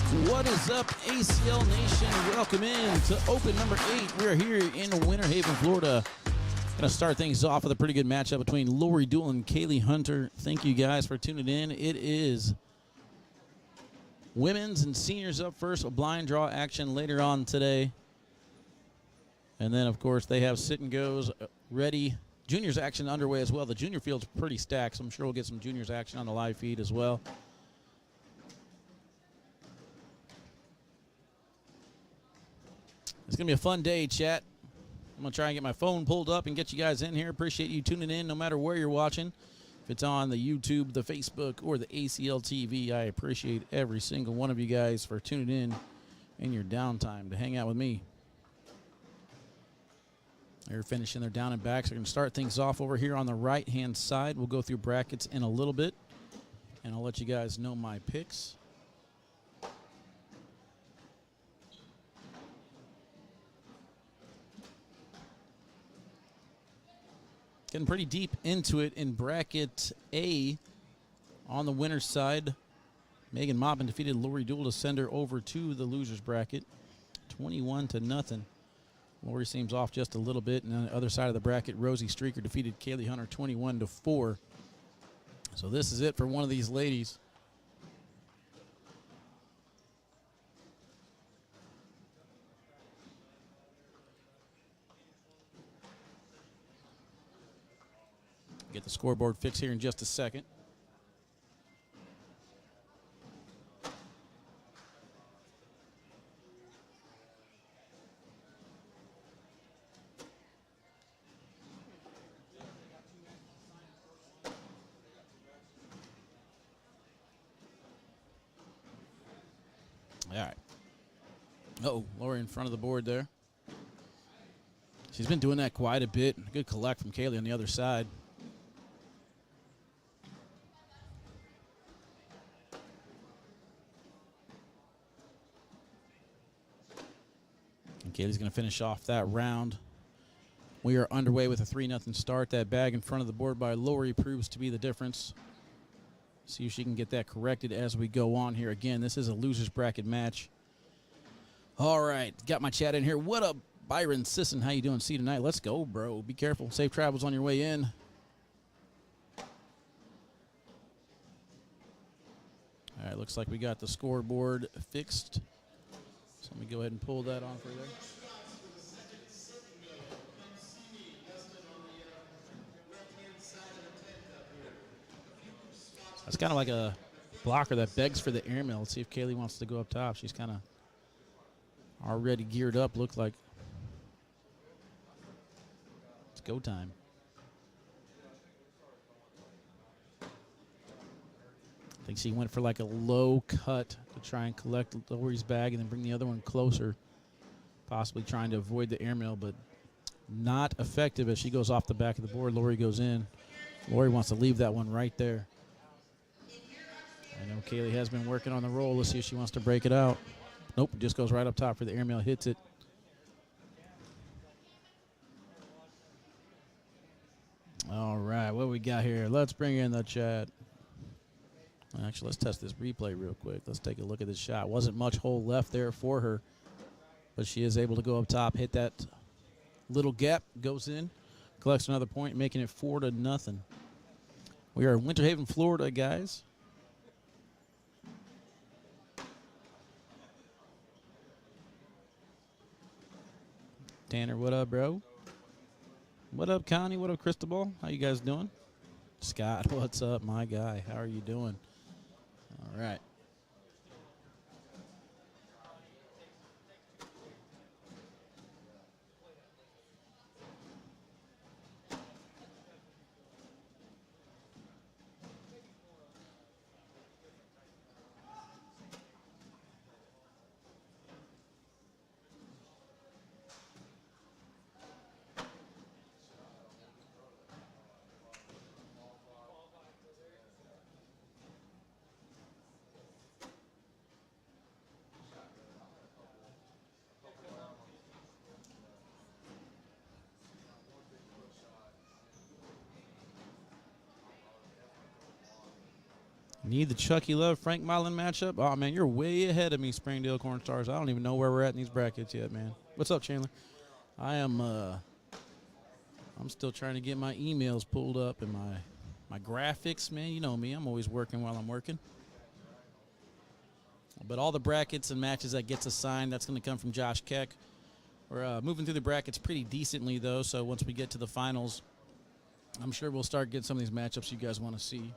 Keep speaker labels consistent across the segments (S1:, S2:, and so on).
S1: What is up, ACL Nation? Welcome in to Open number 8. We're here in Winter Haven, Florida. Going to start things off with a pretty good matchup between Lori and Kaylee Hunter. Thank you guys for tuning in. It is women's and seniors up first, a blind draw action later on today. And then, of course, they have sit and goes ready. Juniors action underway as well. The junior field's pretty stacked, so I'm sure we'll get some juniors action on the live feed as well. It's going to be a fun day, chat. I'm going to try and get my phone pulled up and get you guys in here. Appreciate you tuning in no matter where you're watching. If it's on the YouTube, the Facebook, or the ACL TV, I appreciate every single one of you guys for tuning in your downtime to hang out with me. They're finishing their down and backs. They're going to start things off over here on the right-hand side. We'll go through brackets in a little bit, and I'll let you guys know my picks. Getting pretty deep into it in bracket A. On the winner's side, Megan Moppin defeated Lori to send her over to the loser's bracket, 21-0. Lori seems off just a little bit, and on the other side of the bracket, Rosie Streaker defeated Kaylee Hunter 21-4. So this is it for one of these ladies. Get the scoreboard fixed here in just a second. All right. Uh-oh, Lori in front of the board there. She's been doing that quite a bit. Good collect from Kaylee on the other side. And Kaylee's going to finish off that round. We are underway with a 3-0 start. That bag in front of the board by Lori proves to be the difference. See if she can get that corrected as we go on here. Again, this is a loser's bracket match. All right, got my chat in here. What up, Byron Sisson? How you doing? See you tonight. Let's go, bro. Be careful. Safe travels on your way in. All right, looks like we got the scoreboard fixed. So let me go ahead and pull that on for there. That's kind of like a blocker that begs for the airmail. Let's see if Kaylee wants to go up top. She's kind of already geared up, look like. It's go time. I think she went for like a low cut to try and collect Lori's bag and then bring the other one closer, possibly trying to avoid the airmail, but not effective as she goes off the back of the board. Lori goes in. Lori wants to leave that one right there. I know Kaylee has been working on the roll. Let's see if she wants to break it out. Nope, just goes right up top for the airmail, hits it. All right, what we got here? Let's bring in the chat. Actually, let's test this replay real quick. Let's take a look at this shot. Wasn't much hole left there for her, but she is able to go up top, hit that little gap, goes in, collects another point, making it 4-0. We are in Winter Haven, Florida, guys. Tanner, what up, bro? What up, Connie? What up, Cristobal? How you guys doing? Scott, what's up, my guy? How are you doing? All right. Need the Chucky Love Frank Modlin matchup? Oh, man, you're way ahead of me, Springdale Corn Stars. I don't even know where we're at in these brackets yet, man. What's up, Chandler? I'm still trying to get my emails pulled up and my graphics, man. You know me. I'm always working while I'm working. But all the brackets and matches that gets assigned, that's going to come from Josh Keck. We're moving through the brackets pretty decently, though, so once we get to the finals, I'm sure we'll start getting some of these matchups you guys want to see.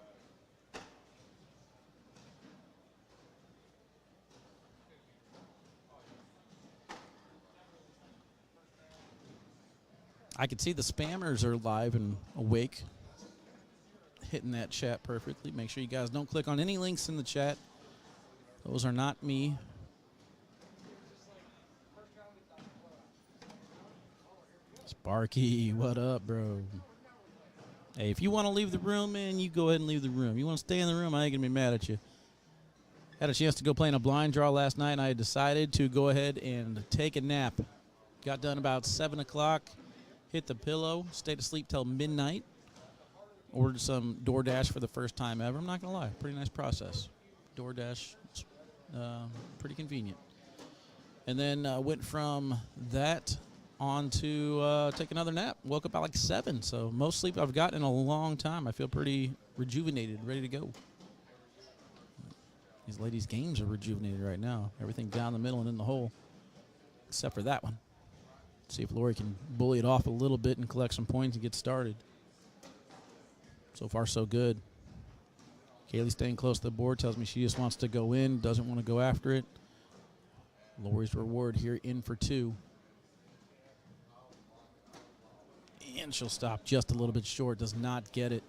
S1: I can see the spammers are live and awake, hitting that chat perfectly. Make sure you guys don't click on any links in the chat. Those are not me. Sparky, what up, bro? Hey, if you want to leave the room, man, you go ahead and leave the room. You want to stay in the room, I ain't going to be mad at you. Had a chance to go play in a blind draw last night, and I decided to go ahead and take a nap. Got done about 7 o'clock. Hit the pillow, stayed asleep till midnight. Ordered some DoorDash for the first time ever. I'm not going to lie, pretty nice process. DoorDash, pretty convenient. And then went from that on to take another nap. Woke up at like 7, so most sleep I've gotten in a long time. I feel pretty rejuvenated, ready to go. These ladies' games are rejuvenated right now. Everything down the middle and in the hole, except for that one. See if Lori can bully it off a little bit and collect some points and get started. So far, so good. Kaylee staying close to the board, tells me she just wants to go in, doesn't want to go after it. Lori's reward here, in for 2. And she'll stop just a little bit short, does not get it.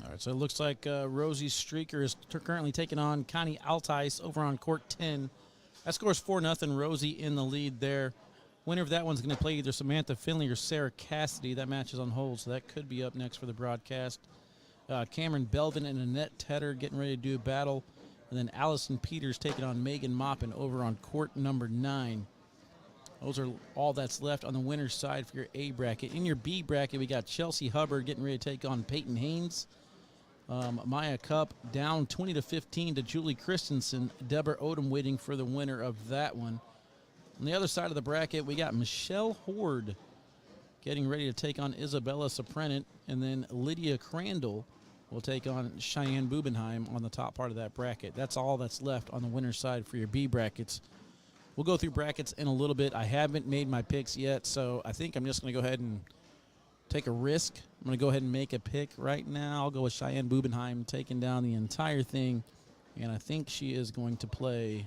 S1: All right, so it looks like Rosie Streaker is currently taking on Connie Altice over on court 10. That scores 4-0. Rosie in the lead there. Winner of that one's going to play either Samantha Finley or Sarah Cassidy. That match is on hold, so that could be up next for the broadcast. Cameron Belvin and Annette Tedder getting ready to do a battle. And then Allison Peters taking on Megan Moppin over on court number 9. Those are all that's left on the winner's side for your A bracket. In your B bracket, we got Chelsea Hubbard getting ready to take on Peyton Haynes. Maya Cup down 20-15 to Julie Christensen. Deborah Odom waiting for the winner of that one. On the other side of the bracket, we got Michelle Horde getting ready to take on Isabella Soprenant. And then Lydia Crandall will take on Cheyenne Bubenheim on the top part of that bracket. That's all that's left on the winner's side for your B brackets. We'll go through brackets in a little bit. I haven't made my picks yet, so I think I'm just going to go ahead and take a risk. I'm going to go ahead and make a pick right now. I'll go with Cheyenne Bubenheim taking down the entire thing, and I think she is going to play.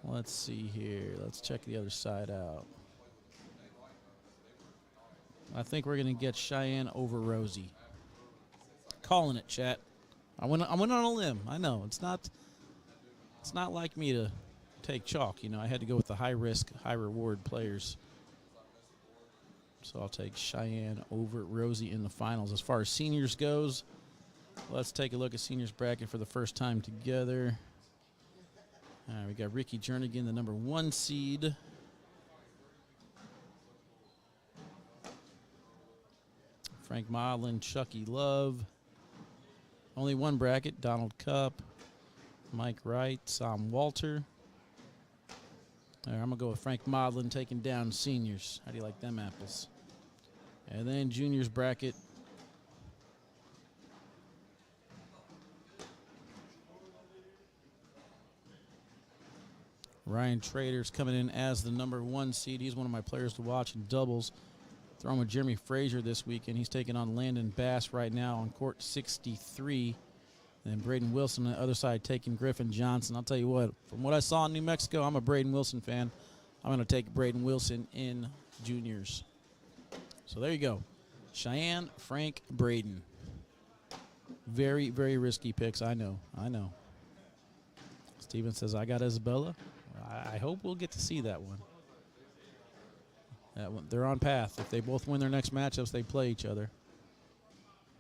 S1: Let's see here. Let's check the other side out. I think we're going to get Cheyenne over Rosie. Calling it, chat. I went on a limb. I know it's not like me to take chalk. You know, I had to go with the high risk, high reward players. So I'll take Cheyenne over Rosie in the finals. As far as seniors goes, let's take a look at seniors bracket for the first time together. All right, we got Ricky Jernigan, the number 1 seed. Frank Modlin, Chucky Love. Only one bracket, Donald Cupp, Mike Wright, Sam Walter. All right, I'm going to go with Frank Modlin taking down seniors. How do you like them apples? And then juniors bracket. Ryan Trader's coming in as the #1 seed. He's one of my players to watch in doubles. Throwing with Jeremy Frazier this weekend. He's taking on Landon Bass right now on court 63. And then Braden Wilson on the other side taking Griffin Johnson. I'll tell you what, from what I saw in New Mexico, I'm a Braden Wilson fan. I'm going to take Braden Wilson in juniors. So there you go. Cheyenne, Frank, Braden. Very, very risky picks. I know. Steven says, I got Isabella. I hope we'll get to see that one. They're on path. If they both win their next matchups, they play each other.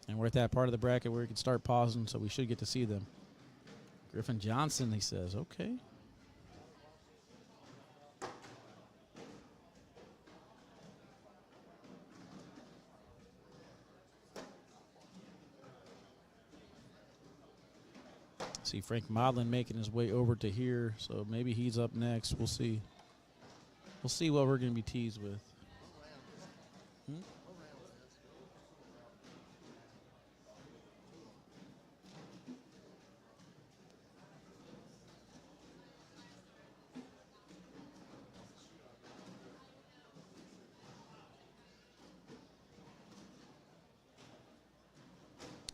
S1: And we're at that part of the bracket where we can start pausing, so we should get to see them. Griffin Johnson, he says, okay. See Frank Modlin making his way over to here, so maybe he's up next. We'll see. We'll see what we're going to be teased with.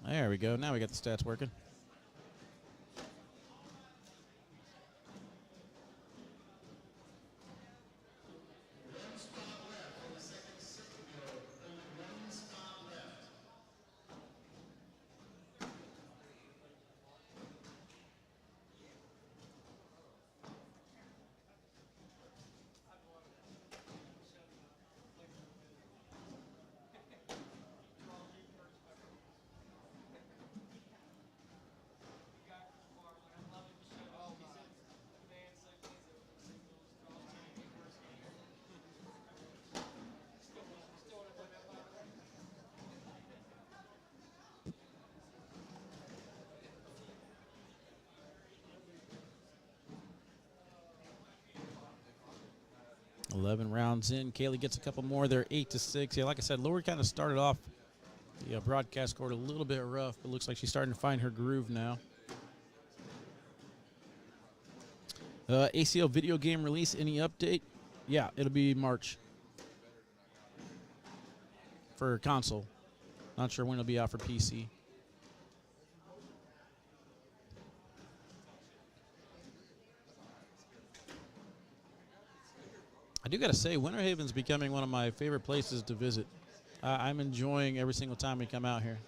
S1: There we go. Now we got the stats working. $11 rounds in. Kaylee gets a couple more. They're 8-6. Yeah, like I said, Lori kind of started off the broadcast scored a little bit rough, but looks like she's starting to find her groove now. ACL video game release, any update? Yeah, it'll be March for console. Not sure when it'll be out for PC. I do got to say, Winter Haven's becoming one of my favorite places to visit. I'm enjoying every single time we come out here.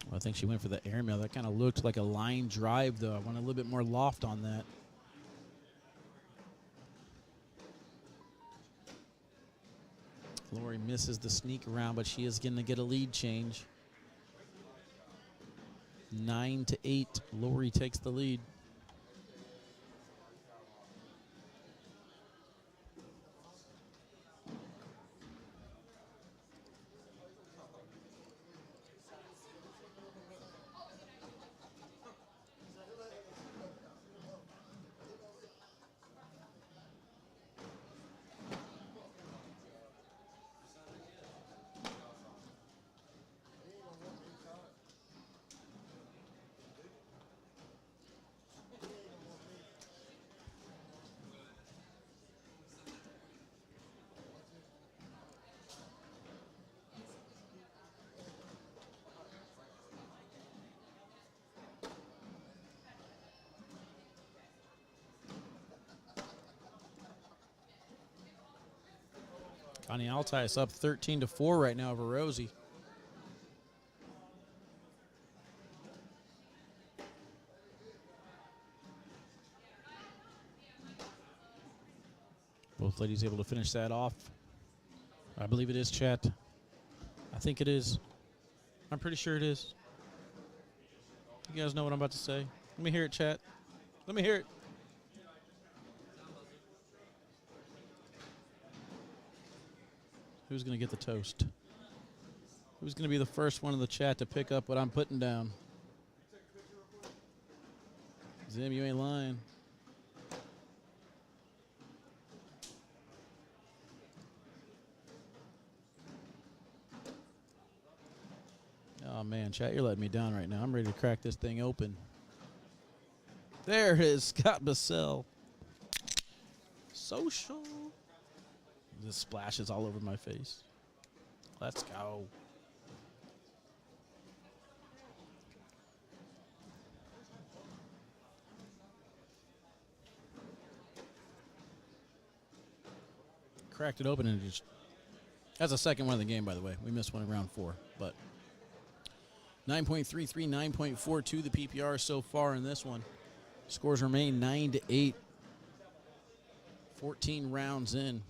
S1: Well, I think she went for the airmail. That kind of looked like a line drive, though. I want a little bit more loft on that. Lori misses the sneak around, but she is going to get a lead change. 9-8. Lori takes the lead. Connie Altai is up 13-4 right now over Rosie. Both ladies able to finish that off. I believe it is, chat. I think it is. I'm pretty sure it is. You guys know what I'm about to say? Let me hear it, chat. Let me hear it. Who's going to get the toast? Who's going to be the first one in the chat to pick up what I'm putting down? Zim, you ain't lying. Oh, man, chat, you're letting me down right now. I'm ready to crack this thing open. There it is, Scott Bassell. Social. This splashes all over my face. Let's go. Cracked it open and just... That's the second one of the game, by the way. We missed one in round 4, but... 9.33, 9.42 the PPR so far in this one. Scores remain 9-8. 14 rounds in.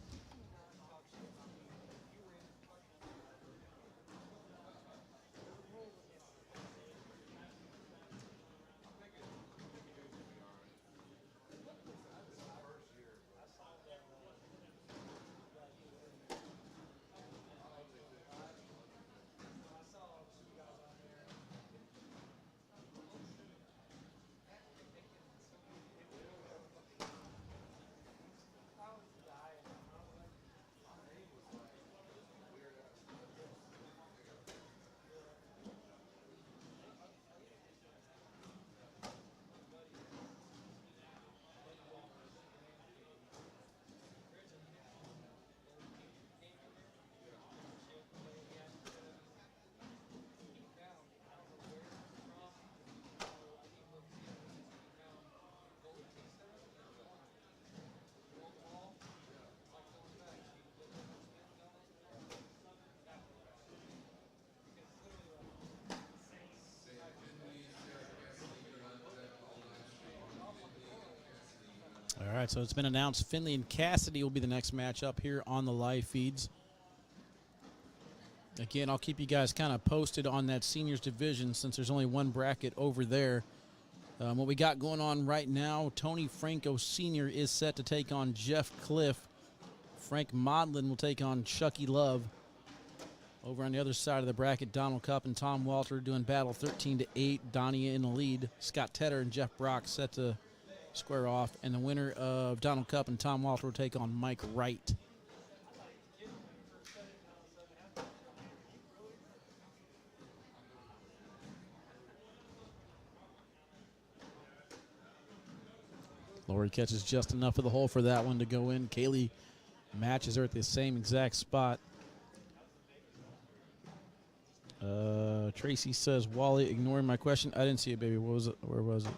S1: All right, so it's been announced Finley and Cassidy will be the next matchup here on the live feeds. Again, I'll keep you guys kind of posted on that seniors division since there's only one bracket over there. What we got going on right now, Tony Franco Sr. is set to take on Jeff Cliff. Frank Modlin will take on Chucky Love. Over on the other side of the bracket, Donald Cupp and Tom Walter doing battle 13-8. Donnie in the lead. Scott Tedder and Jeff Brock set to square off. And the winner of Donald Cupp and Tom Walter will take on Mike Wright. Lori catches just enough of the hole for that one to go in. Kaylee matches her at the same exact spot. Tracy says, Wally, ignoring my question. I didn't see it, baby. What was it? Where was it?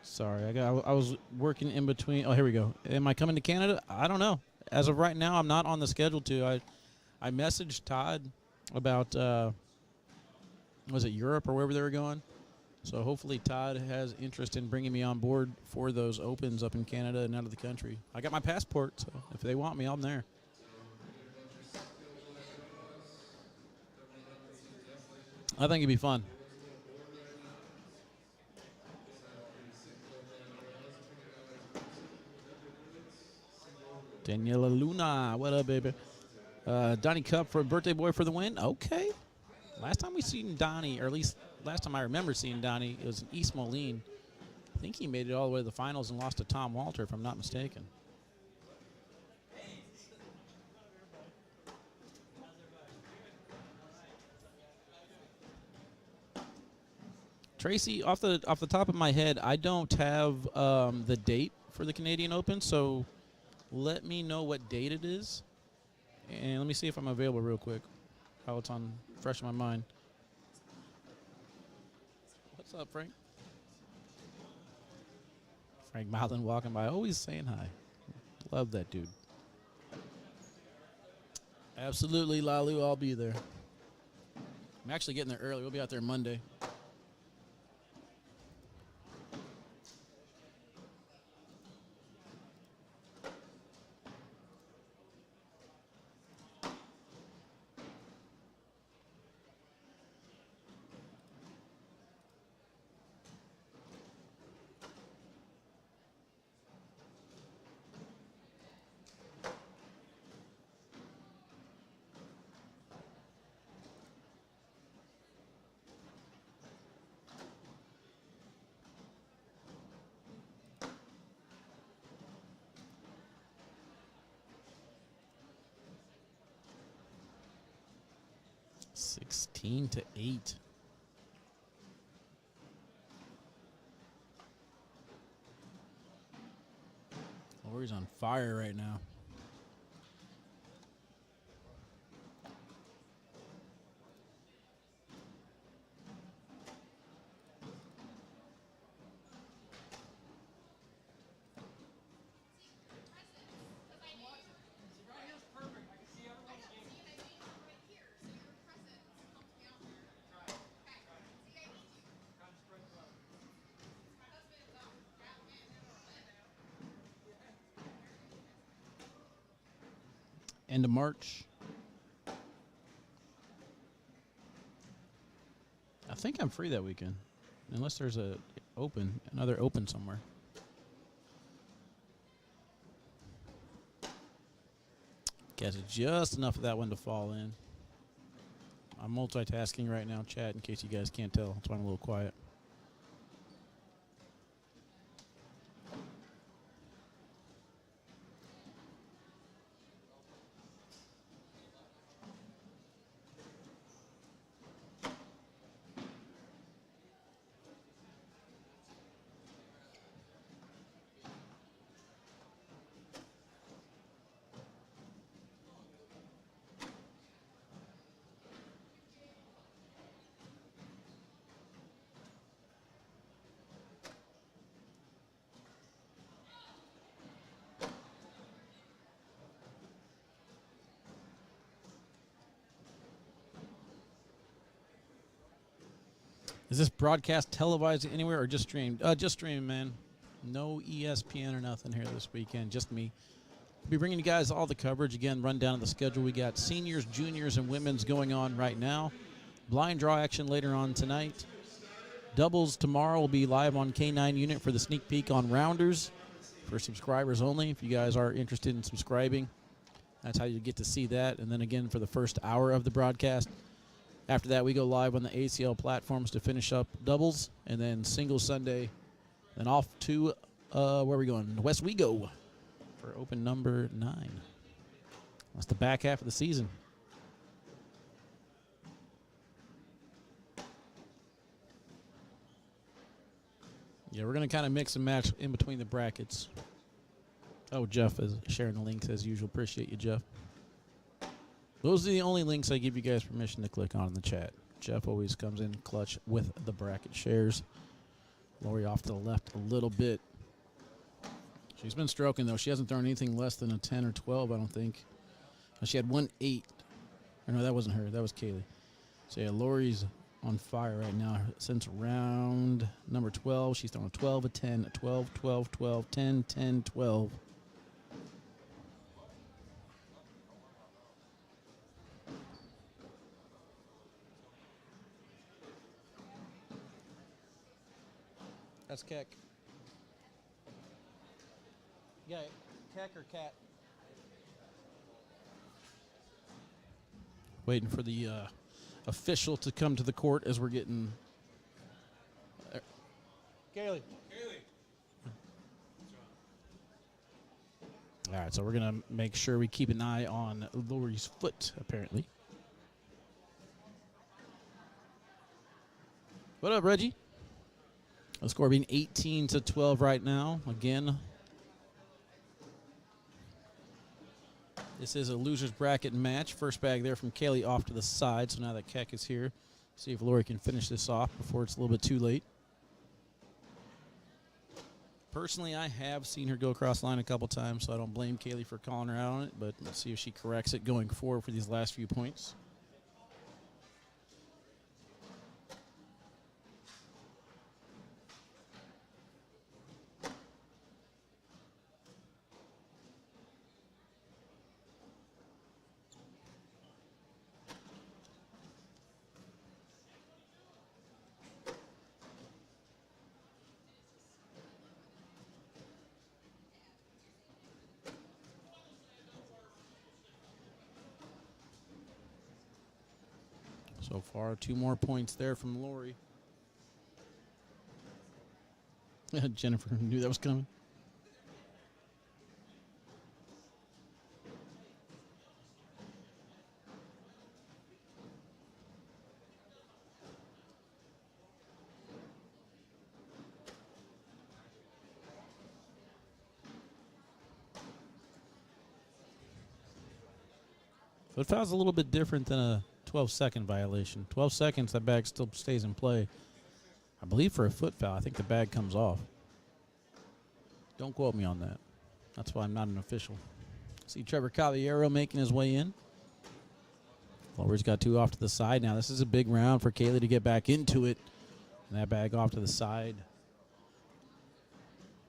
S1: Sorry, I was working in between. Oh, here we go. Am I coming to Canada? I don't know. As of right now, I'm not on the schedule to. I messaged Todd about, was it Europe or wherever they were going? So hopefully Todd has interest in bringing me on board for those opens up in Canada and out of the country. I got my passport, so if they want me, I'm there. I think it'd be fun. Daniela Luna, what up, baby? Donnie Cupp for a birthday boy for the win. Okay. Last time we seen Donnie, or at least last time I remember seeing Donnie, it was in East Moline. I think he made it all the way to the finals and lost to Tom Walter, if I'm not mistaken. Tracy, off the top of my head, I don't have the date for the Canadian Open, so let me know what date it is, and let me see if I'm available real quick. How it's on fresh in my mind. What's up, Frank? Frank Modlin walking by, always saying hi. Love that dude. Absolutely, Lalu, I'll be there. I'm actually getting there early. We'll be out there Monday. 16-8. Lori's on fire right now. End of March. I think I'm free that weekend, unless there's another open somewhere. Guess it's just enough of that one to fall in. I'm multitasking right now, chat, in case you guys can't tell. That's why I'm a little quiet. Is this broadcast televised anywhere or just streamed? Just streamed, man. No ESPN or nothing here this weekend. Just me. We'll be bringing you guys all the coverage. Again, rundown of the schedule. We got seniors, juniors, and women's going on right now. Blind draw action later on tonight. Doubles tomorrow will be live on K9 Unit for the sneak peek on Rounders for subscribers only. If you guys are interested in subscribing, that's how you get to see that. And then again for the first hour of the broadcast. After that, we go live on the ACL platforms to finish up doubles, and then single Sunday. Then off to, where are we going? West we go for open number 9. That's the back half of the season. Yeah, we're going to kind of mix and match in between the brackets. Oh, Jeff is sharing the links as usual. Appreciate you, Jeff. Those are the only links I give you guys permission to click on in the chat. Jeff always comes in clutch with the bracket shares. Lori off to the left a little bit. She's been stroking, though. She hasn't thrown anything less than a 10 or 12, I don't think. She had 1-8. Or no, that wasn't her. That was Kaylee. So, yeah, Lori's on fire right now. Since round number 12, she's thrown a 12, a 10, a 12, 12, 12, 10, 10, 12. That's Keck. Yeah, Keck or Cat? Waiting for the official to come to the court as we're getting. Kaylee. All right, so we're going to make sure we keep an eye on Lori's foot, apparently. What up, Reggie? The score being 18-12 right now. Again, this is a loser's bracket match. First bag there from Kaylee off to the side. So now that Keck is here, see if Lori can finish this off before it's a little bit too late. Personally, I have seen her go across the line a couple times, so I don't blame Kaylee for calling her out on it. But let's see if she corrects it going forward for these last few points. So far, 2 more points there from Lori. Jennifer knew that was coming. Foot foul's a little bit different than a 12-second violation. 12 seconds, that bag still stays in play. I believe for a foot foul, I think the bag comes off. Don't quote me on that. That's why I'm not an official. See Trevor Caballero making his way in. Lori's got 2 off to the side now. This is a big round for Kaylee to get back into it. And that bag off to the side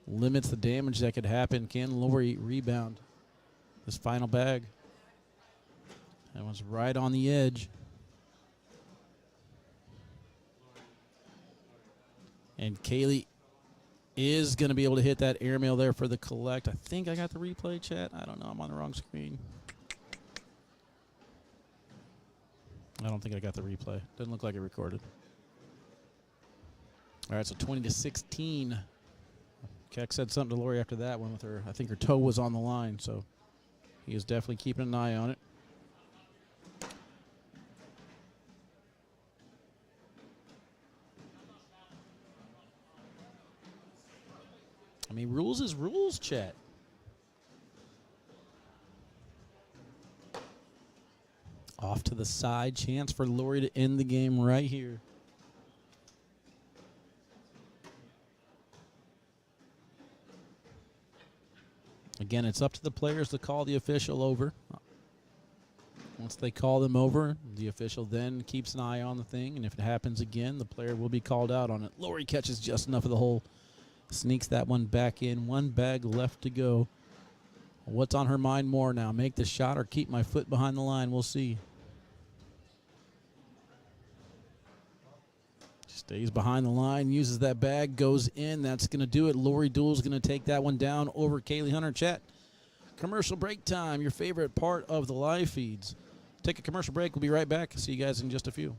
S1: limits the damage that could happen. Can Lori rebound this final bag? That one's right on the edge. And Kaylee is going to be able to hit that airmail there for the collect. I think I got the replay, chat. I don't know. I'm on the wrong screen. I don't think I got the replay. Doesn't look like it recorded. All right, so 20-16. Keck said something to Lori after that one with her. I think her toe was on the line, so he is definitely keeping an eye on it. I mean, rules is rules, chat. Off to the side. Chance for Lori to end the game right here. Again, it's up to the players to call the official over. Once they call them over, the official then keeps an eye on the thing, and if it happens again, the player will be called out on it. Lori catches just enough of the hole. Sneaks that one back in. One bag left to go. What's on her mind more now? Make the shot or keep my foot behind the line? We'll see. Stays behind the line, uses that bag, goes in. That's going to do it. Lori Duell's going to take that one down over Kaylee Hunter. Chat. Commercial break time, your favorite part of the live feeds. Take a commercial break. We'll be right back. See you guys in just a few.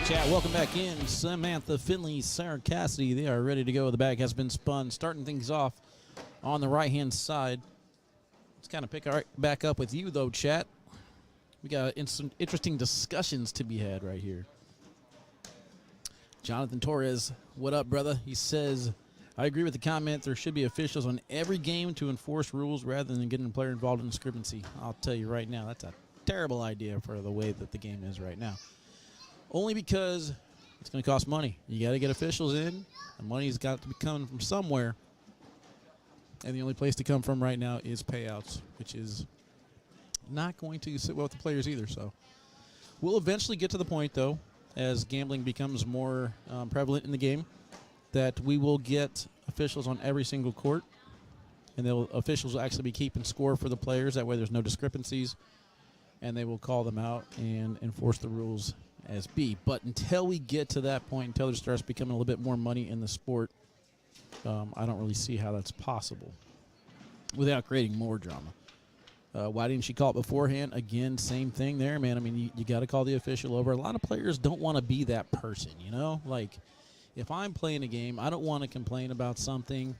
S1: Chat, welcome back in. Samantha, Finley, Sarah, Cassidy, they are ready to go. The bag has been spun. Starting things off on the right-hand side. Let's kind of pick right back up with you, though, chat. We got some interesting discussions to be had right here. Jonathan Torres, what up, brother? He says, I agree with the comment. There should be officials on every game to enforce rules rather than getting a player involved in discrepancy. I'll tell you right now, that's a terrible idea for the way that the game is right now. Only because it's going to cost money. You got to get officials in. The money's got to be coming from somewhere. And the only place to come from right now is payouts, which is not going to sit well with the players either. So we'll eventually get to the point, though, as gambling becomes more prevalent in the game, that we will get officials on every single court, and officials will actually be keeping score for the players. That way there's no discrepancies, and they will call them out and enforce the rules as be. But until we get to that point, until there starts becoming a little bit more money in the sport, I don't really see how that's possible without creating more drama. Why didn't she call it beforehand? Again, same thing there, man. I mean, you got to call the official over. A lot of players don't want to be that person, you know? Like, if I'm playing a game, I don't want to complain about something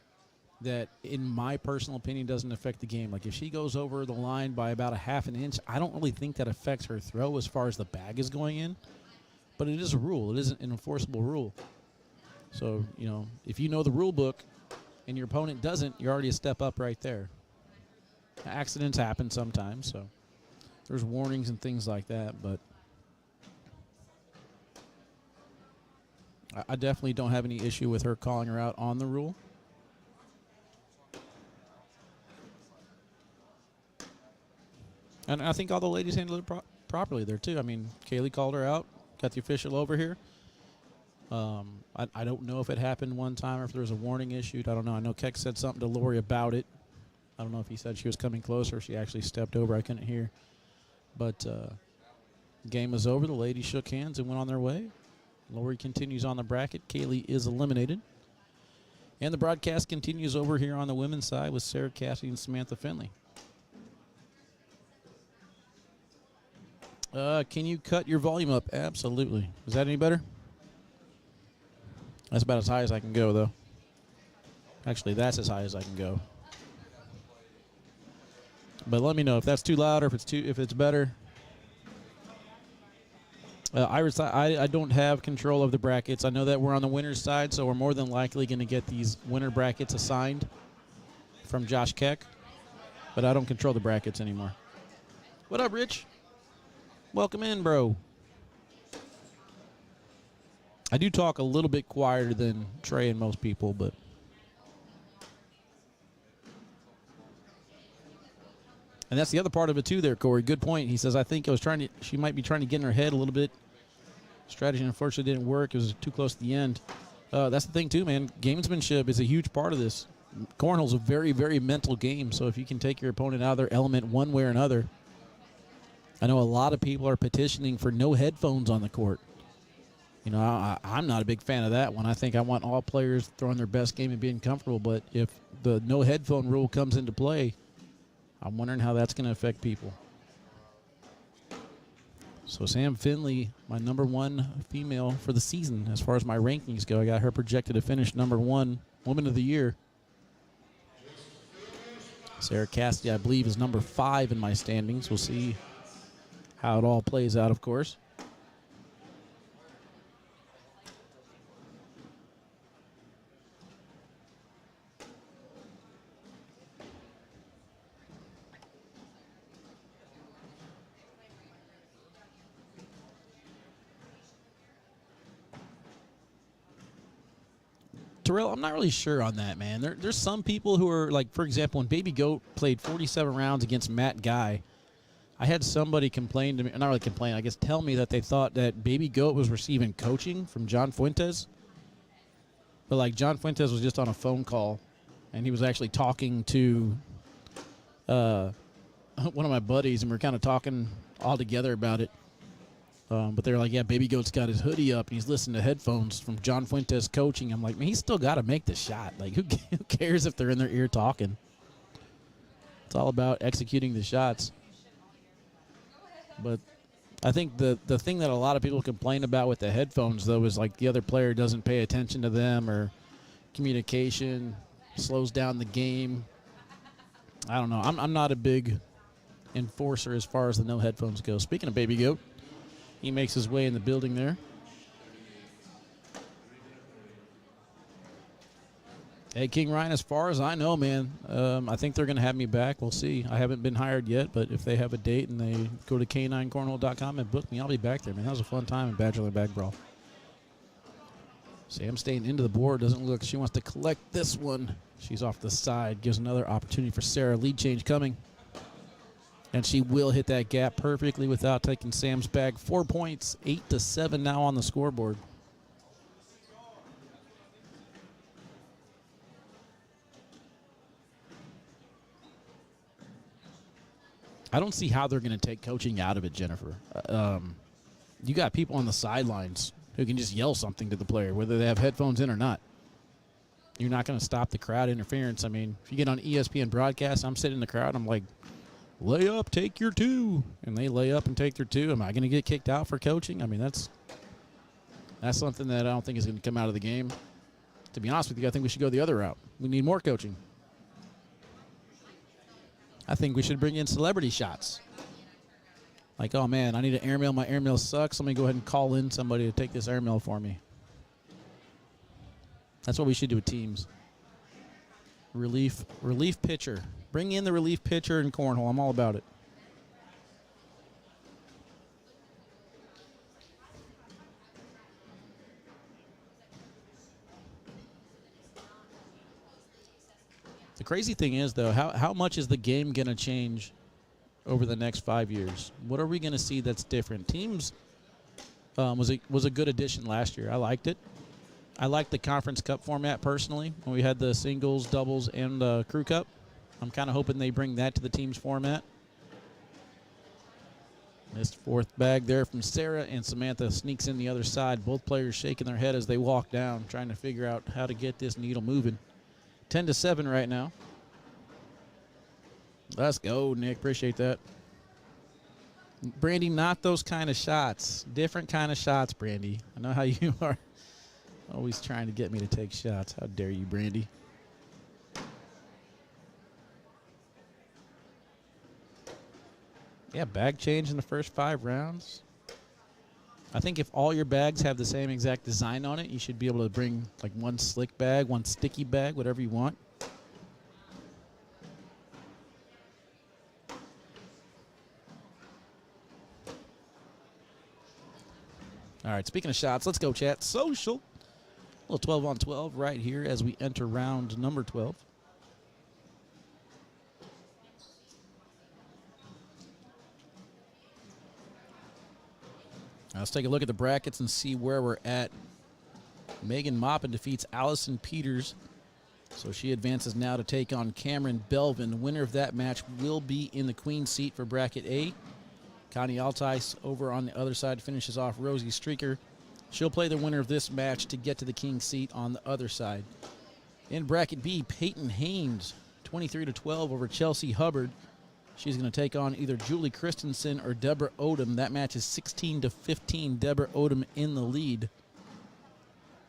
S1: that, in my personal opinion, doesn't affect the game. Like, if she goes over the line by about a half an inch, I don't really think that affects her throw as far as the bag is going in. But it is a rule. It isn't an enforceable rule. So, you know, if you know the rule book and your opponent doesn't, you're already a step up right there. Accidents happen sometimes, so there's warnings and things like that, but I definitely don't have any issue with her calling her out on the rule. And I think all the ladies handled it properly there, too. I mean, Kaylee called her out, got the official over here. I don't know if it happened one time or if there was a warning issued. I don't know. I know Keck said something to Lori about it. I don't know if he said she was coming closer or she actually stepped over. I couldn't hear. But game was over. The ladies shook hands and went on their way. Lori continues on the bracket. Kaylee is eliminated. And the broadcast continues over here on the women's side with Sarah Cassidy and Samantha Finley. Can you cut your volume up? Absolutely. Is that any better? That's about as high as I can go, though. Actually, that's as high as I can go. But let me know if that's too loud or if it's better. Iris, I don't have control of the brackets. I know that we're on the winner's side, so we're more than likely going to get these winner brackets assigned from Josh Keck. But I don't control the brackets anymore. What up, Rich? Welcome in, bro. I do talk a little bit quieter than Trey and most people, but and that's the other part of it too there, Corey. Good point. He says, I think she might be trying to get in her head a little bit. Strategy unfortunately didn't work. It was too close to the end. That's the thing too, man. Gamesmanship is a huge part of this. Cornhole's a very, very mental game, so if you can take your opponent out of their element one way or another. I know a lot of people are petitioning for no headphones on the court. You know, I'm not a big fan of that one. I think I want all players throwing their best game and being comfortable. But if the no headphone rule comes into play, I'm wondering how that's going to affect people. So Sam Finley, my #1 female for the season as far as my rankings go. I got her projected to finish #1 Woman of the Year. Sarah Cassidy, I believe, is #5 in my standings. We'll see how it all plays out, of course. Terrell, I'm not really sure on that, man. There's some people who are, like, for example, when Baby Goat played 47 rounds against Matt Guy, I had somebody complain to me, not really complain, I guess tell me that they thought that Baby Goat was receiving coaching from John Fuentes. But, like, John Fuentes was just on a phone call, and he was actually talking to one of my buddies, and we were kind of talking all together about it. But they're like, yeah, Baby Goat's got his hoodie up, and he's listening to headphones from John Fuentes coaching. I'm like, man, he's still got to make the shot. Like, who cares if they're in their ear talking? It's all about executing the shots. But I think the thing that a lot of people complain about with the headphones, though, is like the other player doesn't pay attention to them, or communication slows down the game. I don't know. I'm not a big enforcer as far as the no headphones go. Speaking of Baby Goat, he makes his way in the building there. Hey, King Ryan, as far as I know, man, I think they're going to have me back. We'll see. I haven't been hired yet, but if they have a date and they go to k9cornhole.com and book me, I'll be back there, man. That was a fun time in Bachelor Bag Brawl. Sam staying into the board. Doesn't look like she wants to collect this one. She's off the side. Gives another opportunity for Sarah. Lead change coming. And she will hit that gap perfectly without taking Sam's bag. 4 points, 8-7 now on the scoreboard. I don't see how they're going to take coaching out of it, Jennifer. You got people on the sidelines who can just yell something to the player, whether they have headphones in or not. You're not going to stop the crowd interference. I mean, if you get on ESPN broadcast, I'm sitting in the crowd, I'm like, lay up, take your 2. And they lay up and take their 2. Am I going to get kicked out for coaching? I mean, that's something that I don't think is going to come out of the game. To be honest with you, I think we should go the other route. We need more coaching. I think we should bring in celebrity shots. Like, oh, man, I need an airmail. My airmail sucks. Let me go ahead and call in somebody to take this airmail for me. That's what we should do with teams. Relief pitcher. Bring in the relief pitcher in cornhole. I'm all about it. The crazy thing is, though, how much is the game going to change over the next 5 years? What are we going to see that's different? Teams was a good addition last year. I liked it. I liked the Conference Cup format personally when we had the singles, doubles, and crew cup. I'm kind of hoping they bring that to the teams format. Missed 4th bag there from Sarah, and Samantha sneaks in the other side. Both players shaking their head as they walk down, trying to figure out how to get this needle moving. 10-7 right now. Let's go, Nick. Appreciate that. Brandy, not those kind of shots. Different kind of shots, Brandy. I know how you are. Always trying to get me to take shots. How dare you, Brandy? Yeah, bag change in the first 5 rounds. I think if all your bags have the same exact design on it, you should be able to bring like one slick bag, one sticky bag, whatever you want. All right, speaking of shots, let's go, chat. Social. A little 12 on 12 right here as we enter round number 12. Let's take a look at the brackets and see where we're at. Megan Moppin defeats Allison Peters, so she advances now to take on Cameron Belvin. The winner of that match will be in the queen seat for bracket A. Connie Altice over on the other side finishes off Rosie Streaker. She'll play the winner of this match to get to the king seat on the other side. In bracket B, Peyton Haynes, 23-12 over Chelsea Hubbard. She's going to take on either Julie Christensen or Deborah Odom. That match is 16-15. Deborah Odom in the lead.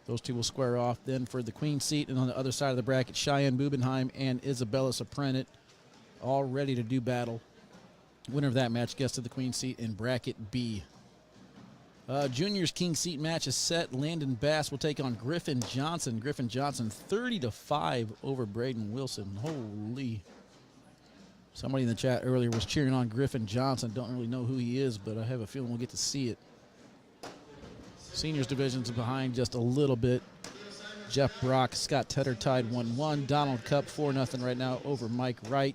S1: Those two will square off then for the queen seat. And on the other side of the bracket, Cheyenne Bubenheim and Isabella Soprenet all ready to do battle. Winner of that match gets to the queen seat in bracket B. Juniors king seat match is set. Landon Bass will take on Griffin Johnson. Griffin Johnson 30-5 over Braden Wilson. Holy. Somebody in the chat earlier was cheering on Griffin Johnson. Don't really know who he is, but I have a feeling we'll get to see it. Seniors division's behind just a little bit. Jeff Brock, Scott Tedder tied 1-1. Donald Cup 4-0 right now over Mike Wright.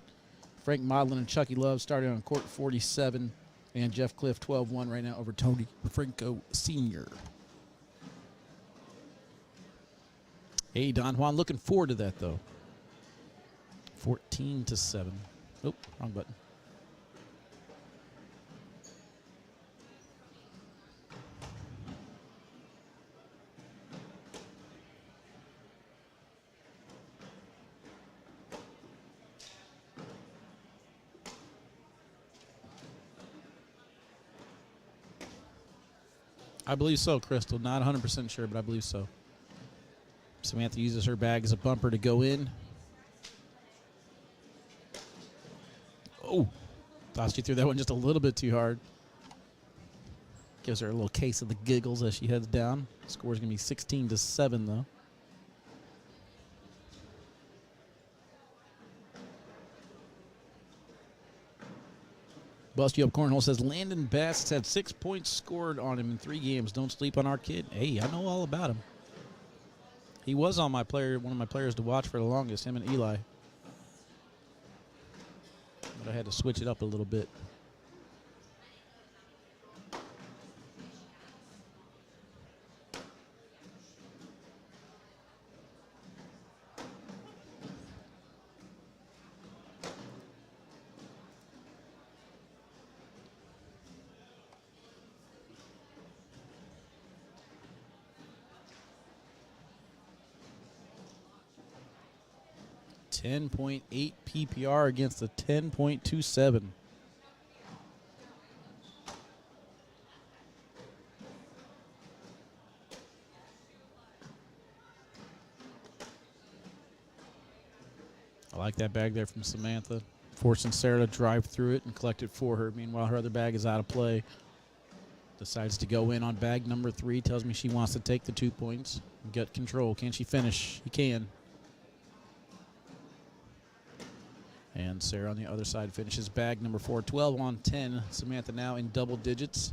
S1: Frank Modlin and Chucky Love starting on court 47. And Jeff Cliff 12-1 right now over Tony Franco Sr. Hey, Don Juan, looking forward to that, though. 14-7. Nope, wrong button. I believe so, Crystal. Not 100% sure, but I believe so. Samantha uses her bag as a bumper to go in. Oh, thought she threw that one just a little bit too hard. Gives her a little case of the giggles as she heads down. Score's going to be 16-7, though. Bust You Up Cornhole says, Landon Bass has had 6 points scored on him in 3 games. Don't sleep on our kid. Hey, I know all about him. He was on one of my players to watch for the longest, him and Eli. But I had to switch it up a little bit. .8 PPR against a 10.27. I like that bag there from Samantha, forcing Sarah to drive through it and collect it for her. Meanwhile, her other bag is out of play. Decides to go in on bag number 3. Tells me she wants to take the 2 points. Get control. Can she finish? She can. And Sarah on the other side finishes bag number 4, 12 on 10. Samantha now in double digits.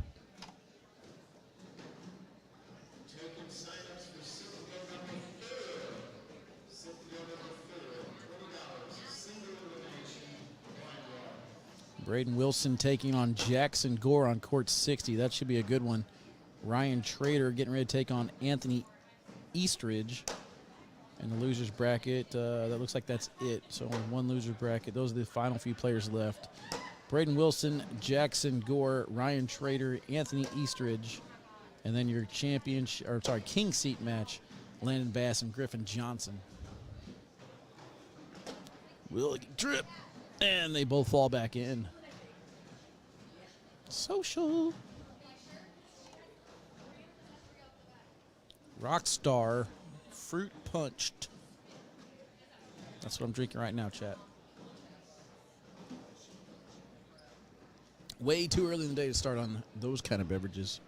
S1: Braden Wilson taking on Jackson Gore on court 60. That should be a good one. Ryan Trader getting ready to take on Anthony Eastridge. In the loser's bracket, that looks like that's it. So only one loser's bracket. Those are the final few players left. Braden Wilson, Jackson Gore, Ryan Trader, Anthony Eastridge, and then your king seat match, Landon Bass and Griffin Johnson. Will trip, and they both fall back in. Social. Rockstar. Fruit punched. That's what I'm drinking right now, chat. Way too early in the day to start on those kind of beverages.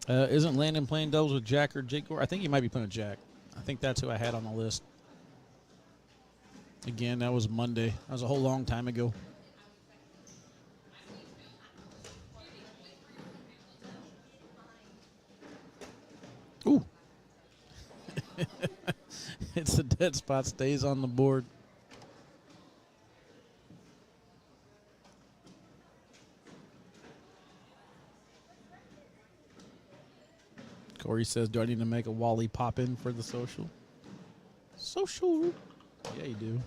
S1: Isn't Landon playing doubles with Jack or Jake Gore? I think he might be playing with Jack. I think that's who I had on the list. Again, that was Monday. That was a whole long time ago. Ooh. It's a dead spot, stays on the board. Corey says, do I need to make a Wally pop in for the social? Social. Yeah, you do.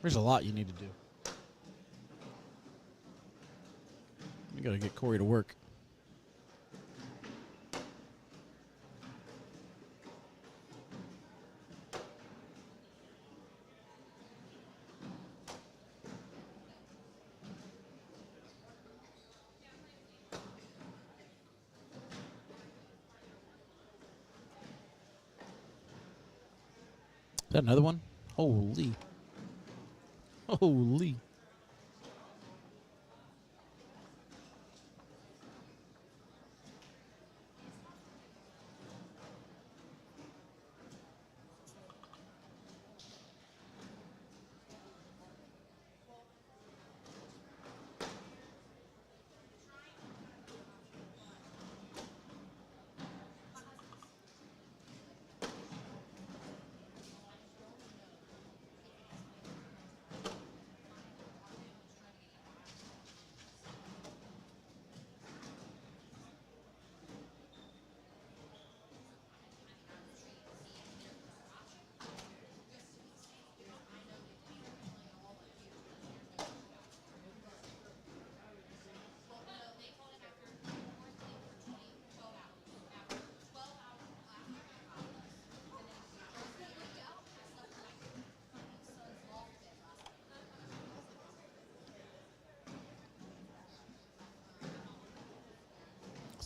S1: There's a lot you need to do. You got to get Corey to work. Is that another one? Holy. Holy.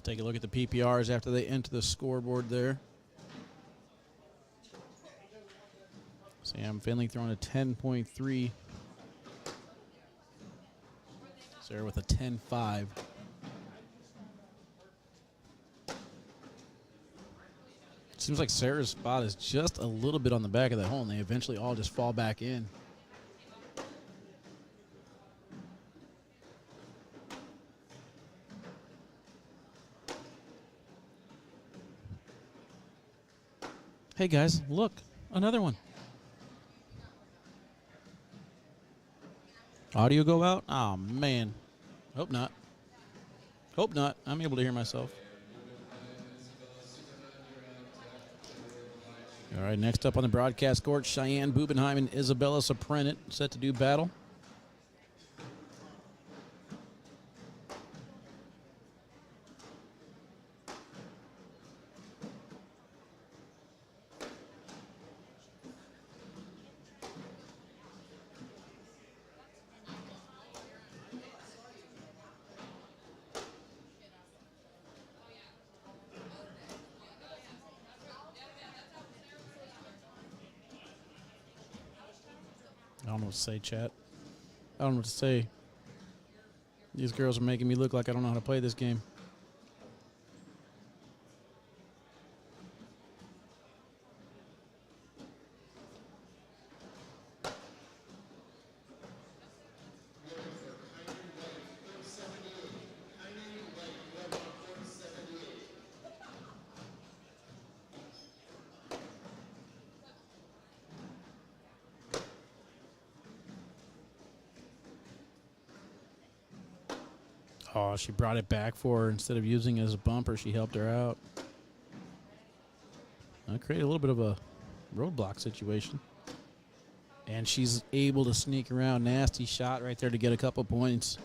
S1: take a look at the PPRs after they enter the scoreboard there. Sam Finley throwing a 10.3. Sarah with a 10.5. Seems like Sarah's spot is just a little bit on the back of that hole, and they eventually all just fall back in. Hey guys, look, another one. Audio go out? Oh man. Hope not. Hope not. I'm able to hear myself. All right, next up on the broadcast court, Cheyenne Bubenheim and Isabella Soprenit set to do battle. I don't know what to say, chat. I don't know what to say. These girls are making me look like I don't know how to play this game. Oh, she brought it back for her. Instead of using it as a bumper, she helped her out. That created a little bit of a roadblock situation. And she's able to sneak around. Nasty shot right there to get a couple points.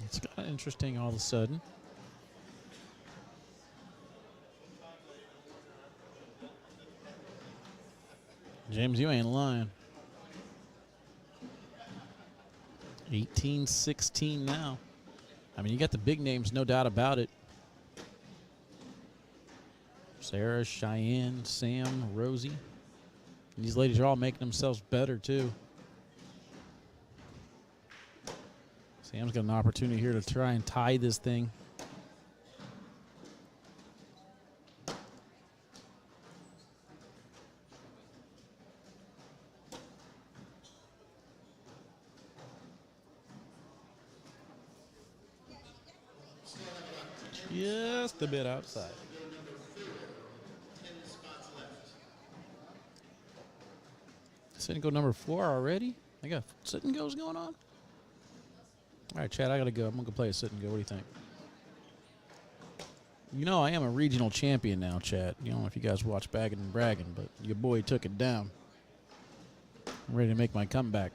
S1: It's kind of interesting all of a sudden. James, you ain't lying. 18-16 now. I mean, you got the big names, no doubt about it. Sarah, Cheyenne, Sam, Rosie. And these ladies are all making themselves better, too. Sam's got an opportunity here to try and tie this thing. Just a bit outside. Sit and go number 4 already? I got sit and goes going on? All right, Chad, I got to go. I'm going to go play a sit and go. What do you think? You know, I am a regional champion now, Chad. You know, if you guys watch Bagging and Bragging, but your boy took it down. I'm ready to make my comeback.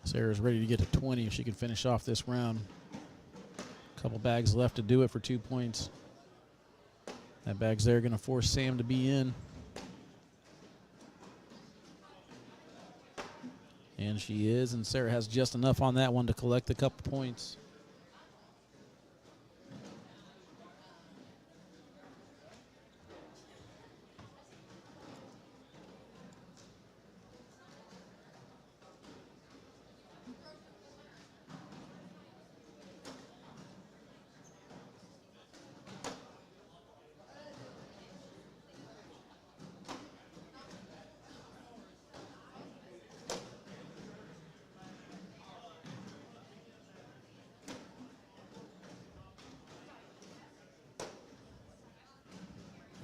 S1: Sarah's ready to get to 20 if she can finish off this round. A couple bags left to do it for 2 points. That bag's there going to force Sam to be in. And she is, and Sarah has just enough on that one to collect a couple points.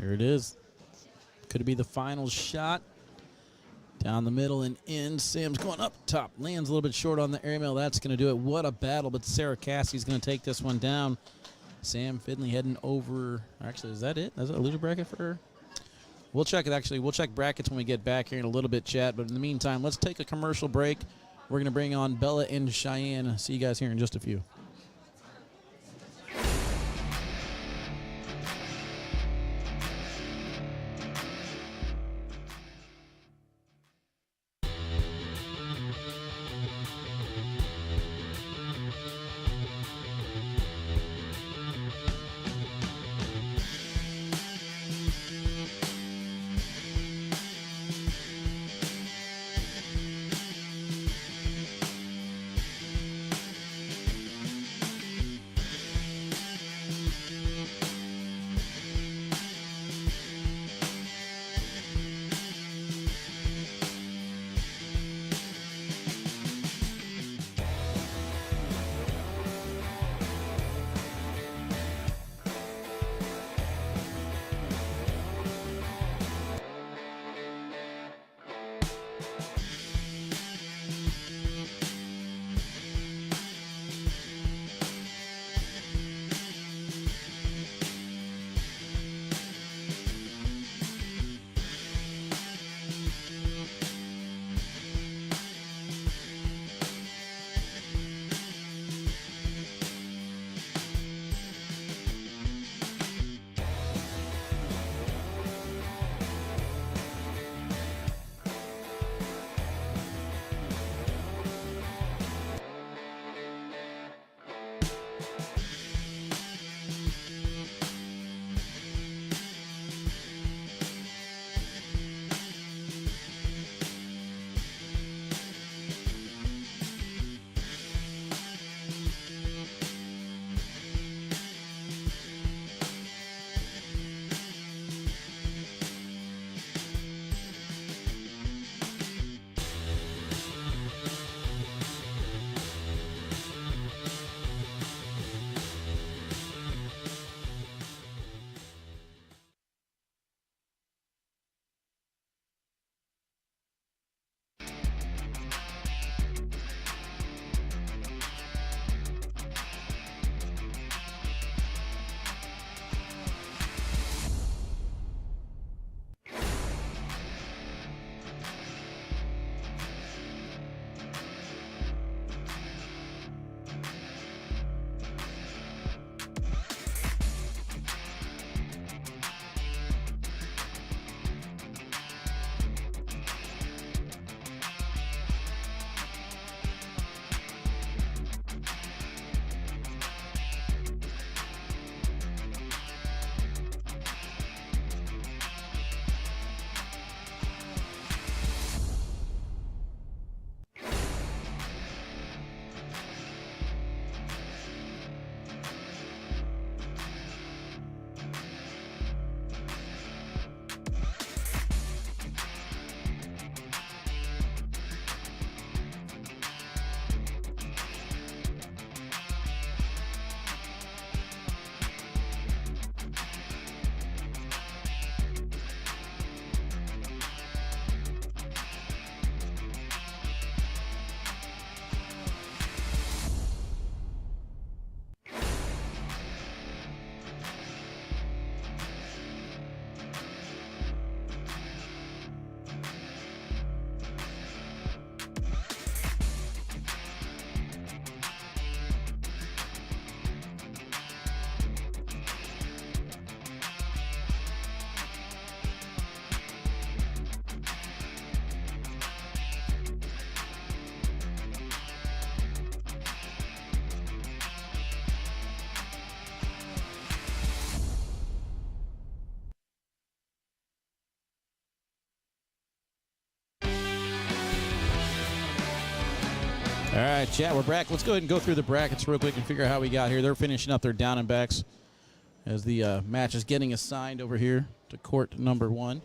S1: There it is. Could it be the final shot? Down the middle and in. Sam's going up top. Lands a little bit short on the airmail. That's going to do it. What a battle, but Sarah Cassidy's going to take this one down. Sam Finley heading over. Actually, is that it? Is that a loser bracket for her? We'll check it, actually. We'll check brackets when we get back here in a little bit, chat. But in the meantime, let's take a commercial break. We're going to bring on Bella and Cheyenne. See you guys here in just a few. All right, chat, we're back. Let's go ahead and go through the brackets real quick and figure out how we got here. They're finishing up their down and backs as the match is getting assigned over here to court number 1.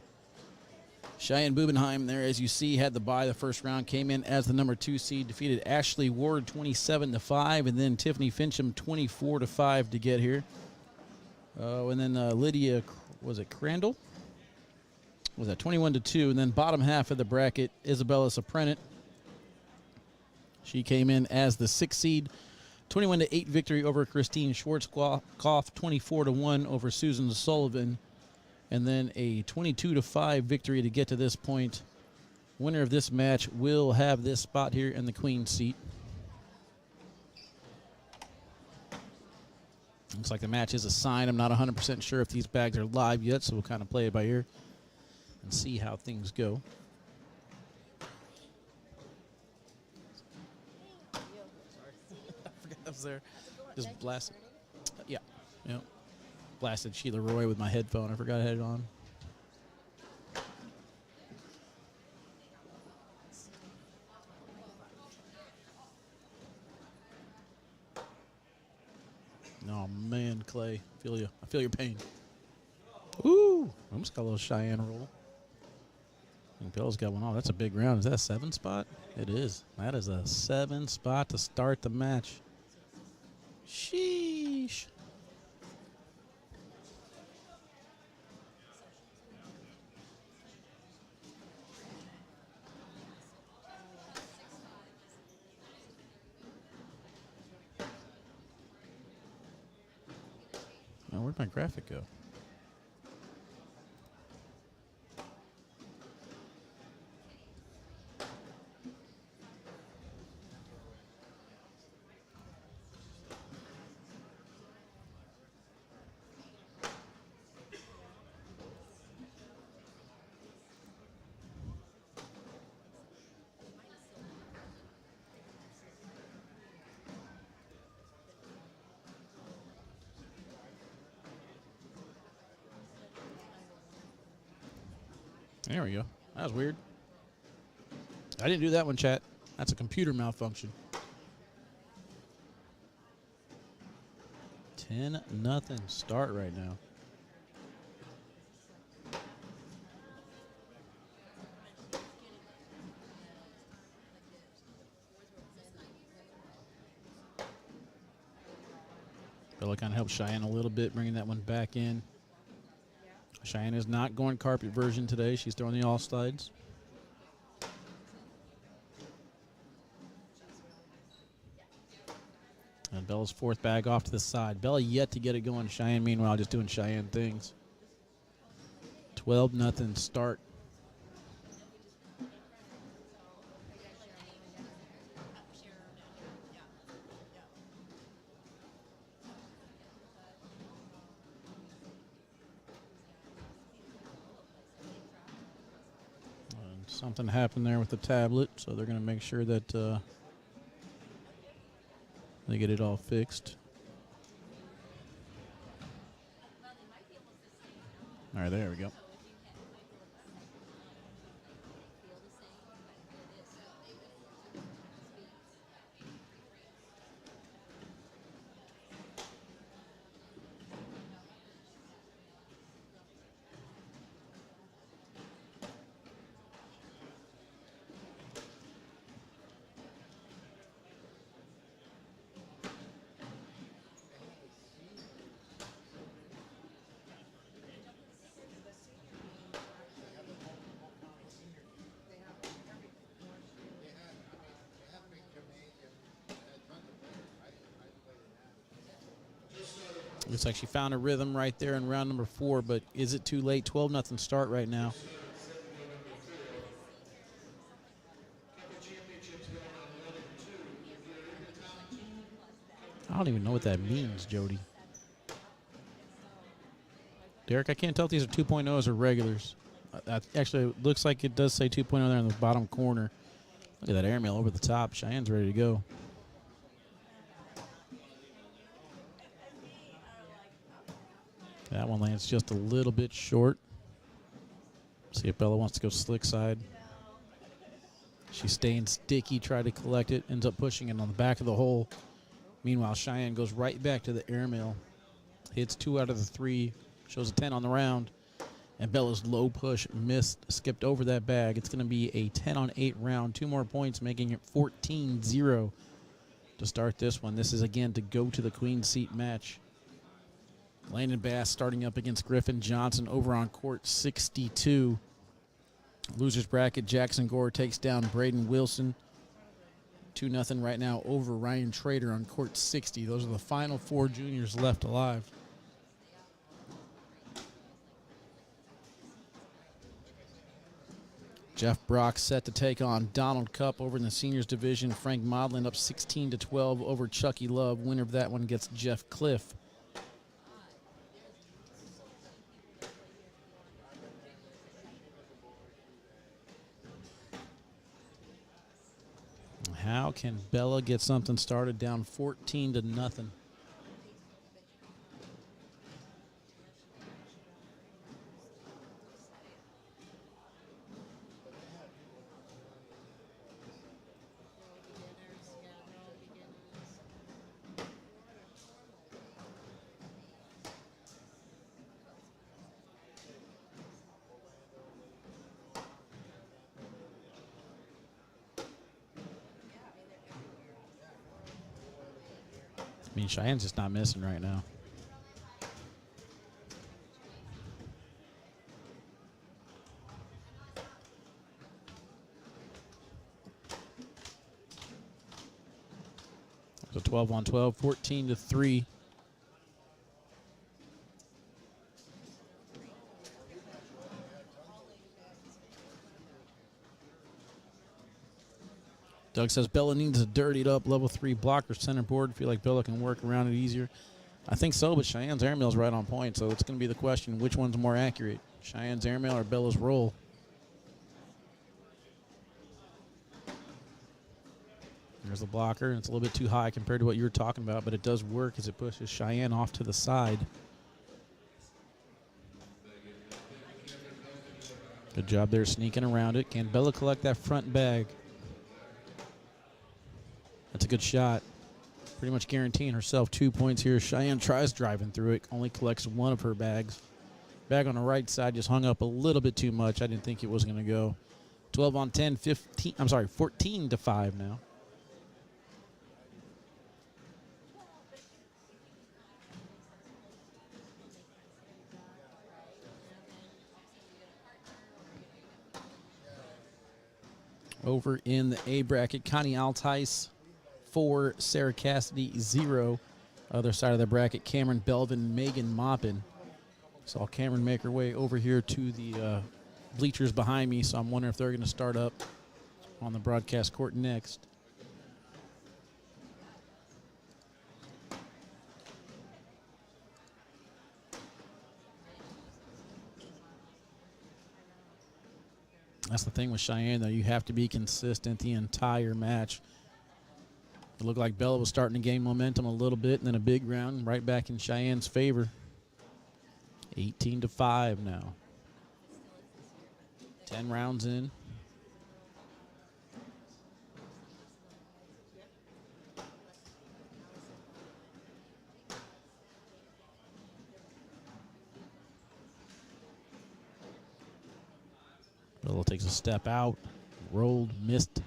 S1: Cheyenne Bubenheim there, as you see, had the bye the first round, came in as the number 2 seed, defeated Ashley Ward 27-5, and then Tiffany Fincham 24-5 to get here. And then Lydia was it Crandall? Was that 21-2? And then bottom half of the bracket, Isabella Suprenant. She came in as the 6th seed. 21-8 victory over Christine Schwarzkopf. 24-1 over Susan Sullivan. And then a 22-5 victory to get to this point. Winner of this match will have this spot here in the Queen's seat. Looks like the match is assigned. I'm not 100% sure if these bags are live yet, so we'll kind of play it by ear and see how things go. I forgot I was there. Just blasted. Yeah. Blasted Sheila Roy with my headphone. I forgot I had it on. Oh man, Clay, feel you. I feel your pain. Ooh, almost got a little Cheyenne roll. And Bill's got one off. That's a big round. Is that a 7 spot? It is. That is a 7 spot to start the match. Sheesh. Now, where'd my graphic go? There we go. That was weird. I didn't do that one, chat. That's a computer malfunction. 10-0 start right now. Bella kind of helped Cheyenne a little bit, bringing that one back in. Cheyenne is not going carpet version today. She's throwing the all slides. And Bella's 4th bag off to the side. Bella yet to get it going. Cheyenne, meanwhile, just doing Cheyenne things. 12-0 start. Something happened there with the tablet, so they're going to make sure that they get it all fixed. All right, there we go. Looks like she found a rhythm right there in round number 4, but is it too late? 12-0 start right now. I don't even know what that means, Jody. Derek, I can't tell if these are 2.0s or regulars. Actually, it looks like it does say 2.0 there in the bottom corner. Look at that airmail over the top. Cheyenne's ready to go. That one lands just a little bit short. See if Bella wants to go slick side. She's staying sticky, try to collect it, ends up pushing it on the back of the hole. Meanwhile, Cheyenne goes right back to the airmail. Hits 2 out of the 3, shows a 10 on the round. And Bella's low push missed, skipped over that bag. It's going to be a 10-on-8 round. 2 more points, making it 14-0 to start this one. This is, again, to go to the Queen's Seat match. Landon Bass starting up against Griffin Johnson over on court 62. Losers bracket, Jackson Gore takes down Braden Wilson. 2-0 right now over Ryan Trader on court 60. Those are the final 4 juniors left alive. Jeff Brock set to take on Donald Cup over in the seniors division. Frank Modlin up 16-12 over Chucky Love. Winner of that one gets Jeff Cliff. How can Bella get something started down 14-0? I mean, Cheyenne's just not missing right now. So 12-on-12, 14-3. Doug says Bella needs a dirtied up level 3 blocker center board. Feel like Bella can work around it easier. I think so, but Cheyenne's airmail's right on point, so it's going to be the question, which one's more accurate, Cheyenne's airmail or Bella's roll? There's the blocker, and it's a little bit too high compared to what you were talking about, but it does work as it pushes Cheyenne off to the side. Good job there sneaking around it. Can Bella collect that front bag? That's a good shot. Pretty much guaranteeing herself 2 points here. Cheyenne tries driving through it, only collects one of her bags. Bag on the right side just hung up a little bit too much. I didn't think it was going to go. 12-on-10, 14-5 now. Over in the A bracket, Connie Altice 4, Sarah Cassidy 0. Other side of the bracket, Cameron Belvin, Megan Moppin. Saw Cameron make her way over here to the bleachers behind me, so I'm wondering if they're going to start up on the broadcast court next. That's the thing with Cheyenne, though. You have to be consistent the entire match. It looked like Bella was starting to gain momentum a little bit, and then a big round right back in Cheyenne's favor. 18-5 now. 10 rounds in. Bella takes a step out, rolled, missed.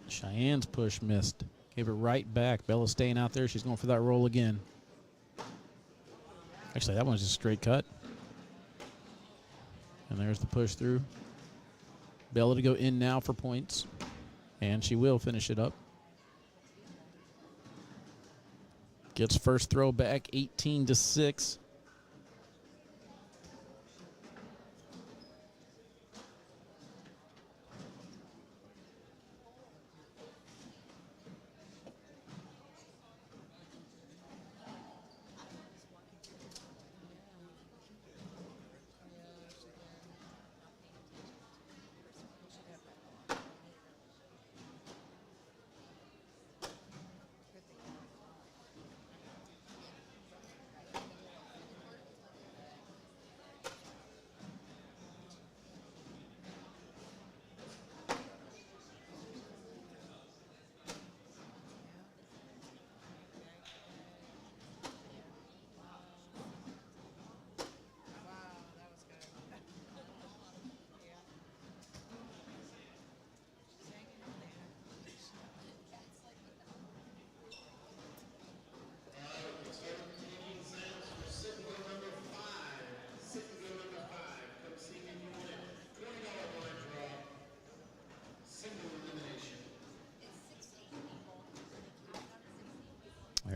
S1: Cheyenne's push missed. Gave it right back. Bella staying out there. She's going for that roll again. Actually, that one's just straight cut. And there's the push through. Bella to go in now for points. And she will finish it up. Gets first throw back, 18-6.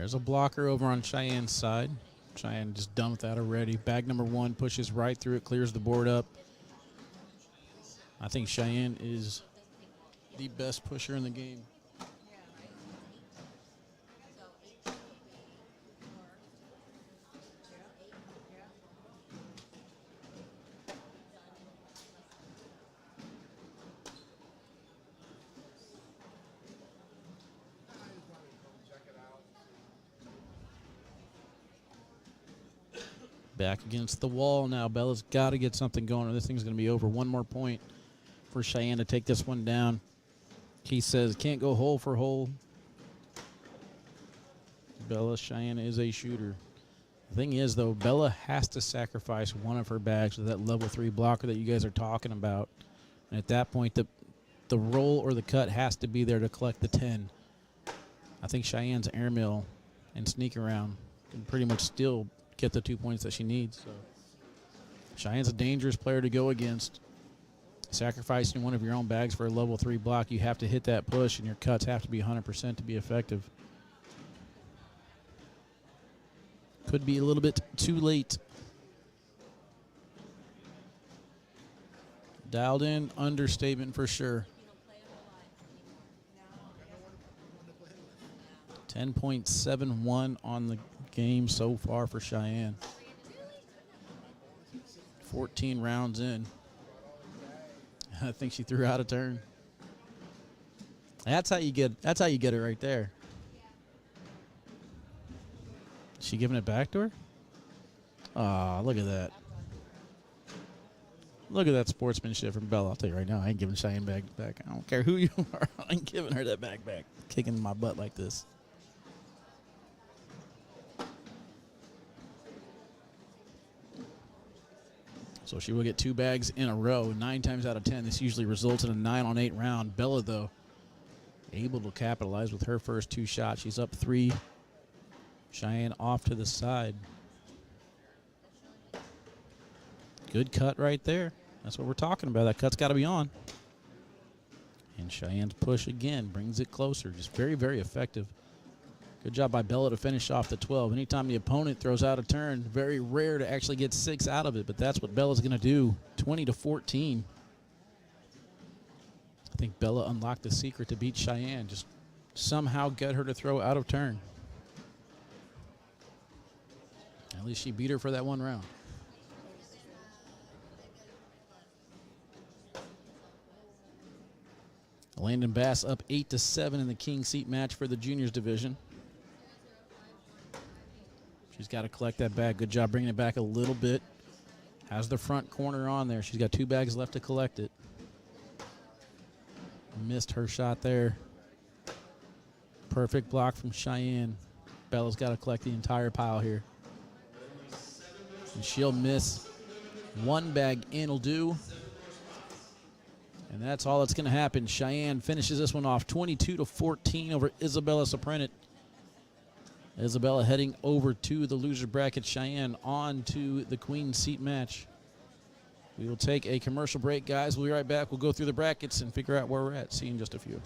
S1: There's a blocker over on Cheyenne's side. Cheyenne just done with that already. Bag number 1 pushes right through it, clears the board up. I think Cheyenne is the best pusher in the game. Back against the wall now. Bella's got to get something going, or this thing's going to be over. One more point for Cheyenne to take this one down. Keith says can't go hole for hole. Bella, Cheyenne is a shooter. The thing is, though, Bella has to sacrifice one of her bags with that level 3 blocker that you guys are talking about. And at that point, the roll or the cut has to be there to collect the 10. I think Cheyenne's airmail and sneak around can pretty much still get the 2 points that she needs. So Cheyenne's a dangerous player to go against. Sacrificing one of your own bags for a level 3 block, you have to hit that push, and your cuts have to be 100% to be effective. Could be a little bit too late. Dialed in, understatement for sure. 10.71 on the game so far for Cheyenne. 14 rounds in. I think she threw out a turn. That's how you get it right there. She giving it back to her? Ah, look at that. Look at that sportsmanship from Bella. I'll tell you right now, I ain't giving Cheyenne back. I don't care who you are. I ain't giving her that back. Kicking my butt like this. So she will get 2 bags in a row. 9 times out of 10, this usually results in a 9-on-8 round. Bella, though, able to capitalize with her first 2 shots. She's up 3. Cheyenne off to the side. Good cut right there. That's what we're talking about. That cut's got to be on. And Cheyenne's push again brings it closer. Just very, very effective. Good job by Bella to finish off the 12. Anytime the opponent throws out a turn, very rare to actually get 6 out of it, but that's what Bella's going to do. 20-14. I think Bella unlocked the secret to beat Cheyenne. Just somehow get her to throw out of turn. At least she beat her for that 1 round. Landon Bass up 8-7 in the king seat match for the juniors division. She's got to collect that bag. Good job bringing it back a little bit. Has the front corner on there. She's got 2 bags left to collect it. Missed her shot there. Perfect block from Cheyenne. Bella's got to collect the entire pile here. And she'll miss. 1 bag in will do. And that's all that's going to happen. Cheyenne finishes this one off 22-14 over Isabella Soprennett. Isabella heading over to the loser bracket. Cheyenne on to the queen seat match. We will take a commercial break, guys. We'll be right back. We'll go through the brackets and figure out where we're at. See you in just a few.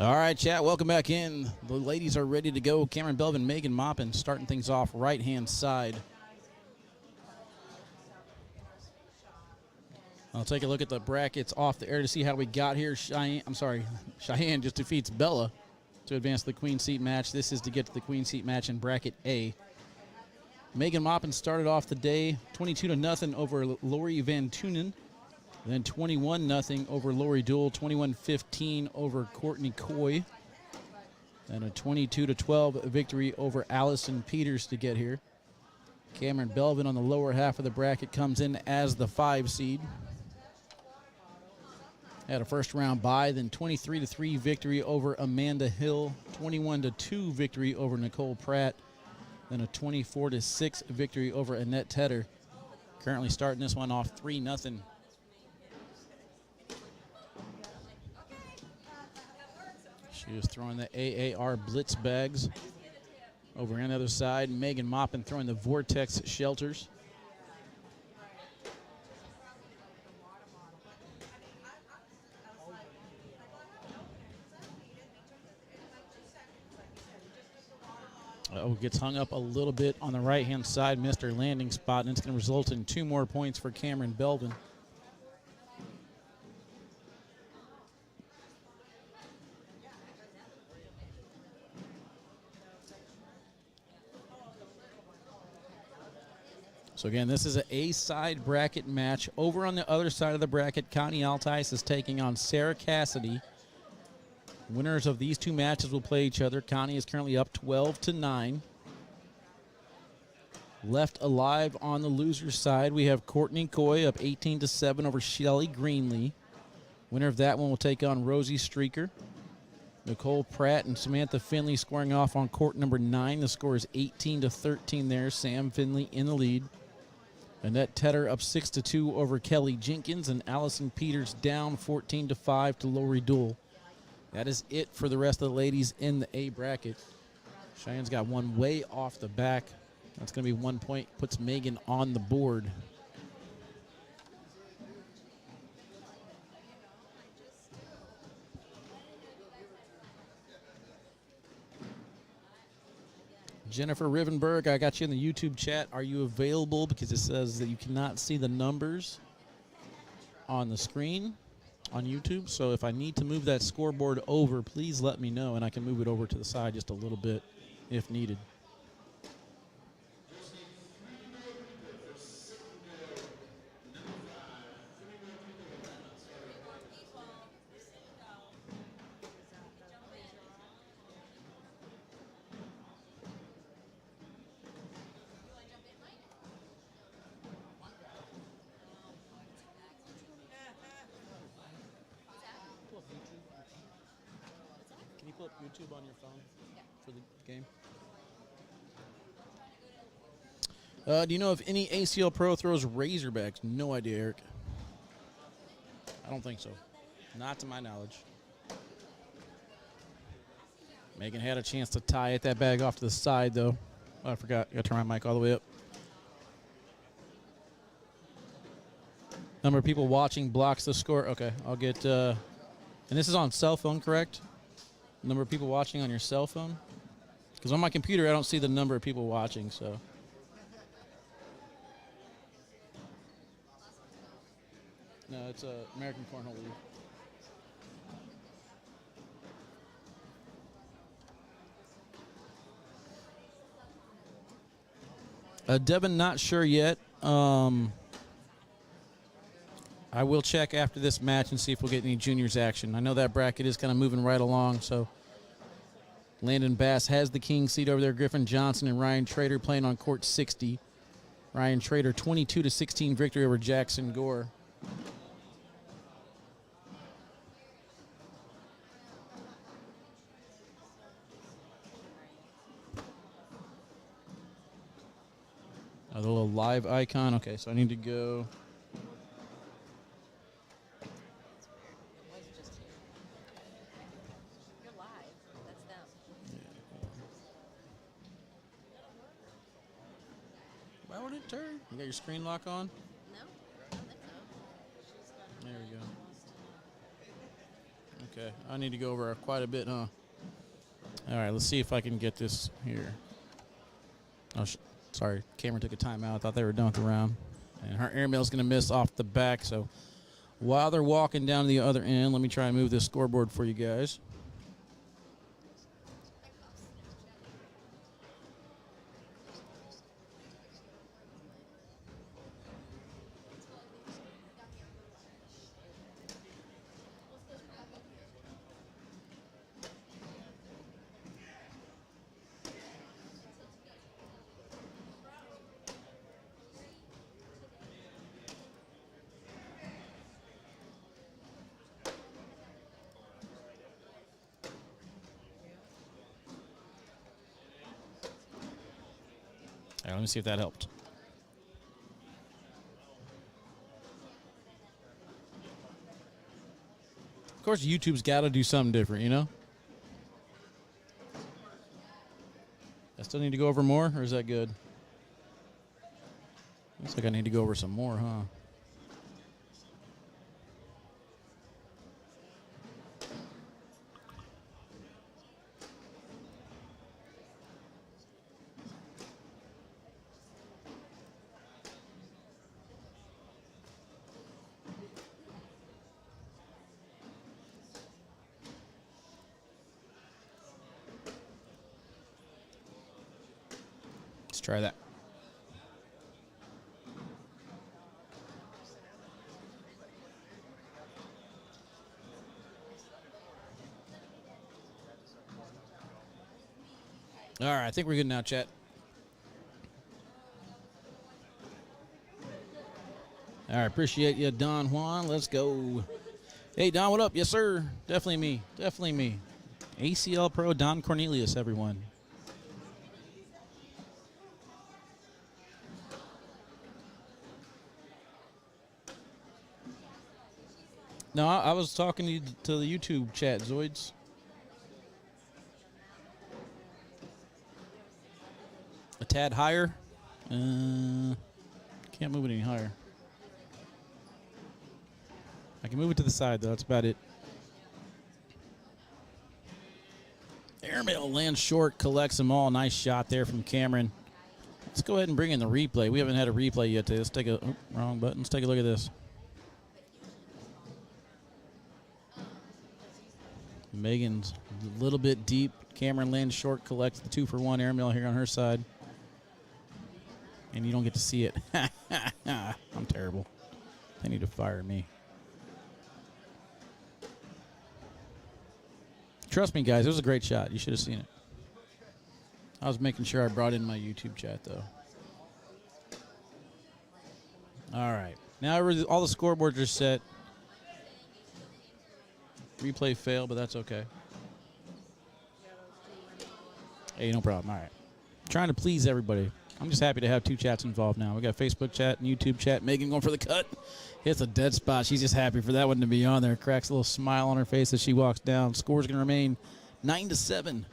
S1: All right, chat, welcome back in. The ladies are ready to go. Cameron, Belvin, Megan, Moppin starting things off right-hand side. I'll take a look at the brackets off the air to see how we got here. Cheyenne just defeats Bella to advance to the Queen Seat match. This is to get to the Queen Seat match in bracket A. Megan Moppin started off the day 22-0 over Lori Van Tunen. Then 21-0 over Lori Duell, 21-15 over Courtney Coy. And a 22-12 victory over Allison Peters to get here. Cameron Belvin on the lower half of the bracket comes in as the 5 seed. Had a first round bye, then 23-3 victory over Amanda Hill, 21-2 victory over Nicole Pratt, then a 24-6 victory over Annette Tedder. Currently starting this one off 3-0. She is throwing the AAR Blitz bags. Over on the other side, Megan Moppin throwing the Vortex shelters. Gets hung up a little bit on the right-hand side, missed her landing spot, and it's going to result in 2 more points for Cameron Belvin. So again, this is an A-side bracket match. Over on the other side of the bracket, Connie Altice is taking on Sarah Cassidy. Winners of these 2 matches will play each other. Connie is currently up 12-9. Left alive on the loser's side, we have Courtney Coy up 18-7 over Shelly Greenlee. Winner of that one will take on Rosie Streaker. Nicole Pratt and Samantha Finley scoring off on court number 9. The score is 18-13 there. Sam Finley in the lead. Annette Tedder up 6-2 over Kelly Jenkins, and Allison Peters down 14-5 to Lori Duell. That is it for the rest of the ladies in the A bracket. Cheyenne's got one way off the back. That's going to be 1 point, puts Megan on the board. Jennifer Rivenberg, I got you in the YouTube chat. Are you available? Because it says that you cannot see the numbers on the screen on YouTube. So if I need to move that scoreboard over, please let me know, and I can move it over to the side just a little bit if needed. YouTube on your phone for the game? Do you know if any ACL pro throws Razorbacks? No idea, Eric. I don't think so. Not to my knowledge. Megan had a chance to tie it. That bag off to the side, though. Oh, I forgot. I got to turn my mic all the way up. Number of people watching blocks the score. Okay, I'll get... and this is on cell phone, correct? Number of people watching on your cell phone? Because on my computer, I don't see the number of people watching, so. No, it's American Cornhole League. Devin, not sure yet. I will check after this match and see if we'll get any juniors action. I know that bracket is kind of moving right along, so Landon Bass has the king seat over there. Griffin Johnson and Ryan Trader playing on court 60. Ryan Trader 22-16 victory over Jackson Gore. The little live icon. Okay, so I need to go. Why would it turn? You got your screen lock on? No, I don't think so. There we go. Okay, I need to go over quite a bit, huh? All right, let's see if I can get this here. Oh, sorry, camera took a timeout. I thought they were done with the round. And her airmail's going to miss off the back, so while they're walking down to the other end, let me try and move this scoreboard for you guys. All right, let me see if that helped. Of course, YouTube's got to do something different, you know? I still need to go over more, or is that good? Looks like I need to go over some more, huh? Let's try that. All right, I think we're good now, chat. All right, appreciate you, Don Juan. Let's go. Hey, Don, what up? Yes, sir. Definitely me. Definitely me. ACL Pro Don Cornelius, everyone. No, I was talking to the YouTube chat, Zoids. A tad higher. Can't move it any higher. I can move it to the side, though. That's about it. Airmail lands short, collects them all. Nice shot there from Cameron. Let's go ahead and bring in the replay. We haven't had a replay yet today. Let's take a wrong button. Let's take a look at this. Megan's a little bit deep. Cameron lands short, collects the 2-for-1 airmail here on her side. And you don't get to see it. I'm terrible. They need to fire me. Trust me, guys, it was a great shot. You should have seen it. I was making sure I brought in my YouTube chat, though. All right. Now all the scoreboards are set. Replay failed, but that's okay. Hey, no problem. All right. Trying to please everybody. I'm just happy to have two chats involved now. We got Facebook chat and YouTube chat. Megan going for the cut. Hits a dead spot. She's just happy for that one to be on there. Cracks a little smile on her face as she walks down. Score's going to remain 9-7.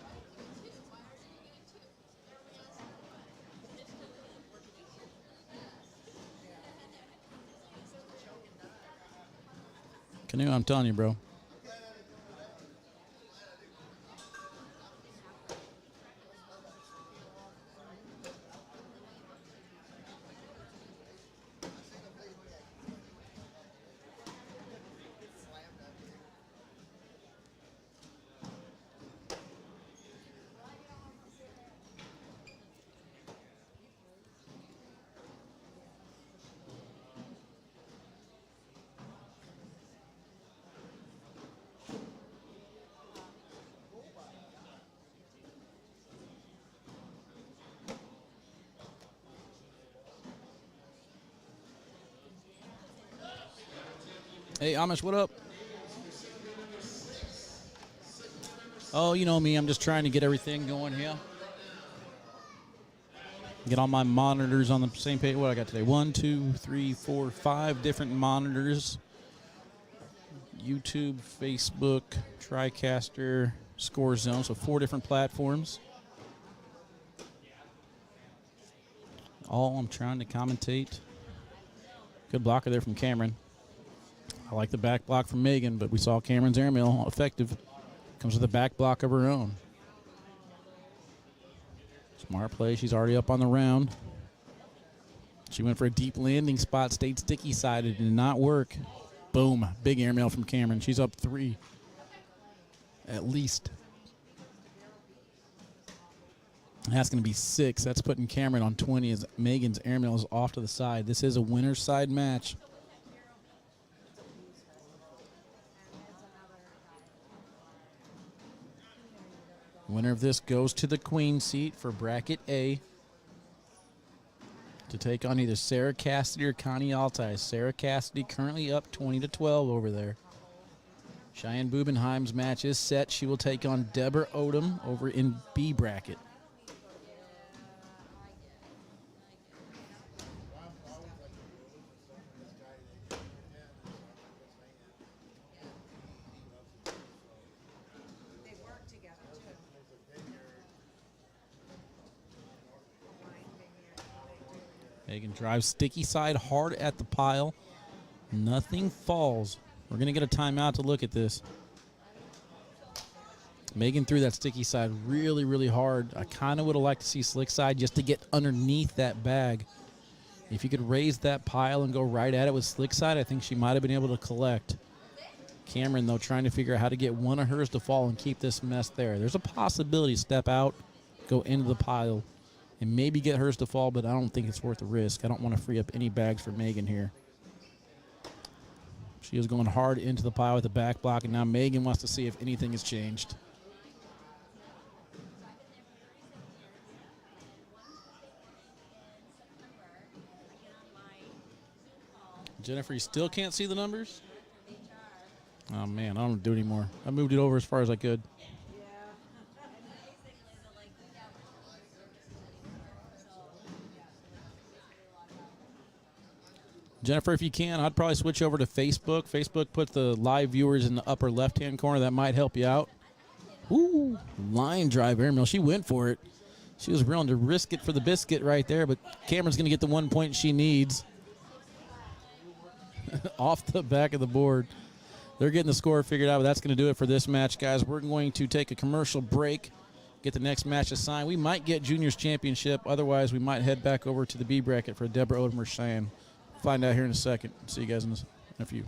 S1: Canoe, I'm telling you, bro. Hey, Amish, what up? Oh, you know me. I'm just trying to get everything going here. Get all my monitors on the same page. What I got today? 1, 2, 3, 4, 5 different monitors. YouTube, Facebook, TriCaster, Score Zone. So 4 different platforms. All I'm trying to commentate. Good blocker there from Cameron. I like the back block from Megan, but we saw Cameron's airmail effective. Comes with a back block of her own. Smart play. She's already up on the round. She went for a deep landing spot, stayed sticky-sided, did not work. Boom. Big airmail from Cameron. She's up 3 at least. That's going to be 6. That's putting Cameron on 20 as Megan's airmail is off to the side. This is a winner's side match. Winner of this goes to the queen seat for bracket A to take on either Sarah Cassidy or Connie Altai. Sarah Cassidy currently up 20-12 over there. Cheyenne Bubenheim's match is set. She will take on Deborah Odom over in B bracket. Megan drives sticky side hard at the pile. Nothing falls. We're going to get a timeout to look at this. Megan threw that sticky side really, really hard. I kind of would have liked to see slick side just to get underneath that bag. If you could raise that pile and go right at it with slick side, I think she might have been able to collect. Cameron, though, trying to figure out how to get one of hers to fall and keep this mess there. There's a possibility step out, go into the pile, and maybe get hers to fall, but I don't think it's worth the risk. I don't want to free up any bags for Megan here. She is going hard into the pile with the back block, and now Megan wants to see if anything has changed. Jennifer, you still can't see the numbers? Oh, man, I don't do it anymore. I moved it over as far as I could. Jennifer, if you can, I'd probably switch over to Facebook. Facebook puts the live viewers in the upper left-hand corner. That might help you out. Ooh, line drive airmail. She went for it. She was willing to risk it for the biscuit right there, but Cameron's going to get the 1 point she needs. Off the back of the board. They're getting the score figured out, but that's going to do it for this match, guys. We're going to take a commercial break, get the next match assigned. We might get Juniors Championship. Otherwise, we might head back over to the B bracket for Deborah Odom or Cheyenne. Find out here in a second. See you guys in a few.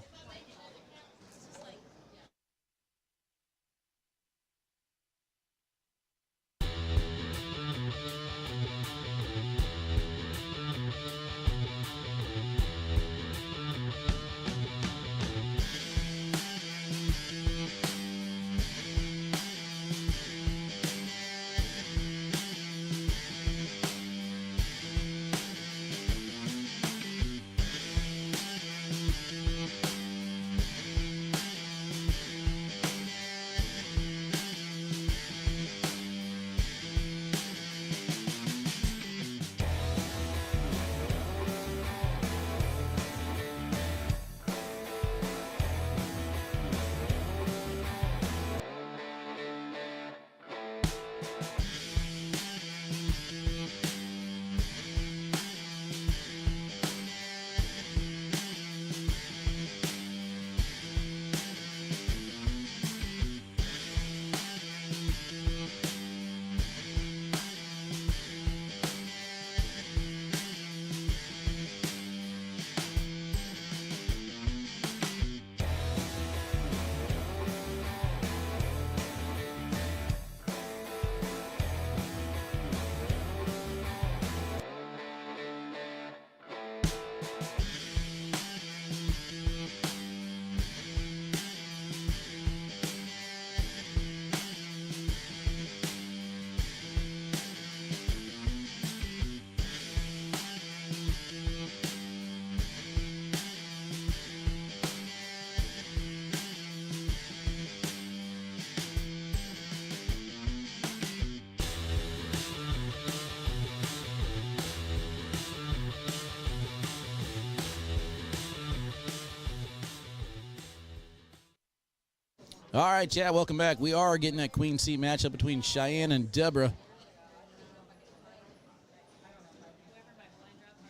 S1: All right, chat, welcome back. We are getting that Queen C matchup between Cheyenne and Deborah.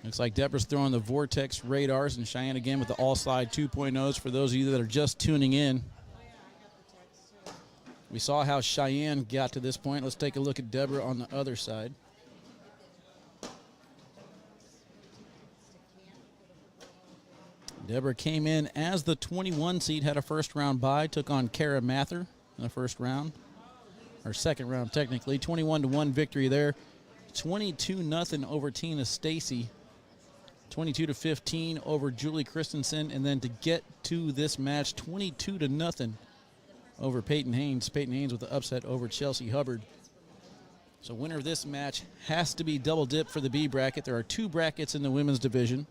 S1: Looks like Deborah's throwing the Vortex radars, and Cheyenne again with the all-slide 2.0s for those of you that are just tuning in. We saw how Cheyenne got to this point. Let's take a look at Deborah on the other side. Deborah came in as the 21 seed, had a first-round bye, took on Kara Mather in the first round, or second round technically. 21-1 victory there. 22-0 over Tina Stacy. 22-15 over Julie Christensen, and then to get to this match, 22-0 over Peyton Haynes. Peyton Haynes with the upset over Chelsea Hubbard. So winner of this match has to be double dip for the B bracket. There are 2 brackets in the women's division.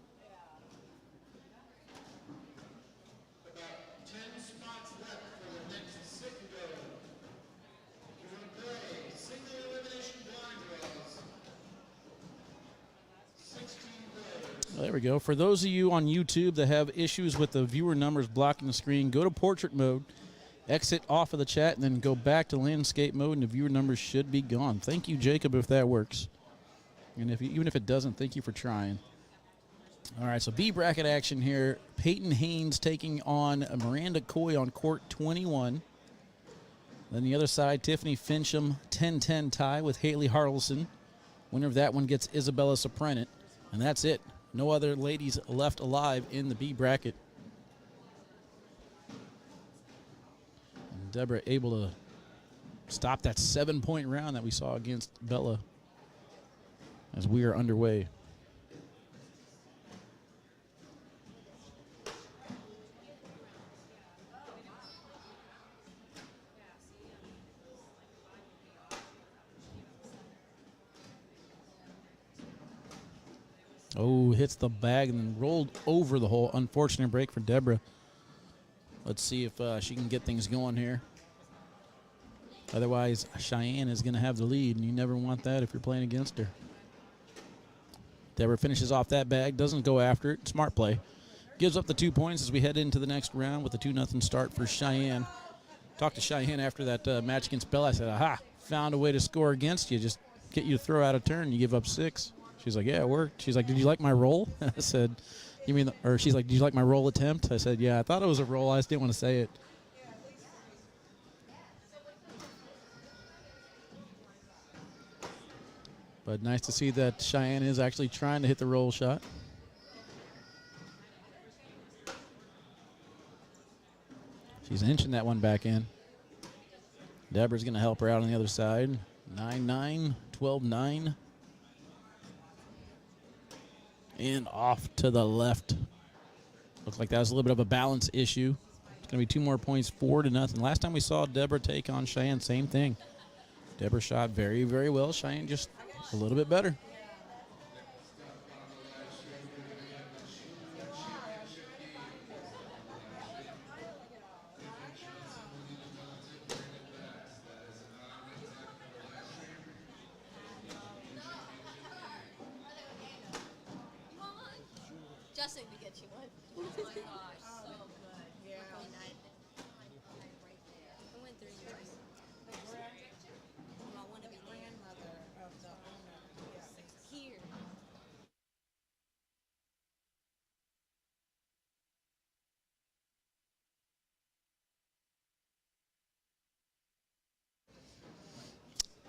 S1: There we go. For those of you on YouTube that have issues with the viewer numbers blocking the screen, go to portrait mode, exit off of the chat, and then go back to landscape mode, and the viewer numbers should be gone. Thank you, Jacob, if that works. And even if it doesn't, thank you for trying. All right, so B bracket action here. Peyton Haynes taking on Miranda Coy on court 21. Then the other side, Tiffany Fincham, 10-10 tie with Haley Harlson. Winner of that one gets Isabella Soprenant, and that's it. No other ladies left alive in the B bracket. And Deborah able to stop that 7-point round that we saw against Bella as we are underway. Oh, hits the bag and then rolled over the hole. Unfortunate break for Deborah. Let's see if she can get things going here. Otherwise, Cheyenne is going to have the lead, and you never want that if you're playing against her. Deborah finishes off that bag, doesn't go after it. Smart play. Gives up the 2 points as we head into the next round with a 2-0 start for Cheyenne. Talked to Cheyenne after that match against Bella. I said, aha, found a way to score against you. Just get you to throw out a turn. You give up 6. She's like, yeah, it worked. She's like, did you like my roll? I said, you mean, or she's like, did you like my roll attempt? I said, yeah, I thought it was a roll. I just didn't want to say it. But nice to see that Cheyenne is actually trying to hit the roll shot. She's inching that one back in. Deborah's going to help her out on the other side. 9-9, 12-9. And off to the left. Looks like that was a little bit of a balance issue. It's going to be 2 more points, 4-0. Last time we saw Deborah take on Cheyenne, same thing. Deborah shot very, very well. Cheyenne just a little bit better.
S2: Justin to get you one. Oh my gosh, so good. Yeah. I went through yours. I want to be the grandmother of the owner here.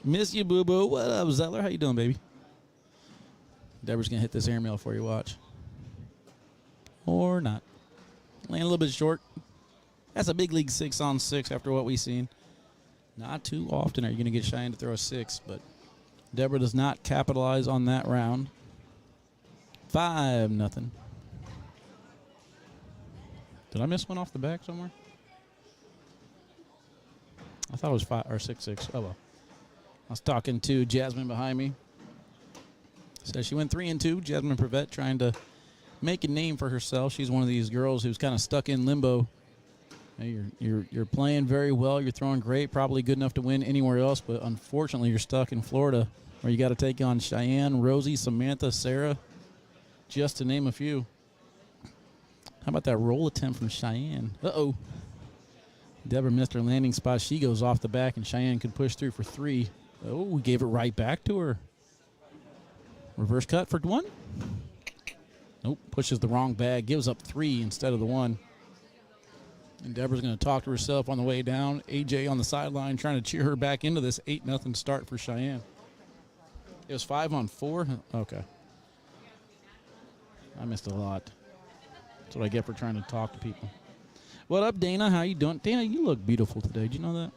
S1: Miss you, boo-boo. What up, Zeller? How you doing, baby? Deborah's going to hit this airmail for you. Watch. Or not. Laying a little bit short. That's a big league 6-on-6 after what we've seen. Not too often are you going to get Cheyenne to throw a 6, but Deborah does not capitalize on that round. 5-0. Did I miss one off the back somewhere? I thought it was 5 or 6-6. Oh, well. I was talking to Jasmine behind me. Says she went 3-2. Jasmine Prevette trying to make a name for herself. She's one of these girls who's kind of stuck in limbo. You're playing very well. You're throwing great, probably good enough to win anywhere else, but unfortunately you're stuck in Florida where you got to take on Cheyenne, Rosie, Samantha, Sarah, just to name a few. How about that roll attempt from Cheyenne? Uh-oh. Deborah missed her landing spot. She goes off the back, and Cheyenne could push through for 3. Oh, we gave it right back to her. Reverse cut for 1. Nope, pushes the wrong bag, gives up 3 instead of the 1. And Deborah's going to talk to herself on the way down. AJ on the sideline trying to cheer her back into this 8-0 start for Cheyenne. It was 5 on 4? Okay. I missed a lot. That's what I get for trying to talk to people. What up, Dana? How you doing? Dana, you look beautiful today. Did you know that?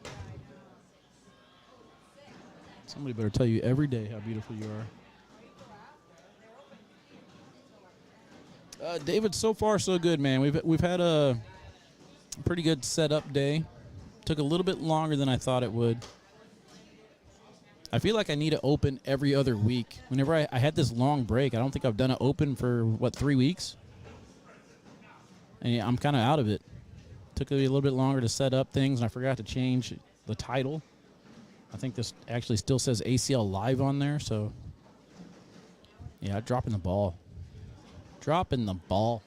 S1: Somebody better tell you every day how beautiful you are. David, so far so good, man. We've had a pretty good setup day. Took a little bit longer than I thought it would. I feel like I need to open every other week. Whenever I had this long break, I don't think I've done an open for, 3 weeks? And I'm kind of out of it. Took me a little bit longer to set up things, and I forgot to change the title. I think this actually still says ACL Live on there, so yeah, dropping the ball. Dropping the ball.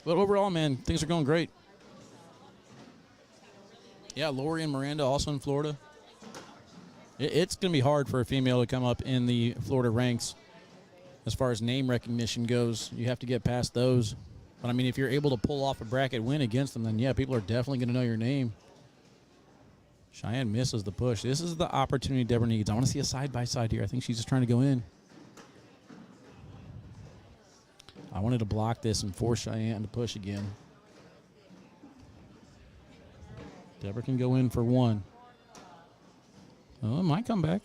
S1: But overall, man, things are going great. Yeah, Lori and Miranda also in Florida. It's going to be hard for a female to come up in the Florida ranks as far as name recognition goes. You have to get past those. But, I mean, if you're able to pull off a bracket win against them, then, yeah, people are definitely going to know your name. Cheyenne misses the push. This is the opportunity Deborah needs. I want to see a side-by-side here. I think she's just trying to go in. I wanted to block this and force Cheyenne to push again. Deborah can go in for 1. Oh, it might come back.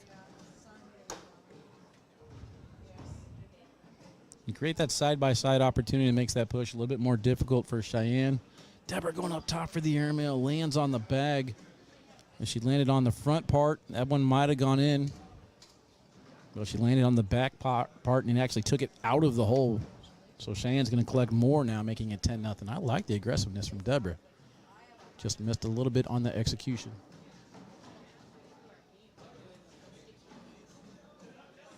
S1: You create that side-by-side opportunity that makes that push a little bit more difficult for Cheyenne. Deborah going up top for the airmail, lands on the bag. And she landed on the front part. That one might have gone in. Well, she landed on the back part and actually took it out of the hole. So Cheyenne's going to collect more now, making it 10-0. I like the aggressiveness from Deborah. Just missed a little bit on the execution.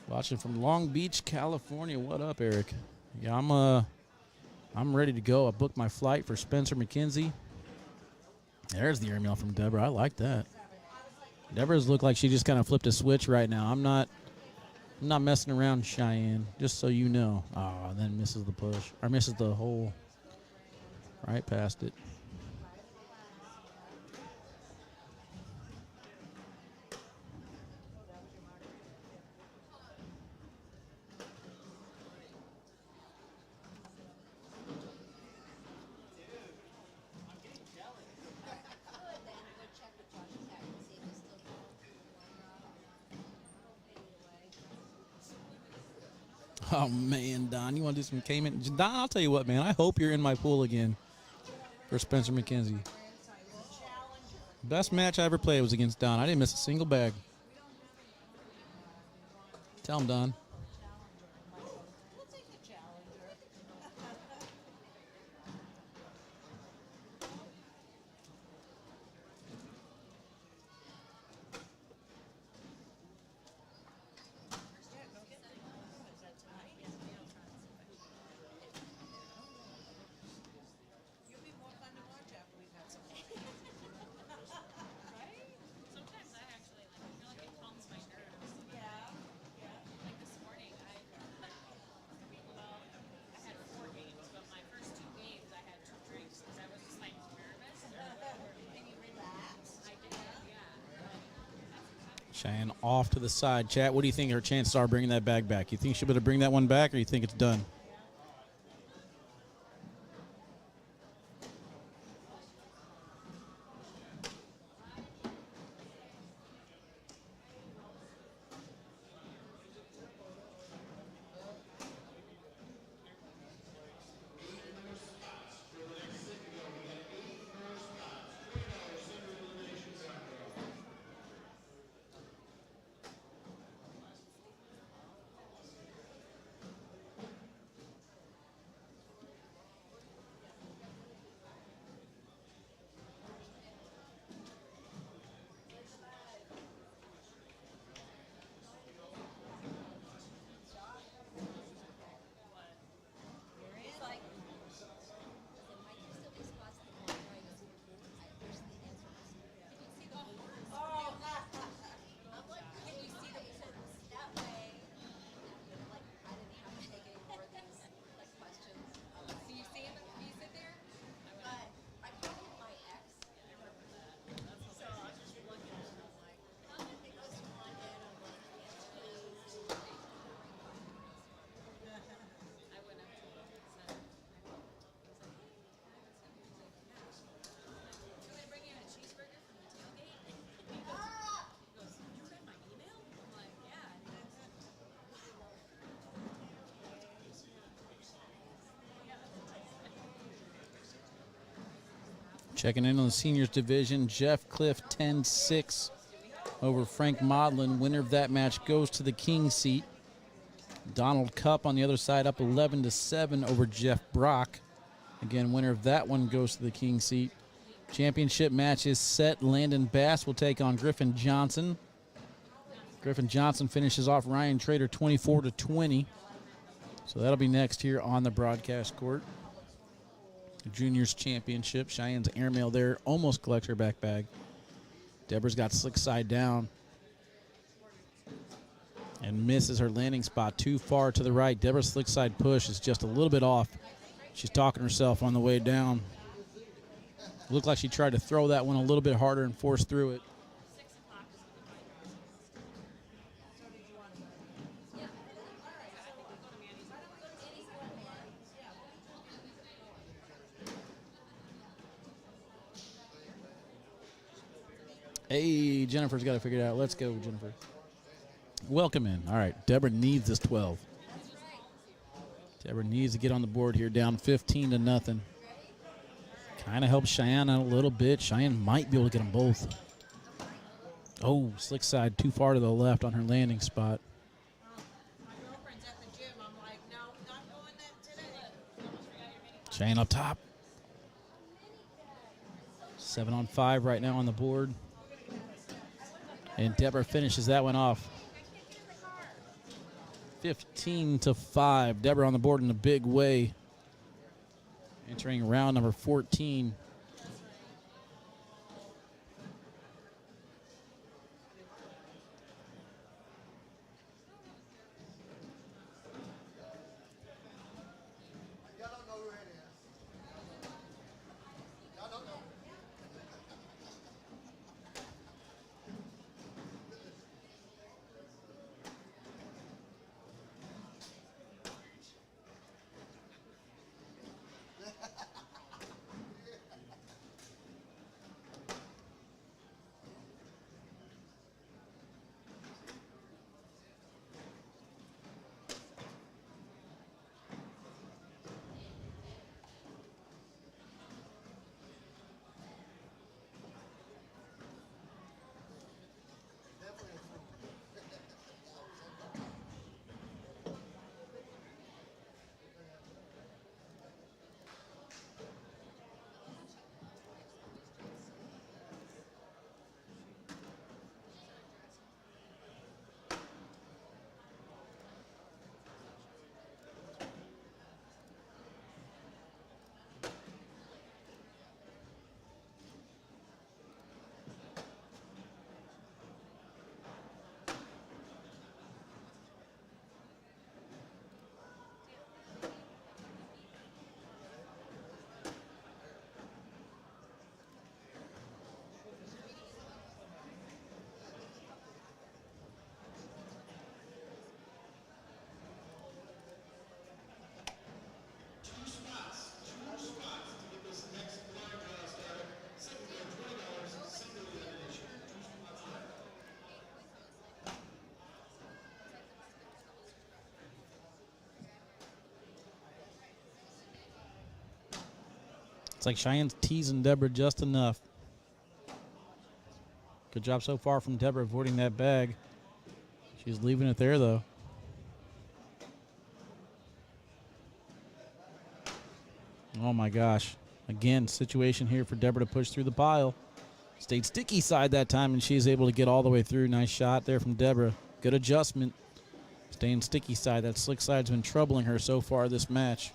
S1: Watching from Long Beach, California. What up, Eric? Yeah, I'm ready to go. I booked my flight for Spencer McKenzie. There's the airmail from Deborah. I like that. Deborah's looked like she just kind of flipped a switch right now. I'm not messing around, Cheyenne, just so you know. Oh, and then misses the push. Or misses the hole. Right past it. Oh, man, Don, you want to do some Cayman? Don, I'll tell you what, man. I hope you're in my pool again for Spencer McKenzie. Best match I ever played was against Don. I didn't miss a single bag. Tell him, Don. Cheyenne off to the side. Chat, what do you think her chances are bringing that bag back? You think she'll be able to bring that one back, or you think it's done? Checking in on the seniors division, Jeff Cliff 10-6 over Frank Modlin. Winner of that match goes to the king seat. Donald Cupp on the other side up 11-7 over Jeff Brock. Again, winner of that one goes to the king seat. Championship match is set. Landon Bass will take on Griffin Johnson. Griffin Johnson finishes off Ryan Trader 24-20. So that'll be next here on the broadcast court. The Juniors Championship. Cheyenne's airmail there almost collects her back bag. Deborah's got slick side down and misses her landing spot too far to the right. Deborah's slick side push is just a little bit off. She's talking herself on the way down. Looked like she tried to throw that one a little bit harder and force through it. Hey, Jennifer's got to figure it out. Let's go, Jennifer. Welcome in. All right, Deborah needs this 12. Deborah needs to get on the board here, down 15-0. Kind of helps Cheyenne out a little bit. Cheyenne might be able to get them both. Oh, slick side too far to the left on her landing spot.
S3: My girlfriend's at the gym. I'm like, no, not going that today.
S1: Cheyenne up top. 7-on-5 right now on the board. And Deborah finishes that one off. 15-5. Deborah on the board in a big way. Entering round number 14. It's like Cheyenne's teasing Deborah just enough. Good job so far from Deborah avoiding that bag. She's leaving it there, though. Oh, my gosh. Again, situation here for Deborah to push through the pile. Stayed sticky side that time, and she's able to get all the way through. Nice shot there from Deborah. Good adjustment. Staying sticky side. That slick side's been troubling her so far this match.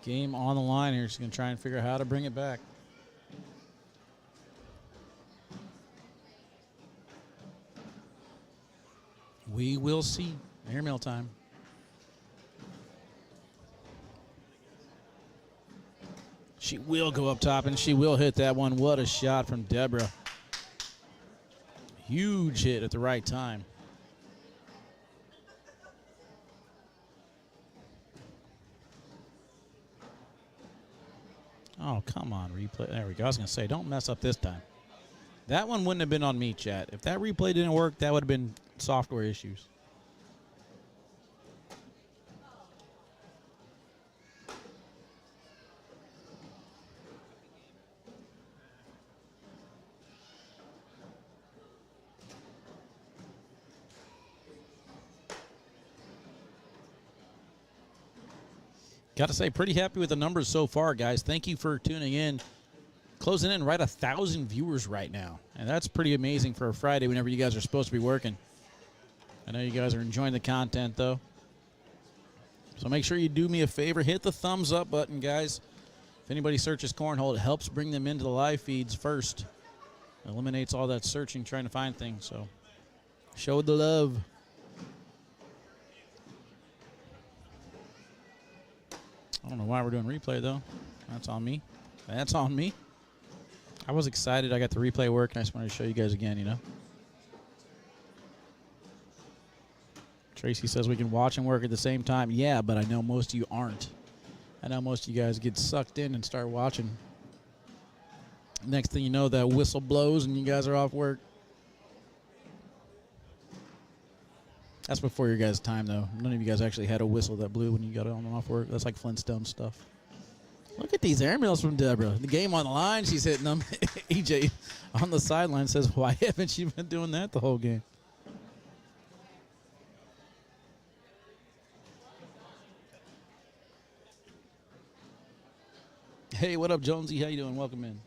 S1: Game on the line here. She's going to try and figure out how to bring it back. We will see. Airmail time. She will go up top, and she will hit that one. What a shot from Deborah. Huge hit at the right time. Oh, come on, replay. There we go. I was going to say, don't mess up this time. That one wouldn't have been on me, chat. If that replay didn't work, that would have been software issues. Got to say, pretty happy with the numbers so far, guys. Thank you for tuning in. Closing in right 1,000 viewers right now. And that's pretty amazing for a Friday whenever you guys are supposed to be working. I know you guys are enjoying the content, though. So make sure you do me a favor. Hit the thumbs up button, guys. If anybody searches Cornhole, it helps bring them into the live feeds first. Eliminates all that searching, trying to find things. So show the love. I don't know why we're doing replay, though. That's on me. That's on me. I was excited I got the replay work, and I just wanted to show you guys again, you know. Tracy says we can watch and work at the same time. Yeah, but I know most of you aren't. I know most of you guys get sucked in and start watching. Next thing you know, that whistle blows and you guys are off work. That's before your guys' time, though. None of you guys actually had a whistle that blew when you got on and off work. That's like Flintstone stuff. Look at these airmails from Deborah. The game on the line, she's hitting them. EJ on the sideline says, why haven't you been doing that the whole game? Hey, what up, Jonesy? How you doing? Welcome in.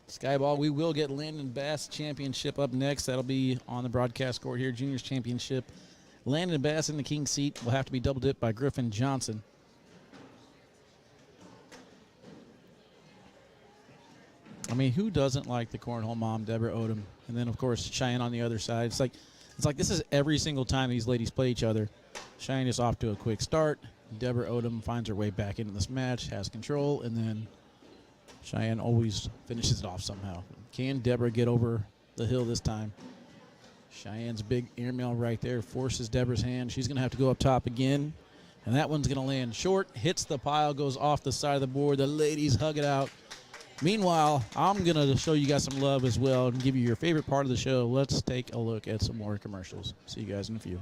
S1: Skyball, we will get Landon Bass Championship up next. That'll be on the broadcast court here. Juniors Championship. Landon Bass in the king seat will have to be double dipped by Griffin Johnson. I mean, who doesn't like the cornhole mom, Deborah Odom? And then, of course, Cheyenne on the other side. It's like this is every single time these ladies play each other. Cheyenne is off to a quick start. Deborah Odom finds her way back into this match, has control, and then Cheyenne always finishes it off somehow. Can Deborah get over the hill this time? Cheyenne's big airmail right there forces Deborah's hand. She's going to have to go up top again. And that one's going to land short, hits the pile, goes off the side of the board. The ladies hug it out. Meanwhile, I'm going to show you guys some love as well and give you your favorite part of the show. Let's take a look at some more commercials. See you guys in a few.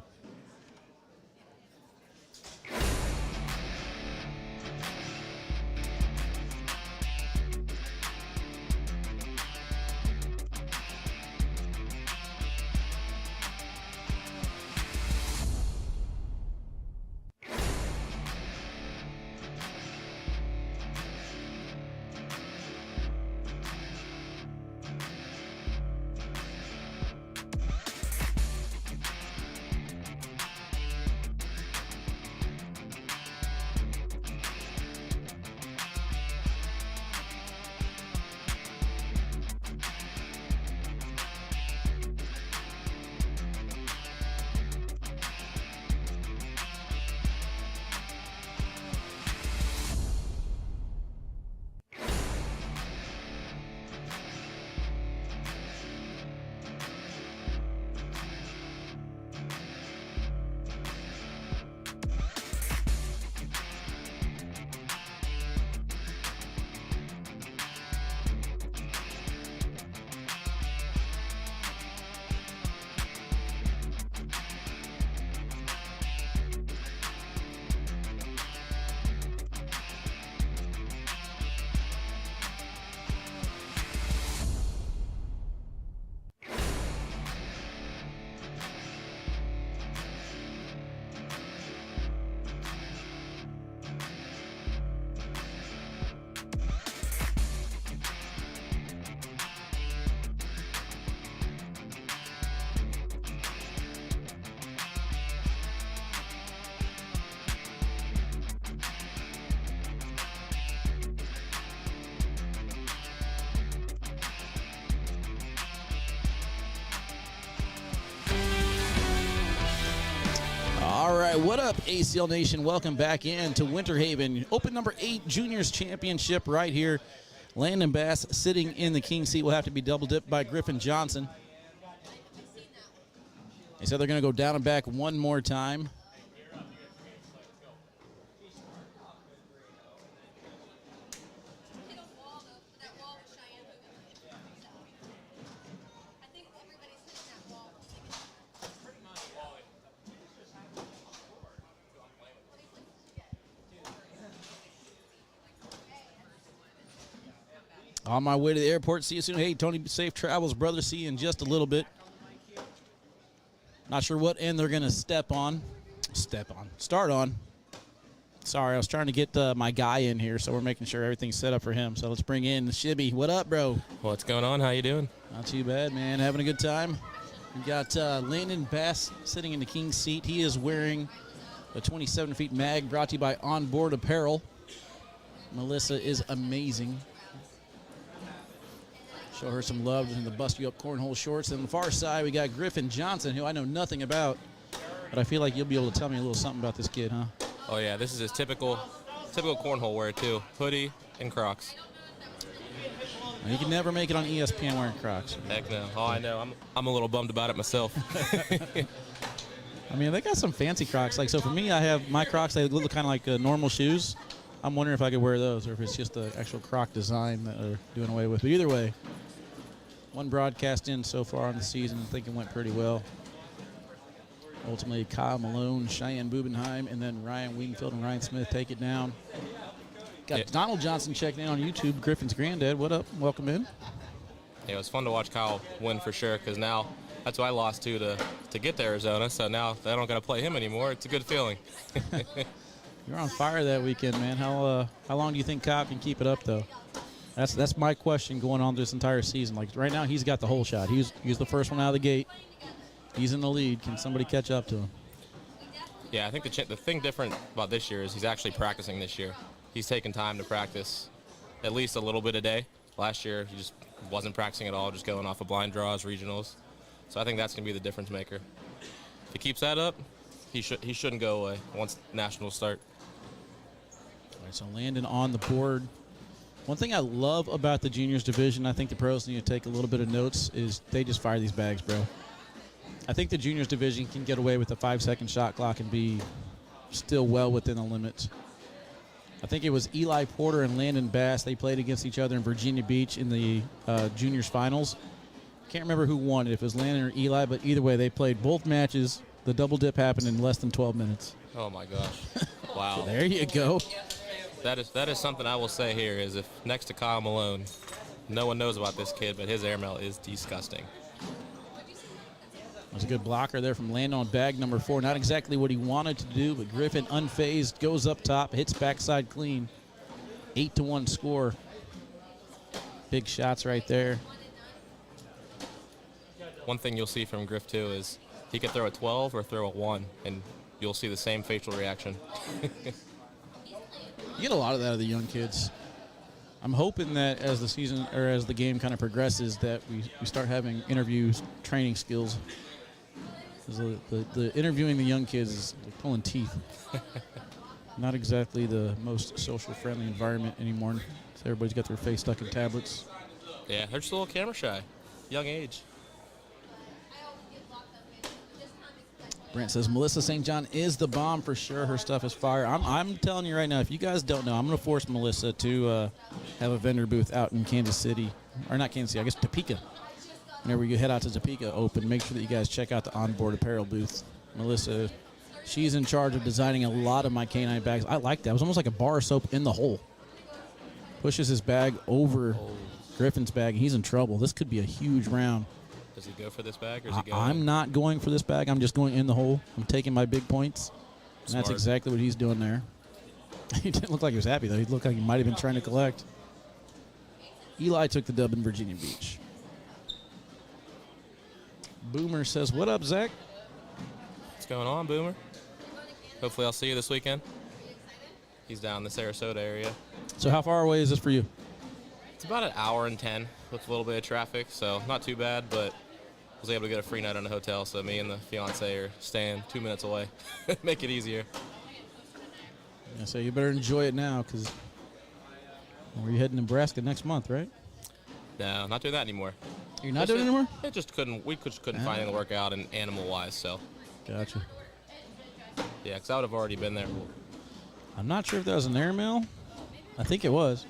S1: All right, what up, ACL Nation? Welcome back in to Winter Haven. Open number 8 Juniors Championship right here. Landon Bass sitting in the king seat will have to be double dipped by Griffin Johnson. They said they're going to go down and back one more time.
S2: Hit a wall, though. That wall with Cheyenne Bubenheim. I think everybody's hitting that wall.
S1: On my way to the airport. See you soon. Hey, Tony, safe travels, brother. See you in just a little bit. Not sure what end they're going to start on. Sorry, I was trying to get my guy in here, so we're making sure everything's set up for him. So let's bring in Shibby. What up, bro?
S4: What's going on? How you doing?
S1: Not too bad, man. Having a good time. We got Landon Bass sitting in the king's seat. He is wearing a 27 feet mag brought to you by Onboard Apparel. Melissa is amazing. Show her some love in the bust you up cornhole shorts. And on the far side, we got Griffin Johnson, who I know nothing about, but I feel like you'll be able to tell me a little something about this kid, huh?
S4: Oh yeah, this is his typical cornhole wear too. Hoodie and Crocs.
S1: Well, you can never make it on ESPN wearing Crocs.
S4: Heck no. Oh, I know. I'm a little bummed about it myself.
S1: I mean, they got some fancy Crocs. Like, so for me, I have my Crocs. They look kind of like normal shoes. I'm wondering if I could wear those or if it's just the actual Croc design that they're doing away with. But either way, one broadcast in so far on the season. I think it went pretty well. Ultimately, Kyle Malone, Cheyenne Bubenheim, and then Ryan Wingfield and Ryan Smith take it down. Got Donald Johnson checking in on YouTube. Griffin's granddad. What up? Welcome in.
S4: Yeah, it was fun to watch Kyle win for sure, because now that's who I lost to get to Arizona. So now I don't got to play him anymore. It's a good feeling.
S1: You're on fire that weekend, man. How long do you think Kyle can keep it up, though? That's my question going on this entire season. Like right now, he's got the whole shot. He's the first one out of the gate. He's in the lead. Can somebody catch up to him?
S4: Yeah, I think the thing different about this year is he's actually practicing this year. He's taking time to practice at least a little bit a day. Last year, he just wasn't practicing at all, just going off of blind draws, regionals. So I think that's going to be the difference maker. If he keeps that up, he shouldn't go away once nationals start.
S1: All right, so Landon on the board. One thing I love about the juniors division, I think the pros need to take a little bit of notes, is they just fire these bags, bro. I think the juniors division can get away with a 5-second shot clock and be still well within the limits. I think it was Eli Porter and Landon Bass. They played against each other in Virginia Beach in the juniors finals. Can't remember who won it, if it was Landon or Eli, but either way, they played both matches. The double dip happened in less than 12 minutes.
S4: Oh my gosh! Wow.
S1: So there you go.
S4: That is something I will say here is if next to Kyle Malone, no one knows about this kid, but his airmail is disgusting.
S1: There's a good blocker there from Landon on bag number 4. Not exactly what he wanted to do, but Griffin unfazed, goes up top, hits backside clean. 8-1 score. Big shots right there.
S4: One thing you'll see from Griff too is he could throw a 12 or throw a 1, and you'll see the same facial reaction.
S1: You get a lot of that out of the young kids. I'm hoping that as the season or as the game kind of progresses, that we start having interviews, training skills. 'Cause the interviewing the young kids is like pulling teeth. Not exactly the most social-friendly environment anymore. So everybody's got their face stuck in tablets.
S4: Yeah, they're just a little camera shy, young age.
S1: Brent says Melissa St. John is the bomb for sure. Her stuff is fire. I'm telling you right now, if you guys don't know, I'm going to force Melissa to have a vendor booth out in Kansas City. Or not Kansas City, I guess Topeka. Whenever you head out to Topeka Open, make sure that you guys check out the Onboard Apparel booth. Melissa, she's in charge of designing a lot of my canine bags. I like that. It was almost like a bar of soap in the hole. Pushes his bag over Griffin's bag, and he's in trouble. This could be a huge round.
S4: Does he go for this bag, or is he going?
S1: I'm not going for this bag. I'm just going in the hole. I'm taking my big points. And that's exactly what he's doing there. He didn't look like he was happy, though. He looked like he might have been trying to collect. Eli took the dub in Virginia Beach. Boomer says, what up, Zach?
S4: What's going on, Boomer? Hopefully I'll see you this weekend. He's down in the Sarasota area.
S1: So how far away is this for you?
S4: It's about an hour and 10 with a little bit of traffic, so not too bad, but was able to get a free night on a hotel, so me and the fiance are staying 2 minutes away. Make it easier.
S1: Yeah, so you better enjoy it now, because we're heading to Nebraska next month, right?
S4: No, not doing that anymore.
S1: You're not doing it anymore?
S4: It just couldn't. We just couldn't find anything to work out and animal-wise. So
S1: Gotcha.
S4: yeah, because I would have already been there.
S1: I'm not sure if that was an airmail. I think it was.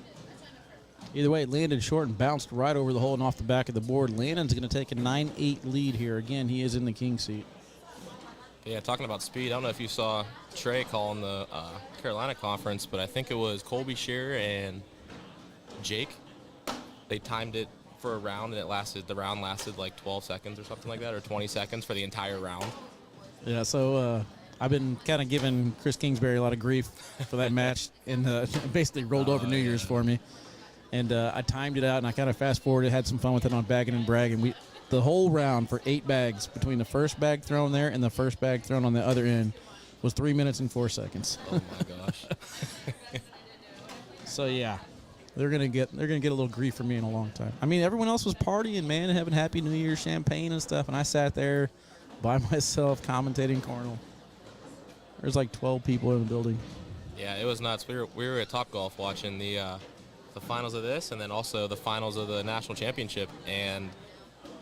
S1: Either way, it landed short and bounced right over the hole and off the back of the board. Landon's going to take a 9-8 lead here. Again, he is in the king seat.
S4: Yeah, talking about speed, I don't know if you saw Trey calling the Carolina conference, but I think it was Colby Shearer and Jake. They timed it for a round, and the round lasted like 12 seconds or something like that, or 20 seconds for the entire round.
S1: Yeah, so I've been kind of giving Chris Kingsbury a lot of grief for that match, and basically rolled over New Year's for me. And I timed it out, and I kind of fast-forwarded, had some fun with it on bagging and bragging. The whole round for 8 bags, between the first bag thrown there and the first bag thrown on the other end, was 3 minutes and 4 seconds.
S4: Oh, my gosh.
S1: So, yeah, they're gonna get a little grief from me in a long time. I mean, everyone else was partying, man, and having Happy New Year champagne and stuff, and I sat there by myself commentating Cornell. There's like 12 people in the building.
S4: Yeah, it was nuts. We were at Topgolf watching the finals of this, and then also the finals of the national championship, and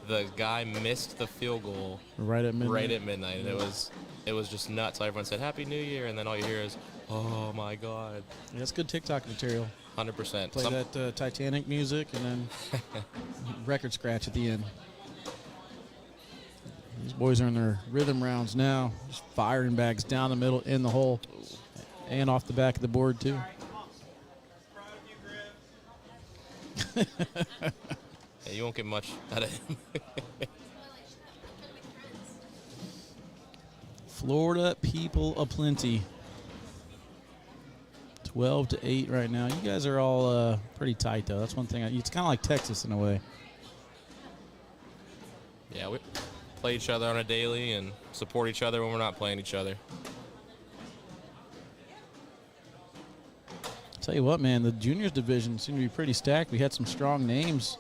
S4: the guy missed the field goal
S1: Right at midnight.
S4: And it was just nuts. So everyone said Happy New Year, and then all you hear is, oh my God.
S1: Yeah, that's good TikTok material.
S4: 100%.
S1: Play that Titanic music and then record scratch at the end. These boys are in their rhythm rounds now, just firing bags down the middle, in the hole, and off the back of the board too.
S4: Yeah, you won't get much out of him.
S1: Florida people aplenty. 12-8 right now. You guys are all pretty tight though. That's one thing. It's kind of like Texas in a way.
S4: Yeah, we play each other on a daily and support each other when we're not playing each other.
S1: Tell you what, man, the juniors division seemed to be pretty stacked. We had some strong names.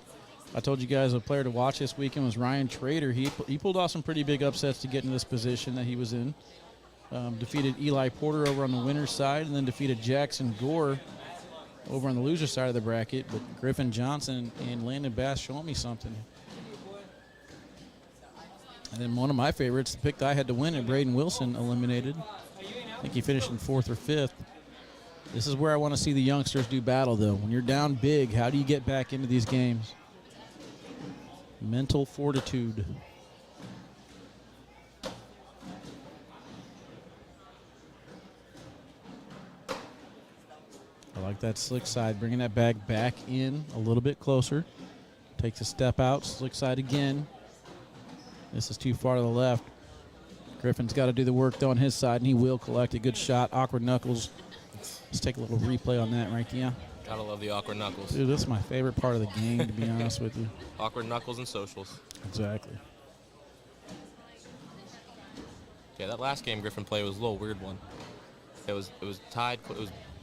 S1: I told you guys a player to watch this weekend was Ryan Trader. He pulled off some pretty big upsets to get in this position that he was in. Defeated Eli Porter over on the winner's side, and then defeated Jackson Gore over on the loser side of the bracket. But Griffin Johnson and Landon Bass showing me something. And then one of my favorites, the pick that I had to win, and Braden Wilson eliminated. I think he finished in 4th or 5th. This is where I want to see the youngsters do battle, though. When you're down big, how do you get back into these games? Mental fortitude. I like that slick side, bringing that bag back in a little bit closer. Takes a step out, slick side again. This is too far to the left. Griffin's got to do the work, though, on his side, and he will collect a good shot. Awkward knuckles. Let's take a little replay on that right there.
S4: Gotta love the awkward knuckles.
S1: Dude, that's my favorite part of the game, to be honest with you.
S4: Awkward knuckles and socials.
S1: Exactly.
S4: Yeah, that last game Griffin played was a little weird one. It was tied.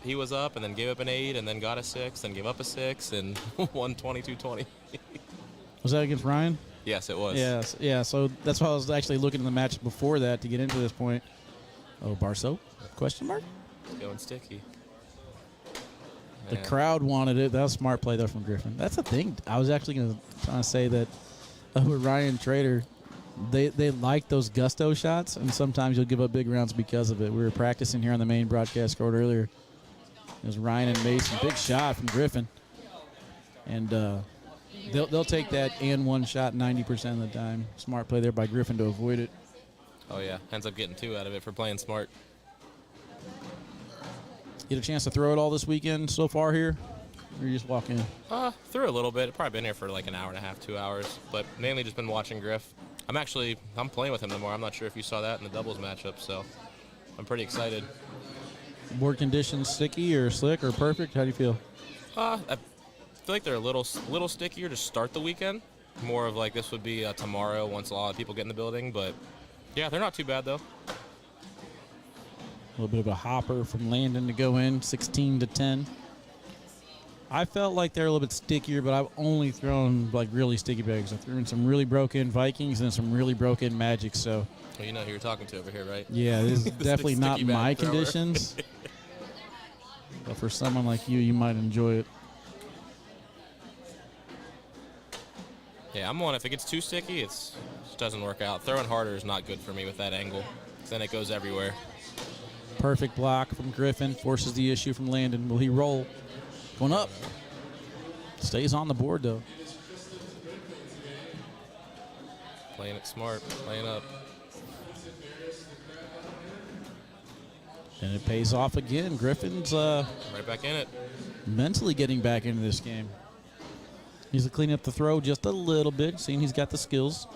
S4: He was up and then gave up an 8 and then got a 6, then gave up a 6 and won 22-20.
S1: Was that against Ryan?
S4: Yes, it was.
S1: Yes, yeah. So that's why I was actually looking at the match before that to get into this point. Oh, Barso? Question mark?
S4: Going sticky.
S1: The
S4: Man.
S1: crowd wanted it. That was a smart play, though, from Griffin. That's the thing. I was actually going to say that with Ryan Trader, they like those gusto shots, and sometimes you'll give up big rounds because of it. We were practicing here on the main broadcast court earlier. It was Ryan and Mason. Big shot from Griffin. And they'll take that and one shot 90% of the time. Smart play there by Griffin to avoid it.
S4: Oh, yeah. Ends up getting 2 out of it for playing smart.
S1: Get a chance to throw it all this weekend so far here? Or you just walk in?
S4: Through a little bit. Probably been here for like an hour and a half, 2 hours. But mainly just been watching Griff. I'm playing with him tomorrow. I'm not sure if you saw that in the doubles matchup, so I'm pretty excited.
S1: Board conditions sticky or slick or perfect? How do you feel?
S4: I feel like they're a little stickier to start the weekend. More of like this would be tomorrow once a lot of people get in the building. But, yeah, they're not too bad, though.
S1: A little bit of a hopper from Landon to go in, 16-10. I felt like they're a little bit stickier, but I've only thrown like really sticky bags. I threw in some really broken Vikings and some really broken Magic. So,
S4: Well, you know who you're talking to over here, right?
S1: yeah, this is definitely not
S4: sticky bag
S1: my
S4: thrower.
S1: conditions. But for someone like you might enjoy it.
S4: Yeah, I'm one. If it gets too sticky, it just doesn't work out. Throwing harder is not good for me with that angle. 'Cause then it goes everywhere.
S1: Perfect block from Griffin. Forces the issue from Landon. Will he roll? Going up. Stays on the board, though.
S4: Playing it smart, playing up.
S1: And it pays off again. Griffin's
S4: Right back in it.
S1: mentally getting back into this game. He's to clean up the throw just a little bit, seeing he's got the skills.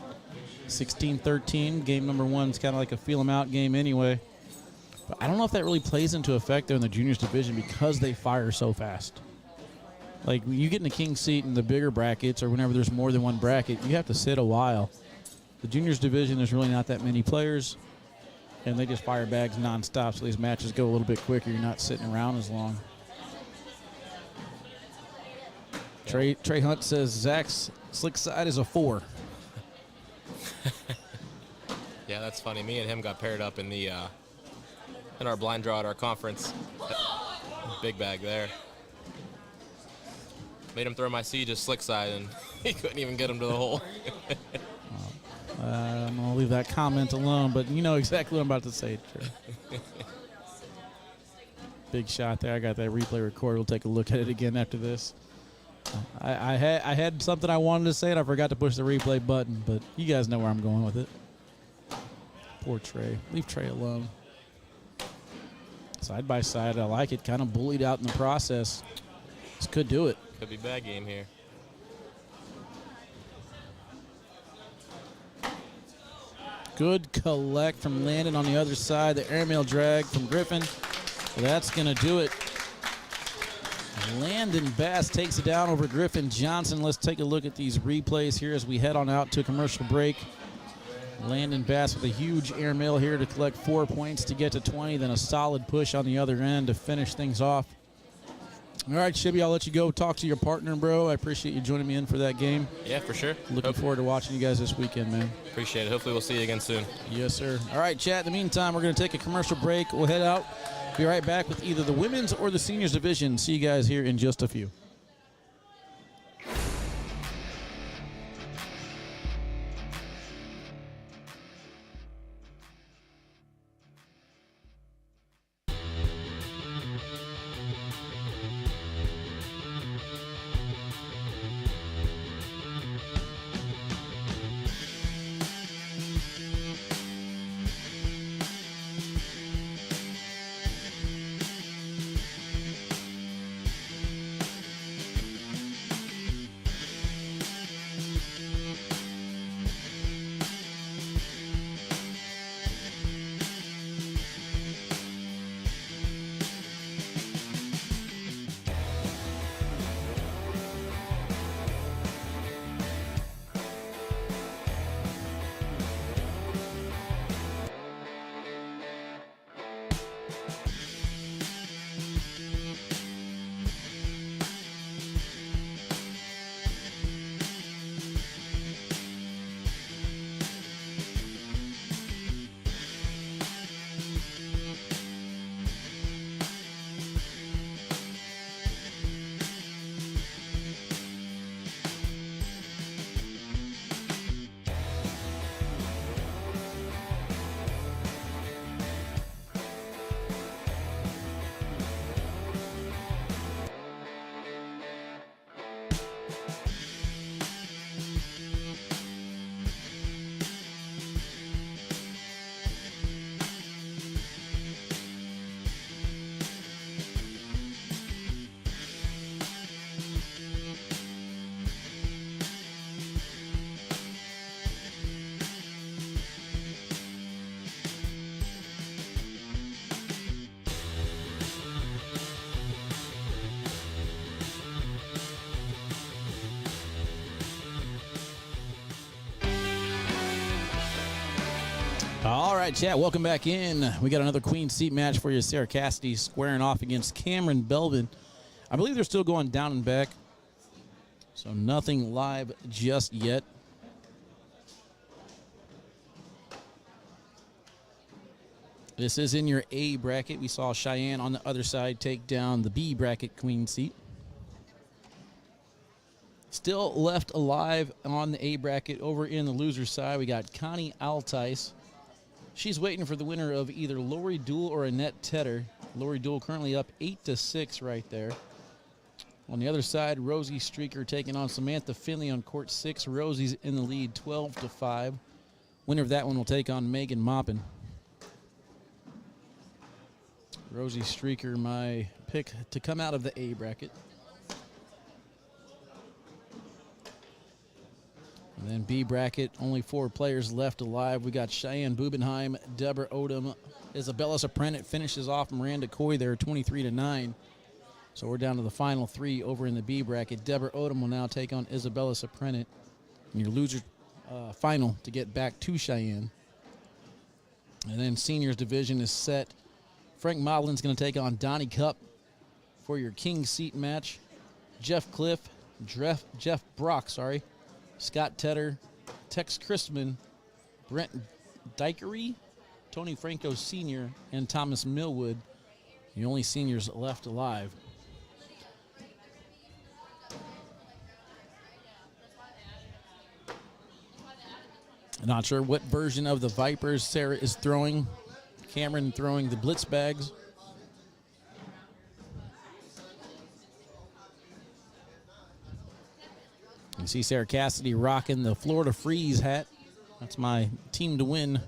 S1: 16-13. Game number 1 is kind of like a feel-him-out game anyway. But I don't know if that really plays into effect there in the juniors division because they fire so fast. Like, when you get in the king seat in the bigger brackets or whenever there's more than one bracket, you have to sit a while. The juniors division, there's really not that many players, and they just fire bags nonstop, so these matches go a little bit quicker. You're not sitting around as long. Trey Hunt says Zach's slick side is a 4.
S4: Yeah, that's funny. Me and him got paired up in the in our blind draw at our conference. Big bag there. Made him throw my C just slick side, and he couldn't even get him to the hole.
S1: I'm going to leave that comment alone, but you know exactly what I'm about to say, Trey. Big shot there. I got that replay recorded. We'll take a look at it again after this. I had something I wanted to say, and I forgot to push the replay button, but you guys know where I'm going with it. Poor Trey. Leave Trey alone. Side by side, I like it. Kind of bullied out in the process. This could do it.
S4: Could be bad game here.
S1: Good collect from Landon on the other side. The airmail drag from Griffin. That's going to do it. Landon Bass takes it down over Griffin Johnson. Let's take a look at these replays here as we head on out to a commercial break. Landon Bass with a huge airmail here to collect 4 points to get to 20, then a solid push on the other end to finish things off. All right, Shibby, I'll let you go talk to your partner, bro. I appreciate you joining me in for that game.
S4: Yeah, for sure.
S1: Looking forward to watching you guys this weekend, man.
S4: Appreciate it. Hopefully we'll see you again soon.
S1: Yes, sir. All right, chat. In the meantime, we're going to take a commercial break. We'll head out. Be right back with either the women's or the seniors division. See you guys here in just a few. All right, chat, welcome back in. We got another Queen Seat match for you. Sarah Cassidy squaring off against Cameron Belvin. I believe they're still going down and back, so nothing live just yet. This is in your A bracket. We saw Cheyenne on the other side take down the B bracket queen seat. Still left alive on the A bracket. Over in the loser side, we got Connie Altice. She's waiting for the winner of either Lori Duel or Annette Tedder. Lori Duel currently up 8-6 right there. On the other side, Rosie Streaker taking on Samantha Finley on court 6. Rosie's in the lead 12-5. Winner of that one will take on Megan Moppin. Rosie Streaker, my pick to come out of the A bracket. And then B bracket, only 4 players left alive. We got Cheyenne Bubenheim, Deborah Odom, Isabella Apprentice finishes off Miranda Coy there 23-9. So we're down to the final 3 over in the B bracket. Deborah Odom will now take on Isabella Apprentice in your loser final to get back to Cheyenne. And then seniors division is set. Frank Modlin's going to take on Donnie Cup for your king seat match. Jeff Brock, Scott Tedder, Tex Christman, Brent Dikery, Tony Franco Sr., and Thomas Millwood, the only seniors left alive. Not sure what version of the Vipers Sarah is throwing. Cameron throwing the blitz bags. You see Sarah Cassidy rocking the Florida Freeze hat. That's my team to win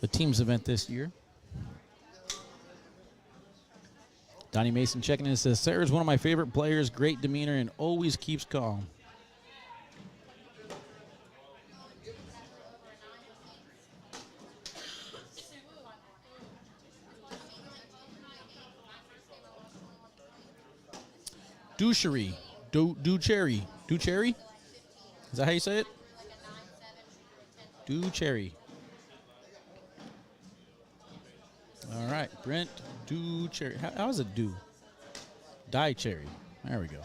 S1: the teams event this year. Donnie Mason checking in, says, Sarah's one of my favorite players, great demeanor, and always keeps calm. Ducherry. Is that how you say it? Ducherry. All right, Brent Ducherry. How is it do? Cherry. There we go.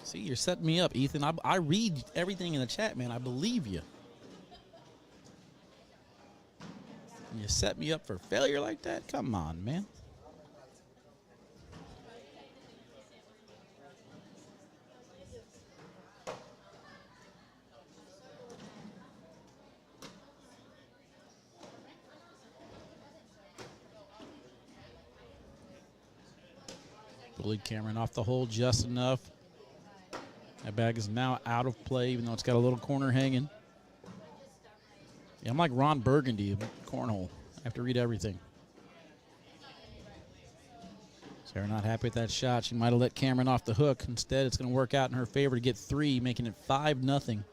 S1: See, you're setting me up, Ethan. I read everything in the chat, man. I believe you. And you set me up for failure like that? Come on, man. Bullied Cameron off the hole just enough. That bag is now out of play, even though it's got a little corner hanging. Yeah, I'm like Ron Burgundy of cornhole. I have to read everything. Sarah not happy with that shot. She might have let Cameron off the hook. Instead, it's going to work out in her favor to get 3, making it 5-0.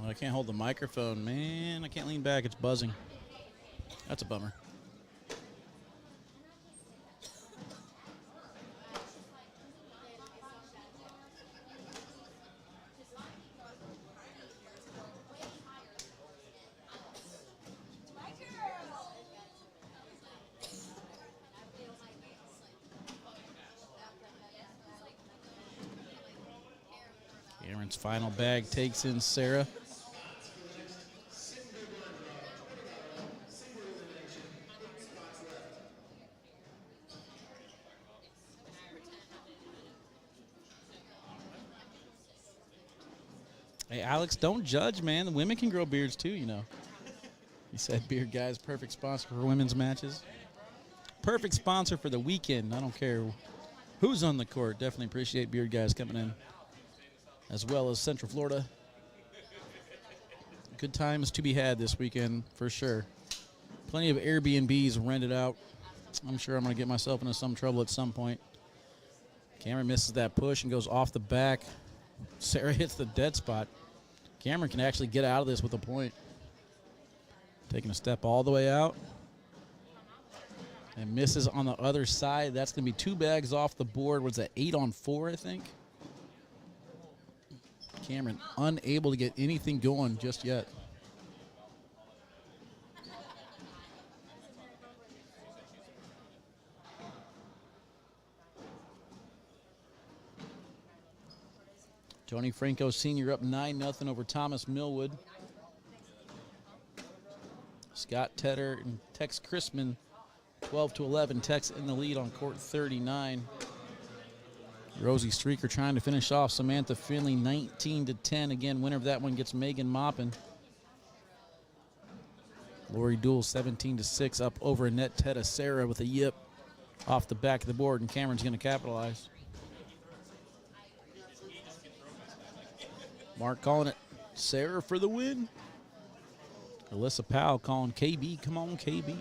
S1: I can't hold the microphone, man. I can't lean back. It's buzzing. That's a bummer. Cameron's final bag takes in Sarah. Hey, Alex, don't judge, man. The women can grow beards too, you know. He said Beard Guys, perfect sponsor for women's matches. Perfect sponsor for the weekend. I don't care who's on the court. Definitely appreciate Beard Guys coming in, as well as Central Florida. Good times to be had this weekend, for sure. Plenty of Airbnbs rented out. I'm sure I'm going to get myself into some trouble at some point. Cameron misses that push and goes off the back. Sarah hits the dead spot. Cameron can actually get out of this with a point. Taking a step all the way out. And misses on the other side. That's going to be 2 bags off the board. Was that 8 on 4, I think? Cameron unable to get anything going just yet. Tony Franco Sr. up 9-0 over Thomas Millwood. Scott Tedder and Tex Chrisman 12-11. Tex in the lead on court 39. Rosie Streaker trying to finish off Samantha Finley 19-10. Again, winner of that one gets Megan Moppin. Lori Duel 17-6 up over Annette Tetta Sarah with a yip off the back of the board, and Cameron's going to capitalize. Mark calling it Sarah for the win. Alyssa Powell calling KB. Come on, KB.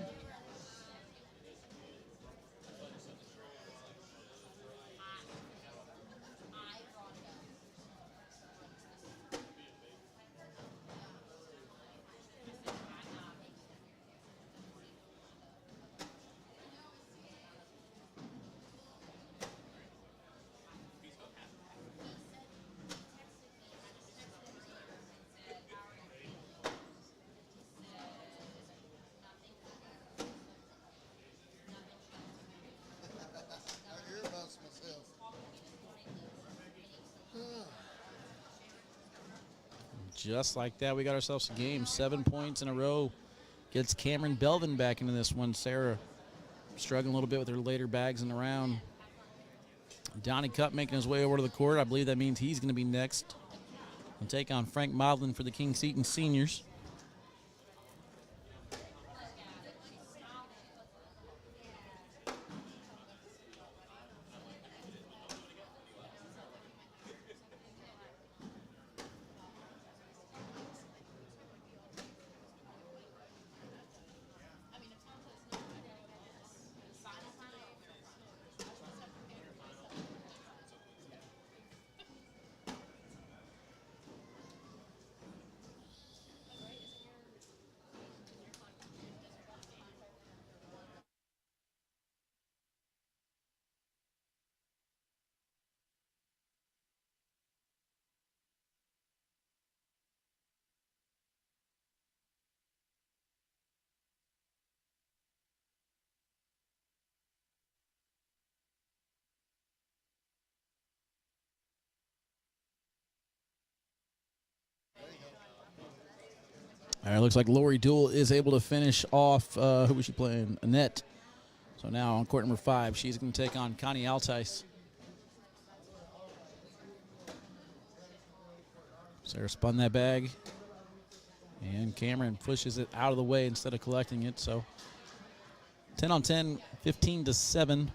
S1: Just like that, we got ourselves a game. 7 points in a row. Gets Cameron Belvin back into this one. Sarah struggling a little bit with her later bags in the round. Donnie Cup making his way over to the court. I believe that means he's going to be next. And take on Frank Modlin for the King Seton Seniors. All right, looks like Lori Duel is able to finish off, who was she playing? Annette. So now on court number 5, she's going to take on Connie Altice. Sarah spun that bag. And Cameron pushes it out of the way instead of collecting it. So 10 on 10, 15-7.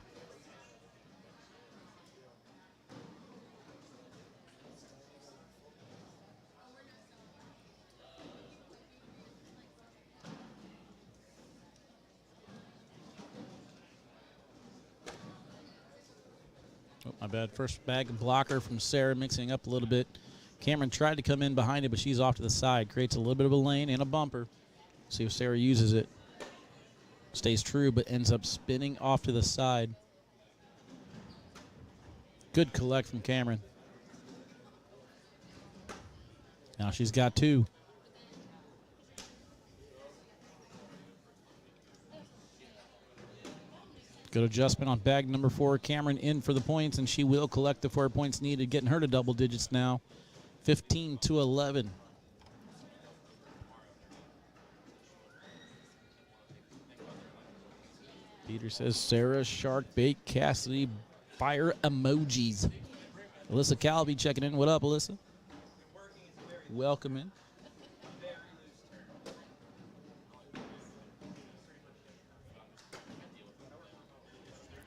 S1: Oh, my bad. First bag blocker from Sarah, mixing up a little bit. Cameron tried to come in behind it, but she's off to the side. Creates a little bit of a lane and a bumper. See if Sarah uses it. Stays true, but ends up spinning off to the side. Good collect from Cameron. Now she's got 2. Good adjustment on bag number 4. Cameron in for the points, and she will collect the 4 points needed, getting her to double digits now. 15-11. Peter says Sarah, Shark Bait, Cassidy, fire emojis. Alyssa Calby checking in. What up, Alyssa? Welcome in.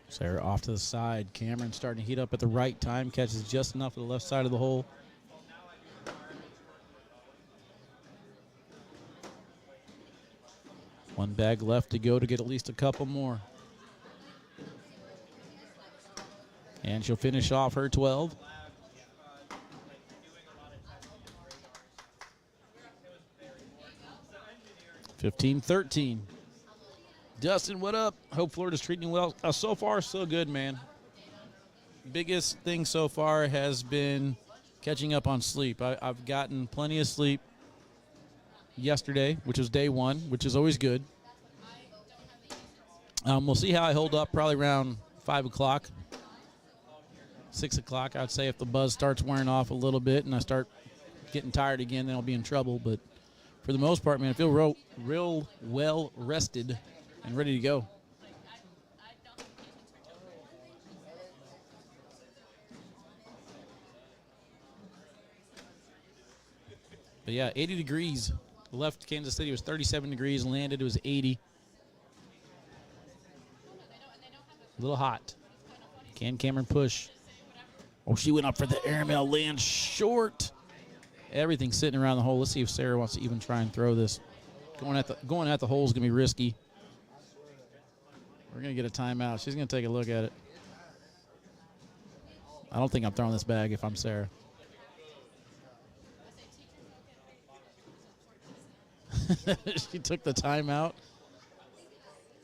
S1: Sarah off to the side. Cameron starting to heat up at the right time. Catches just enough to the left side of the hole. One bag left to go to get at least a couple more. And she'll finish off her 12. 15-13. Dustin, what up? Hope Florida's treating you well. So far, so good, man. Biggest thing so far has been catching up on sleep. I've gotten plenty of sleep yesterday, which was day one, which is always good. We'll see how I hold up probably around 5 o'clock, 6 o'clock. I'd say if the buzz starts wearing off a little bit and I start getting tired again, then I'll be in trouble. But for the most part, man, I feel real well rested and ready to go. But yeah, 80 degrees. Left Kansas City was 37 degrees. Landed, it was 80. A little hot. Can Cameron push? Oh, she went up for the airmail. Land short. Everything's sitting around the hole. Let's see if Sarah wants to even try and throw this. Going at the hole is going to be risky. We're going to get a timeout. She's going to take a look at it. I don't think I'm throwing this bag if I'm Sarah. She took the timeout.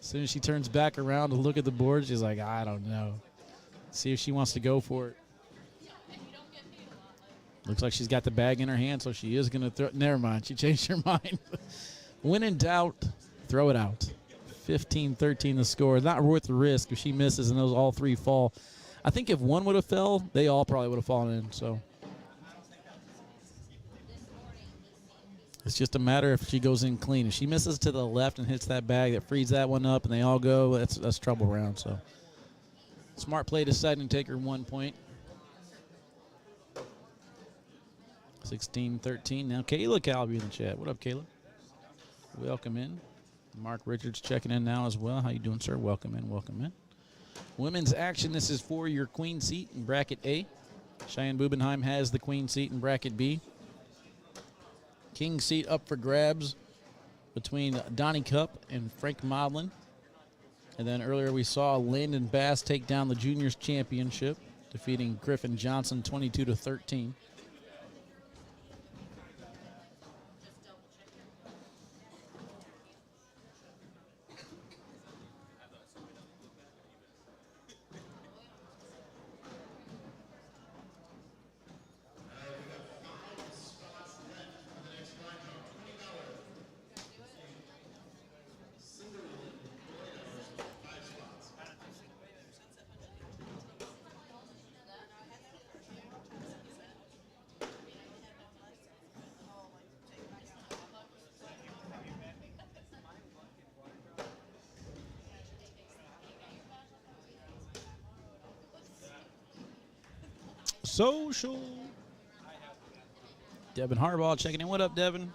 S1: As soon as she turns back around to look at the board, she's like, I don't know. See if she wants to go for it. Looks like she's got the bag in her hand, so she is going to throw it. Never mind. She changed her mind. When in doubt, throw it out. 15-13 the score. Not worth the risk if she misses and those all three fall. I think if one would have fell, they all probably would have fallen in. So it's just a matter if she goes in clean. If she misses to the left and hits that bag, that frees that one up, and they all go, that's trouble round. So smart play deciding to take her 1 point. 16-13. Now Kayla Calby in the chat. What up, Kayla? Welcome in. Mark Richards checking in now as well. How you doing, sir? Welcome in. Welcome in. Women's action. This is for your queen seat in bracket A. Cheyenne Bubenheim has the queen seat in bracket B. King seat up for grabs between Donnie Cup and Frank Modlin. And then earlier we saw Landon Bass take down the juniors championship, defeating Griffin Johnson 22-13. Social. Devin Harbaugh checking in. What up, Devin?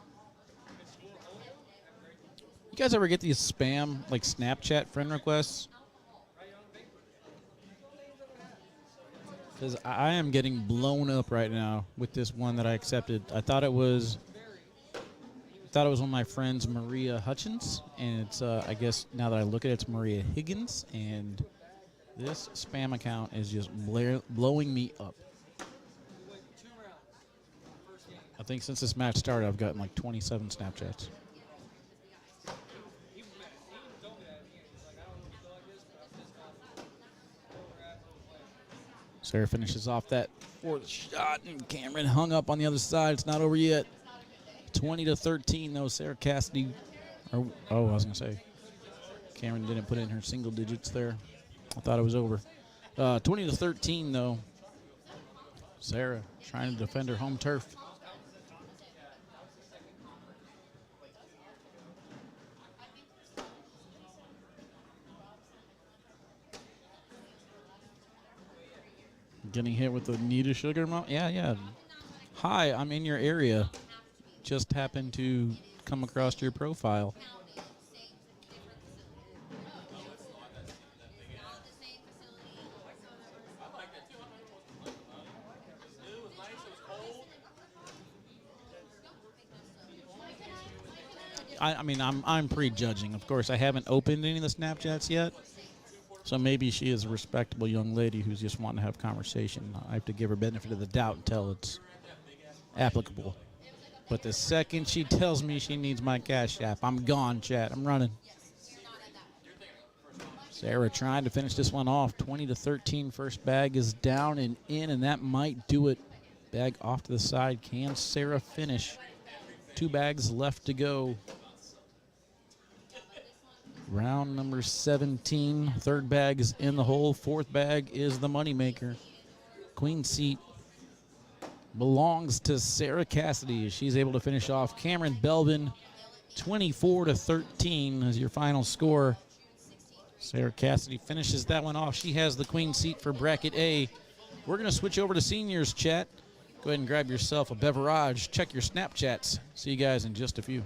S1: You guys ever get these spam, like Snapchat friend requests? Because I am getting blown up right now with this one that I accepted. I thought it was one of my friends, Maria Hutchins, and it's I guess now that I look at it, it's Maria Higgins, and this spam account is just blowing me up. I think since this match started, I've gotten like 27 Snapchats. Sarah finishes off that fourth shot, and Cameron hung up on the other side. It's not over yet. 20-13, though. Sarah Cassidy. I was going to say. Cameron didn't put in her single digits there. I thought it was over. 20-13, though. Sarah trying to defend her home turf. Getting hit with the Nita Sugar Mom? Yeah. Hi, I'm in your area. Just happened to come across your profile. I'm prejudging. Of course, I haven't opened any of the Snapchats yet. So maybe she is a respectable young lady who's just wanting to have conversation. I have to give her benefit of the doubt until it's applicable. But the second she tells me she needs my cash app, I'm gone, chat. I'm running. Sarah trying to finish this one off. 20-13. First bag is down and in, and that might do it. Bag off to the side. Can Sarah finish? 2 bags left to go. Round number 17. Third bag is in the hole. Fourth bag is the moneymaker. Queen seat belongs to Sarah Cassidy as she's able to finish off. Cameron Belvin, 24-13 is your final score. Sarah Cassidy finishes that one off. She has the queen seat for bracket A. We're going to switch over to seniors, chat. Go ahead and grab yourself a beverage. Check your Snapchats. See you guys in just a few.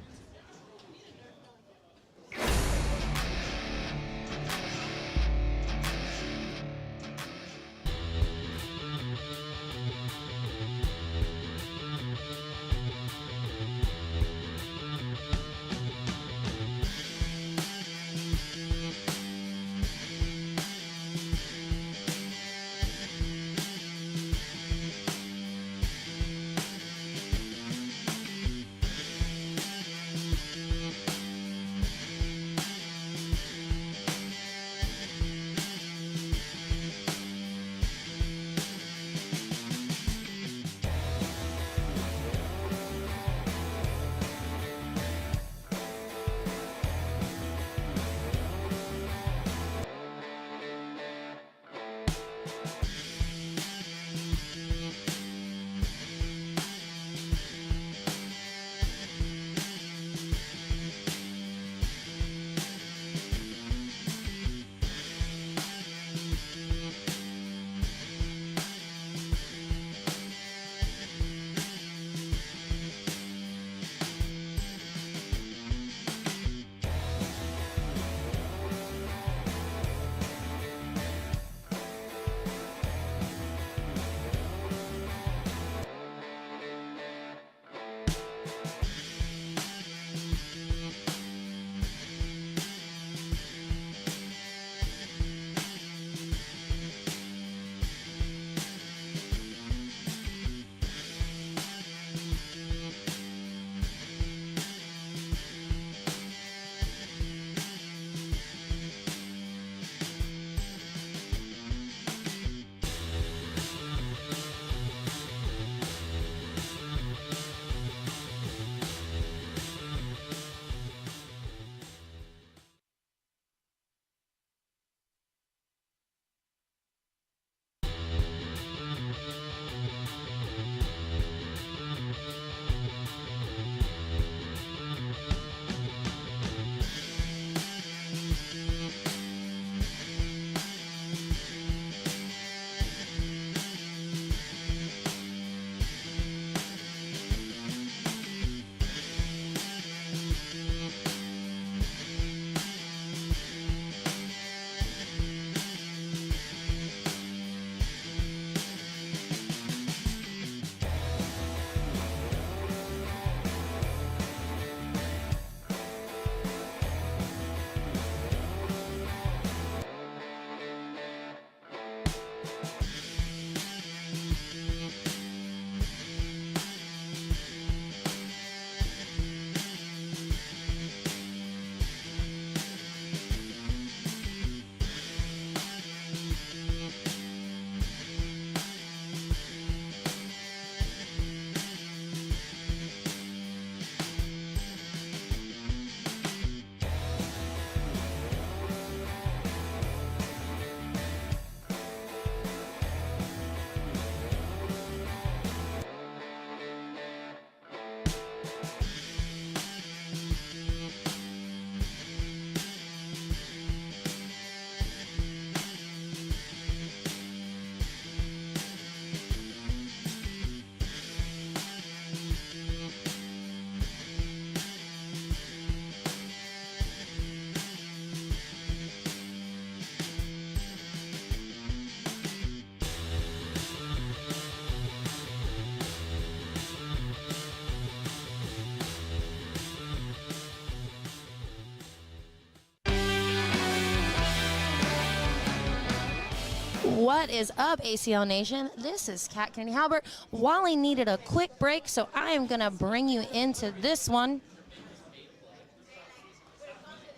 S5: What is up, ACL Nation? This is Kat Kennedy Halbert. Wally needed a quick break, so I am going to bring you into this one.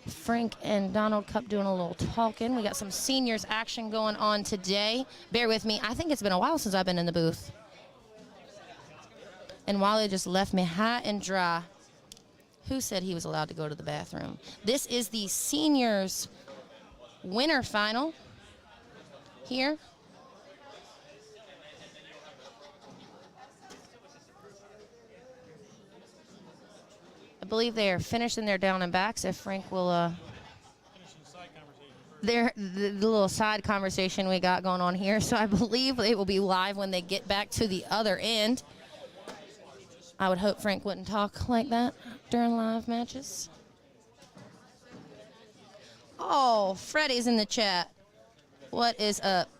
S5: Frank and Donald Cup doing a little talking. We got some seniors action going on today. Bear with me. I think it's been a while since I've been in the booth. And Wally just left me high and dry. Who said he was allowed to go to the bathroom? This is the seniors winter final here. I believe they are finishing their down and backs. If Frank will, the little side conversation we got going on here. So I believe they will be live when they get back to the other end. I would hope Frank wouldn't talk like that during live matches. Oh, Freddie's in the chat. What is up?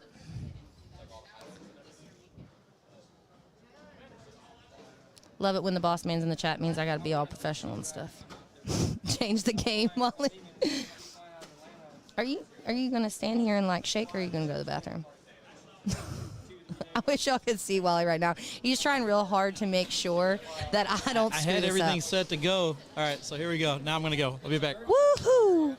S5: Love it when the boss man's in the chat. Means I got to be all professional and stuff. Change the game, Molly. Are you gonna stand here and like shake, or are you gonna go to the bathroom? I wish y'all could see Wally right now. He's trying real hard to make sure that I don't screw
S6: I had
S5: this
S6: everything
S5: up.
S6: set to go. All right, so here we go. Now I'm gonna go. I'll be back.
S5: Woohoo!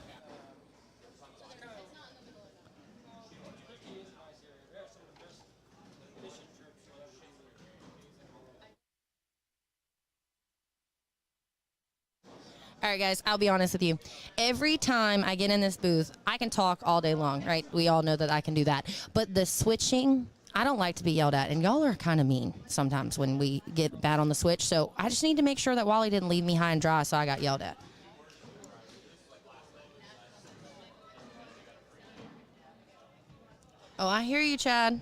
S5: All right, guys, I'll be honest with you. Every time I get in this booth, I can talk all day long, right? We all know that I can do that. But the switching, I don't like to be yelled at. And y'all are kind of mean sometimes when we get bad on the switch. So I just need to make sure that Wally didn't leave me high and dry, so I got yelled at. Oh, I hear you, Chad.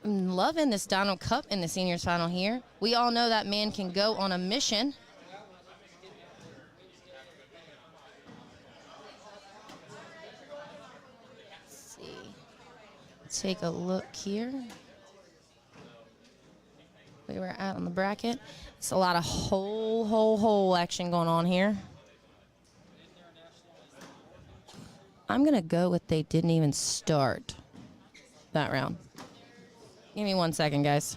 S5: I'm loving this Donald Cup in the seniors final here. We all know that man can go on a mission. Let's see. Take a look here. We were at on the bracket. It's a lot of whole action going on here. I'm going to go with they didn't even start that round. Give me 1 second, guys.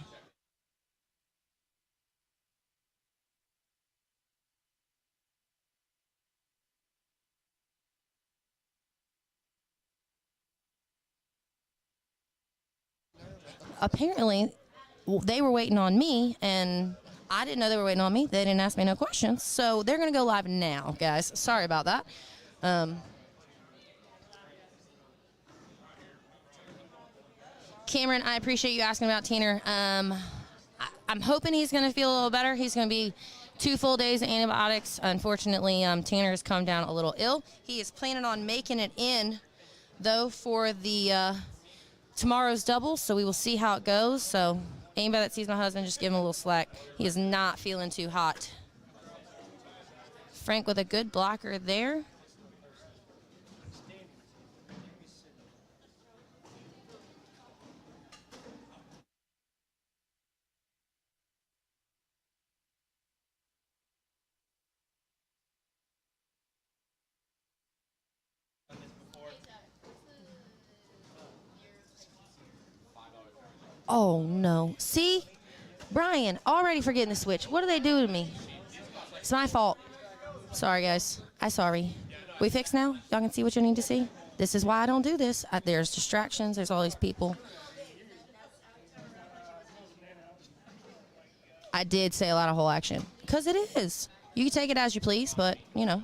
S5: Apparently, they were waiting on me, and I didn't know they were waiting on me. They didn't ask me no questions, so they're going to go live now, guys. Sorry about that. Cameron, I appreciate you asking about Tanner. I'm hoping he's going to feel a little better. He's going to be 2 full days of antibiotics. Unfortunately, Tanner has come down a little ill. He is planning on making it in, though, for the tomorrow's double, so we will see how it goes. So anybody that sees my husband, just give him a little slack. He is not feeling too hot. Frank with a good blocker there. Oh, no. See? Brian, already forgetting the switch. What do they do to me? It's my fault. Sorry, guys. I'm sorry. We fixed now? Y'all can see what you need to see? This is why I don't do this. There's distractions. There's all these people. I did say a lot of whole action. Because it is. You can take it as you please, but, you know.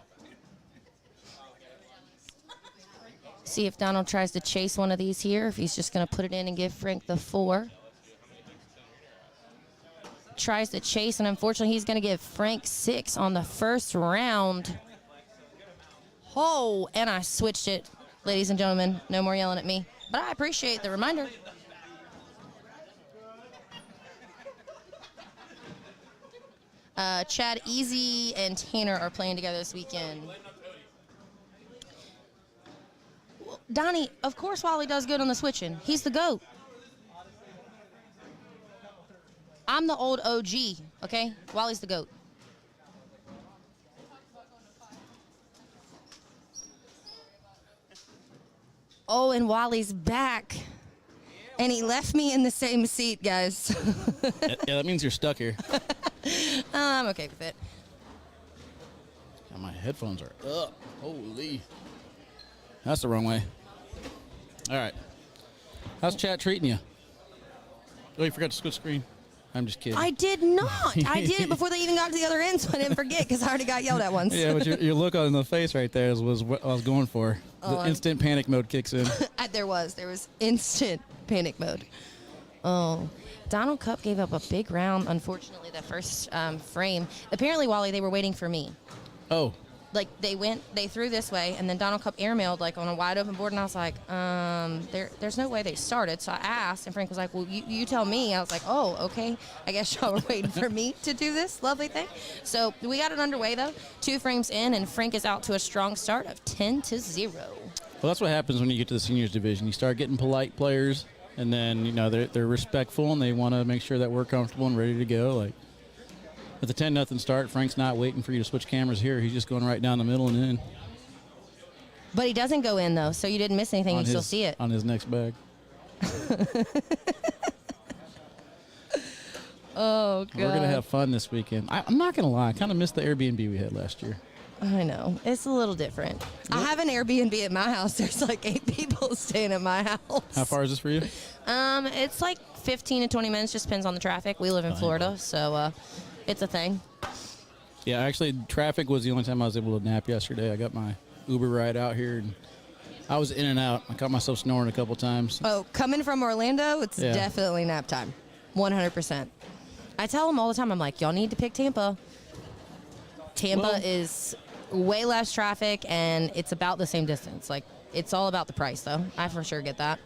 S5: See if Donald tries to chase one of these here, if he's just going to put it in and give Frank the 4. Tries to chase, and unfortunately, he's going to give Frank 6 on the first round. Oh, and I switched it. Ladies and gentlemen, no more yelling at me. But I appreciate the reminder. Chad, Easy, and Tanner are playing together this weekend. Donnie, of course Wally does good on the switching. He's the GOAT. I'm the old OG, okay? Wally's the GOAT. Oh, and Wally's back. And he left me in the same seat, guys.
S1: Yeah, that means you're stuck here.
S5: I'm okay with it.
S1: God, my headphones are up. Holy. That's the wrong way. All right. How's chat treating you? Oh, you forgot to switch screen. I'm just kidding.
S5: I did not. I did it before they even got to the other end, so I didn't forget because I already got yelled at once.
S1: Yeah, but your look on the face right there was what I was going for. The instant panic mode kicks in.
S5: There was instant panic mode. Oh, Donald Cup gave up a big round, unfortunately, that first frame. Apparently, Wally, they were waiting for me.
S1: Oh.
S5: Like, they threw this way, and then Donald Cup airmailed, like, on a wide open board, and I was like, there's no way they started. So I asked, and Frank was like, well, you tell me. I was like, oh, okay. I guess y'all were waiting for me to do this lovely thing. So we got it underway, though. 2 frames in, and Frank is out to a strong start of 10-0.
S1: Well, that's what happens when you get to the seniors division. You start getting polite players, and then, you know, they're respectful, and they want to make sure that we're comfortable and ready to go. Like, at the 10-0 start, Frank's not waiting for you to switch cameras here. He's just going right down the middle and in.
S5: But he doesn't go in, though, so you didn't miss anything. You still see it.
S1: On his next bag.
S5: Oh, God.
S1: We're going to have fun this weekend. I'm not going to lie. I kind of missed the Airbnb we had last year.
S5: I know. It's a little different. I have an Airbnb at my house. There's like 8 people staying at my house.
S1: How far is this for you?
S5: It's like 15 to 20 minutes. Just depends on the traffic. We live in Florida, so it's a thing.
S1: Yeah, actually, traffic was the only time I was able to nap yesterday. I got my Uber ride out here, and I was in and out. I caught myself snoring a couple times.
S5: Oh, coming from Orlando, it's definitely nap time. 100%. I tell them all the time, I'm like, y'all need to pick Tampa. Tampa is way less traffic, and it's about the same distance. Like, it's all about the price, though. I for sure get that.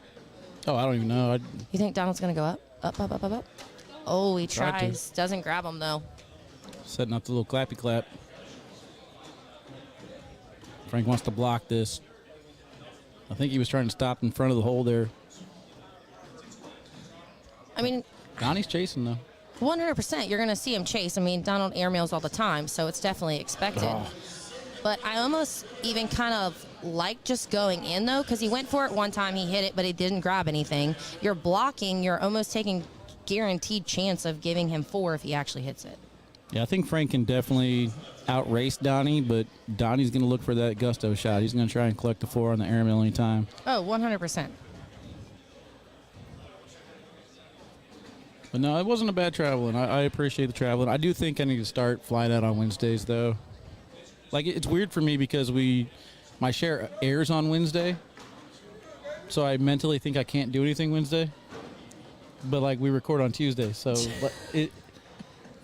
S1: Oh, I don't even know.
S5: You think Donald's going to go up? Up? Oh, he
S1: Tried to.
S5: tries. Doesn't grab him, though.
S1: Setting up the little clappy clap. Frank wants to block this. I think he was trying to stop in front of the hole there.
S5: I mean,
S1: Donnie's chasing, though.
S5: 100%. You're going to see him chase. I mean, Donald airmails all the time, so it's definitely expected.
S1: Oh.
S5: But I almost even kind of like just going in, though, because he went for it one time. He hit it, but he didn't grab anything. You're blocking. You're almost taking guaranteed chance of giving him 4 if he actually hits it.
S1: Yeah, I think Frank can definitely outrace Donnie, but Donnie's going to look for that gusto shot. He's going to try and collect the 4 on the airmail anytime.
S5: Oh, 100%.
S1: But no, it wasn't a bad traveling. I appreciate the traveling. I do think I need to start flying out on Wednesdays, though. Like, it's weird for me because my share airs on Wednesday, so I mentally think I can't do anything Wednesday. But, like, we record on Tuesday, so I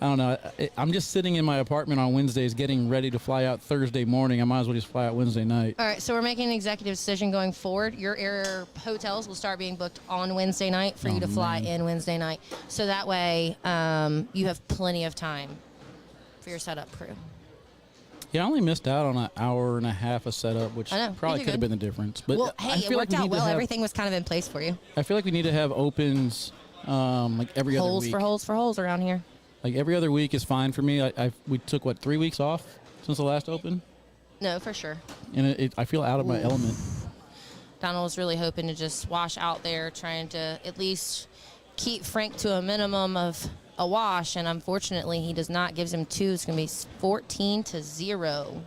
S1: don't know. I'm just sitting in my apartment on Wednesdays getting ready to fly out Thursday morning. I might as well just fly out Wednesday night.
S5: All right, so we're making an executive decision going forward. Your air hotels will start being booked on Wednesday night for you to fly in Wednesday night. So that way you have plenty of time for your setup crew.
S1: Yeah, I only missed out on an hour and a half of setup, which
S5: I know,
S1: probably could have been the difference. But
S5: well,
S1: I
S5: hey,
S1: feel
S5: it
S1: like
S5: worked
S1: we
S5: out
S1: need to
S5: well.
S1: have,
S5: Everything was kind of in place for you.
S1: I feel like we need to have opens like every other week.
S5: Holes for holes around here.
S1: Like every other week is fine for me. We took, 3 weeks off since the last open?
S5: No, for sure.
S1: And I feel out of my element.
S5: Donald was really hoping to just wash out there, trying to at least keep Frank to a minimum of a wash, and unfortunately he does not. Gives him 2. It's going to be 14-0.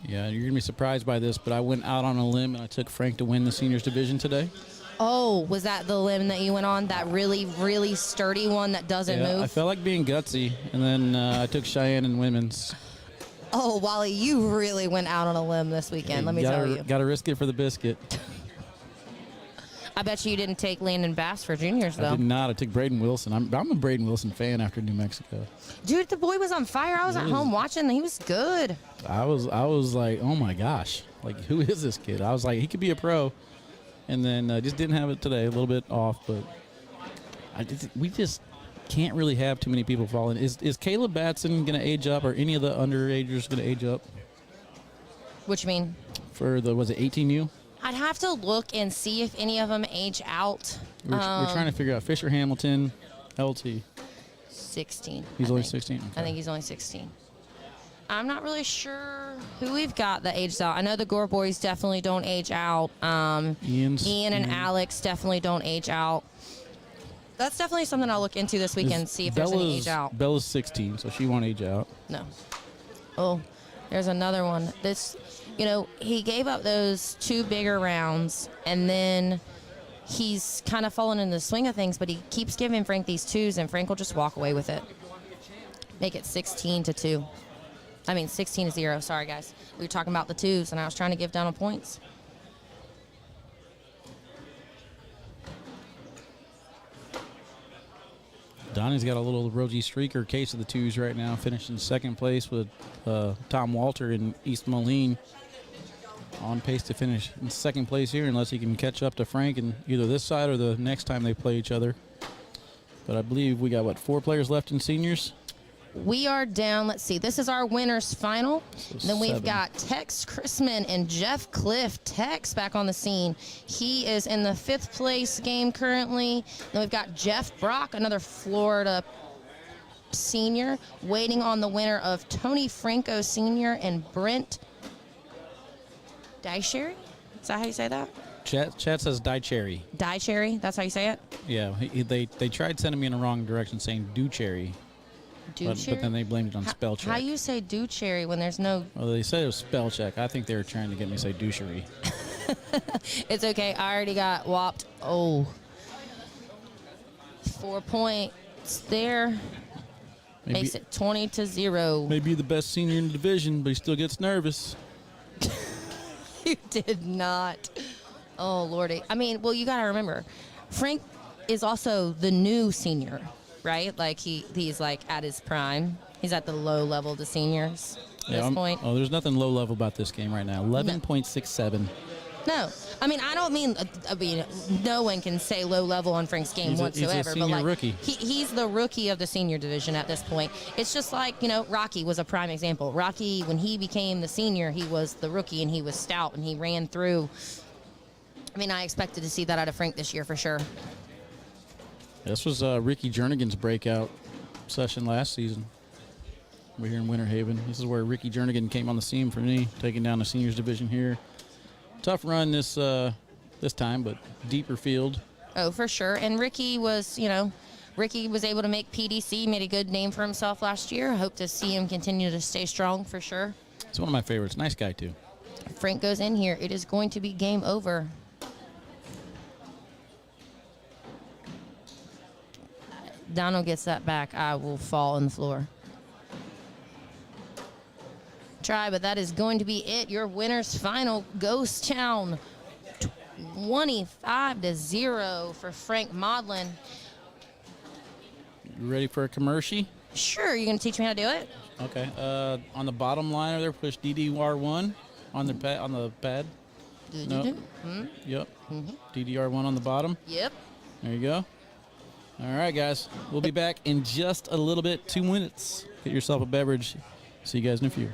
S1: Yeah, you're going to be surprised by this, but I went out on a limb and I took Frank to win the seniors division today.
S5: Oh, was that the limb that you went on? That really, really sturdy one that doesn't move?
S1: I felt like being gutsy, and then I took Cheyenne in women's.
S5: Oh, Wally, you really went out on a limb this weekend, let me tell you.
S1: Got to risk it for the biscuit.
S5: I bet you didn't take Landon Bass for juniors, though.
S1: I did not. I took Braden Wilson. I'm a Braden Wilson fan after New Mexico.
S5: Dude, the boy was on fire. I was at home watching. He was good.
S1: I was like, oh, my gosh. Like, who is this kid? I was like, he could be a pro. And then just didn't have it today. A little bit off, but we just can't really have too many people falling. Is Caleb Batson going to age up, or any of the underagers going to age up?
S5: What you mean?
S1: For was it 18U?
S5: I'd have to look and see if any of them age out.
S1: We're trying to figure out Fisher Hamilton, LT.
S5: 16.
S1: He's
S5: I
S1: only
S5: think.
S1: 16? Okay.
S5: I think he's only 16. I'm not really sure who we've got that ages out. I know the Gore boys definitely don't age out. Ian and Alex definitely don't age out. That's definitely something I'll look into this weekend, see if there's any age out.
S1: Bella's 16, so she won't age out.
S5: No. Oh, there's another one. This, he gave up those 2 bigger rounds, and then he's kind of fallen in the swing of things, but he keeps giving Frank these 2s, and Frank will just walk away with it. Make it 16-2. 16-0. Sorry, guys. We were talking about the 2s, and I was trying to give Donald points.
S1: Donnie's got a little rosy streaker case of the 2s right now, finishing second place with Tom Walter in East Moline. On pace to finish in second place here unless he can catch up to Frank in either this side or the next time they play each other. But I believe we got, 4 players left in seniors?
S5: We are down, let's see, this is our winners final.
S1: So
S5: then we've
S1: 7.
S5: got Tex Chrisman and Jeff Cliff. Tex back on the scene. He is in the 5th place game currently. Then we've got Jeff Brock, another Florida senior, waiting on the winner of Tony Franco Sr. and Brent Dycherry. Is that how you say that?
S1: Chat says Dycherry.
S5: Dycherry, that's how you say it?
S1: Yeah, they tried sending me in the wrong direction saying Ducherry. But then they blamed it on spell check.
S5: How you say Dycherry when there's no...
S1: Well, they said it was spell check. I think they were trying to get me to say douchery.
S5: It's okay. I already got whopped. Oh. 4 points there. Makes it 20-0.
S1: Maybe the best senior in the division, but he still gets nervous.
S5: You did not. Oh, Lordy. You got to remember, Frank is also the new senior, right? Like, he's, at his prime. He's at the low level of the seniors at this point.
S1: Oh, there's nothing low level about this game right now. 11.67.
S5: No. I don't mean, no one can say low level on Frank's game whatsoever.
S1: He's a senior rookie.
S5: He's the rookie of the senior division at this point. It's just like, Rocky was a prime example. Rocky, when he became the senior, he was the rookie, and he was stout, and he ran through. I expected to see that out of Frank this year for sure.
S1: This was Ricky Jernigan's breakout session last season. We're here in Winter Haven. This is where Ricky Jernigan came on the scene for me, taking down the seniors division here. Tough run this time, but deeper field.
S5: Oh, for sure. And Ricky was able to make PDC, made a good name for himself last year. Hope to see him continue to stay strong for sure.
S1: He's one of my favorites. Nice guy, too.
S5: Frank goes in here. It is going to be game over. Donald gets that back. I will fall on the floor. Try, but that is going to be it. Your winner's final, Ghost Town, 25-0 for Frank Modlin.
S1: You ready for a commercial?
S5: Sure, you're going to teach me how to do it?
S1: Okay. On the bottom line over there, push DDR1 on the pad. No. Yep. DDR1 on the bottom.
S5: Yep.
S1: There you go. All right, guys. We'll be back in just a little bit, 2 minutes. Get yourself a beverage. See you guys in a few.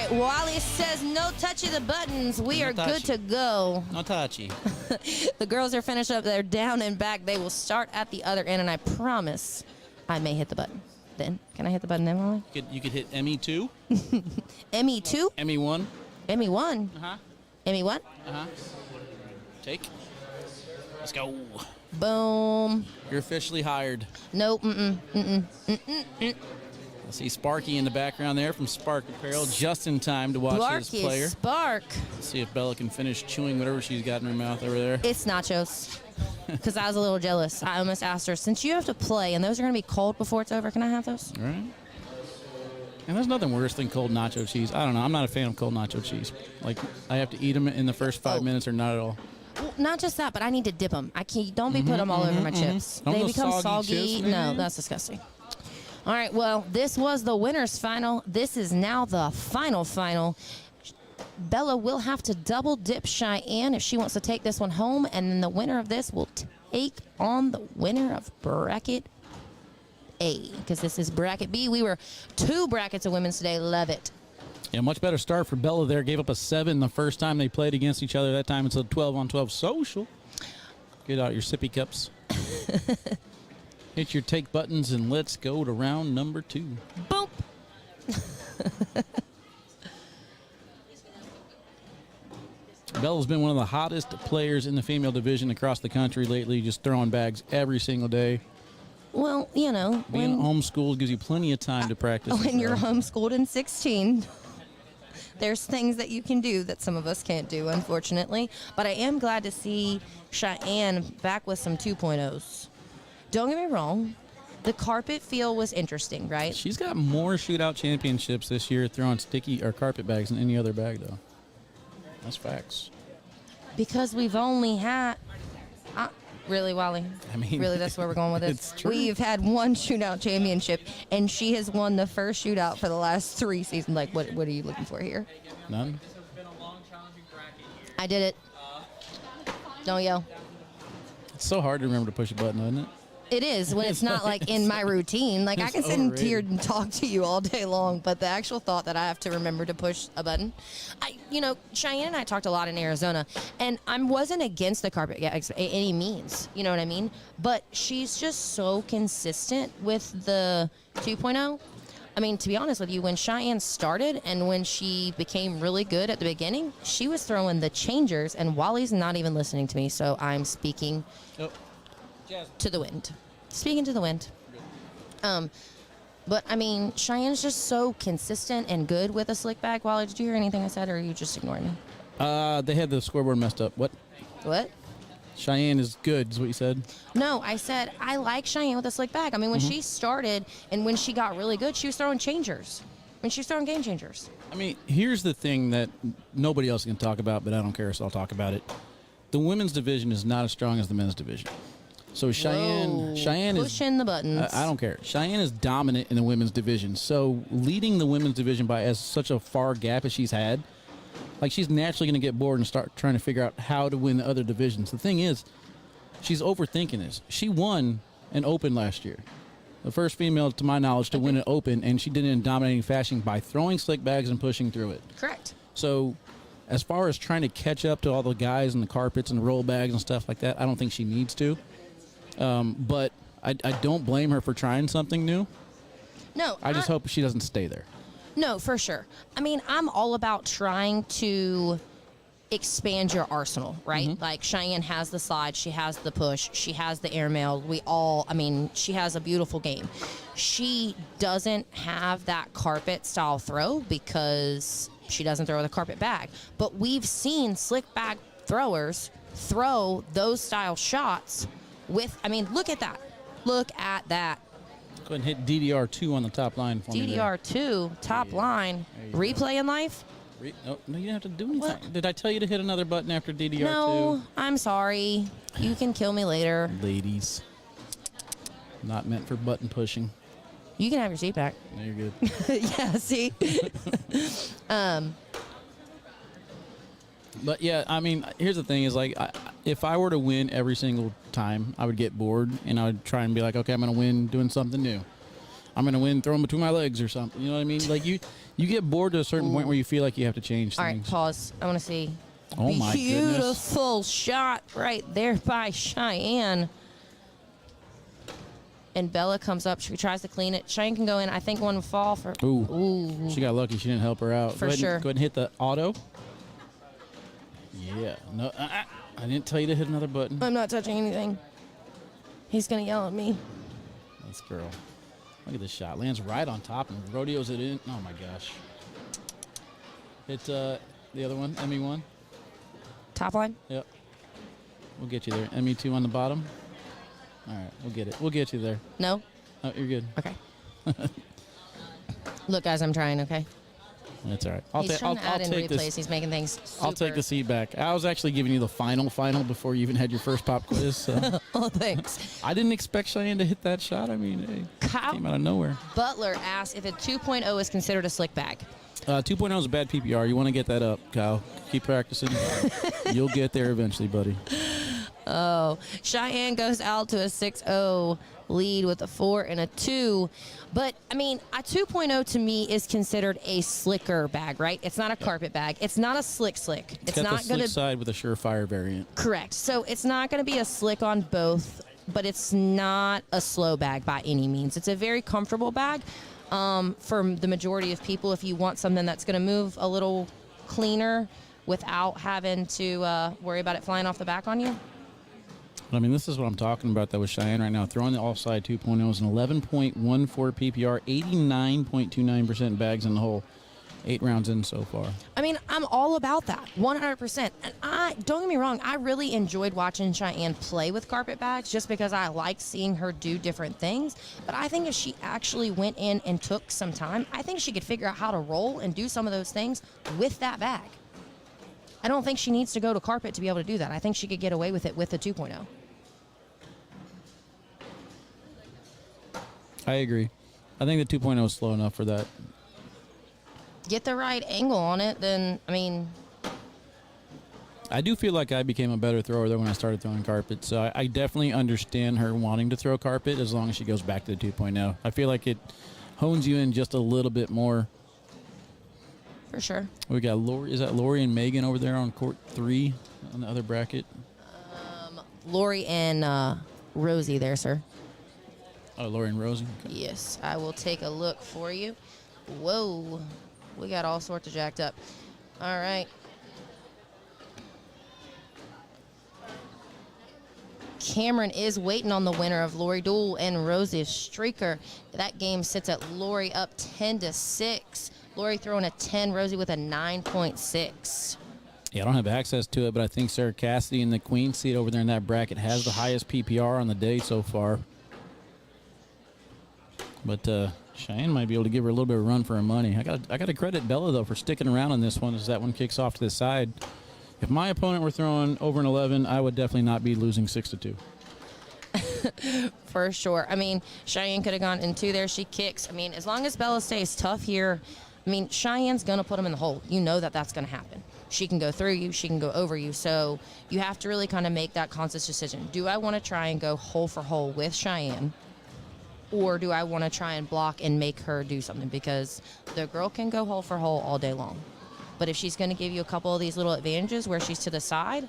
S5: right, Wally says no touchy the buttons. We are good to go.
S6: No touchy.
S5: The girls are finished up. They're down and back. They will start at the other end, and I promise I may hit the button. Then can I hit the button then, Wally?
S6: You could hit ME2.
S5: ME2?
S6: ME1.
S5: ME1?
S6: Uh-huh.
S5: ME1?
S6: Uh-huh. Take. Let's go.
S5: Boom.
S6: You're officially hired.
S5: Nope.
S6: I see Sparky in the background there from Spark Apparel, just in time to watch
S5: Spark
S6: his player.
S5: is Spark.
S6: Let's see if Bella can finish chewing whatever she's got in her mouth over there.
S5: It's nachos. Because I was a little jealous. I almost asked her, since you have to play and those are going to be cold before it's over, can I have those?
S6: All right. And there's nothing worse than cold nacho cheese. I don't know. I'm not a fan of cold nacho cheese. Like, I have to eat them in the first 5 minutes or not at all.
S5: Well, not just that, but I need to dip them. I can't. Don't be put them all over my chips.
S6: Don't
S5: They
S6: those
S5: become
S6: soggy
S5: soggy.
S6: chips,
S5: No,
S6: maybe?
S5: that's disgusting. All right, well, this was the winner's final. This is now the final. Bella will have to double dip Cheyenne if she wants to take this one home, and then the winner of this will take on the winner of bracket A, because this is bracket B. We were 2 brackets of women's today. Love it.
S6: Yeah, much better start for Bella there. Gave up a 7 the first time they played against each other. That time it's a 12-on-12 social. Get out your sippy cups. Hit your take buttons, and let's go to round number 2.
S5: Boop.
S6: Bella's been one of the hottest players in the female division across the country lately, just throwing bags every single day.
S5: Well, you know,
S6: Being homeschooled gives you plenty of time to practice.
S5: when you're homeschooled in 16, there's things that you can do that some of us can't do, unfortunately. But I am glad to see Cheyenne back with some 2.0s. Don't get me wrong. The carpet feel was interesting, right?
S6: She's got more shootout championships this year throwing sticky or carpet bags than any other bag, though. That's facts.
S5: Because we've only had... really, Wally?
S6: I mean,
S5: really, that's where we're going with this?
S6: it's true.
S5: We've had 1 shootout championship, and she has won the first shootout for the last 3 seasons. Like, what are you looking for here?
S6: None?
S5: I did it. Don't yell.
S6: It's so hard to remember to push a button, isn't it?
S5: It is when it's not like in my routine. Like I
S6: It's
S5: can sit here
S6: overrated.
S5: and talk to you all day long, but the actual thought that I have to remember to push a button. Cheyenne and I talked a lot in Arizona, and I wasn't against the carpet gags by any means. You know what I mean? But she's just so consistent with the 2.0. I mean, to be honest with you, when Cheyenne started and when she became really good at the beginning, she was throwing the changers, and Wally's not even listening to me, so I'm speaking to the wind. Speaking to the wind. But, I mean, Cheyenne's just so consistent and good with a slick bag. Wally, did you hear anything I said, or are you just ignoring me?
S6: They had the scoreboard messed up. What?
S5: What?
S6: Cheyenne is good, is what you said?
S5: No, I said I like Cheyenne with a slick bag. I mean, when she started and when she got really good, she was throwing changers. When she was throwing game changers.
S6: I mean, here's the thing that nobody else can talk about, but I don't care, so I'll talk about it. The women's division is not as strong as the men's division. So Cheyenne is
S5: pushing the buttons.
S6: I don't care. Cheyenne is dominant in the women's division. So leading the women's division by as such a far gap as she's had, like she's naturally going to get bored and start trying to figure out how to win the other divisions. The thing is, she's overthinking this. She won an Open last year. The first female, to my knowledge, to win an Open, and she did it in dominating fashion by throwing slick bags and pushing through it.
S5: Correct.
S6: So as far as trying to catch up to all the guys and the carpets and the roll bags and stuff like that, I don't think she needs to. But I don't blame her for trying something new.
S5: No.
S6: I just hope she doesn't stay there.
S5: No, for sure. I mean, I'm all about trying to expand your arsenal, right? Like Cheyenne has the slide, she has the push, she has the airmail. She has a beautiful game. She doesn't have that carpet style throw because she doesn't throw with a carpet bag. But we've seen slick bag throwers throw those style shots with, look at that. Look at that.
S6: Go ahead and hit DDR2 on the top line for me.
S5: DDR2, top line. Replay in life?
S6: No, you didn't have to do anything.
S5: What?
S6: Did I tell you to hit another button after DDR2?
S5: No, I'm sorry. You can kill me later.
S6: Ladies. Not meant for button pushing.
S5: You can have your seat back.
S6: No, you're good.
S5: Yeah, see?
S6: But yeah, here's the thing: is like, if I were to win every single time, I would get bored, and I would try and be like, okay, I'm going to win doing something new. I'm going to win, throw them between my legs or something. You know what I mean? Like, you get bored to a certain point where you feel like you have to change
S5: All right,
S6: things.
S5: pause. I want to see.
S6: Oh, my goodness.
S5: Beautiful shot right there by Cheyenne. And Bella comes up. She tries to clean it. Cheyenne can go in. I think one will fall for.
S6: Ooh. She got lucky. She didn't help her out.
S5: For
S6: Go ahead
S5: sure.
S6: Go ahead and hit the auto. Yeah. No, I didn't tell you to hit another button.
S5: I'm not touching anything. He's going to yell at me.
S6: This girl. Look at this shot. Lands right on top and rodeos it in. Oh, my gosh. Hit the other one, ME1.
S5: Top line?
S6: Yep. We'll get you there. ME2 on the bottom. All right, we'll get it. We'll get you there.
S5: No?
S6: Oh, you're good.
S5: Okay. Look, guys, I'm trying, okay?
S6: That's all right.
S5: He's trying to add in
S6: take
S5: replays.
S6: this.
S5: He's making things super.
S6: I'll take the seat back. I was actually giving you the final before you even had your first pop quiz. So.
S5: Oh, thanks.
S6: I didn't expect Cheyenne to hit that shot. I mean, it came out of nowhere.
S5: Butler asked if a 2.0 is considered a slick bag.
S6: 2.0 is a bad PPR. You want to get that up, Kyle. Keep practicing. You'll get there eventually, buddy.
S5: Oh, Cheyenne goes out to a 6-0 lead with a 4 and a 2. But, I mean, a 2.0 to me is considered a slicker bag, right? It's not a carpet bag. It's not a slick.
S6: It's
S5: It's
S6: got
S5: not
S6: the
S5: going
S6: slick
S5: to.
S6: side with a surefire variant.
S5: Correct. So it's not going to be a slick on both, but it's not a slow bag by any means. It's a very comfortable bag for the majority of people if you want something that's going to move a little cleaner without having to worry about it flying off the back on you.
S6: I mean, this is what I'm talking about, though, with Cheyenne right now. Throwing the offside 2.0 is an 11.14 PPR, 89.29% bags in the hole. 8 rounds in so far.
S5: I mean, I'm all about that, 100%. And don't get me wrong, I really enjoyed watching Cheyenne play with carpet bags just because I like seeing her do different things. But I think if she actually went in and took some time, I think she could figure out how to roll and do some of those things with that bag. I don't think she needs to go to carpet to be able to do that. I think she could get away with it with the 2.0.
S6: I agree. I think the 2.0 is slow enough for that.
S5: Get the right angle on it, then, I mean...
S6: I do feel like I became a better thrower, though, when I started throwing carpet. So I definitely understand her wanting to throw carpet as long as she goes back to the 2.0. I feel like it hones you in just a little bit more.
S5: For sure.
S6: We got Lori. Is that Lori and Megan over there on court 3 on the other bracket?
S5: Lori and Rosie there, sir.
S6: Oh, Lori and Rosie. Okay.
S5: Yes, I will take a look for you. Whoa. We got all sorts of jacked up. All right. Cameron is waiting on the winner of Lori Duel and Rosie's Streaker. That game sits at Lori up 10-6. Lori throwing a 10, Rosie with a 9.6.
S6: Yeah, I don't have access to it, but I think Sarah Cassidy in the queen seat over there in that bracket has the highest PPR on the day so far. But Cheyenne might be able to give her a little bit of a run for her money. I got to credit Bella, though, for sticking around on this one as that one kicks off to the side. If my opponent were throwing over an 11, I would definitely not be losing 6-2.
S5: For sure. I mean, Cheyenne could have gone into there. She kicks. I mean, as long as Bella stays tough here, I mean, Cheyenne's going to put them in the hole. You know that that's going to happen. She can go through you. She can go over you. So you have to really kind of make that conscious decision. Do I want to try and go hole for hole with Cheyenne? Or do I want to try and block and make her do something? Because the girl can go hole for hole all day long. But if she's going to give you a couple of these little advantages where she's to the side,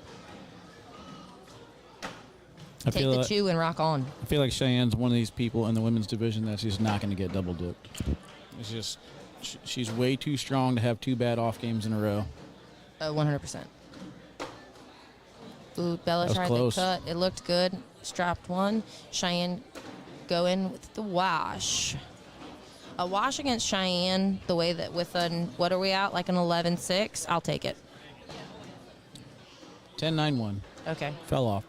S5: take the 2 and rock on.
S6: I feel like Cheyenne's one of these people in the women's division that's just not going to get double dipped. It's just, she's way too strong to have 2 bad off games in a row.
S5: 100%. Ooh, Bella
S6: That was
S5: tried
S6: close.
S5: to cut. It looked good. Strapped 1. Cheyenne go in with the wash. A wash against Cheyenne, the way that with an, what are we at, like an 11-6? I'll take it.
S6: 10-9-1.
S5: Okay.
S6: Fell off.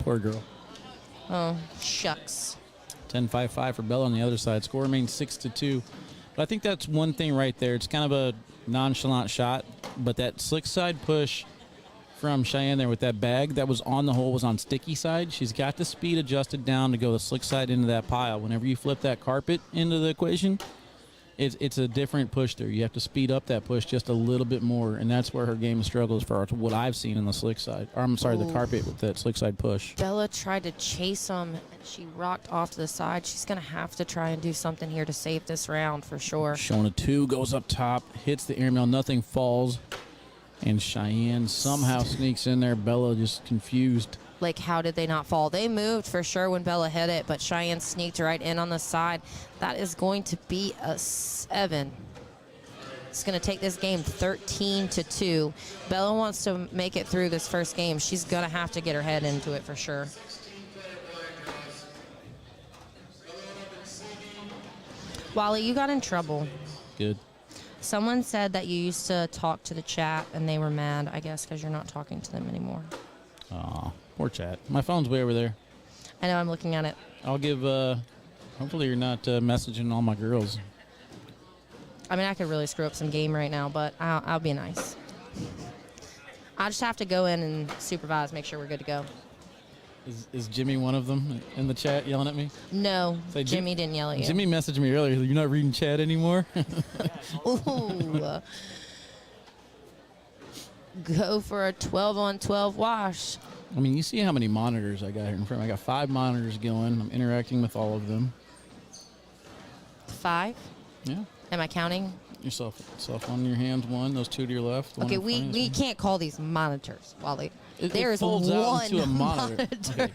S6: Poor girl.
S5: Oh, shucks.
S6: 10-5-5 for Bella on the other side. Score remains 6-2. But I think that's one thing right there. It's kind of a nonchalant shot, but that slick side push from Cheyenne there with that bag that was on the hole was on sticky side. She's got the speed adjusted down to go the slick side into that pile. Whenever you flip that carpet into the equation, it's a different push there. You have to speed up that push just a little bit more, and that's where her game struggles for what I've seen in the slick side. Or, I'm sorry, the carpet with that slick side push.
S5: Bella tried to chase him, and she rocked off to the side. She's going to have to try and do something here to save this round for sure.
S6: Showing a 2, goes up top, hits the airmail, nothing falls, and Cheyenne somehow sneaks in there. Bella just confused.
S5: Like, how did they not fall? They moved for sure when Bella hit it, but Cheyenne sneaked right in on the side. That is going to be a 7. It's going to take this game 13-2. Bella wants to make it through this first game. She's going to have to get her head into it for sure. Wally, you got in trouble.
S6: Good.
S5: Someone said that you used to talk to the chat, and they were mad, I guess, because you're not talking to them anymore.
S6: Aw, poor chat. My phone's way over there.
S5: I know, I'm looking at it.
S6: I'll give, hopefully you're not messaging all my girls.
S5: I mean, I could really screw up some game right now, but I'll be nice. I just have to go in and supervise, make sure we're good to go.
S6: Is Jimmy one of them in the chat yelling at me?
S5: No,
S6: Say,
S5: Jimmy didn't yell at you.
S6: Jimmy messaged me earlier. You're not reading chat anymore?
S5: Ooh. Go for a 12-on-12 wash.
S6: I mean, you see how many monitors I got here in front of me. I got 5 monitors going. I'm interacting with all of them.
S5: 5?
S6: Yeah.
S5: Am I counting?
S6: Yourself on your hands, 1. Those 2 to your left.
S5: Okay,
S6: one in front of
S5: we
S6: you.
S5: can't call these monitors, Wally. There is
S6: folds out
S5: one
S6: into a monitor. Okay.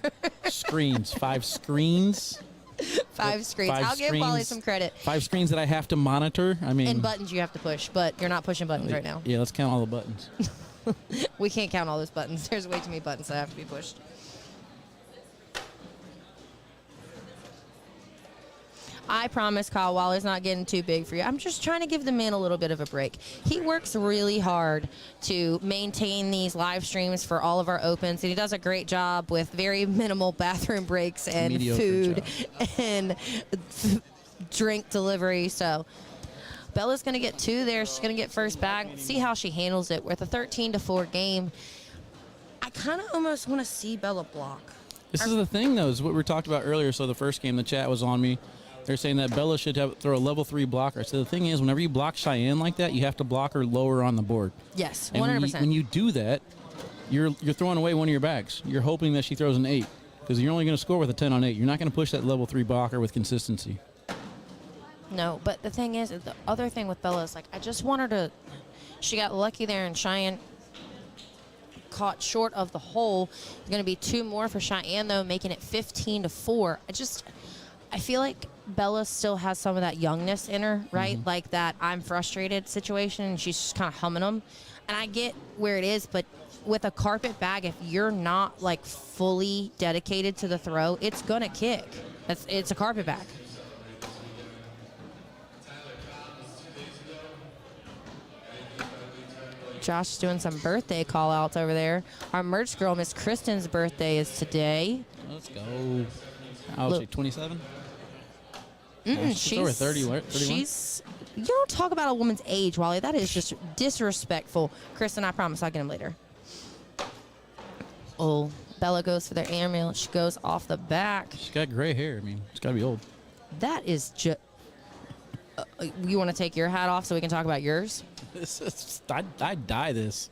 S6: Screens. 5 screens.
S5: 5 screens.
S6: 5
S5: I'll give Wally
S6: screens.
S5: some credit.
S6: 5 screens that I have to monitor. I mean,
S5: And buttons you have to push, but you're not pushing buttons right now.
S6: Yeah, let's count all the buttons.
S5: We can't count all those buttons. There's way too many buttons that have to be pushed. I promise, Kyle, Wally's not getting too big for you. I'm just trying to give the man a little bit of a break. He works really hard to maintain these live streams for all of our opens, and he does a great job with very minimal bathroom breaks and
S6: Mediocre
S5: food
S6: job.
S5: and drink delivery. So Bella's going to get 2 there. She's going to get first bag. Let's see how she handles it with a 13-4 game. I kind of almost want to see Bella block.
S6: This is the thing, though, is what we talked about earlier. So the first game, the chat was on me. They're saying that Bella should throw a level 3 blocker. So the thing is, whenever you block Cheyenne like that, you have to block her lower on the board.
S5: Yes,
S6: And
S5: 100%.
S6: when you do that, you're throwing away one of your bags. You're hoping that she throws an 8 because you're only going to score with a 10 on 8. You're not going to push that level 3 blocker with consistency.
S5: No, but the thing is, the other thing with Bella is, like, I just want her to, she got lucky there, and Cheyenne caught short of the hole. There's going to be 2 more for Cheyenne, though, making it 15-4. I feel like Bella still has some of that youngness in her, right?
S6: Mm-hmm.
S5: Like that I'm frustrated situation, and she's just kind of humming them. And I get where it is, but with a carpet bag, if you're not, like, fully dedicated to the throw, it's going to kick. It's a carpet bag. Josh is doing some birthday call-outs over there. Our merch girl, Miss Kristen's birthday is today.
S6: Let's go. How old is she, 27?
S5: She's
S6: over 30, 31?
S5: She's. You don't talk about a woman's age, Wally. That is just disrespectful. Kristen, I promise I'll get him later. Oh, Bella goes for their airmail. She goes off the back.
S6: She's got gray hair. I mean, she's got to be old.
S5: That is just. You want to take your hat off so we can talk about yours?
S6: I dye this.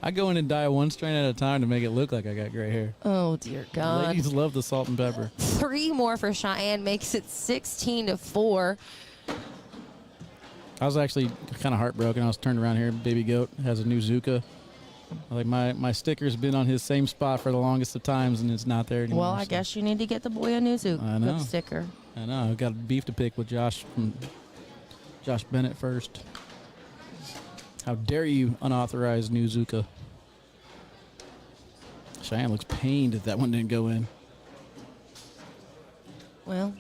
S6: I go in and dye 1 strand at a time to make it look like I got gray hair.
S5: Oh, dear God.
S6: Ladies love the salt and pepper.
S5: 3 more for Cheyenne makes it 16-4.
S6: I was actually kind of heartbroken. I was turned around here. Baby Goat has a new Zuka. Like my sticker's been on his same spot for the longest of times, and it's not there anymore.
S5: Well, I guess you need to get the boy a new
S6: I know.
S5: sticker.
S6: I know. I've got beef to pick with Josh Bennett first. How dare you unauthorized new Zuka? Cheyenne looks pained that one didn't go in.
S5: Well,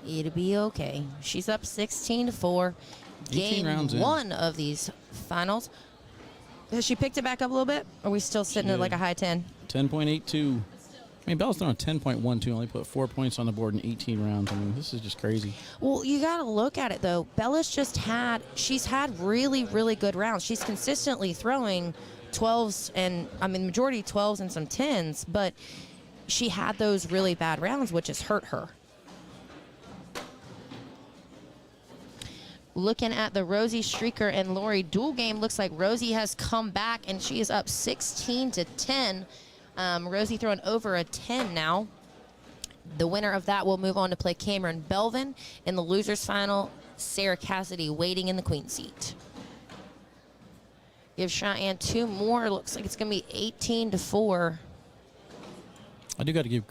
S5: it'll be okay. She's up 16-4.
S6: 18
S5: Game
S6: rounds in.
S5: 1 of these finals. Has she picked it back up a little bit? Or are we still sitting at like a high 10?
S6: 10.82. I mean, Bella's throwing 10.12, only put 4 points on the board in 18 rounds. I mean, this is just crazy.
S5: Well, you got to look at it, though. Bella's she's had really, really good rounds. She's consistently throwing 12s and, majority 12s and some 10s, but she had those really bad rounds, which has hurt her. Looking at the Rosie Streaker and Lori duel game, looks like Rosie has come back, and she is up 16-10. Rosie throwing over a 10 now. The winner of that will move on to play Cameron Belvin. In the losers final, Sarah Cassidy waiting in the queen seat. Give Cheyenne 2 more. Looks like it's going to be 18-4.
S6: I do got to give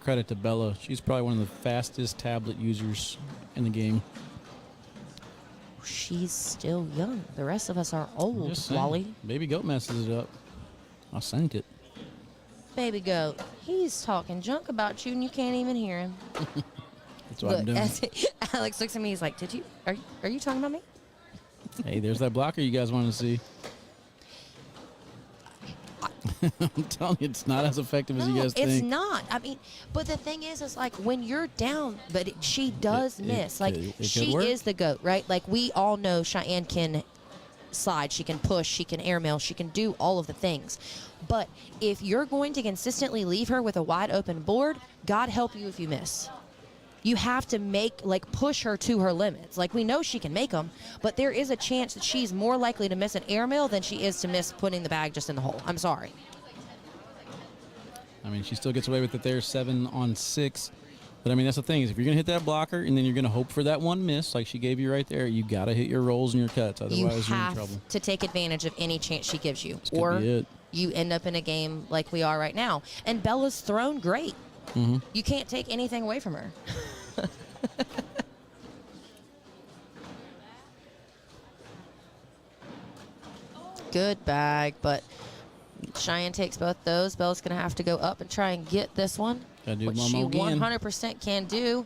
S6: credit to Bella. She's probably one of the fastest tablet users in the game.
S5: She's still young. The rest of us are old,
S6: Just saying.
S5: Wally.
S6: Baby Goat messes it up. I sank it.
S5: Baby goat, he's talking junk about you and you can't even hear him.
S6: That's what I'm doing.
S5: Alex looks at me, he's like, are you talking about me?
S6: Hey, there's that blocker you guys want to see. I'm telling you, it's not as effective as you guys think.
S5: It's not. I mean, but the thing is like when you're down, but she does miss. Like she is the goat, right? Like we all know Cheyenne can slide, she can push, she can airmail, she can do all of the things. But if you're going to consistently leave her with a wide open board, God help you if you miss. You have to push her to her limits. Like we know she can make them, but there is a chance that she's more likely to miss an airmail than she is to miss putting the bag just in the hole. I'm sorry.
S6: I mean, she still gets away with it there, 7-on-6. But, I mean, that's the thing is if you're going to hit that blocker and then you're going to hope for that one miss like she gave you right there, you got to hit your rolls and your cuts. Otherwise, you're in trouble.
S5: You have to take advantage of any chance she gives you.
S6: This could
S5: or
S6: be it.
S5: You end up in a game like we are right now. And Bella's thrown great.
S6: Mm-hmm.
S5: You can't take anything away from her. Good bag, but Cheyenne takes both those. Bella's going to have to go up and try and get this one, which she 100% can do.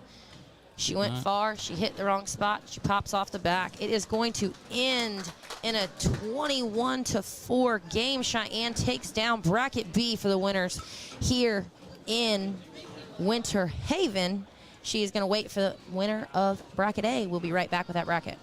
S5: She went far. She hit the wrong spot. She pops off the back. It is going to end in a 21-4 game. Cheyenne takes down Bracket B for the winners here in Winter Haven. She is going to wait for the winner of Bracket A. We'll be right back with that bracket.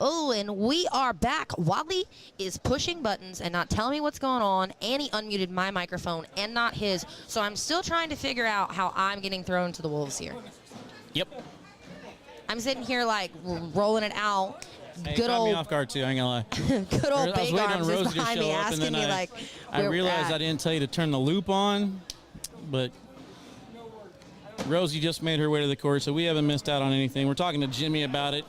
S5: Oh, and we are back. Wally is pushing buttons and not telling me what's going on, and he unmuted my microphone and not his. So I'm still trying to figure out how I'm getting thrown to the wolves here.
S6: Yep.
S5: I'm sitting here like rolling it out.
S6: Hey,
S5: Good
S6: caught
S5: old,
S6: me off guard too. I ain't gonna lie.
S5: good old
S6: I was
S5: Big
S6: waiting on
S5: Arms is
S6: Rosie to
S5: behind
S6: show
S5: me
S6: up, and
S5: asking
S6: then
S5: me like,
S6: I
S5: where we're
S6: realized
S5: at.
S6: I didn't tell you to turn the loop on, but Rosie just made her way to the court, so we haven't missed out on anything. We're talking to Jimmy about it.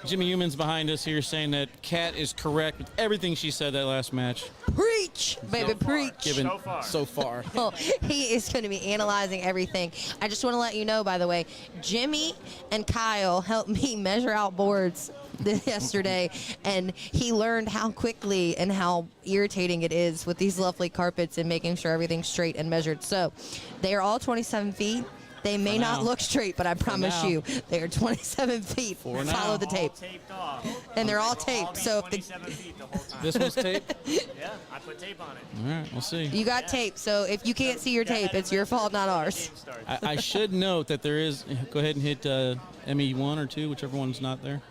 S6: Jimmy Human's behind us here saying that Kat is correct with everything she said that last match.
S5: Preach, baby, preach.
S6: Given so far.
S5: Oh, he is going to be analyzing everything. I just want to let you know, by the way, Jimmy and Kyle helped me measure out boards yesterday, and he learned how quickly and how irritating it is with these lovely carpets and making sure everything's straight and measured. So they are all 27 feet. They may not look straight, but I promise you, they are 27 feet. Follow the tape.
S7: Taped off.
S5: And they're all taped. So if
S7: 27 feet the whole time.
S6: This one's taped?
S7: Yeah, I put tape on it.
S6: All right, we'll see.
S5: you got tape, so if you can't see your tape, it's your fault, not ours.
S7: Game starts.
S6: I should note that there is. Go ahead and hit ME1 or 2, whichever one's not there.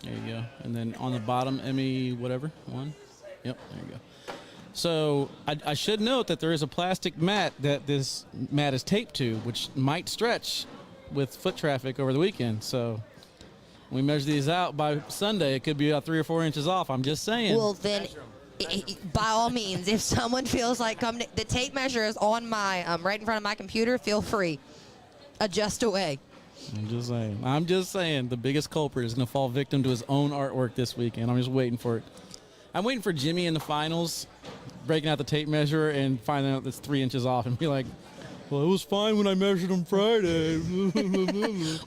S6: There you go. And then on the bottom, ME whatever, 1. Yep, there you go. So I should note that there is a plastic mat that this mat is taped to, which might stretch with foot traffic over the weekend. So when we measure these out by Sunday, it could be about 3 or 4 inches off. I'm just saying.
S5: Well, then, by all means, if someone feels like coming, the tape measure is on my right in front of my computer. Feel free, adjust away.
S6: I'm just saying. I'm just saying. The biggest culprit is going to fall victim to his own artwork this weekend. I'm just waiting for it. I'm waiting for Jimmy in the finals, breaking out the tape measure and finding out that's 3 inches off and be like, well, it was fine when I measured him Friday.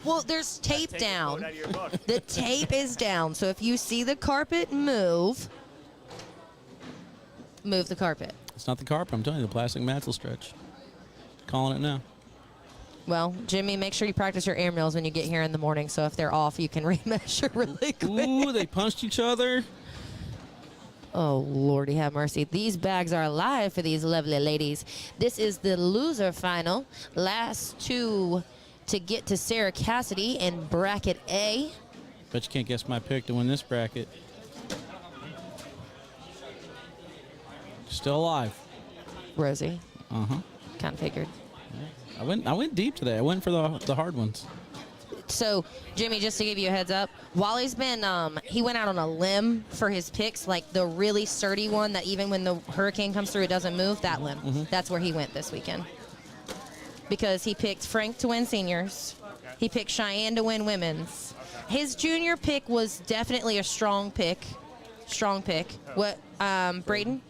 S5: Well, there's tape
S7: Take a
S5: down.
S7: quote out of your book.
S5: The tape is down, so if you see the carpet move the carpet.
S6: It's not the carpet. I'm telling you, the plastic mats will stretch. Calling it now.
S5: Well, Jimmy, make sure you practice your air mills when you get here in the morning, so if they're off, you can remeasure really quick.
S6: Ooh, they punched each other.
S5: Oh, Lordy have mercy. These bags are alive for these lovely ladies. This is the loser final. Last two to get to Sarah Cassidy in bracket A.
S6: Bet you can't guess my pick to win this bracket. Still alive.
S5: Rosie.
S6: Uh-huh.
S5: Kind of figured.
S6: I went deep today. I went for the hard ones.
S5: So, Jimmy, just to give you a heads up, Wally's been, he went out on a limb for his picks, like the really sturdy one that even when the hurricane comes through, it doesn't move, that limb.
S6: Mm-hmm.
S5: That's where he went this weekend. Because he picked Frank to win seniors. He picked Cheyenne to win women's. His junior pick was definitely a strong pick. Strong pick. What, Braden?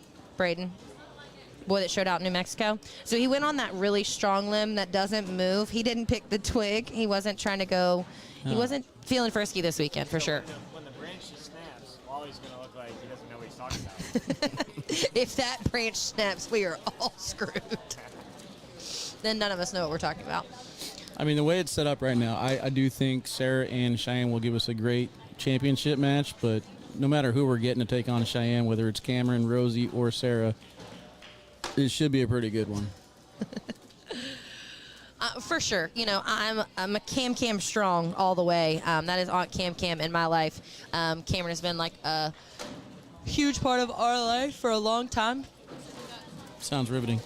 S5: Boy that showed out in New Mexico. So he went on that really strong limb that doesn't move. He didn't pick the twig. He wasn't trying to go. He wasn't feeling frisky this weekend for sure.
S7: When the branch snaps, Wally's going to look like he doesn't know what he's talking about.
S5: If that branch snaps, we are all screwed. Then none of us know what we're talking about.
S6: I mean, the way it's set up right now, I do think Sarah and Cheyenne will give us a great championship match, but no matter who we're getting to take on Cheyenne, whether it's Cameron, Rosie, or Sarah, it should be a pretty good one.
S5: For sure. You know, I'm a Cam strong all the way. That is Aunt Cam in my life. Cameron has been like a huge part of our life for a long time.
S6: Sounds riveting.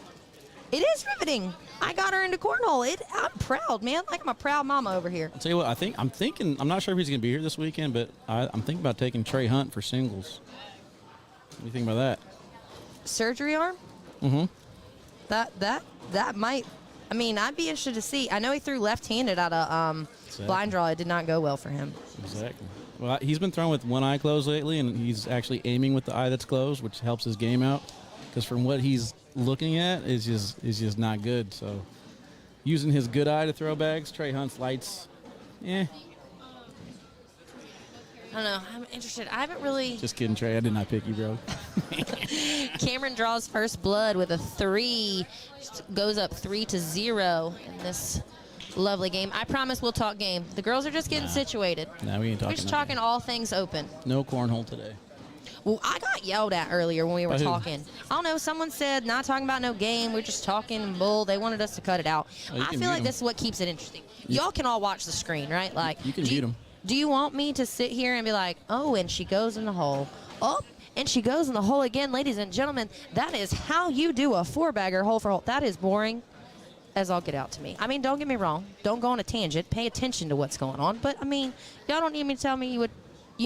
S5: It is riveting. I got her into cornhole. I'm proud, man. Like I'm a proud mama over here.
S6: I'll tell you what, I'm not sure if he's going to be here this weekend, but I'm thinking about taking Trey Hunt for singles. What do you think about that?
S5: Surgery arm?
S6: Mm-hmm.
S5: That might. I mean, I'd be interested to see. I know he threw left-handed out of blind draw. It did not go well for him.
S6: Exactly. Well, he's been throwing with one eye closed lately, and he's actually aiming with the eye that's closed, which helps his game out. Because from what he's looking at, is just not good. So, using his good eye to throw bags, Trey Hunt's lights,
S5: I don't know. I'm interested. I haven't really.
S6: Just kidding, Trey. I did not pick you, bro.
S5: Cameron draws first blood with a 3. Goes up 3-0 in this lovely game. I promise we'll talk game. The girls are just getting situated.
S6: No, we ain't talking.
S5: We're just
S6: that
S5: talking
S6: game.
S5: all things open.
S6: No cornhole today.
S5: Well, I got yelled at earlier when we were
S6: By who?
S5: talking. I don't know. Someone said not talking about no game. We're just talking bull. They wanted us to cut it out.
S6: Oh, you
S5: I
S6: can
S5: feel
S6: mute
S5: like
S6: 'em.
S5: this is what keeps it interesting. Y'all can all watch the screen, right? Like
S6: You can
S5: do
S6: mute 'em.
S5: Do you want me to sit here and be like, oh, and she goes in the hole. Oh, and she goes in the hole again. Ladies and gentlemen, that is how you do a 4-bagger hole for hole. That is boring as all get out to me. I mean, don't get me wrong. Don't go on a tangent. Pay attention to what's going on. But, I mean, y'all don't need me to tell me you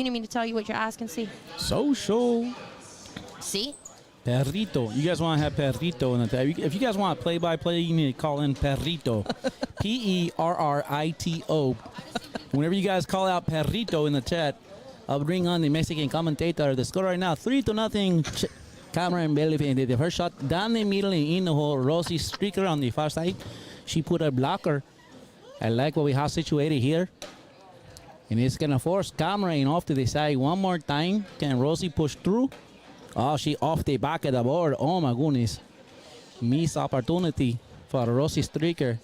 S5: need me to tell you what your eyes can see.
S6: Social.
S5: See?
S6: Perrito. You guys want to have Perrito in the tab. If you guys want play-by-play, you need to call in Perrito. Perrito. Whenever you guys call out Perrito in the chat, I'll bring on the Mexican commentator. The score right now, 3-0. Camera and Belvin did the first shot down the middle and in the hole. Rosie streaker on the far side. She put a blocker. I like what we have situated here. And it's going to force Cameron off to the side one more time. Can Rosie push through? Oh, she off the back of the board. Oh, my goodness. Missed opportunity for Rosie streaker.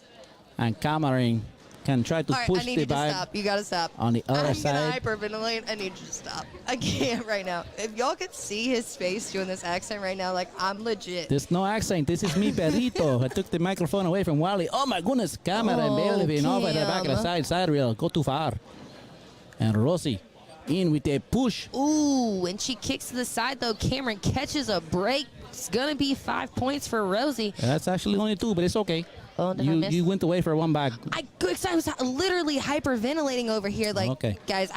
S6: And Cameron can try to
S8: All right,
S6: push
S8: I need
S6: the
S8: you to
S6: bag
S8: stop. You gotta stop.
S6: on the other
S8: I'm
S6: side.
S8: gonna hyperventilate. I need you to stop. I can't right now. If y'all could see his face doing this accent right now, like I'm legit.
S6: There's no accent. This is me, Perrito. I took the microphone away from Wally. Oh, my goodness. Camera and Belvin off at the back of the side rail. Go too far. And Rosie in with a push.
S5: Ooh, and she kicks to the side, though. Cameron catches a break. It's going to be 5 points for Rosie.
S6: That's actually only 2, but it's okay.
S5: Oh, did I miss?
S6: You went away for one bag.
S5: I was literally hyperventilating over here. Like,
S6: Okay.
S5: guys,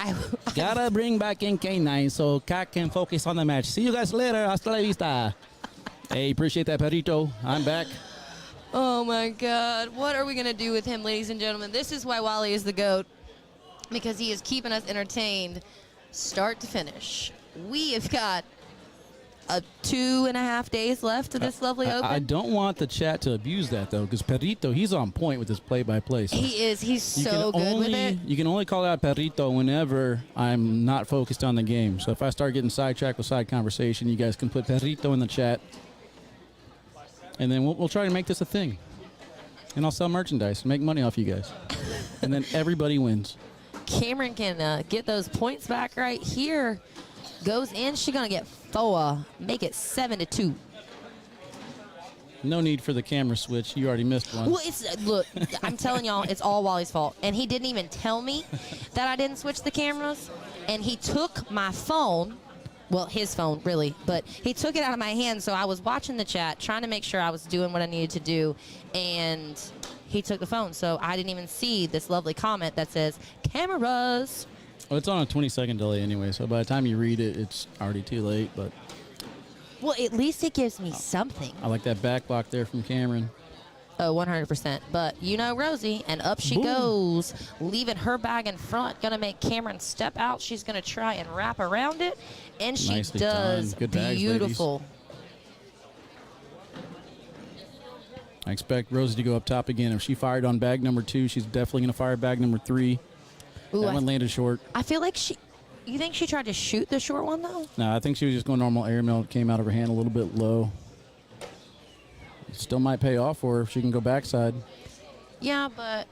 S6: Gotta bring back in K9 so Cat can focus on the match. See you guys later. Hasta la vista. Hey, appreciate that, Perrito. I'm back.
S5: Oh, my God. What are we going to do with him, ladies and gentlemen? This is why Wally is the GOAT, because he is keeping us entertained start to finish. We have got 2.5 days left to this lovely open.
S6: I don't want the chat to abuse that, though, because Perrito, he's on point with his play-by-play. So
S5: He is. He's so good with it.
S6: You can only call out Perrito whenever I'm not focused on the game. So if I start getting sidetracked with side conversation, you guys can put Perrito in the chat. And then we'll try to make this a thing. And I'll sell merchandise and make money off you guys. And then everybody wins.
S5: Cameron can get those points back right here. Goes in. She's going to get 4. Make it 7-2.
S6: No need for the camera switch. You already missed one.
S5: Well, look, I'm telling y'all, it's all Wally's fault. And he didn't even tell me that I didn't switch the cameras. And he took my phone. Well, his phone, really. But he took it out of my hand, so I was watching the chat, trying to make sure I was doing what I needed to do. And he took the phone, so I didn't even see this lovely comment that says, cameras.
S6: Well, it's on a 20-second delay anyway, so by the time you read it, it's already too late. But
S5: Well, at least it gives me something.
S6: I like that back block there from Cameron.
S5: Oh, 100%. But you know Rosie, and up she
S6: Boom.
S5: goes, leaving her bag in front. Going to make Cameron step out. She's going to try and wrap around it, and she
S6: Nicely
S5: does.
S6: done. Good bags,
S5: Beautiful.
S6: I expect Rosie to go up top again. If she fired on bag number 2, she's definitely going to fire bag number 3.
S5: Ooh,
S6: That one landed short.
S5: I feel like you think she tried to shoot the short one, though?
S6: No, I think she was just going normal airmail. It came out of her hand a little bit low. It still might pay off for her if she can go backside.
S5: Yeah, but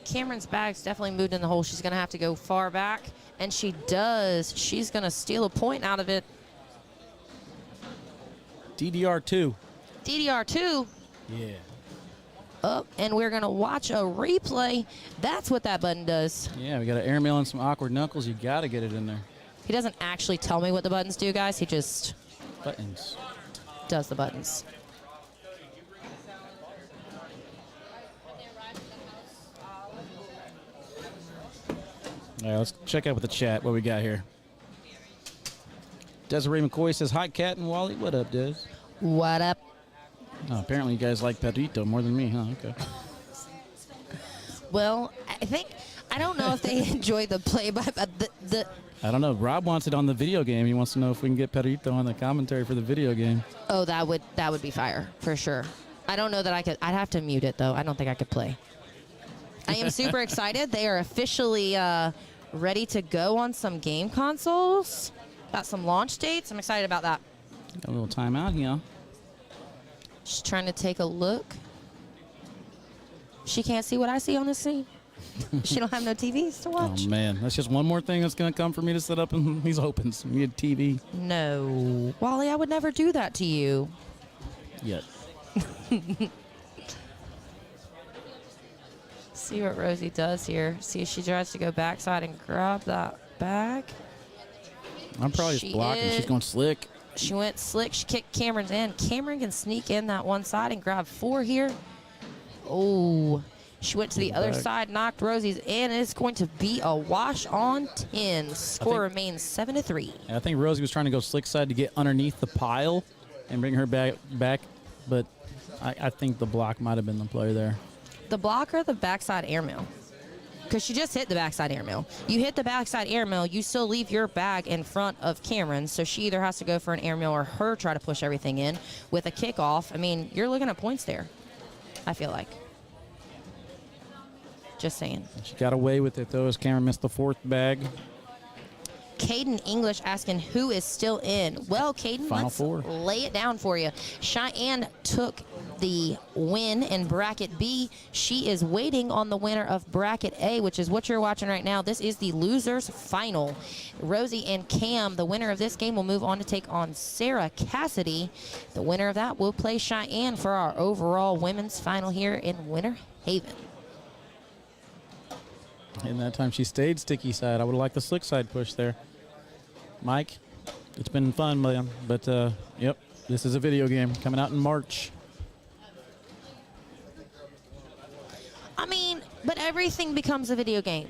S5: Cameron's bag's definitely moved in the hole. She's going to have to go far back, and she does. She's going to steal a point out of it.
S6: DDR2.
S5: DDR2
S6: Yeah.
S5: up, and we're going to watch a replay. That's what that button does.
S6: Yeah, we got an airmail and some awkward knuckles. You got to get it in there.
S5: He doesn't actually tell me what the buttons do, guys. He just
S6: Buttons.
S5: does the buttons.
S6: All right, let's check out with the chat what we got here. Desiree McCoy says, hi, Cat and Wally. What up, Des?
S5: What up?
S6: Oh, apparently you guys like Perrito more than me, huh? Okay.
S5: Well, I don't know if they enjoy the play by the
S6: I don't know. Rob wants it on the video game. He wants to know if we can get Perrito on the commentary for the video game.
S5: Oh, that would be fire for sure. I don't know that I could. I'd have to mute it though. I don't think I could play. I am super excited. They are officially ready to go on some game consoles. Got some launch dates. I'm excited about that.
S6: Got a little timeout here.
S5: Just trying to take a look. She can't see what I see on this scene. She don't have no TVs to watch.
S6: Oh, man. That's just one more thing that's going to come for me to set up in these opens. We need TV.
S5: No. Wally, I would never do that to you.
S6: Yet.
S5: See what Rosie does here. See if she tries to go backside and grab that bag.
S6: I'm probably
S5: She
S6: just blocking.
S5: is-
S6: She's going slick.
S5: She went slick. She kicked Cameron's in. Cameron can sneak in that one side and grab 4 here. Oh, she went to the other
S6: back.
S5: side, knocked Rosie's in. It's going to be a wash on 10. Score remains 7-3.
S6: I think Rosie was trying to go slick side to get underneath the pile and bring her back. But I think the block might have been the play there.
S5: The block or the backside airmail? because she just hit the backside airmail. You hit the backside airmail, you still leave your bag in front of Cameron, so she either has to go for an airmail or her try to push everything in with a kickoff. I mean, you're looking at points there, I feel like. Just saying.
S6: She got away with it, though, as Cameron missed the 4th bag.
S5: Caden English asking who is still in. Well, Caden,
S6: Final
S5: let's
S6: 4.
S5: lay it down for you. Cheyenne took the win in bracket B. She is waiting on the winner of bracket A, which is what you're watching right now. This is the losers final. Rosie and Cam, the winner of this game, will move on to take on Sarah Cassidy. The winner of that will play Cheyenne for our overall women's final here in Winter Haven.
S6: And that time she stayed sticky side. I would have liked the slick side push there. Mike, it's been fun, man. But, yep, this is a video game coming out in March.
S5: I mean, but everything becomes a video game.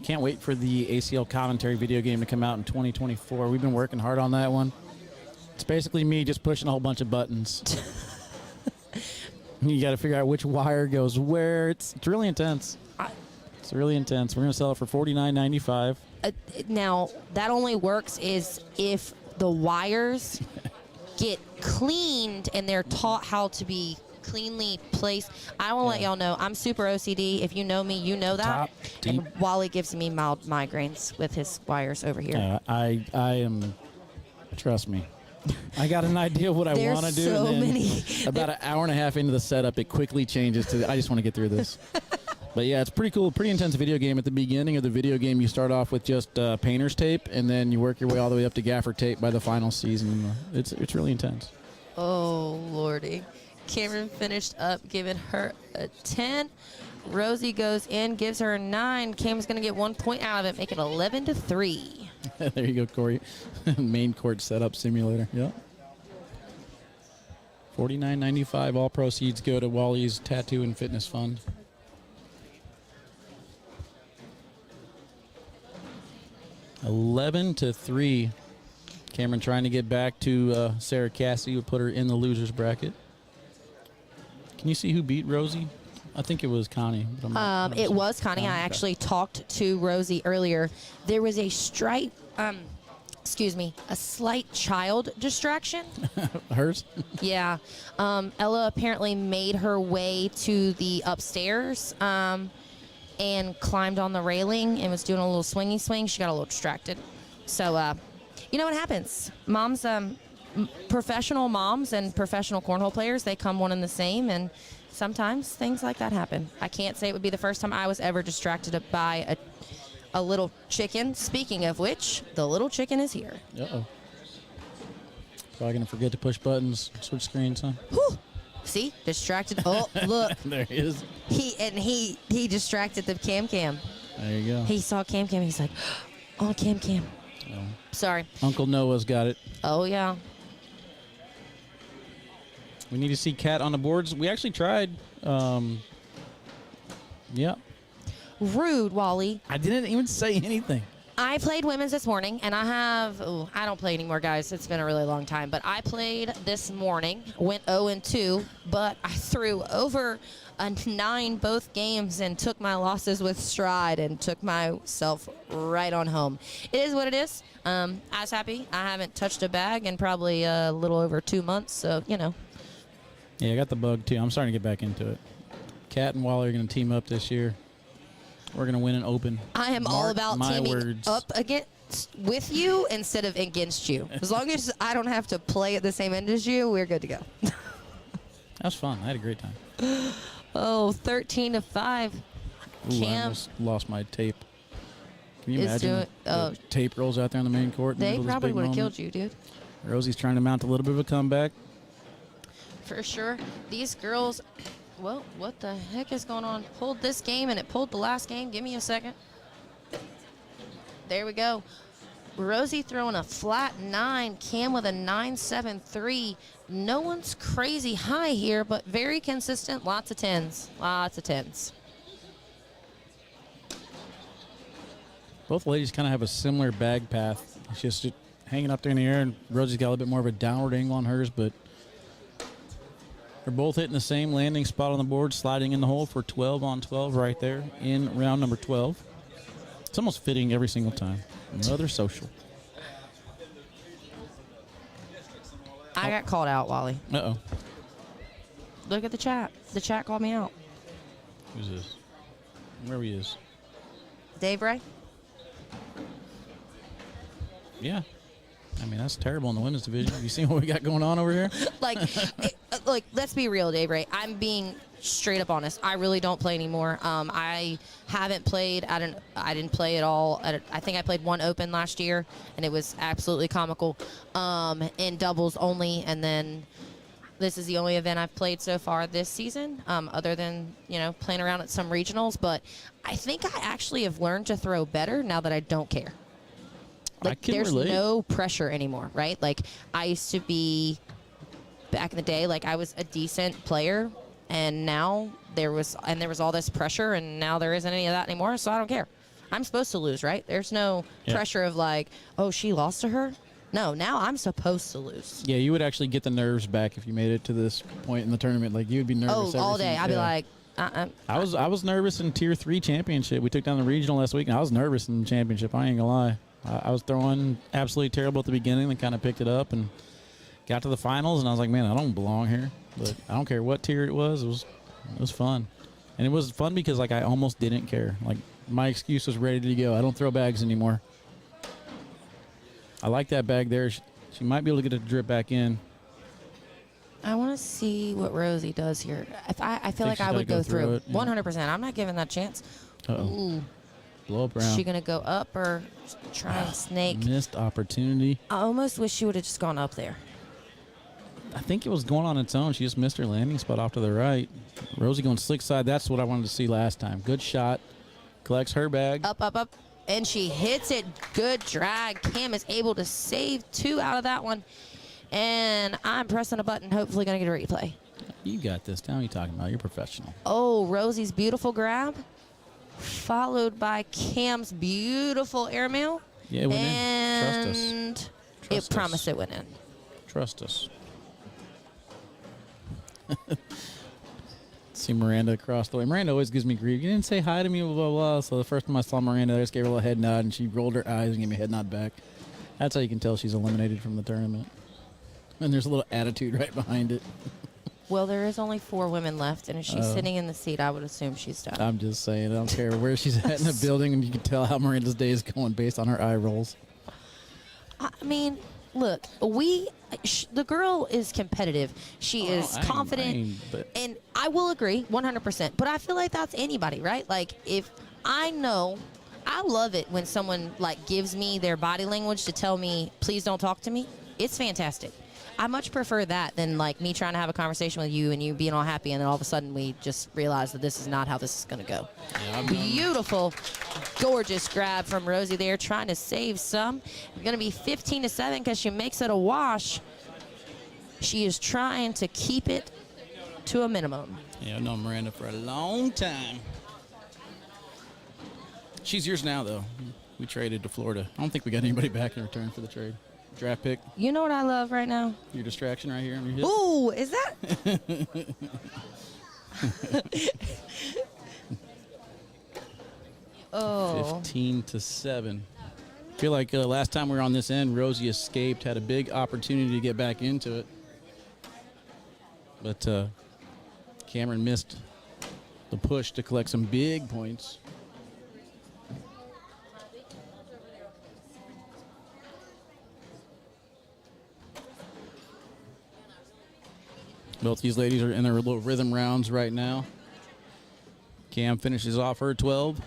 S6: Can't wait for the ACL commentary video game to come out in 2024. We've been working hard on that one. It's basically me just pushing a whole bunch of buttons. You got to figure out which wire goes where. It's really intense. It's really intense. We're going to sell it for $49.95.
S5: Now, that only works is if the wires get cleaned and they're taught how to be cleanly placed. I want to let y'all know I'm super OCD. If you know me, you know that.
S6: Top, deep.
S5: And Wally gives me mild migraines with his wires over here.
S6: I am, trust me. I got an idea of what I want to do.
S5: So
S6: and then
S5: many.
S6: About an hour and a half into the setup, it quickly changes to, I just want to get through this. But yeah, it's pretty cool, pretty intense video game. At the beginning of the video game, you start off with just painter's tape, and then you work your way all the way up to gaffer tape by the final season. It's really intense.
S5: Oh, Lordy. Cameron finished up giving her a 10. Rosie goes in, gives her a 9. Cam's going to get 1 point out of it, make it 11-3.
S6: There you go, Corey. Main court setup simulator. Yep. $49.95. All proceeds go to Wally's Tattoo and Fitness Fund. $11-3. Cameron trying to get back to Sarah Cassidy, would put her in the losers bracket. Can you see who beat Rosie? I think it was Connie. But I'm not
S5: It
S6: sure.
S5: was Connie. I actually talked to Rosie earlier. There was a a slight child distraction.
S6: Hers?
S5: Yeah. Ella apparently made her way to the upstairs and climbed on the railing and was doing a little swingy swing. She got a little distracted. So, you know what happens? Moms, professional moms and professional cornhole players, they come one and the same, and sometimes things like that happen. I can't say it would be the first time I was ever distracted by a little chicken. Speaking of which, the little chicken is here.
S6: Uh-oh. Probably going to forget to push buttons, switch screens, huh?
S5: Whew. See? Distracted. Oh, look.
S6: There he is.
S5: He distracted the Cam.
S6: There you go.
S5: He saw Cam. He's like, oh, Cam.
S6: Oh.
S5: Sorry.
S6: Uncle Noah's got it.
S5: Oh, yeah.
S6: We need to see Kat on the boards. We actually tried. Yeah.
S5: Rude, Wally.
S6: I didn't even say anything.
S5: I played women's this morning, and I don't play anymore, guys. It's been a really long time. But I played this morning, went 0-2, but I threw over a 9 both games and took my losses with stride and took myself right on home. It is what it is. I was happy. I haven't touched a bag in probably a little over 2 months, so, you know.
S6: Yeah, I got the bug, too. I'm starting to get back into it. Kat and Wally are going to team up this year. We're going to win an open.
S5: I am all
S6: Mark
S5: about
S6: my
S5: teaming
S6: words.
S5: up against with you instead of against you. As long as I don't have to play at the same end as you, we're good to go.
S6: That was fun. I had a great time.
S5: Oh, 13-5.
S6: Ooh, I
S5: Cam
S6: almost lost my tape. Can you
S5: is
S6: imagine
S5: doing-
S6: the tape rolls out there on the main court? in the
S5: They
S6: middle of this
S5: probably
S6: big
S5: would have
S6: moment?
S5: killed you, dude.
S6: Rosie's trying to mount a little bit of a comeback.
S5: For sure. These girls, well, what the heck is going on? Pulled this game and it pulled the last game. Give me a second. There we go. Rosie throwing a flat 9. Cam with a 9.73. No one's crazy high here, but very consistent. Lots of 10s. Lots of 10s.
S6: Both ladies kind of have a similar bag path. It's just hanging up there in the air, and Rosie's got a little bit more of a downward angle on hers, but They're both hitting the same landing spot on the board, sliding in the hole for 12 on 12 right there in round number 12. It's almost fitting every single time. Another social.
S5: I got called out, Wally.
S6: Uh-oh.
S5: Look at the chat. The chat called me out.
S6: Who's this? Where he is?
S5: Dave Ray?
S6: Yeah. I mean, that's terrible in the women's division. Have you seen what we got going on over here?
S5: Like, let's be real, Dave Ray. I'm being straight up honest. I really don't play anymore. I haven't played. I didn't play at all. I think I played one Open last year, and it was absolutely comical. In doubles only, and then this is the only event I've played so far this season, other than playing around at some regionals. But I think I actually have learned to throw better now that I don't care. Like,
S6: I can
S5: there's
S6: relate.
S5: no pressure anymore, right? Like, I used to be, back in the day, like, I was a decent player, and now there was all this pressure, and now there isn't any of that anymore, so I don't care. I'm supposed to lose, right? There's no pressure of, like, oh, she lost to her? No, now I'm supposed to lose.
S6: Yeah, you would actually get the nerves back if you made it to this point in the tournament. Like, you would be nervous.
S5: Oh, all day. I'd be
S6: yeah.
S5: like,
S6: I was nervous in Tier 3 championship. We took down the regional last week, and I was nervous in the championship. I ain't gonna lie. I was throwing absolutely terrible at the beginning, then kind of picked it up and got to the finals, and I was like, man, I don't belong here. But I don't care what tier it was. It was fun. And it was fun because, like, I almost didn't care. Like, my excuse was ready to go. I don't throw bags anymore. I like that bag there. She might be able to get a drip back in.
S5: I want to see what Rosie does here. I feel like
S6: she's
S5: I would
S6: gotta
S5: go through
S6: it, yeah.
S5: 100%. I'm not giving that chance.
S6: Uh-oh.
S5: Ooh.
S6: Blow up
S5: Is
S6: round.
S5: she going to go up or try and snake?
S6: Missed opportunity.
S5: I almost wish she would have just gone up there.
S6: I think it was going on its own. She just missed her landing spot off to the right. Rosie going slick side. That's what I wanted to see last time. Good shot. Collects her bag.
S5: Up, up, up. And she hits it. Good drag. Cam is able to save 2 out of that one. And I'm pressing a button, hopefully going to get a replay.
S6: You got this. Now what are you talking about? You're professional.
S5: Oh, Rosie's beautiful grab. Followed by Cam's beautiful airmail.
S6: Yeah, it went in.
S5: And
S6: Trust us.
S5: it
S6: Trust us.
S5: promised it went in.
S6: Trust us. See Miranda across the way. Miranda always gives me grief. You didn't say hi to me, blah, blah, blah. So the first time I saw Miranda, I just gave her a little head nod, and she rolled her eyes and gave me a head nod back. That's how you can tell she's eliminated from the tournament. And there's a little attitude right behind it.
S5: Well, there is only 4 women left, and if she's sitting in the seat, I would assume she's done.
S6: I'm just saying. I don't care where she's at in the building, and you can tell how Miranda's day is going based on her eye rolls.
S5: I mean, look, the girl is competitive. She is confident, and I will agree 100%. But I feel like that's anybody, right? Like, if I know, I love it when someone, like, gives me their body language to tell me, please don't talk to me. It's fantastic. I much prefer that than, like, me trying to have a conversation with you and you being all happy, and then all of a sudden we just realize that this is not how this is going to go. Yeah, beautiful, gorgeous grab from Rosie there, trying to save some. It's going to be 15-7 because she makes it a wash. She is trying to keep it to a minimum.
S6: Yeah, I've known Miranda for a long time. She's yours now, though. We traded to Florida. I don't think we got anybody back in return for the trade. Draft pick.
S5: You know what I love right now?
S6: Your distraction right here on your hip.
S5: Ooh, is that? Oh.
S6: 15-7. I feel like last time we were on this end, Rosie escaped, had a big opportunity to get back into it. But Cameron missed the push to collect some big points. Both these ladies are in their little rhythm rounds right now. Cam finishes off her 12.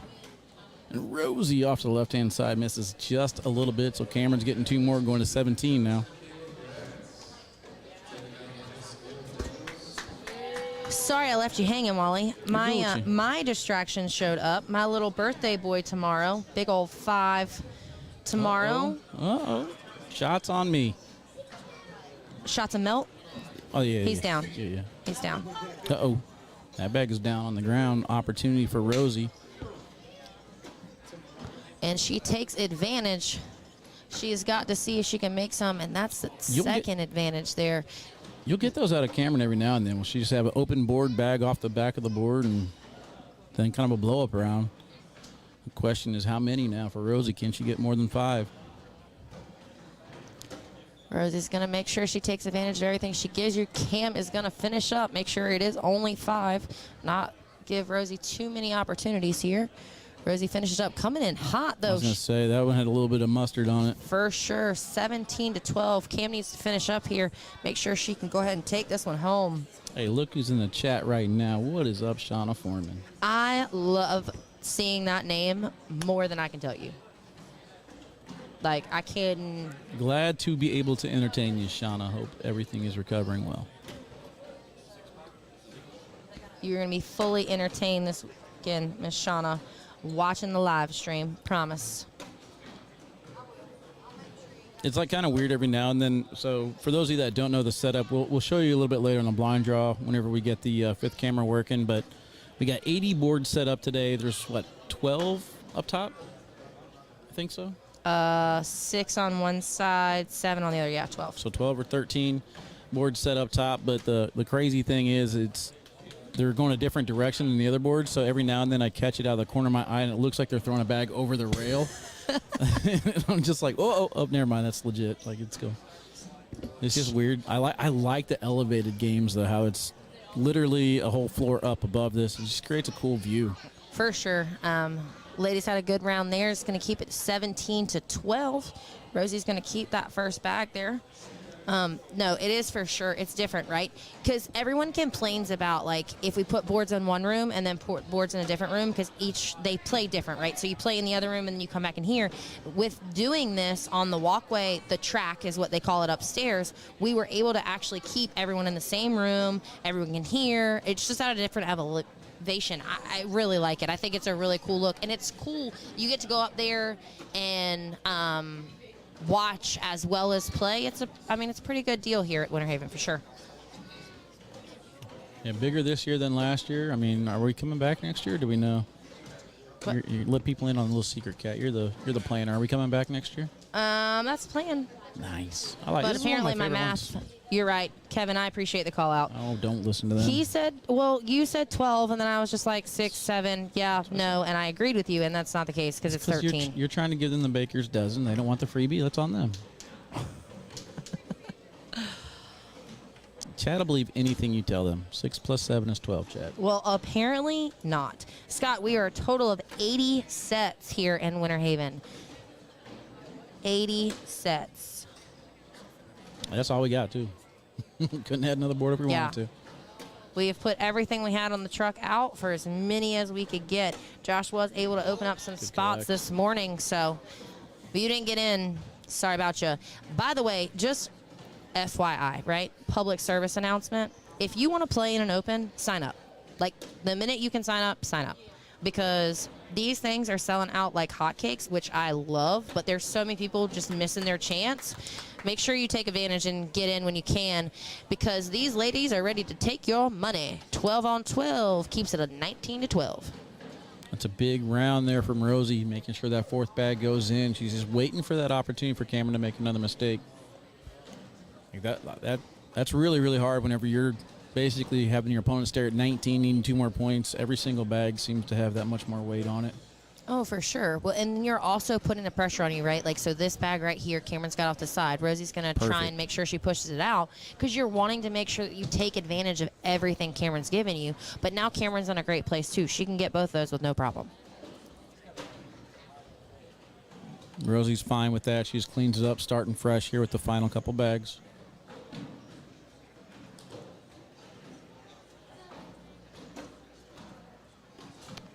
S6: And Rosie off to the left-hand side misses just a little bit, so Cameron's getting 2 more, going to 17 now.
S5: Sorry I left you hanging, Wally. My distraction showed up. My little birthday boy tomorrow. Big old 5 tomorrow.
S6: Uh-oh. Shots on me.
S5: Shots of melt.
S6: Oh, yeah.
S5: He's down.
S6: Yeah.
S5: He's down.
S6: Uh-oh. That bag is down on the ground. Opportunity for Rosie.
S5: And she takes advantage. She has got to see if she can make some, and that's the second advantage there.
S6: You'll get those out of Cameron every now and then. Will she just have an open board bag off the back of the board and then kind of a blow-up round? The question is how many now for Rosie? Can she get more than 5?
S5: Rosie's going to make sure she takes advantage of everything she gives you. Cam is going to finish up, make sure it is only 5, not give Rosie too many opportunities here. Rosie finishes up, coming in hot, though.
S6: I was going to say, that one had a little bit of mustard on it.
S5: For sure, 17-12. Cam needs to finish up here, make sure she can go ahead and take this one home.
S6: Hey, look who's in the chat right now. What is up, Shauna Foreman?
S5: I love seeing that name more than I can tell you. Like, I can...
S6: Glad to be able to entertain you, Shauna. Hope everything is recovering well.
S5: You're going to be fully entertained this weekend, Miss Shauna, watching the live stream. Promise.
S6: It's like kind of weird every now and then. So for those of you that don't know the setup, we'll show you a little bit later on the blind draw whenever we get the 5th camera working. But we got 80 boards set up today. There's, 12 up top? I think so.
S5: 6 on one side, 7 on the other. Yeah, 12.
S6: So 12 or 13 boards set up top. But the crazy thing is they're going a different direction than the other boards. So every now and then I catch it out of the corner of my eye, and it looks like they're throwing a bag over the rail. I'm just like, oh, never mind. That's legit. Like, it's cool. It's just weird. I like the elevated games, though, how it's literally a whole floor up above this. It just creates a cool view.
S5: For sure. Ladies had a good round there. It's going to keep it 17-12. Rosie's going to keep that first bag there. No, it is for sure. It's different, right? Because everyone complains about, like, if we put boards in one room and then put boards in a different room, because they play different, right? So you play in the other room and then you come back in here. With doing this on the walkway, the track is what they call it upstairs, we were able to actually keep everyone in the same room. Everyone can hear. It's just at a different elevation. I really like it. I think it's a really cool look. And it's cool. You get to go up there and watch as well as play. It's a pretty good deal here at Winter Haven for sure.
S6: Yeah, bigger this year than last year. I mean, are we coming back next year? Do we know? You let people in on a little secret, Cat. You're the planner. Are we coming back next year?
S5: That's the plan.
S6: Nice. I like.
S5: But
S6: This is one of
S5: apparently my
S6: favorite
S5: math.
S6: ones.
S5: You're right, Kevin. I appreciate the call out.
S6: Oh, don't listen to them.
S5: He said, well, you said 12, and then I was just like 6, 7. Yeah, no, and I agreed with you, and that's not the case because it's 13.
S6: You're trying to give them the baker's dozen. They don't want the freebie. That's on them. Chad will believe anything you tell them. 6 + 7 is 12, Chad.
S5: Well, apparently not. Scott, we are a total of 80 sets here in Winter Haven. 80 sets.
S6: That's all we got, too. Couldn't add another board if we wanted to.
S5: We have put everything we had on the truck out for as many as we could get. Josh was able to open up some spots this morning, so if you didn't get in, sorry about you. By the way, just FYI, right? Public service announcement. If you want to play in an open, sign up. Like, the minute you can sign up, because these things are selling out like hotcakes, which I love, but there's so many people just missing their chance. Make sure you take advantage and get in when you can, because these ladies are ready to take your money. 12 on 12 keeps it a 19-12.
S6: That's a big round there from Rosie, making sure that 4th bag goes in. She's just waiting for that opportunity for Cameron to make another mistake. Like that's really, really hard whenever you're basically having your opponent stare at 19, needing 2 more points. Every single bag seems to have that much more weight on it.
S5: Oh, for sure. Well, and you're also putting the pressure on you, right? Like, so this bag right here, Cameron's got off the side. Rosie's going to try and make sure she pushes it out, because you're wanting to make sure that you take advantage of everything Cameron's giving you. But now Cameron's in a great place, too. She can get both those with no problem.
S6: Rosie's fine with that. She just cleans it up, starting fresh here with the final couple bags.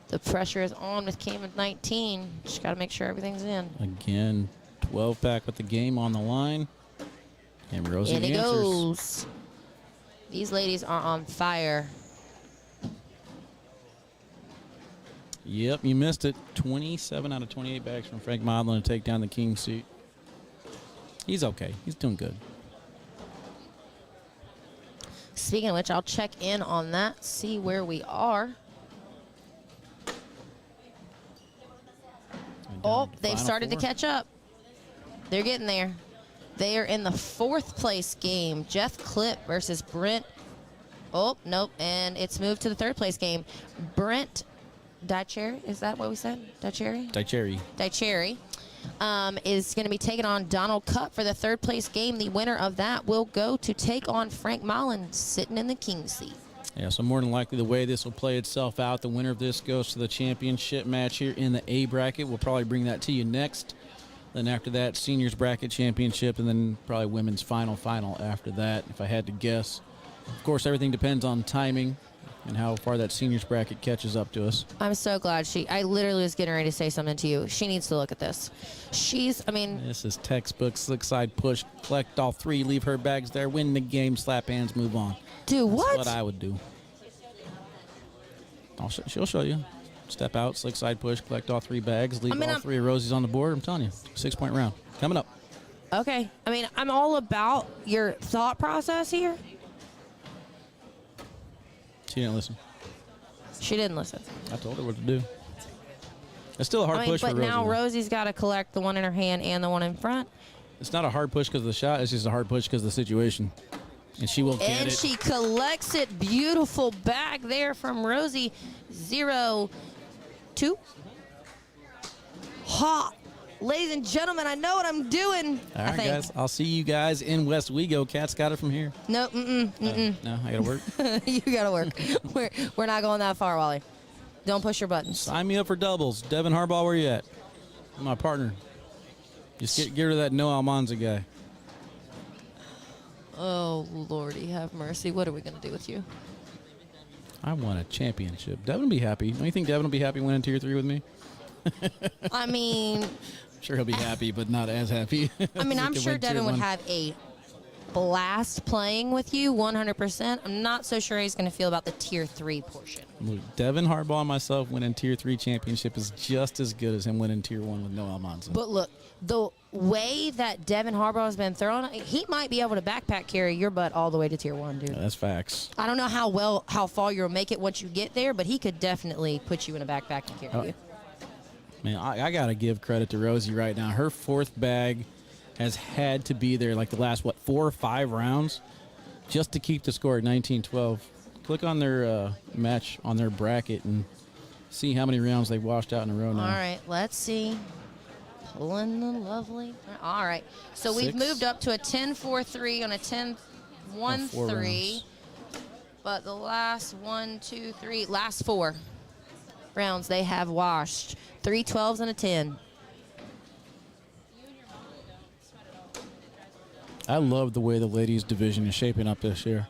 S5: The pressure is on with Cam at 19. Just got to make sure everything's in.
S6: Again, 12 pack with the game on the line. And Rosie
S5: and it
S6: answers.
S5: goes. These ladies are on fire.
S6: Yep, you missed it. 27 out of 28 bags from Frank Modlin to take down the king seat. He's okay. He's doing good.
S5: Speaking of which, I'll check in on that, see where we are. Oh, they've started to catch up. They're getting there. They are in the 4th place game. Jeff Clip versus Brent. Oh, nope. And it's moved to the 3rd place game. Brent Dycherry, is that what we said? Dycherry? Dycherry is going to be taking on Donald Cup for the 3rd place game. The winner of that will go to take on Frank Mullen, sitting in the King's seat.
S6: Yeah, so more than likely the way this will play itself out, the winner of this goes to the championship match here in the A bracket. We'll probably bring that to you next. Then after that, seniors bracket championship, and then probably women's final after that, if I had to guess. Of course, everything depends on timing and how far that seniors bracket catches up to us.
S5: I'm so glad I literally was getting ready to say something to you. She needs to look at this.
S6: This is textbook, slick side push, collect all 3, leave her bags there, win the game, slap hands, move on.
S5: Do what?
S6: That's what I would do. She'll show you. Step out, slick side push, collect all 3 bags, leave all 3 of Rosie's on the board. I'm telling you, 6-point round. Coming up.
S5: Okay. I'm all about your thought process here.
S6: She didn't listen.
S5: She didn't listen.
S6: I told her what to do. It's still a hard push for Rosie.
S5: But now
S6: though.
S5: Rosie's got to collect the one in her hand and the one in front.
S6: It's not a hard push because of the shot. It's just a hard push because of the situation. And she will get it.
S5: And she collects it. Beautiful bag there from Rosie. 0-2. Ha! Ladies and gentlemen, I know what I'm doing.
S6: All right, guys. I'll see you guys in West Wego. Kat's got it from here.
S5: No, no,
S6: I got to work.
S5: You got to work. We're not going that far, Wally. Don't push your buttons.
S6: Sign me up for doubles. Devin Harbaugh, where you at? My partner. Just get rid of that No Almanza guy.
S5: Oh, Lordy, have mercy. What are we going to do with you?
S6: I won a championship. Devin will be happy. Don't you think Devin will be happy winning Tier 3 with me? Sure he'll be happy, but not as happy.
S5: I'm sure Devin would have a blast playing with you, 100%. I'm not so sure he's going to feel about the Tier 3 portion.
S6: Look, Devin Harbaugh and myself winning Tier 3 championship is just as good as him winning Tier 1 with no Almanza.
S5: But look, the way that Devin Harbaugh has been thrown, he might be able to backpack carry your butt all the way to Tier 1, dude.
S6: Yeah, that's facts.
S5: I don't know how far you'll make it once you get there, but he could definitely put you in a backpack and carry you.
S6: Man, I got to give credit to Rosie right now. Her 4th bag has had to be there like the last, 4 or 5 rounds just to keep the score at 19-12. Click on their match on their bracket and see how many rounds they've washed out in a row now.
S5: All right, let's see. Pulling the lovely. All right, so we've moved up to a 10-4-3 on a 10-1-3. But the last 4 rounds they have washed. 3 12s and a 10.
S6: I love the way the ladies division is shaping up this year.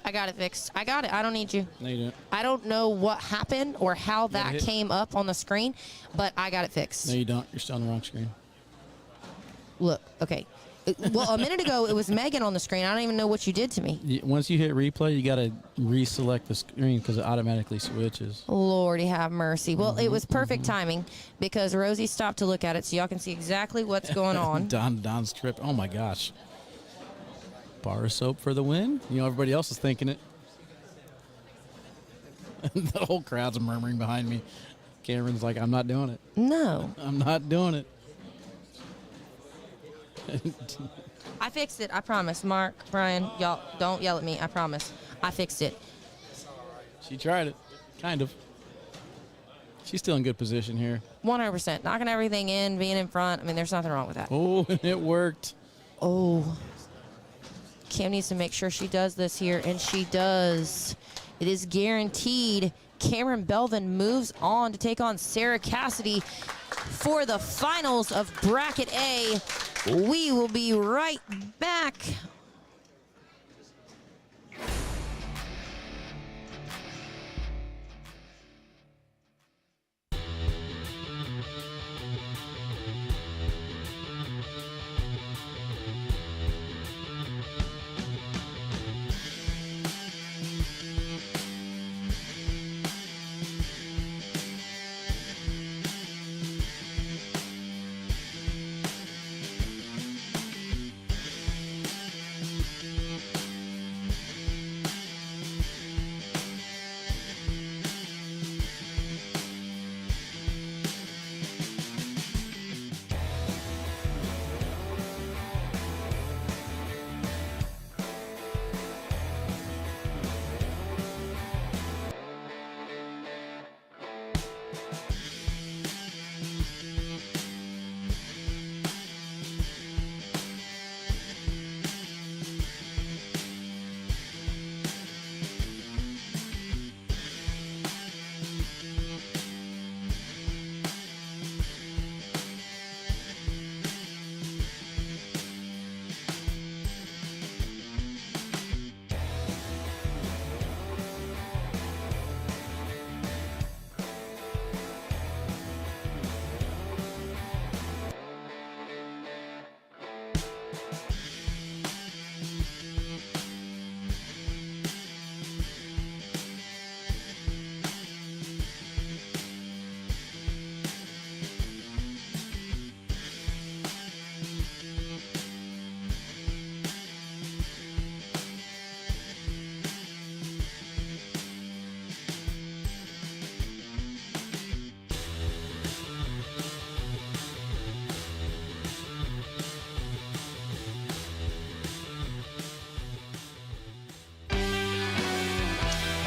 S5: I got it fixed. I got it. I don't need you.
S6: No, you don't.
S5: I don't know what happened or how that came up on the screen, but I got it fixed.
S6: No, you don't. You're still on the wrong screen.
S5: Look, okay. Well, a minute ago, it was Megan on the screen. I don't even know what you did to me.
S6: Once you hit replay, you got to reselect the screen because it automatically switches.
S5: Lordy have mercy. Well, it was perfect timing because Rosie stopped to look at it so y'all can see exactly what's going on.
S6: Don's trip. Oh, my gosh. Bar of soap for the win. You know, everybody else is thinking it. The whole crowd's murmuring behind me. Cameron's like, I'm not doing it.
S5: No.
S6: I'm not doing it.
S5: I fixed it. I promise. Mark, Brian, y'all don't yell at me. I promise. I fixed it.
S6: She tried it. Kind of. She's still in good position here.
S5: 100%. Knocking everything in, being in front. I mean, there's nothing wrong with that.
S6: Oh, it worked.
S5: Oh. Cam needs to make sure she does this here, and she does. It is guaranteed. Cameron Belvin moves on to take on Sarah Cassidy for the finals of Bracket A. We will be right back.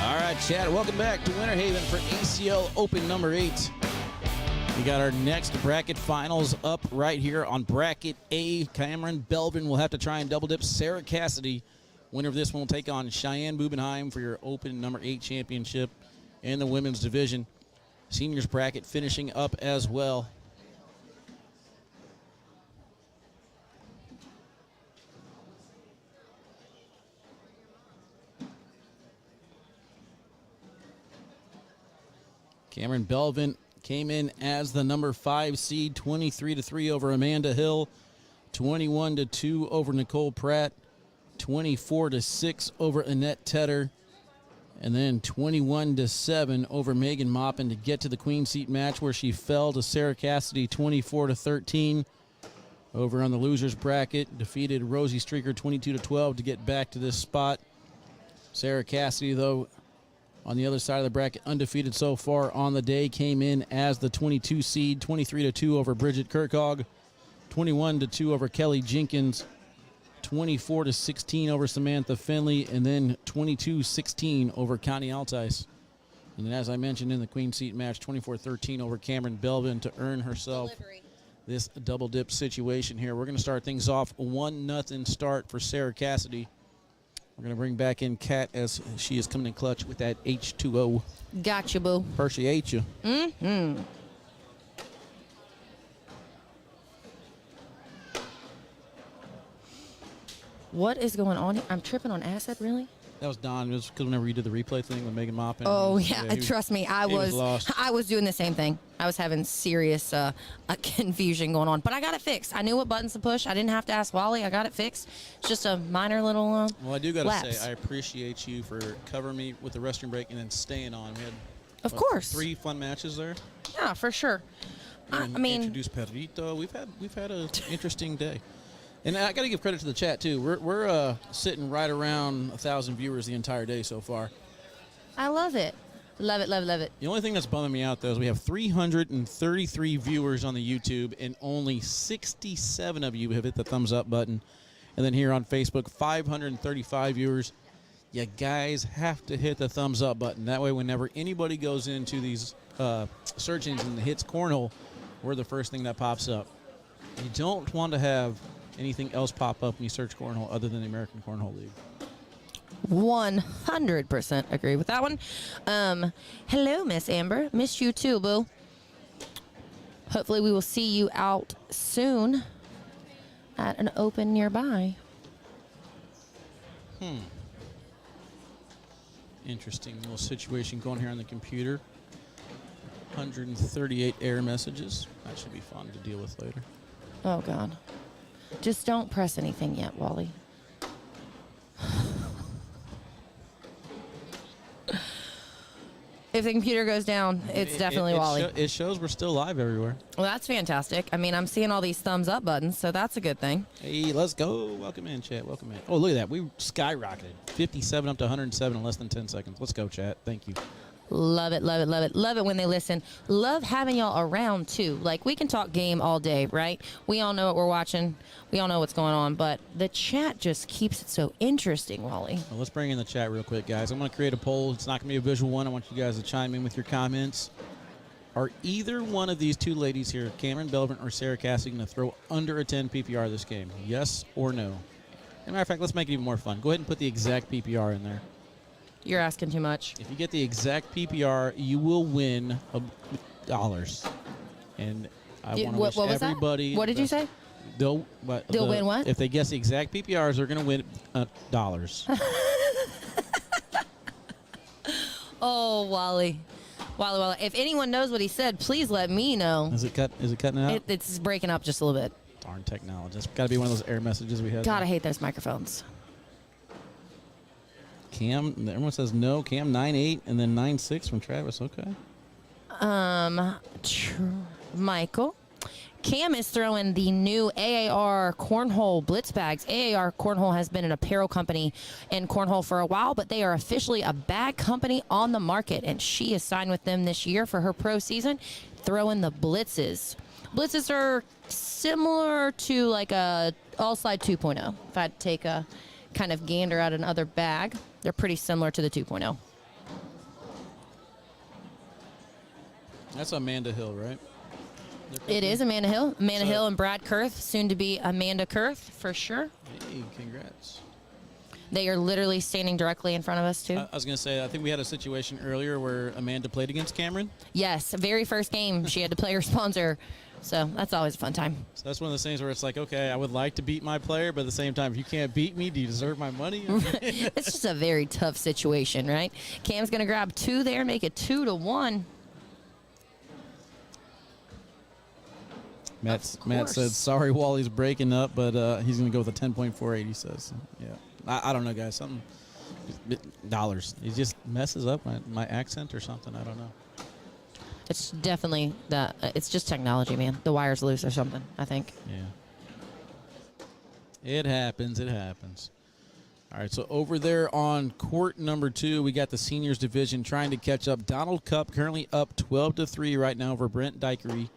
S1: All right, Chad, welcome back to Winter Haven for ACL Open number 8. We got our next bracket finals up right here on bracket A. Cameron Belvin will have to try and double dip Sarah Cassidy. Winner of this one will take on Cheyenne Bubenheim for your Open number 8 championship in the women's division. Seniors bracket finishing up as well. Cameron Belvin came in as the number 5 seed, 23-3 over Amanda Hill, 21-2 over Nicole Pratt, 24-6 over Annette Tedder, and then 21-7 over Megan Moppin to get to the queen seat match where she fell to Sarah Cassidy 24-13. Over on the losers bracket, defeated Rosie Streaker 22-12 to get back to this spot. Sarah Cassidy, though, on the other side of the bracket, undefeated so far on the day, came in as the 22 seed, 23-2 over Bridget Kirkog, 21-2 over Kelly Jenkins, 24-16 over Samantha Finley, and then 22-16 over Connie Altice. And then, as I mentioned in the queen seat match, 24-13 over Cameron Belvin to earn herself this double dip situation here. We're going to start things off 1-0 start for Sarah Cassidy. We're going to bring back in Kat as she is coming in clutch with that H2O.
S5: Gotcha, boo.
S1: Appreciate you.
S5: Mm-hmm. What is going on here? I'm tripping on acid, really?
S1: That was Don. It was because whenever you did the replay thing with Megan Moppin.
S5: Oh, yeah. Trust me, I
S1: was lost.
S5: I was doing the same thing. I was having serious confusion going on. But I got it fixed. I knew what buttons to push. I didn't have to ask Wally. I got it fixed. It's just a minor little
S1: Well, I do got to
S5: lapse.
S1: say, I appreciate you for covering me with the restroom break and then staying on. We had,
S5: Of course.
S1: 3 fun matches there.
S5: Yeah, for sure. I
S1: And
S5: mean,
S1: introduced Perrito. We've had an interesting day. And I got to give credit to the chat, too. We're sitting right around 1,000 viewers the entire day so far.
S5: I love it. Love it, love it, love it.
S1: The only thing that's bumming me out, though, is we have 333 viewers on the YouTube, and only 67 of you have hit the thumbs up button. And then here on Facebook, 535 viewers. You guys have to hit the thumbs up button. That way, whenever anybody goes into these search engines and hits cornhole, we're the first thing that pops up. You don't want to have anything else pop up when you search cornhole other than the American Cornhole League.
S5: 100% agree with that one. Hello, Miss Amber. Miss you too, boo. Hopefully we will see you out soon at an open nearby.
S1: Interesting little situation going here on the computer. 138 error messages. That should be fun to deal with later.
S5: Oh, God. Just don't press anything yet, Wally. If the computer goes down, it's definitely Wally.
S1: It shows we're still live everywhere.
S5: Well, that's fantastic. I mean, I'm seeing all these thumbs up buttons, so that's a good thing.
S1: Hey, let's go. Welcome in, chat. Welcome in. Oh, look at that. We skyrocketed. 57 up to 107 in less than 10 seconds. Let's go, chat. Thank you.
S5: Love it, love it, love it. Love it when they listen. Love having y'all around, too. Like, we can talk game all day, right? We all know what we're watching. We all know what's going on. But the chat just keeps it so interesting, Wally.
S1: Well, let's bring in the chat real quick, guys. I'm going to create a poll. It's not going to be a visual one. I want you guys to chime in with your comments. Are either one of these two ladies here, Cameron Belvin or Sarah Cassidy, going to throw under a 10 PPR this game? Yes or no? As a matter of fact, let's make it even more fun. Go ahead and put the exact PPR in there.
S5: You're asking too much.
S1: If you get the exact PPR, you will win dollars. And I want to wish
S5: what was
S1: everybody.
S5: That? What did you say?
S1: They'll
S5: win what?
S1: If they guess the exact PPRs, they're going to win dollars.
S5: Oh, Wally. Wally. If anyone knows what he said, please let me know.
S1: Is it cutting out?
S5: It's breaking up just a little bit.
S1: Darn technology. That's got to be one of those error messages we had.
S5: God, I hate those microphones.
S1: Cam, everyone says no. Cam 9-8 and then 9-6 from Travis. Okay.
S5: Michael. Cam is throwing the new AAR Cornhole Blitz bags. AAR Cornhole has been an apparel company in Cornhole for a while, but they are officially a bag company on the market, and she is signed with them this year for her pro season, throwing the Blitzes. Blitzes are similar to like a All-Slide 2.0. If I had to take a kind of gander at another bag, they're pretty similar to the 2.0.
S1: That's Amanda Hill, right?
S5: It is Amanda Hill. Amanda Hill and Brad Kurth, soon to be Amanda Kurth for sure.
S1: Hey, congrats.
S5: They are literally standing directly in front of us, too.
S1: I was going to say, I think we had a situation earlier where Amanda played against Cameron.
S5: Yes, very first game, she had to play her sponsor. So that's always a fun time.
S1: So that's one of those things where it's like, okay, I would like to beat my player, but at the same time, if you can't beat me, do you deserve my money?
S5: It's just a very tough situation, right? Cam's going to grab 2 there, make it 2-1.
S1: Matt said, sorry, Wally's breaking up, but he's going to go with a 10.48, he says. Yeah. I don't know, guys. Something. Dollars. It just messes up my accent or something. I don't know.
S5: It's definitely that. It's just technology, man. The wire's loose or something, I think.
S1: Yeah. It happens. It happens. All right, so over there on court number 2, we got the seniors division trying to catch up. Donald Cup currently up 12-3 right now over Brent Dycherry,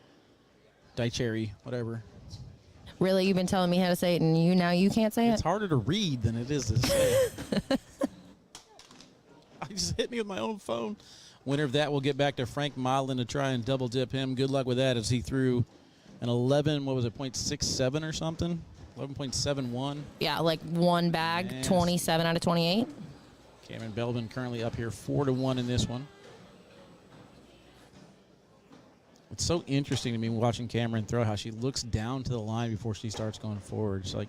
S1: whatever.
S5: Really? You've been telling me how to say it, and you can't say it?
S1: It's harder to read than it is to say. I just hit me with my own phone. Winner of that will get back to Frank Modlin to try and double dip him. Good luck with that as he threw an 0.67 or something? 11.71.
S5: Yeah, like one bag,
S1: Yes.
S5: 27 out of 28.
S1: Cameron Belvin currently up here 4-1 in this one. It's so interesting to me watching Cameron throw how she looks down to the line before she starts going forward. It's like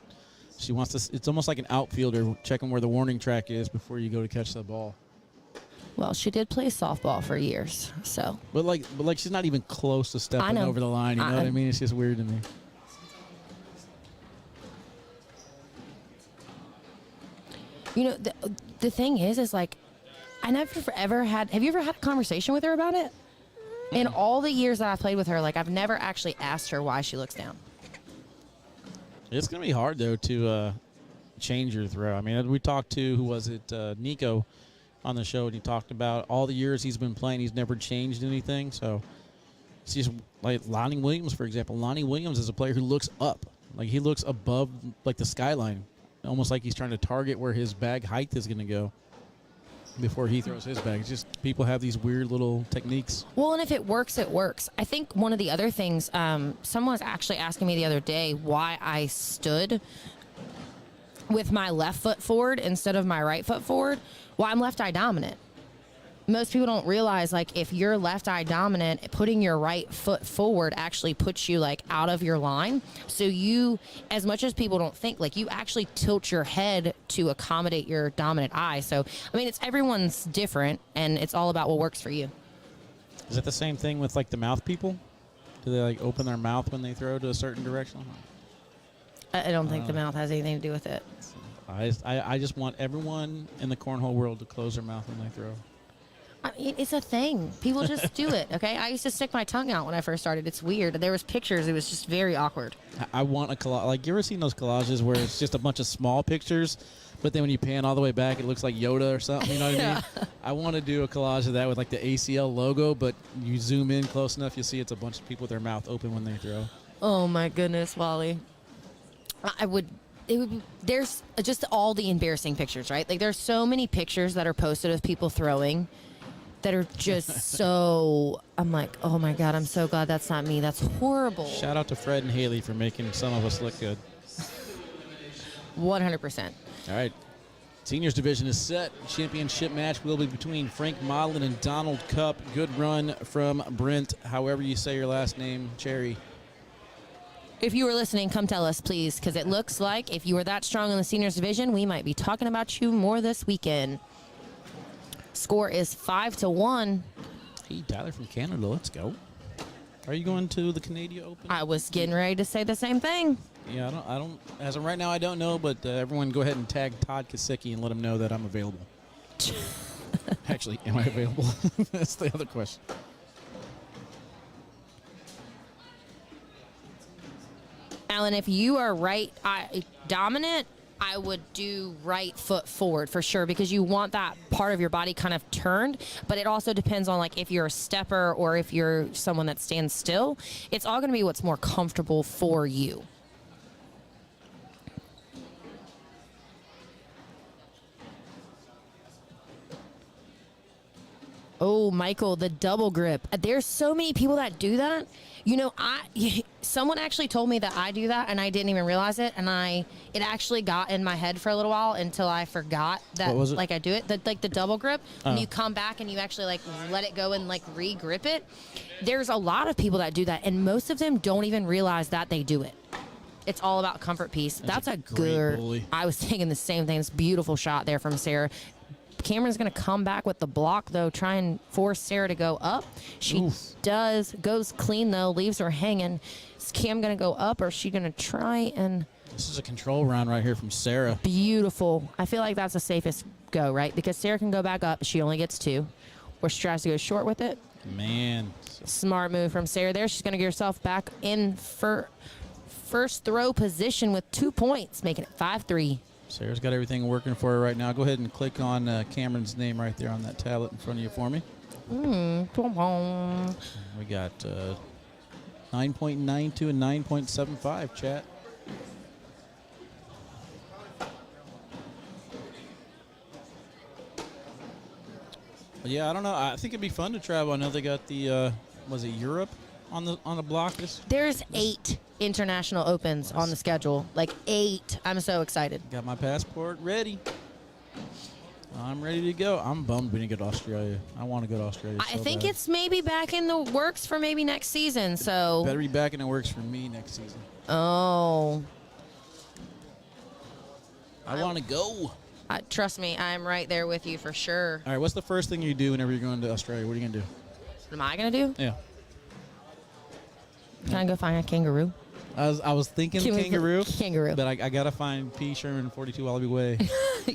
S1: she wants to. It's almost like an outfielder checking where the warning track is before you go to catch the ball.
S5: Well, she did play softball for years, so.
S1: But like she's not even close to stepping over the line. You know what I mean? It's just weird to me.
S5: You know, the thing is like, I never ever had. Have you ever had a conversation with her about it? In all the years that I've played with her, like I've never actually asked her why she looks down.
S1: It's gonna be hard though to change your throw. I mean, we talked to Nico on the show, and he talked about all the years he's been playing, he's never changed anything. So it's just like Lonnie Williams, for example. Lonnie Williams is a player who looks up, like he looks above like the skyline, almost like he's trying to target where hhis bag height is gonna go before he throws his bag. It's just people have these weird little techniques.
S5: Well, and if it works, it works. I think one of the other things, someone was actually asking me the other day why I stood with my left foot forward instead of my right foot forward. Well, I'm left eye dominant. Most people don't realize, like, if you're left eye dominant, putting your right foot forward actually puts you, like, out of your line. So you, as much as people don't think, like, you actually tilt your head to accommodate your dominant eye. So, I mean, everyone's different, and it's all about what works for you.
S1: Is that the same thing with, like, the mouth people? Do they, like, open their mouth when they throw to a certain direction?
S5: I don't think the mouth has anything to do with it.
S1: I just want everyone in the cornhole world to close their mouth when they throw.
S5: I mean, it's a thing. People just do it, okay? I used to stick my tongue out when I first started. It's weird. There was pictures. It was just very awkward.
S1: I want a collage. Like, you ever seen those collages where it's just a bunch of small pictures, but then when you pan all the way back, it looks like Yoda or something? You know what I mean? I want to do a collage of that with, like, the ACL logo, but you zoom in close enough, you'll see it's a bunch of people with their mouth open when they throw.
S5: Oh, my goodness, Wally. There's just all the embarrassing pictures, right? Like, there's so many pictures that are posted of people throwing that are just so. I'm like, oh my God, I'm so glad that's not me. That's horrible.
S1: Shout out to Fred and Haley for making some of us look good.
S5: 100%.
S1: All right. Seniors division is set. Championship match will be between Frank Modlin and Donald Cup. Good run from Brent, however you say your last name, Cherry.
S5: If you were listening, come tell us, please, because it looks like if you were that strong in the seniors division, we might be talking about you more this weekend. Score is 5-1.
S1: Hey, Tyler from Canada, let's go. Are you going to the Canadian Open?
S5: I was getting ready to say the same thing.
S1: Yeah, I don't. As of right now, I don't know, but everyone go ahead and tag Todd Kasicki and let him know that I'm available. Actually, am I available? That's the other question.
S5: Alan, if you are dominant, I would do right foot forward for sure because you want that part of your body kind of turned, but it also depends on like if you're a stepper or if you're someone that stands still. It's all going to be what's more comfortable for you. Oh, Michael, the double grip. There's so many people that do that. You know, someone actually told me that I do that, and I didn't even realize it. And it actually got in my head for a little while until I forgot that.
S1: What was it?
S5: Like I do it, the double grip. When you come back and you actually like let it go and like re-grip it. There's a lot of people that do that, and most of them don't even realize that they do it. It's all about comfort piece. That's a
S1: great
S5: good.
S1: bully.
S5: I was thinking the same thing. It's a beautiful shot there from Sarah. Cameron's going to come back with the block, though, try and force Sarah to go up. She goes clean, though, leaves her hanging. Is Cam going to go up, or is she going to try and...
S1: This is a control round right here from Sarah.
S5: Beautiful. I feel like that's the safest go, right? Because Sarah can go back up. She only gets 2. Or she tries to go short with it.
S1: Man.
S5: Smart move from Sarah there. She's going to get herself back in for first throw position with 2 points, making it 5-3.
S1: Sarah's got everything working for her right now. Go ahead and click on Cameron's name right there on that tablet in front of you for me.
S5: Boom, boom.
S1: We got 9.92 and 9.75, chat. But yeah, I don't know. I think it'd be fun to travel. I know they got the, was it Europe on the block?
S5: There's 8 international opens on the schedule. Like 8. I'm so excited.
S1: Got my passport ready. I'm ready to go. I'm bummed we didn't go to Australia. I want to go to Australia.
S5: I think it's maybe back in the works for maybe next season. So
S1: better be back in the works for me next season.
S5: Oh.
S1: I want to go.
S5: Trust me, I'm right there with you for sure.
S1: All right, what's the first thing you do whenever you're going to Australia? What are you going to do?
S5: What am I going to do?
S1: Yeah.
S5: Can I go find a kangaroo?
S1: I was thinking kangaroo.
S5: Kangaroo.
S1: But I got to find P. Sherman 42 Wallaby Way.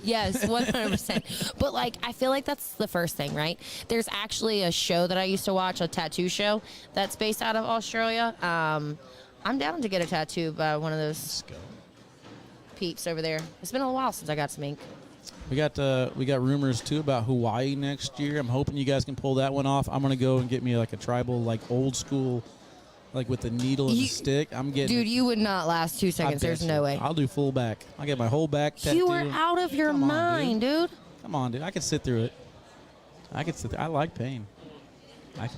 S5: Yes, 100%. But, like, I feel like that's the first thing, right? There's actually a show that I used to watch, a tattoo show, that's based out of Australia. I'm down to get a tattoo by one of those peeps over there. It's been a while since I got some ink.
S1: We got rumors, too, about Hawaii next year. I'm hoping you guys can pull that one off. I'm going to go and get me, like, a tribal, like, old school, like, with the needle and the stick. I'm getting...
S5: Dude, you would not last 2 seconds. There's no way.
S1: I'll do full back. I'll get my whole back tattooed.
S5: You are out of your mind, dude.
S1: Come on, dude. I can sit through it. I like pain.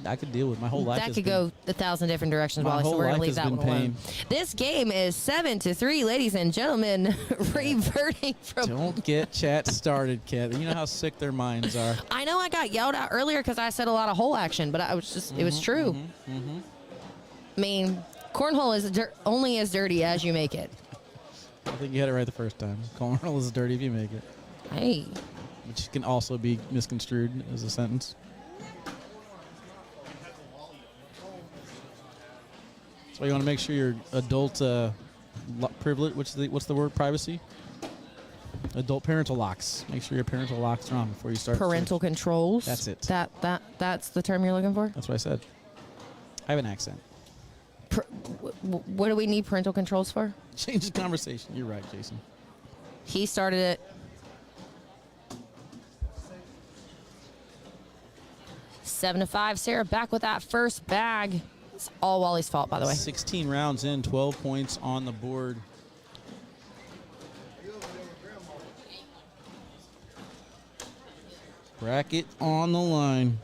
S1: I could deal with my whole life.
S5: That could go 1,000 different directions, Wally, so we're going to leave that one alone. This game is 7-3, ladies and gentlemen. Reverting from...
S1: Don't get chat started, Kat. You know how sick their minds are.
S5: I know I got yelled at earlier because I said a lot of hole action, but I was just, it was true. I mean, cornhole is only as dirty as you make it.
S1: I think you had it right the first time. Cornhole is dirty if you make it.
S5: Hey.
S1: Which can also be misconstrued as a sentence. So you want to make sure your adult privilege, what's the word, privacy? Adult parental locks. Make sure your parental locks are on before you start.
S5: Parental controls.
S1: That's it.
S5: That's the term you're looking for?
S1: That's what I said. I have an accent.
S5: What do we need parental controls for?
S1: Change the conversation. You're right, Jason.
S5: He started it. 7-5. Sarah back with that first bag. It's all Wally's fault, by the way.
S1: 16 rounds in, 12 points on the board. Bracket on the line.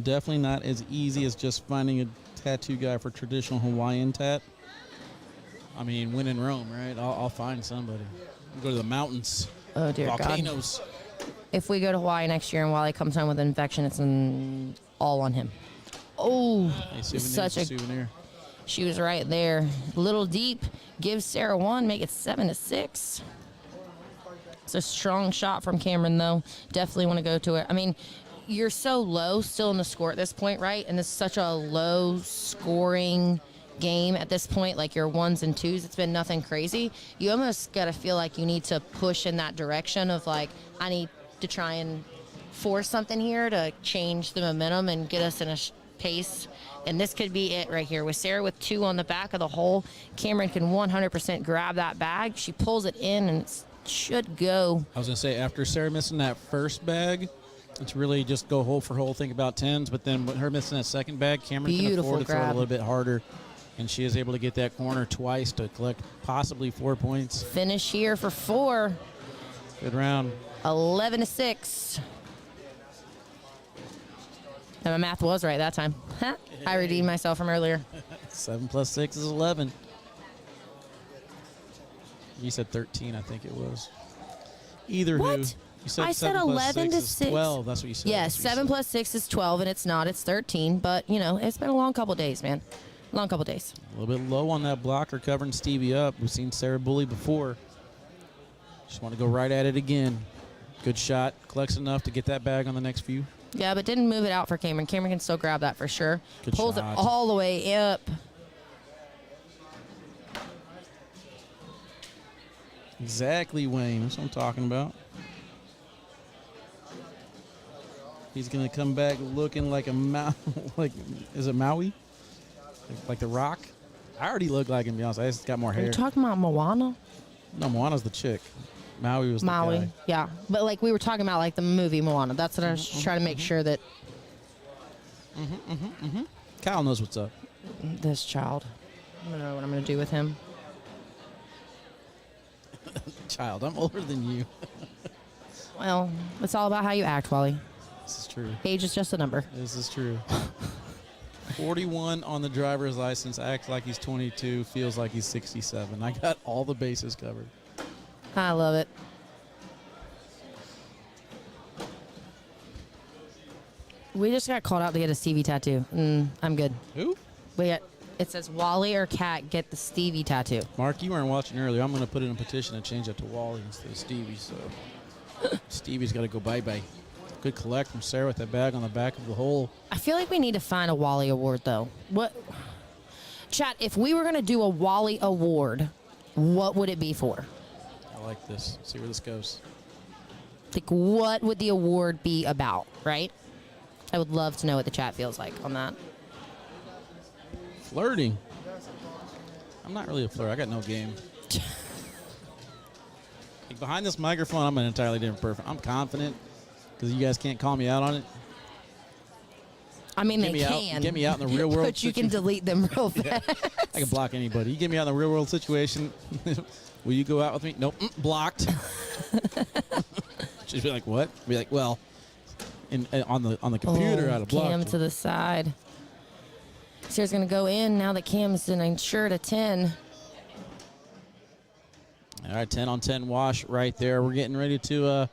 S6: Definitely not as easy as just finding a tattoo guy for traditional Hawaiian tat.
S1: I mean, when in Rome, right? I'll find somebody. Go to the mountains.
S5: Oh, dear God.
S1: Volcanoes.
S5: If we go to Hawaii next year and Wally comes home with an infection, it's all on him. Oh,
S1: Hey, souvenir's
S5: such a
S1: souvenir.
S5: She was right there. Little deep. Gives Sarah 1. Make it 7-6. It's a strong shot from Cameron, though. Definitely want to go to it. I mean, you're so low still in the score at this point, right? And this is such a low scoring game at this point. Like your 1s and 2s, it's been nothing crazy. You almost got to feel like you need to push in that direction of like, I need to try and force something here to change the momentum and get us in a pace. And this could be it right here. With Sarah with 2 on the back of the hole, Cameron can 100% grab that bag. She pulls it in and it should go.
S1: I was going to say, after Sarah missing that first bag, it's really just go hole for hole, think about 10s. But then with her missing that second bag, Cameron can afford to throw it a little bit harder. And she is able to get that corner twice to collect possibly 4 points.
S5: Finish here for 4.
S1: Good round.
S5: 11-6. And my math was right that time. I redeemed myself from earlier.
S1: 7 plus 6 is 11. You said 13, I think it was. Either
S5: What?
S1: who. You said
S5: I said
S1: 7 plus
S5: 11 to
S1: is
S5: 6.
S1: 12. That's what you said.
S5: Yes,
S1: That's what you
S5: 7
S1: said.
S5: plus 6 is 12, and it's not. It's 13. But, you know, it's been a long couple days, man. Long couple days.
S1: A little bit low on that blocker covering Stevie up. We've seen Sarah bully before. Just want to go right at it again. Good shot. Collects enough to get that bag on the next few.
S5: Yeah, but didn't move it out for Cameron. Cameron can still grab that for sure.
S1: Good
S5: Pulls
S1: shot.
S5: it all the way up.
S1: Exactly, Wayne. That's what I'm talking about. He's going to come back looking like a like, is it Maui? Like the Rock? I already look like him, to be honest. I just got more
S5: Are
S1: hair.
S5: you talking about Moana?
S1: No, Moana's the chick. Maui was the
S5: Maui,
S1: guy.
S5: yeah. But, like, we were talking about, like, the movie Moana. That's what I was trying to make sure that
S1: Kyle knows what's up.
S5: this child, I don't know what I'm going to do with him.
S1: Child, I'm older than you.
S5: Well, it's all about how you act, Wally.
S1: This is true.
S5: Age is just a number.
S1: This is true. 41 on the driver's license, acts like he's 22, feels like he's 67. I got all the bases covered.
S5: I love it. We just got called out to get a Stevie tattoo. I'm good.
S1: Who?
S5: It says Wally or Cat get the Stevie tattoo.
S1: Mark, you weren't watching earlier. I'm going to put in a petition to change that to Wally instead of Stevie. So Stevie's got to go bye-bye. Good collect from Sarah with that bag on the back of the hole.
S5: I feel like we need to find a Wally award, though. What, chat, if we were going to do a Wally award, what would it be for?
S1: I like this. See where this goes.
S5: Like, what would the award be about, right? I would love to know what the chat feels like on that.
S1: Flirting. I'm not really a flirt. I got no game. Like behind this microphone, I'm an entirely different person. I'm confident because you guys can't call me out on it.
S5: I mean,
S1: Get
S5: they
S1: me out-
S5: can.
S1: get me out in the real world
S5: But you can delete them real fast.
S1: I can block anybody. You get me out in the real world situation. Will you go out with me? Nope. Blocked. She'd be like, what? Be like, well, on the computer, I'd have blocked
S5: Cam
S1: you.
S5: to the side. Sarah's going to go in now that Cam's an insured a 10.
S1: All right, 10 on 10 wash right there. We're getting ready to,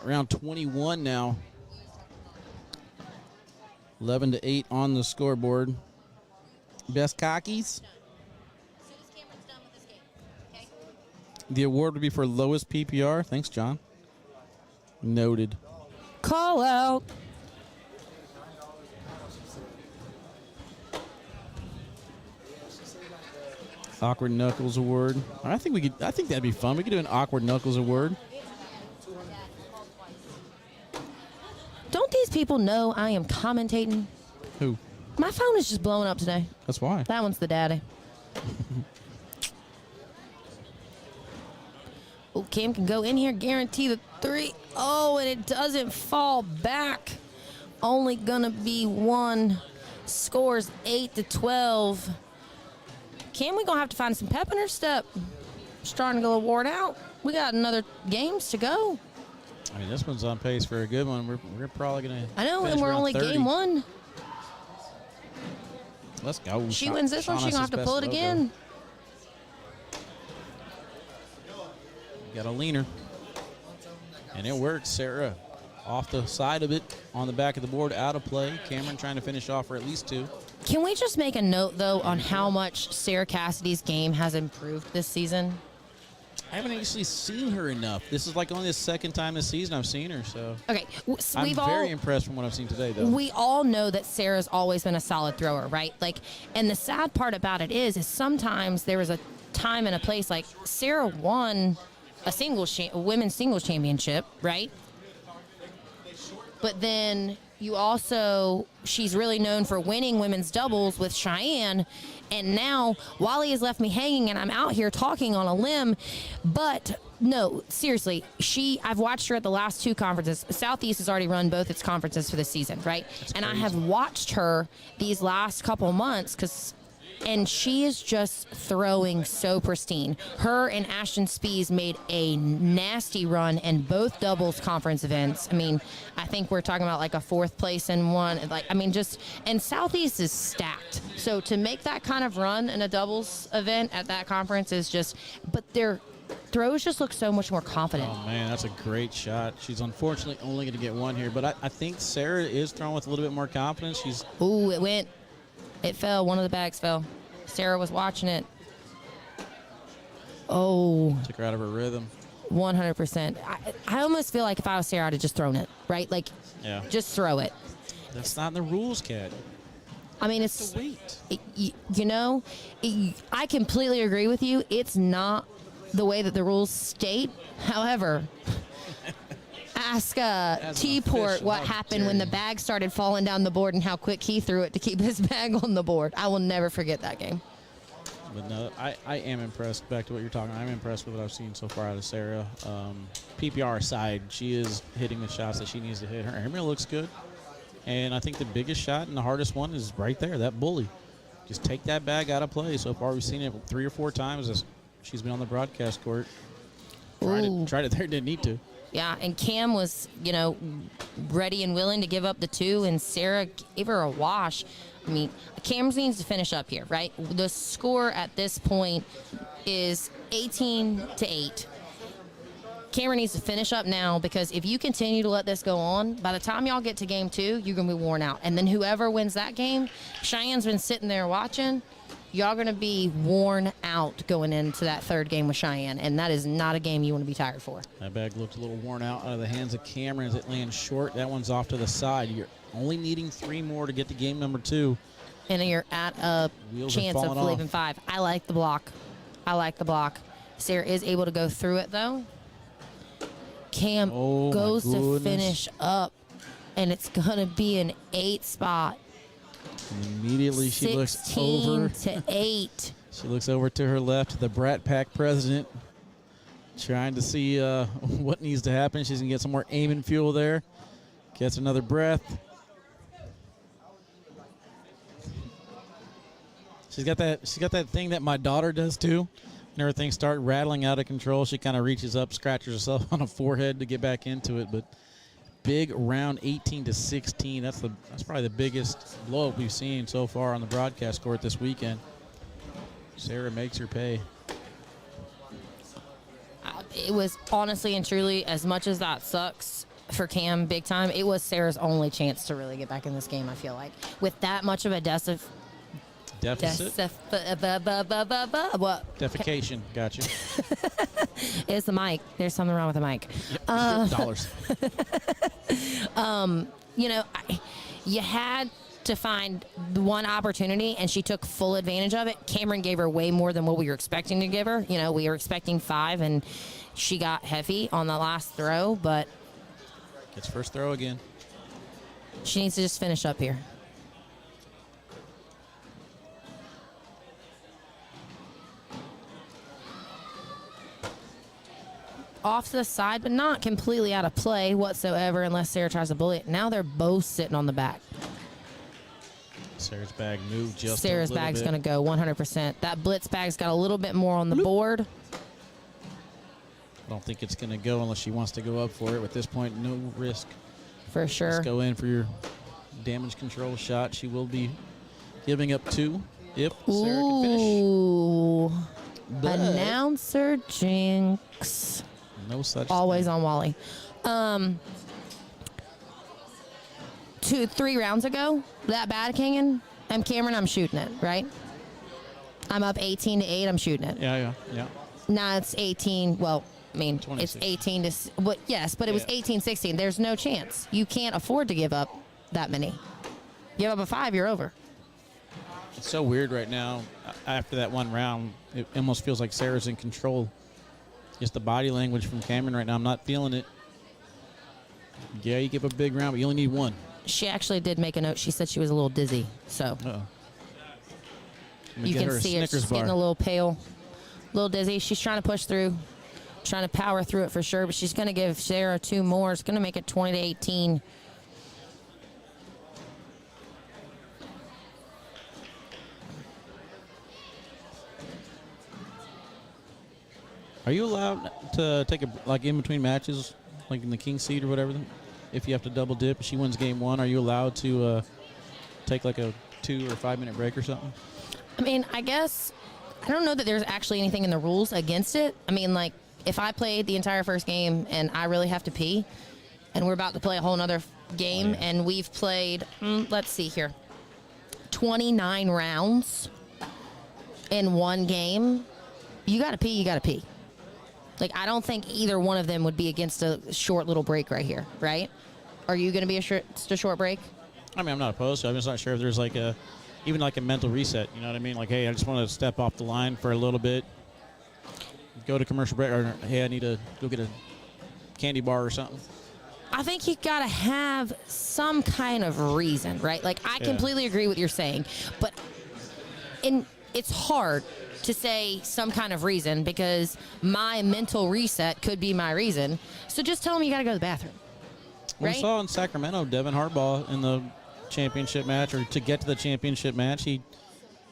S1: round 21 now. 11-8 on the scoreboard. Best cockies.
S2: As soon as Cameron's done with this game, okay?
S1: The award would be for lowest PPR. Thanks, John. Noted.
S5: Call out.
S1: Awkward Knuckles Award. I think that'd be fun. We could do an Awkward Knuckles Award.
S5: Don't these people know I am commentating?
S1: Who?
S5: My phone is just blowing up today.
S1: That's why.
S5: That one's the daddy. Oh, Cam can go in here, guarantee the 3. Oh, and it doesn't fall back. Only gonna be 1. Scores 8-12. Cam, we gonna have to find some pep in her step. Starting to go award out. We got another games to go.
S1: I mean, this one's on pace for a good one. We're probably going to.
S5: I know, and we're only game 1.
S1: Let's go.
S5: She wins this one, she's going to have to pull it again.
S1: Got a leaner. And it works. Sarah off the side of it, on the back of the board, out of play. Cameron trying to finish off for at least 2.
S5: Can we just make a note, though, on how much Sarah Cassidy's game has improved this season?
S1: I haven't actually seen her enough. This is like only the second time this season I've seen her. So
S5: Okay,
S1: I'm very impressed from what I've seen today, though.
S5: We all know that Sarah's always been a solid thrower, right? Like, and the sad part about it is sometimes there was a time and a place like Sarah won a women's singles championship, right? But then she's really known for winning women's doubles with Cheyenne. And now Wally has left me hanging and I'm out here talking on a limb. But no, seriously, I've watched her at the last 2 conferences. Southeast has already run both its conferences for the season, right? And I have watched her these last couple months and she is just throwing so pristine. Her and Ashton Spees made a nasty run in both doubles conference events. I mean, I think we're talking about like a 4th place in one. And Southeast is stacked. So to make that kind of run in a doubles event at that conference is but their throws just look so much more confident.
S1: Oh, man, that's a great shot. She's unfortunately only going to get 1 here. But I think Sarah is throwing with a little bit more confidence.
S5: Ooh, it went. It fell. One of the bags fell. Sarah was watching it. Oh.
S1: Took her out of her rhythm.
S5: 100%. I almost feel like if I was Sarah, I'd have just thrown it, right? Like, just throw it.
S1: That's not in the rules, Kat.
S5: I mean, it's wait. I completely agree with you. It's not the way that the rules state. However, ask T-Port what happened when the bag started falling down the board and how quick he threw it to keep his bag on the board. I will never forget that game.
S1: But no, I am impressed. Back to what you're talking about, I'm impressed with what I've seen so far out of Sarah. PPR aside, she is hitting the shots that she needs to hit. Her airmail looks good. And I think the biggest shot and the hardest one is right there, that bully. Just take that bag out of play. So far, we've seen it 3 or 4 times as she's been on the broadcast court. Tried it there, didn't need to.
S5: Yeah, and Cam was, ready and willing to give up the 2, and Sarah gave her a wash. I mean, Cam needs to finish up here, right? The score at this point is 18-8. Cameron needs to finish up now because if you continue to let this go on, by the time y'all get to game 2, you're going to be worn out. And then whoever wins that game, Cheyenne's been sitting there watching. Y'all going to be worn out going into that 3rd game with Cheyenne, and that is not a game you want to be tired for.
S1: That bag looked a little worn out of the hands of Cameron as it lands short. That one's off to the side. You're only needing 3 more to get to game number 2.
S5: And you're at a chance of leaving 5. I like the block. Sarah is able to go through it, though. Cam goes to finish up, and it's going to be an 8 spot.
S1: And immediately she looks over.
S5: 16-8.
S1: She looks over to her left, the Brat Pack president, trying to see what needs to happen. She's going to get some more aim and fuel there. Gets another breath. She's got that thing that my daughter does too. Whenever things start rattling out of control, she kind of reaches up, scratches herself on the forehead to get back into it. But big round, 18-16. That's probably the biggest blow up we've seen so far on the broadcast court this weekend. Sarah makes her pay.
S5: It was honestly and truly, as much as that sucks for Cam big time, it was Sarah's only chance to really get back in this game, I feel like. With that much of a
S1: deficit?
S5: What?
S1: Defecation. Gotcha.
S5: It's the mic. There's something wrong with the mic.
S1: Dollars.
S5: You had to find one opportunity, and she took full advantage of it. Cameron gave her way more than what we were expecting to give her. We were expecting 5, and she got heavy on the last throw, but
S1: Gets first throw again.
S5: She needs to just finish up here. Off to the side, but not completely out of play whatsoever unless Sarah tries to bully it. Now they're both sitting on the back.
S1: Sarah's bag moved just
S5: Sarah's
S1: a little
S5: bag's
S1: bit.
S5: going to go 100%. That blitz bag's got a little bit more on the board.
S1: don't think it's going to go unless she wants to go up for it. At this point, no risk.
S5: For sure.
S1: Let's go in for your damage control shot. She will be giving up 2 if Sarah can finish.
S5: Ooh.
S1: But
S5: Announcer jinx.
S1: no such
S5: Always
S1: thing.
S5: on Wally. 3 rounds ago, that bad Kingen, I'm Cameron, I'm shooting it, right? I'm up 18-8, I'm shooting it.
S1: Yeah.
S5: Now it's 18, well, I mean,
S1: 26.
S5: it's 18 to, but yes, but it was 18-16. There's no chance. You can't afford to give up that many. Give up a 5, you're over.
S1: It's so weird right now. After that one round, it almost feels like Sarah's in control. Just the body language from Cameron right now, I'm not feeling it. Yeah, you give a big round, but you only need 1.
S5: She actually did make a note. She said she was a little dizzy, so
S1: Uh-oh.
S5: you can see it. She's getting a little pale, a little dizzy. She's trying to push through, trying to power through it for sure, but she's going to give Sarah 2 more. It's going to make it 20-18.
S1: Are you allowed to take like in between matches, like in the king seat or whatever? If you have to double dip, if she wins game 1, are you allowed to take like a 2 or 5 minute break or something?
S5: I mean, I guess I don't know that there's actually anything in the rules against it. I mean, like if I played the entire first game and I really have to pee, and we're about to play a whole nother game, and we've played, let's see here, 29 rounds in one game. You got to pee. You got to pee. Like, I don't think either one of them would be against a short little break right here, right? Are you going to be just a short break?
S1: I mean, I'm not opposed to it. I'm just not sure if there's like even like a mental reset. You know what I mean? Like, hey, I just want to step off the line for a little bit, go to commercial break, or hey, I need to go get a candy bar or something.
S5: I think you got to have some kind of reason, right? Like, I completely agree with what you're saying, but it's hard to say some kind of reason because my mental reset could be my reason. So just tell them you got to go to the bathroom. Right?
S1: We saw in Sacramento, Devin Harbaugh in the championship match, or to get to the championship match, he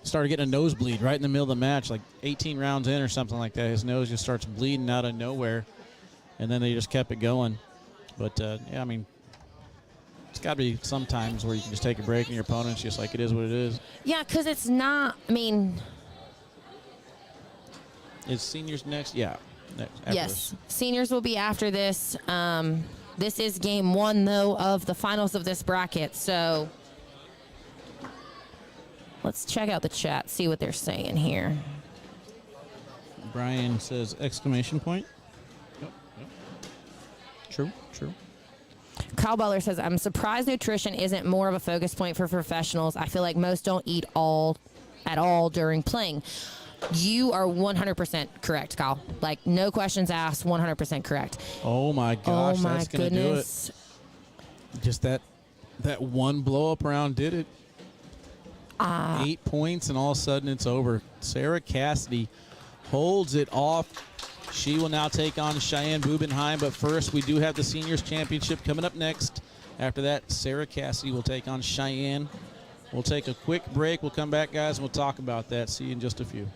S1: started getting a nosebleed right in the middle of the match, like 18 rounds in or something like that. His nose just starts bleeding out of nowhere, and then they just kept it going. But, yeah, I mean, it's got to be some times where you can just take a break and your opponent's just like, it is what it is.
S5: Yeah, because it's not, I mean.
S1: Is seniors next? Yeah. After
S5: Yes.
S1: this.
S5: Seniors will be after this. This is game 1, though, of the finals of this bracket. So let's check out the chat, see what they're saying here.
S1: Brian says exclamation point. Yep. True.
S5: Kyle Butler says, I'm surprised nutrition isn't more of a focus point for professionals. I feel like most don't eat at all during playing. You are 100% correct, Kyle. Like, no questions asked, 100% correct.
S1: Oh, my gosh.
S5: Oh, my
S1: That's going to do
S5: goodness.
S1: it. Just that one blow-up round did it. 8 points, and all of a sudden it's over. Sarah Cassidy holds it off. She will now take on Cheyenne Bubenheim, but first we do have the Seniors Championship coming up next. After that, Sarah Cassidy will take on Cheyenne. We'll take a quick break. We'll come back, guys, and we'll talk about that. See you in just a few.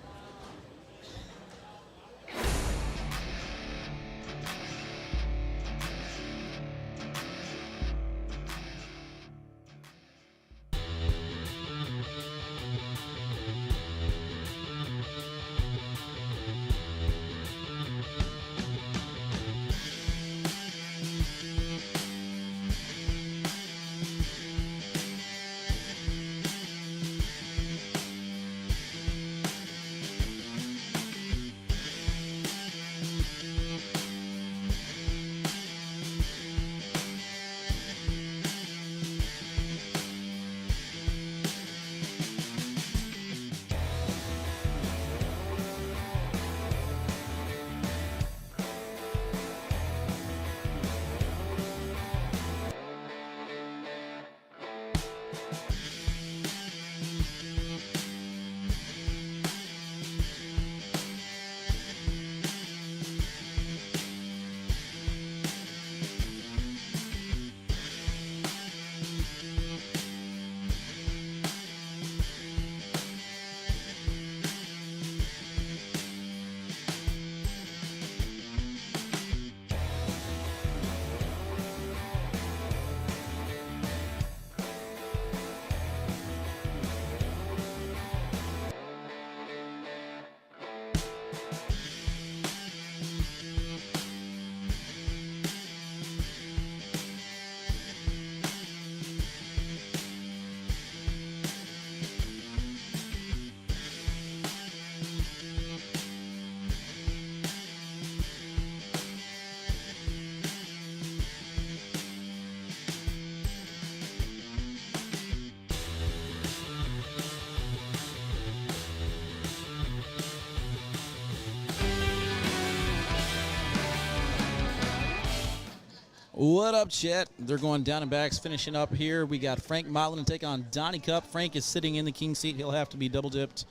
S1: What up, Chet? They're going down and backs, finishing up here. We got Frank Modlin take on Donnie Cup. Frank is sitting in the king seat. He'll have to be double dipped.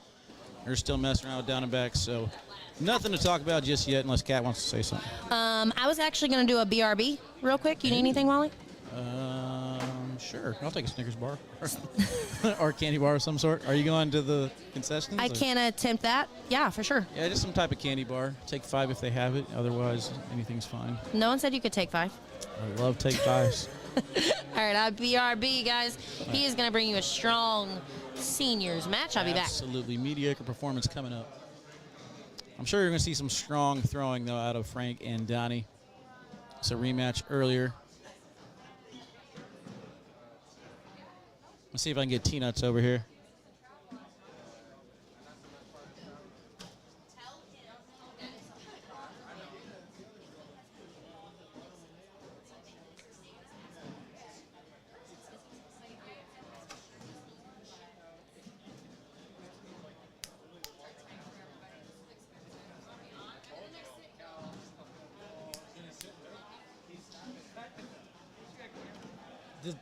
S1: They're still messing around with down and backs, so nothing to talk about just yet unless Kat wants to say something.
S5: I was actually going to do a BRB real quick. You need anything, Wally?
S1: Sure. I'll take a Snickers bar or a candy bar of some sort. Are you going to the concessions?
S5: I can't attempt that. Yeah, for sure.
S1: Yeah, just some type of candy bar. Take 5 if they have it. Otherwise, anything's fine.
S5: No one said you could take 5.
S1: I love take 5s.
S5: All right, BRB, guys. He is going to bring you a strong seniors match. I'll be back.
S1: Absolutely. Mediocre performance coming up. I'm sure you're going to see some strong throwing, though, out of Frank and Donnie. It's a rematch earlier. Let's see if I can get T-Nuts over here.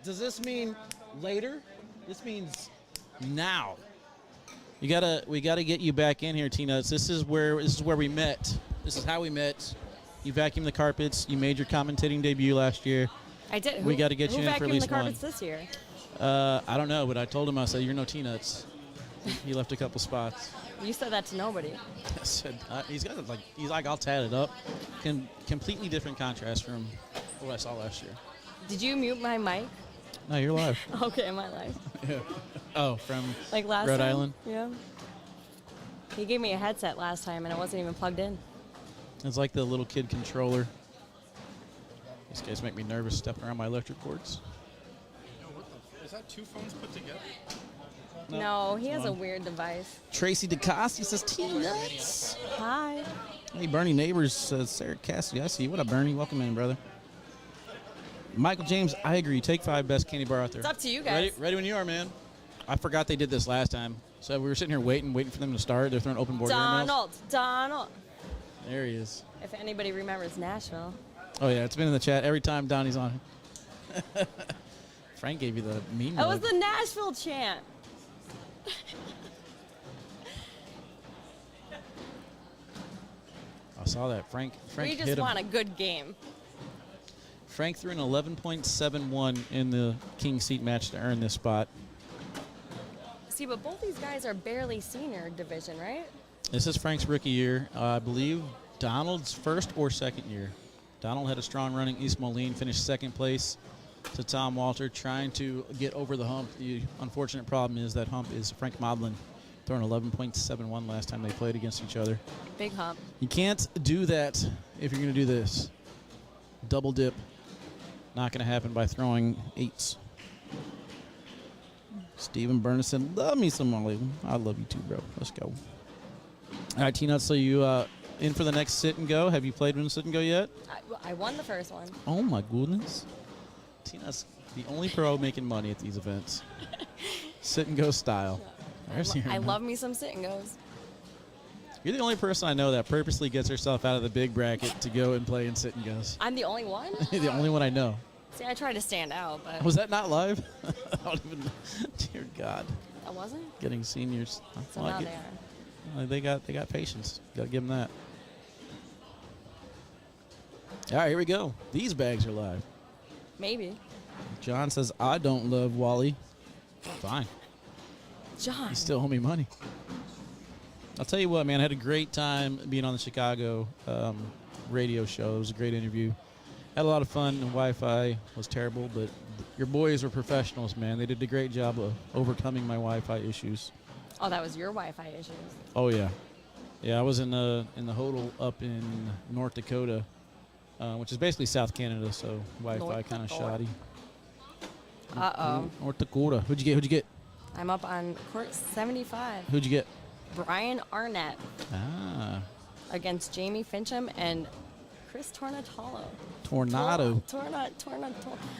S1: Does this mean later? This means now. We gotta get you back in here, T-Nuts. This is where we met. This is how we met. You vacuumed the carpets. You made your commentating debut last year.
S9: I did.
S1: We got to get you in for at least
S9: the
S1: one.
S9: carpets this year?
S1: I don't know, but I told him, I said, you're no T-Nuts. He left a couple spots.
S9: You said that to nobody.
S1: I said, he's like, I'll tat it up. Completely different contrast from what I saw last year.
S9: Did you mute my mic?
S1: No, you're live.
S9: Okay, am I live?
S1: Yeah. Oh, from
S9: Like last
S1: Rhode
S9: time?
S1: Island?
S9: Yeah. He gave me a headset last time, and it wasn't even plugged in.
S1: It's like the little kid controller. These guys make me nervous stepping around my electric cords.
S10: Is that 2 phones put together?
S9: No, he has a weird device.
S1: Tracy DeCoste says T-Nuts.
S9: Hi.
S1: Hey, Bernie Neighbors says Sarah Cassidy. I see you. What up, Bernie? Welcome in, brother. Michael James, I agree. Take 5, best candy bar out there.
S9: It's up to you guys.
S1: Ready when you are, man. I forgot they did this last time. So we were sitting here waiting for them to start. They're throwing open board airmails.
S9: Donald.
S1: There he is.
S9: If anybody remembers Nashville.
S1: Oh, yeah. It's been in the chat every time Donnie's on. Frank gave you the mean
S9: That was
S1: look.
S9: the Nashville chant.
S1: I saw that. Frank
S9: We
S1: hit
S9: just
S1: him.
S9: want a good game.
S1: Frank threw an 11.71 in the king seat match to earn this spot.
S9: See, but both these guys are barely senior division, right?
S1: This is Frank's rookie year. I believe Donald's first or second year. Donald had a strong running. East Moline finished second place to Tom Walter, trying to get over the hump. The unfortunate problem is that hump is Frank Modlin, throwing 11.71 last time they played against each other.
S9: Big hump.
S1: You can't do that if you're going to do this. Double dip. Not going to happen by throwing 8s. Stephen Burnison, love me some Molly. I love you too, bro. Let's go. All right, T-Nuts, so you in for the next sit and go? Have you played in sit and go yet?
S9: I won the first one.
S1: Oh, my goodness. Tina's the only pro making money at these events. Sit and go style.
S9: I love me some sit and goes.
S1: You're the only person I know that purposely gets herself out of the big bracket to go and play in sit and goes.
S9: I'm the only one?
S1: The only one I know.
S9: See, I tried to stand out, but...
S1: Was that not live? I don't even... Dear God.
S9: I wasn't?
S1: Getting seniors.
S9: So now they are.
S1: They got patience. Got to give them that. All right, here we go. These bags are live.
S9: Maybe.
S1: John says, I don't love Wally. Fine.
S9: John.
S1: You still owe me money. I'll tell you what, man. I had a great time being on the Chicago radio show. It was a great interview. Had a lot of fun. The Wi-Fi was terrible, but your boys were professionals, man. They did a great job of overcoming my Wi-Fi issues.
S9: Oh, that was your Wi-Fi issues.
S1: Oh, yeah. Yeah, I was in the hodl up in North Dakota, which is basically South Canada, so Wi-Fi kind of shoddy.
S9: Uh-oh.
S1: North Dakota. Who'd you get?
S9: I'm up on court 75.
S1: Who'd you get?
S9: Brian Arnett
S1: Ah.
S9: against Jamie Fincham and Chris Tornatolo.
S1: Tornado.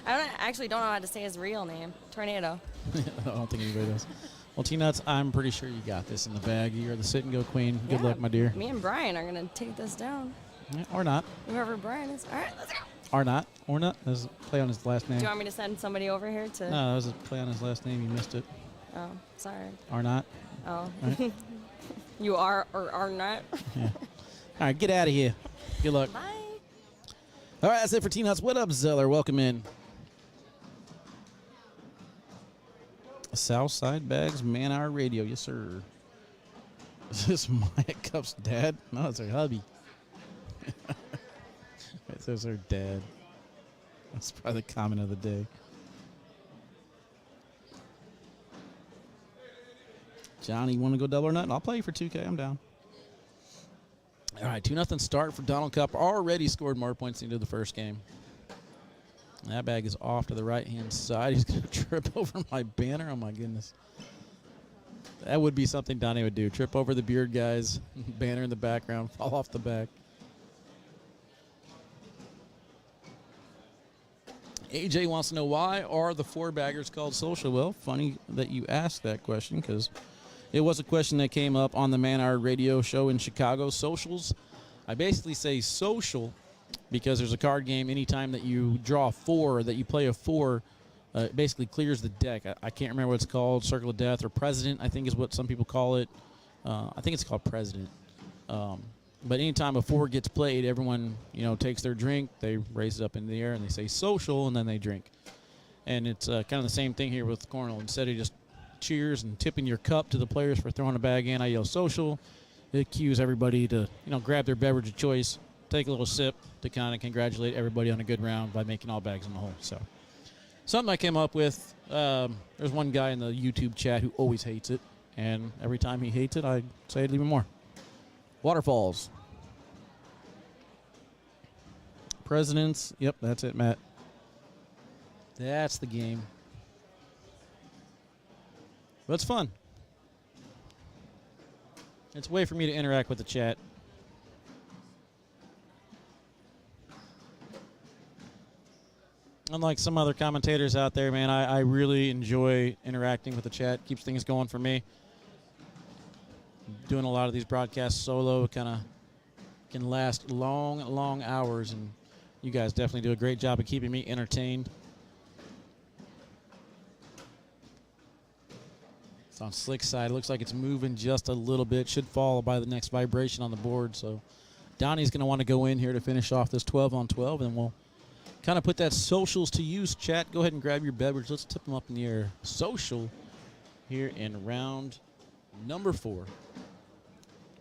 S9: I actually don't know how to say his real name. Tornado.
S1: I don't think anybody does. Well, T-Nuts, I'm pretty sure you got this in the bag. You're the sit-and-go queen. Good luck, my dear.
S9: Me and Brian are going to take this down.
S1: Yeah, or not.
S9: Whoever Brian is. All right, let's go.
S1: Arnott. Ornat? That's a play on his last
S9: Do
S1: name.
S9: you want me to send somebody over here to?
S1: No, that was a play on his last name. You missed it.
S9: Oh, sorry.
S1: Arnott.
S9: Oh.
S1: Right.
S9: You are or are not.
S1: Yeah. All right, get out of here. Good luck.
S9: Bye.
S1: All right, that's it for T-Nuts. What up, Zeller? Welcome in. Southside Bags, Man Hour Radio. Yes, sir. Is this Maya Cup's dad? No, it's her hubby. It says her dad. That's probably the comment of the day. Johnny, you want to go double or nothing? I'll play you for 2K. I'm down. All right, 2-0 start for Donald Cup. Already scored more points into the first game. That bag is off to the right-hand side. He's going to trip over my banner. Oh, my goodness. That would be something Donnie would do. Trip over the beard guys, banner in the background, fall off the back. AJ wants to know, why are the 4-baggers called social? Well, funny that you asked that question, because it was a question that came up on the Man Hour Radio show in Chicago. Socials, I basically say social because there's a card game. Anytime that you draw a 4, that you play a 4, it basically clears the deck. I can't remember what it's called, Circle of Death or President, I think is what some people call it. I think it's called President. But anytime a 4 gets played, everyone, takes their drink, they raise it up in the air, and they say social, and then they drink. And it's kind of the same thing here with Cornhole. Instead of just cheers and tipping your cup to the players for throwing a bag in, I yell social. It cues everybody to, grab their beverage of choice, take a little sip to kind of congratulate everybody on a good round by making all bags in the hole. So something I came up with. There's one guy in the YouTube chat who always hates it, and every time he hates it, I say it even more. Waterfalls. Presidents. Yep, that's it, Matt. That's the game. But it's fun. It's a way for me to interact with the chat. Unlike some other commentators out there, man, I really enjoy interacting with the chat. Keeps things going for me. Doing a lot of these broadcasts solo kind of can last long, long hours, and you guys definitely do a great job of keeping me entertained. It's on Slick's side. It looks like it's moving just a little bit. Should fall by the next vibration on the board. So Donnie's going to want to go in here to finish off this 12-on-12, and we'll kind of put that socials to use. Chat, go ahead and grab your beverage. Let's tip them up in the air. Social here in round number 4.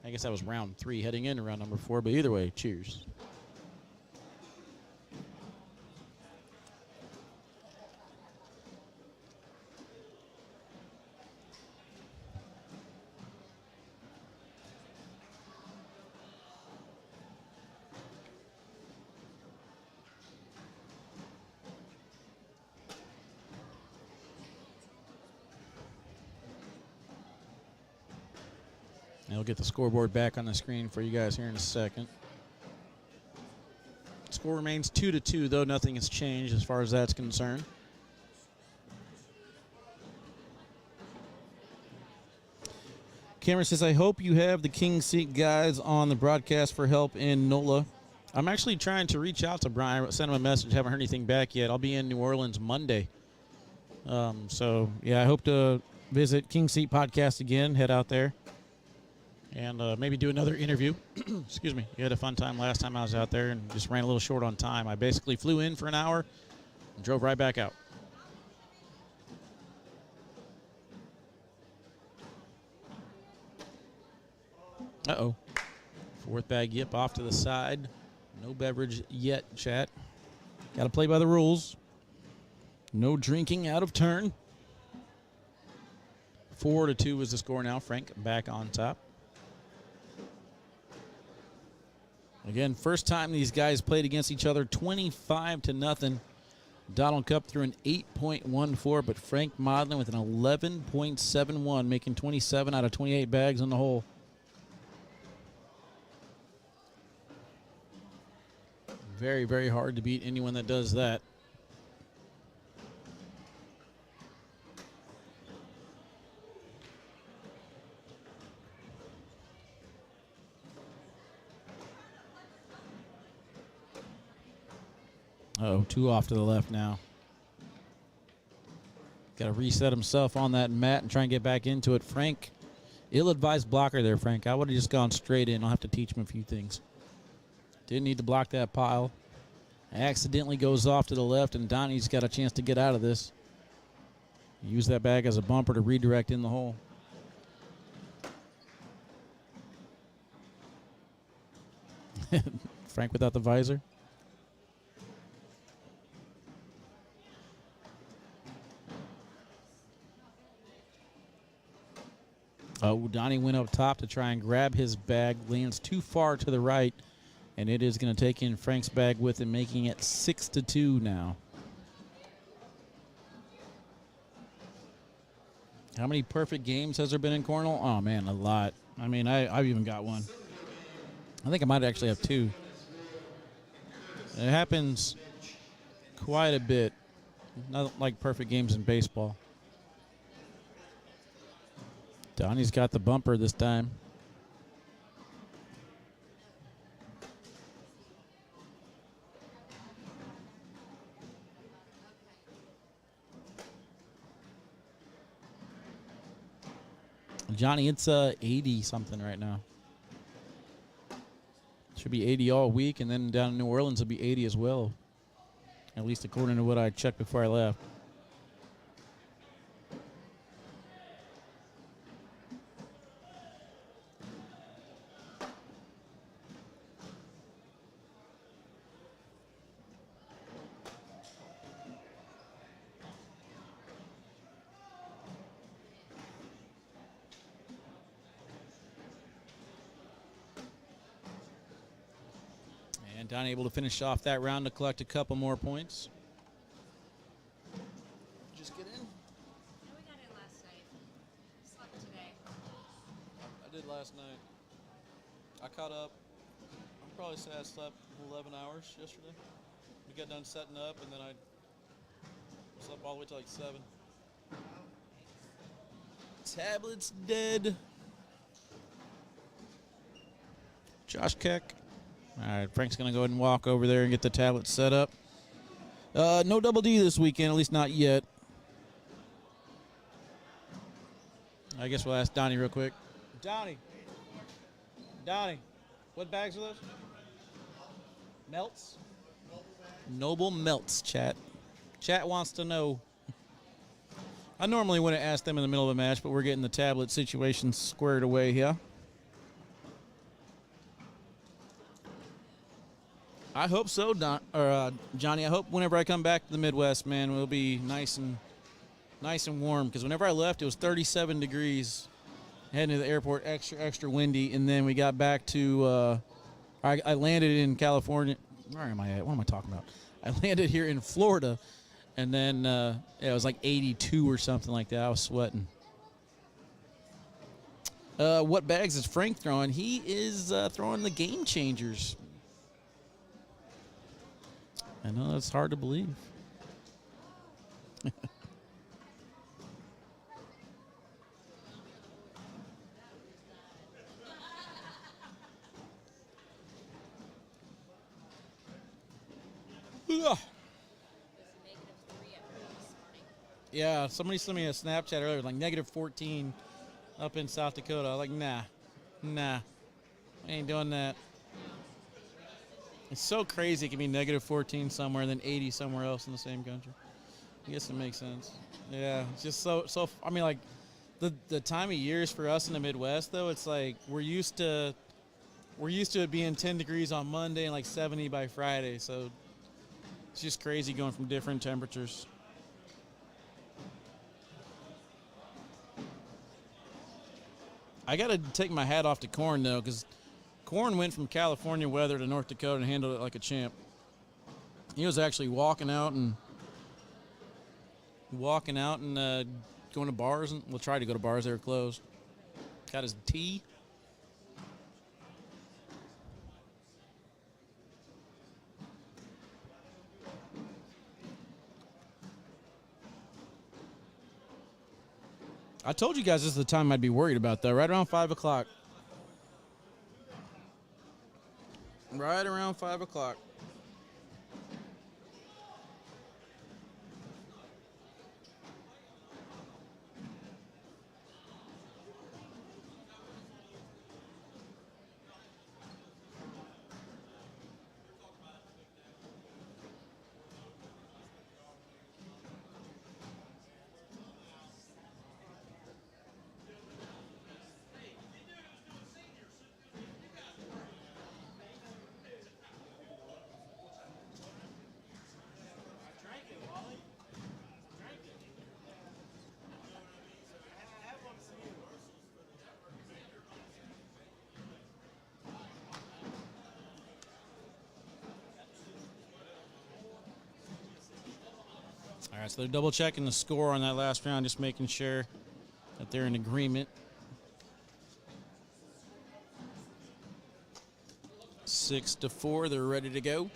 S1: I guess that was round 3 heading into round number 4, but either way, cheers. I'll get the scoreboard back on the screen for you guys here in a second. Score remains 2-2, though nothing has changed as far as that's concerned. Cameron says, I hope you have the King Seat guys on the broadcast for help in NOLA. I'm actually trying to reach out to Brian. I sent him a message. Haven't heard anything back yet. I'll be in New Orleans Monday. So, yeah, I hope to visit King Seat Podcast again, head out there. And maybe do another interview. Excuse me. You had a fun time last time I was out there and just ran a little short on time. I basically flew in for an hour and drove right back out. Uh-oh. 4th bag yip off to the side. No beverage yet, chat. Got to play by the rules. No drinking out of turn. 4-2 is the score now. Frank back on top. Again, first time these guys played against each other, 25-0. Donald Cup threw an 8.14, but Frank Modlin with an 11.71, making 27 out of 28 bags on the hole. Very, very hard to beat anyone that does that. Oh, 2 off to the left now. Got to reset himself on that mat and try and get back into it. Frank, ill-advised blocker there, Frank. I would have just gone straight in. I'll have to teach him a few things. Didn't need to block that pile. Accidentally goes off to the left, and Donnie's got a chance to get out of this. Use that bag as a bumper to redirect in the hole. Frank without the visor. Oh, Donnie went up top to try and grab his bag. Lands too far to the right, and it is going to take in Frank's bag with him, making it 6-2 now. How many perfect games has there been in Cornell? Oh, man, a lot. I mean, I've even got one. I think I might actually have 2. It happens quite a bit. Not like perfect games in baseball. Donnie's got the bumper this time. Johnny, it's 80 something right now. Should be 80 all week, and then down in New Orleans it'll be 80 as well. At least according to what I checked before I left. And Donnie able to finish off that round to collect a couple more points. Just get in.
S2: No, we got in last night. Slept today.
S1: I did last night. I caught up. I'm probably say I slept 11 hours yesterday. We got done setting up, and then I slept all the way to like 7. Tablet's dead. Josh Keck. All right, Frank's going to go ahead and walk over there and get the tablet set up. No double D this weekend, at least not yet. I guess we'll ask Donnie real quick. Donnie, what bags are those? Melts? Noble Melts, chat. Chat wants to know. I normally wouldn't ask them in the middle of a match, but we're getting the tablet situation squared away here. I hope so, Johnny. I hope whenever I come back to the Midwest, man, we'll be nice and warm. Because whenever I left, it was 37 degrees. Heading to the airport, extra windy, and then we got back to. I landed in California. Where am I at? What am I talking about? I landed here in Florida, and then it was like 82 or something like that. I was sweating. What bags is Frank throwing? He is throwing the Game Changers. I know that's hard to believe. Yeah, somebody sent me a Snapchat earlier, like -14 up in South Dakota. I was like, nah, I ain't doing that. It's so crazy it can be -14 somewhere and then 80 somewhere else in the same country. I guess it makes sense. Yeah, it's just so. I mean, like the time of years for us in the Midwest, though, it's like we're used to it being 10 degrees on Monday and like 70 by Friday. So it's just crazy going from different temperatures. I got to take my hat off to Corn, though, because Corn went from California weather to North Dakota and handled it like a champ. He was actually walking out and going to bars. And we'll try to go to bars. They were closed. Got his tea. I told you guys this is the time I'd be worried about, though. Right around 5 o'clock. Right around 5 o'clock. All right, so they're double checking the score on that last round, just making sure that they're in agreement. 6-4, they're ready to go.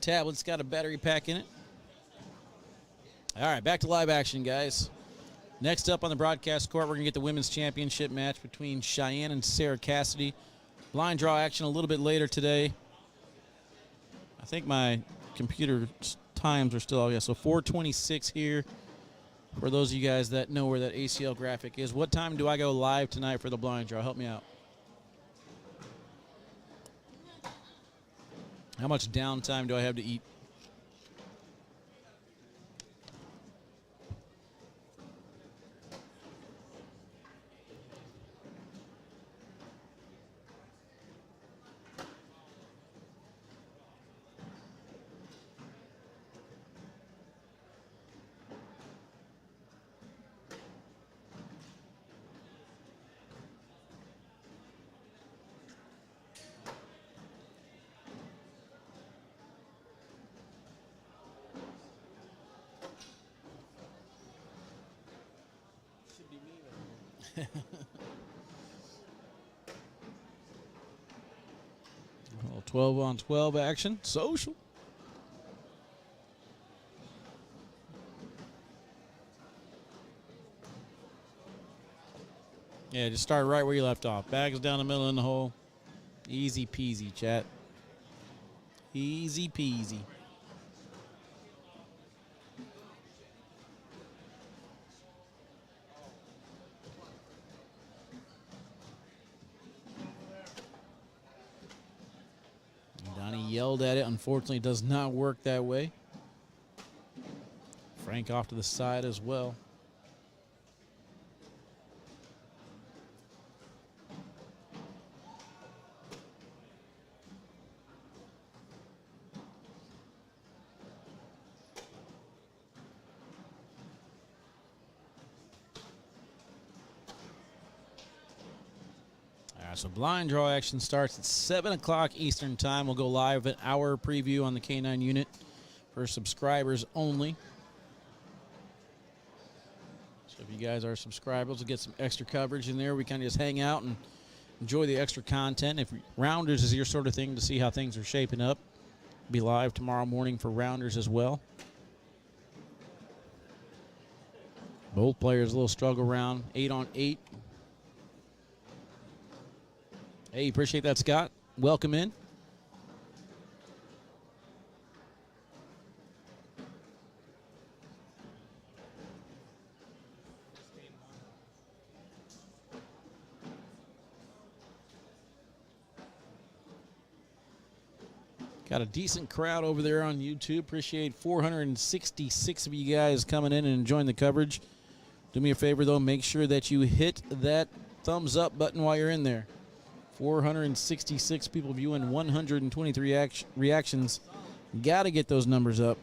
S1: Tablet's got a battery pack in it. All right, back to live action, guys. Next up on the broadcast court, we're going to get the women's championship match between Cheyenne and Sarah Cassidy. Blind draw action a little bit later today. I think my computer times are still, so 4:26 here. For those of you guys that know where that ACL graphic is, what time do I go live tonight for the blind draw? Help me out. How much downtime do I have to eat? A little 12-on-12 action. Social. Yeah, just start right where you left off. Bags down the middle in the hole. Easy peasy, chat. Easy peasy. Donnie yelled at it. Unfortunately, it does not work that way. Frank off to the side as well. So blind draw action starts at 7 o'clock Eastern time. We'll go live an hour preview on the K9 unit for subscribers only. So if you guys are subscribers, we'll get some extra coverage in there. We kind of just hang out and enjoy the extra content. If Rounders is your sort of thing to see how things are shaping up, be live tomorrow morning for Rounders as well. Both players a little struggle round, 8-on-8. Hey, appreciate that, Scott. Welcome in. Got a decent crowd over there on YouTube. Appreciate 466 of you guys coming in and enjoying the coverage. Do me a favor, though. Make sure that you hit that thumbs up button while you're in there. 466 people viewing, 123 reactions. Got to get those numbers up.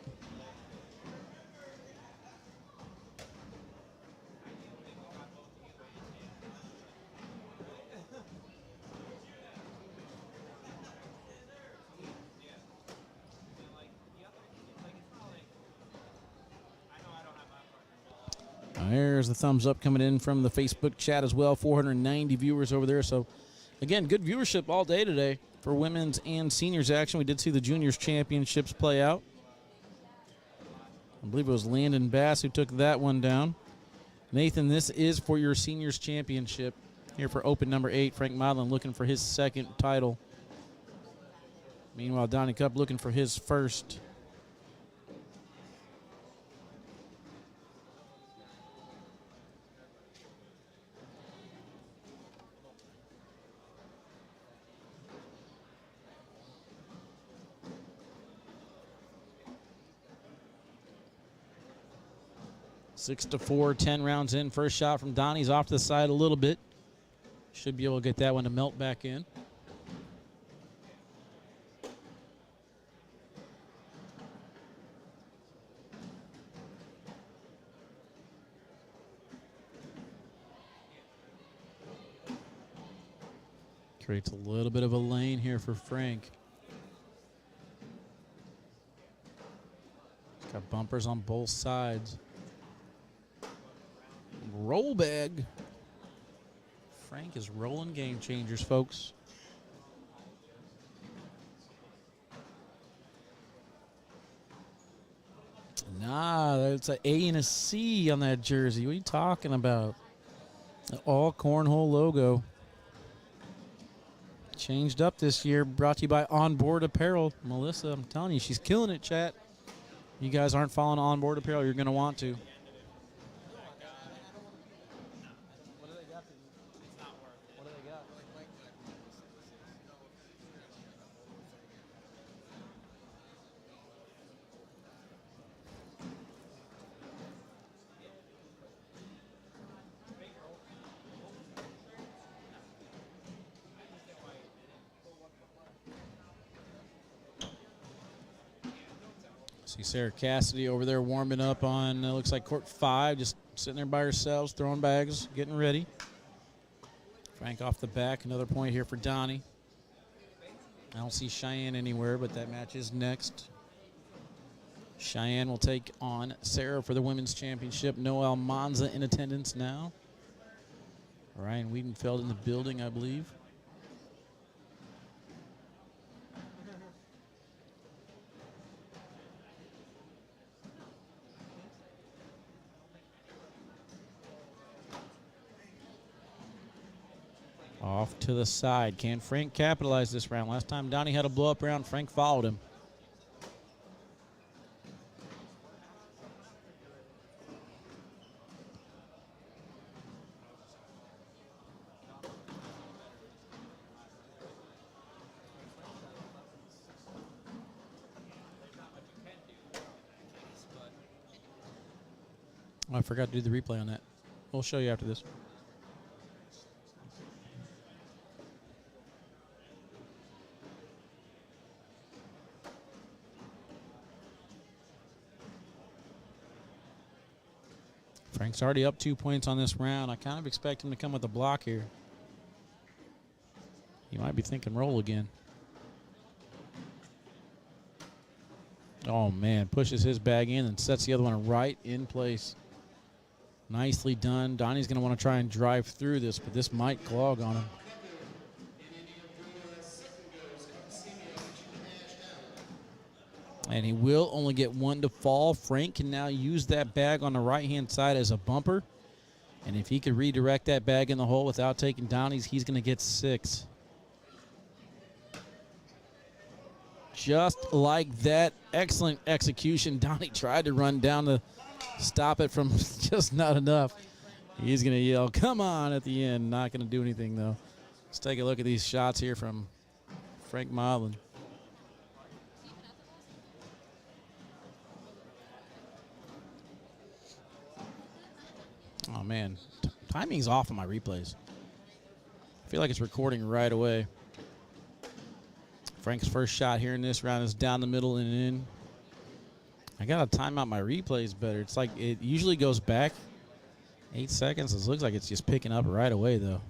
S1: There's the thumbs up coming in from the Facebook chat as well. 490 viewers over there. So, again, good viewership all day today for women's and seniors action. We did see the juniors championships play out. I believe it was Landon Bass who took that one down. Nathan, this is for your seniors championship here for open number 8. Frank Modlin looking for his second title. Meanwhile, Donnie Cup looking for his first. Six to 4, 10 rounds in. First shot from Donnie's off to the side a little bit. Should be able to get that one to melt back in. Creates a little bit of a lane here for Frank. Got Bumpers on both sides. Roll bag. Frank is rolling game changers, folks. Nah, that's an A and a C on that jersey. What are you talking about? The all cornhole logo. Changed up this year. Brought to you by Onboard Apparel. Melissa, I'm telling you, she's killing it, chat. You guys aren't following Onboard Apparel. You're going to want to. See Sarah Cassidy over there warming up on, looks like court 5, just sitting there by herself, throwing bags, getting ready. Frank off the back, another point here for Donnie. I don't see Cheyenne anywhere, but that match is next. Cheyenne will take on Sarah for the women's championship. Noel Monza in attendance now. Ryan Wiedenfeld in the building, I believe. Off to the side. Can Frank capitalize this round? Last time Donnie had a blow-up round, Frank followed him. Oh, I forgot to do the replay on that. We'll show you after this. Frank's already up 2 points on this round. I kind of expect him to come with a block here. He might be thinking roll again. Oh, man. Pushes his bag in and sets the other one right in place. Nicely done. Donnie's going to want to try and drive through this, but this might clog on him. And he will only get one to fall. Frank can now use that bag on the right-hand side as a bumper. And if he could redirect that bag in the hole without taking Donnie's, he's going to get 6. Just like that. Excellent execution. Donnie tried to run down to stop it from just not enough. He's going to yell, come on, at the end. Not going to do anything, though. Let's take a look at these shots here from Frank Modlin. Oh, man. Timing's off on my replays. I feel like it's recording right away. Frank's first shot here in this round is down the middle and in. I got to time out my replays better. It's like it usually goes back 8 seconds. It looks like it's just picking up right away, though.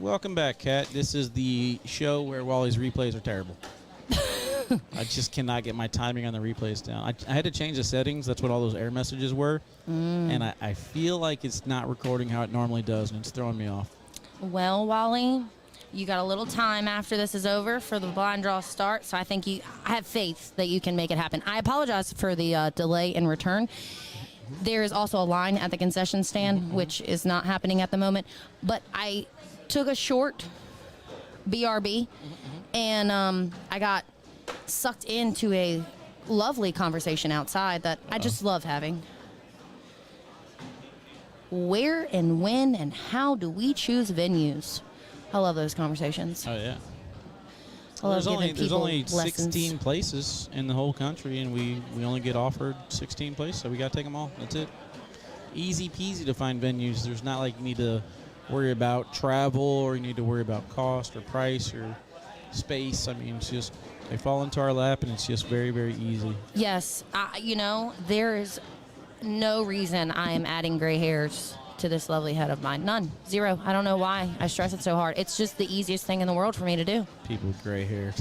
S1: Welcome back, Kat. This is the show where Wally's replays are terrible. I just cannot get my timing on the replays down. I had to change the settings. That's what all those error messages were. And I feel like it's not recording how it normally does, and it's throwing me off.
S5: Well, Wally, you got a little time after this is over for the blind draw start, so I have faith that you can make it happen. I apologize for the delay in return. There is also a line at the concession stand, which is not happening at the moment. But I took a short BRB, and I got sucked into a lovely conversation outside that I just love having. Where and when and how do we choose venues? I love those conversations.
S1: Oh, yeah.
S5: I love
S1: There's only
S5: lessons.
S1: 16 places in the whole country, and we only get offered 16 places, so we got to take them all. That's it. Easy peasy to find venues. There's not like you need to worry about travel or you need to worry about cost or price or space. I mean, it's just They fall into our lap, and it's just very, very easy.
S5: Yes, there is no reason I am adding gray hairs to this lovely head of mine. None. Zero. I don't know why I stress it so hard. It's just the easiest thing in the world for me to do.
S1: People with gray hair.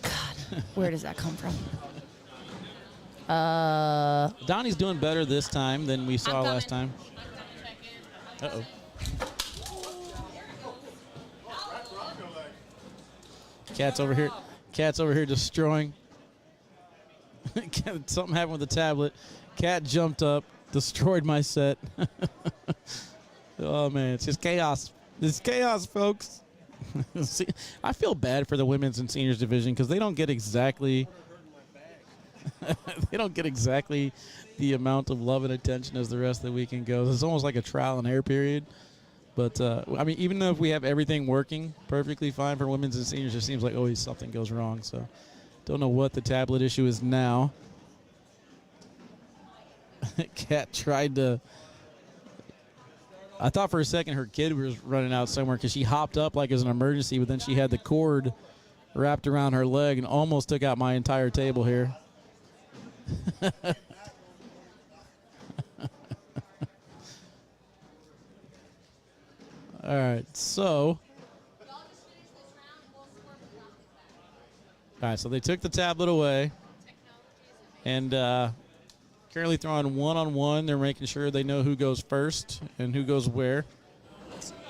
S5: God, where does that come from?
S1: Donnie's doing better this time than we saw last time. Uh-oh. Cat's over here. Cat's over here destroying. Something happened with the tablet. Cat jumped up, destroyed my set. Oh, man. It's just chaos. It's chaos, folks. See, I feel bad for the women's and seniors division because they don't get exactly the amount of love and attention as the rest of the weekend goes. It's almost like a trial and error period. But, I mean, even though if we have everything working perfectly fine for women's and seniors, it seems like always something goes wrong. So, don't know what the tablet issue is now. Kat tried to... I thought for a second her kid was running out somewhere because she hopped up like it was an emergency, but then she had the cord wrapped around her leg and almost took out my entire table here. All right, so. All right, so they took the tablet away. And currently throwing one-on-one. They're making sure they know who goes first and who goes where.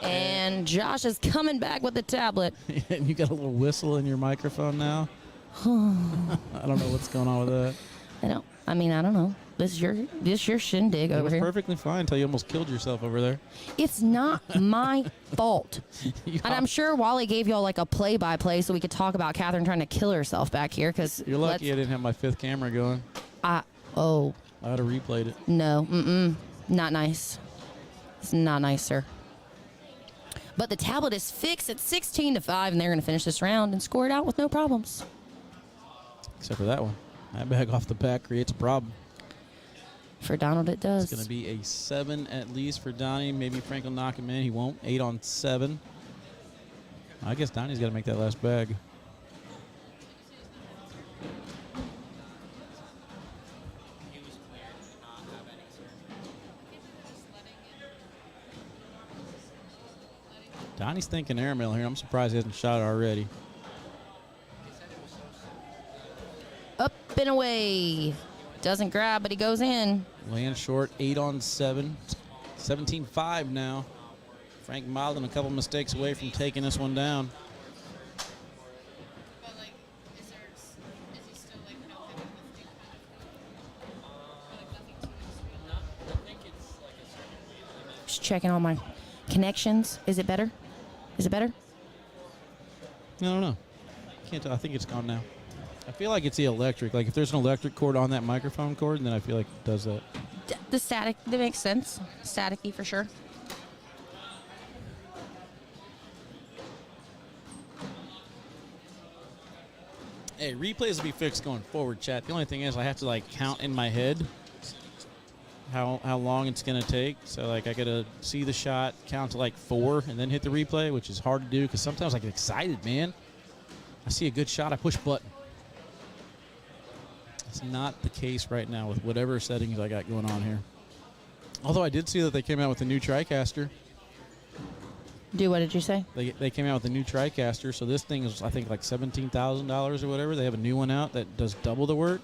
S5: And Josh is coming back with the tablet.
S1: And you got a little whistle in your microphone now. I don't know what's going on with that.
S5: I don't know. This is your shindig over here.
S1: It was perfectly fine until you almost killed yourself over there.
S5: It's not my fault. And I'm sure Wally gave y'all like a play-by-play so we could talk about Catherine trying to kill herself back here.
S1: You're lucky I didn't have my fifth camera going. I would have replayed it.
S5: No, not nice. It's not nice, sir. But the tablet is fixed at 16-5, and they're going to finish this round and score it out with no problems.
S1: Except for that one. That bag off the back creates a problem.
S5: For Donald, it does.
S1: It's going to be a 7 at least for Donnie. Maybe Frank will knock him in. He won't. 8 on 7. I guess Donnie's got to make that last bag. Donnie's thinking airmail here. I'm surprised he hasn't shot it already.
S5: Up and away. Doesn't grab, but he goes in.
S1: Land short, 8 on 7. 17-5 now. Frank Modlin a couple mistakes away from taking this one down.
S5: Just checking all my connections. Is it better? Is it better?
S1: I don't know. Can't tell. I think it's gone now. I feel like it's the electric. Like if there's an electric cord on that microphone cord, then I feel like it does that.
S5: The static, that makes sense. Staticky for sure.
S1: Hey, replays will be fixed going forward, chat. The only thing is I have to like count in my head how long it's going to take. So like I got to see the shot, count to like 4, and then hit the replay, which is hard to do because sometimes I get excited, man. I see a good shot, I push button. It's not the case right now with whatever settings I got going on here. Although I did see that they came out with a new TriCaster.
S5: What did you say?
S1: They came out with a new TriCaster, so this thing is, I think, like $17,000 or whatever. They have a new one out that does double the work.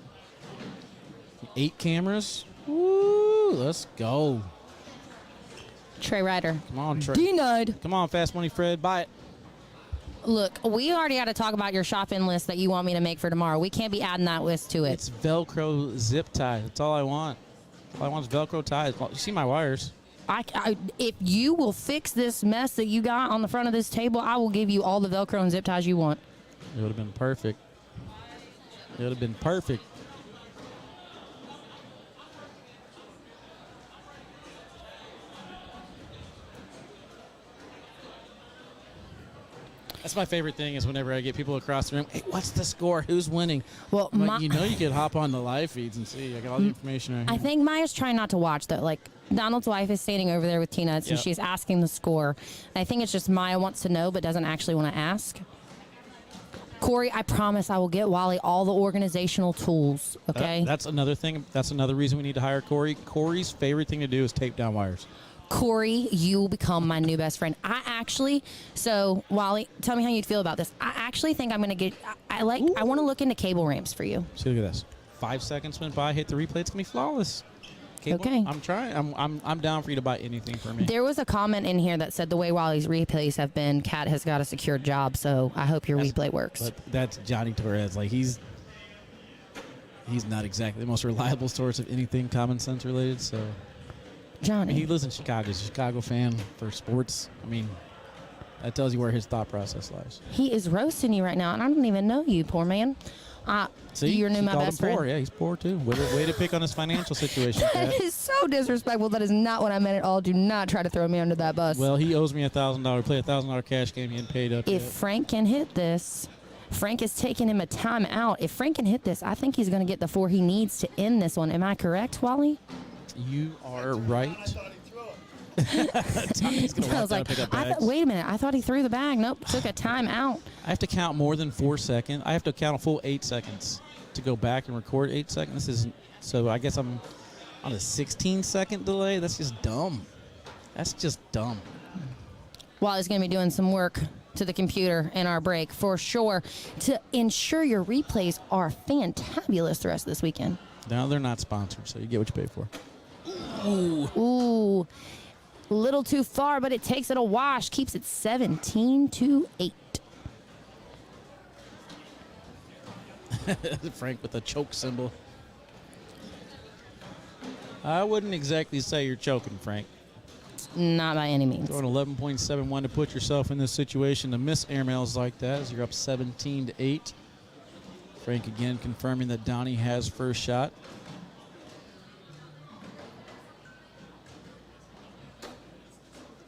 S1: 8 cameras. Woo, let's go.
S5: Trey Ryder.
S1: Come on, Trey.
S5: Denied.
S1: Come on, Fast Money Fred, buy it.
S5: Look, we already got to talk about your shopping list that you want me to make for tomorrow. We can't be adding that list to it.
S1: It's Velcro zip tie. That's all I want. All I want is Velcro ties. You see my wires.
S5: If you will fix this mess that you got on the front of this table, I will give you all the Velcro and zip ties you want.
S1: It would have been perfect. It would have been perfect. That's my favorite thing is whenever I get people across the room, hey, what's the score? Who's winning?
S5: Well,
S1: you know you could hop on the live feeds and see. I got all the information right here.
S5: I think Maya's trying not to watch that. Like, Donald's wife is standing over there with Tina, and she's asking the score. I think it's just Maya wants to know but doesn't actually want to ask. Corey, I promise I will get Wally all the organizational tools, okay?
S1: That's another thing. That's another reason we need to hire Corey. Corey's favorite thing to do is tape down wires.
S5: Corey, you will become my new best friend. So Wally, tell me how you'd feel about this. I actually think I'm going to get, I want to look into cable ramps for you.
S1: See, look at this. 5 seconds went by, hit the replay. It's going to be flawless. Cable,
S5: Okay.
S1: I'm trying. I'm down for you to buy anything for me.
S5: There was a comment in here that said the way Wally's replays have been, Kat has got a secure job, so I hope your replay works.
S1: But that's Johnny Torres. Like, he's not exactly the most reliable source of anything common sense related, so.
S5: Johnny.
S1: He lives in Chicago. He's a Chicago fan for sports. I mean, that tells you where his thought process lies.
S5: He is roasting you right now, and I don't even know you, poor man.
S1: See,
S5: you're
S1: she
S5: my
S1: called
S5: best
S1: him poor.
S5: friend.
S1: Yeah, he's poor too. Way to pick on his financial situation.
S5: That
S1: Kat.
S5: is so disrespectful. That is not what I meant at all. Do not try to throw me under that bus.
S1: Well, he owes me $1,000. Play $1,000 cash game. He ain't paid up
S5: If
S1: yet.
S5: Frank can hit this, Frank is taking him a timeout. If Frank can hit this, I think he's going to get the 4 he needs to end this one. Am I correct, Wally?
S1: You are right. Tommy's gonna
S5: I
S1: walk
S5: was
S1: down
S5: like,
S1: and pick up bags.
S5: wait a minute. I thought he threw the bag. Nope, took a timeout.
S1: I have to count more than 4 seconds. I have to count a full 8 seconds to go back and record 8 seconds. This isn't. So I guess I'm on a 16-second delay. That's just dumb. That's just dumb.
S5: Wally's going to be doing some work to the computer in our break for sure to ensure your replays are fantabulous the rest of this weekend.
S1: No, they're not sponsored, so you get what you pay for.
S5: Ooh. Little too far, but it takes it a wash. Keeps it 17-8.
S1: Frank with a choke symbol. I wouldn't exactly say you're choking, Frank.
S5: Not by any means.
S1: Throwing 11.71 to put yourself in this situation to miss airmails like that as you're up 17-8. Frank again confirming that Donnie has first shot.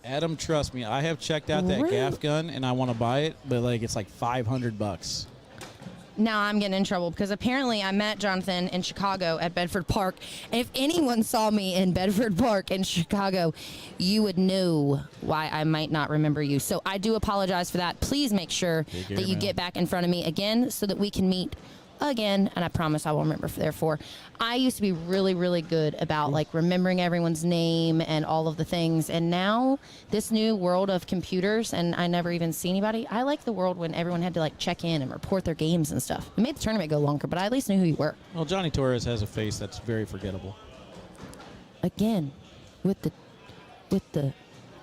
S1: Adam, trust me, I have checked out that
S5: Really?
S1: gaff gun and I want to buy it, but like it's like $500.
S5: Now I'm getting in trouble because apparently I met Jonathan in Chicago at Bedford Park. And if anyone saw me in Bedford Park in Chicago, you would know why I might not remember you. So I do apologize for that. Please make sure
S1: Take care
S5: that you
S1: now.
S5: get back in front of me again so that we can meet again, and I promise I will remember. Therefore, I used to be really, really good about like remembering everyone's name and all of the things. And now this new world of computers, and I never even see anybody. I like the world when everyone had to like check in and report their games and stuff. It made the tournament go longer, but I at least knew who you were.
S1: Well, Johnny Torres has a face that's very forgettable.
S5: Again, with the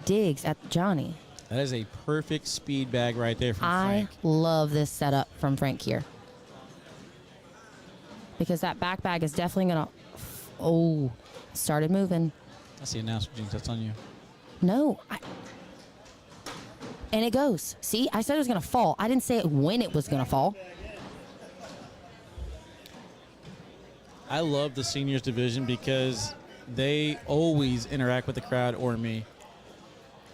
S5: digs at Johnny.
S1: That is a perfect speed bag right there from
S5: I
S1: Frank.
S5: love this setup from Frank here. Because that back bag is definitely going to... started moving.
S1: That's the announcer jinx. That's on you.
S5: No. And it goes. See, I said it was going to fall. I didn't say it when it was going to fall.
S1: I love the seniors division because they always interact with the crowd or me.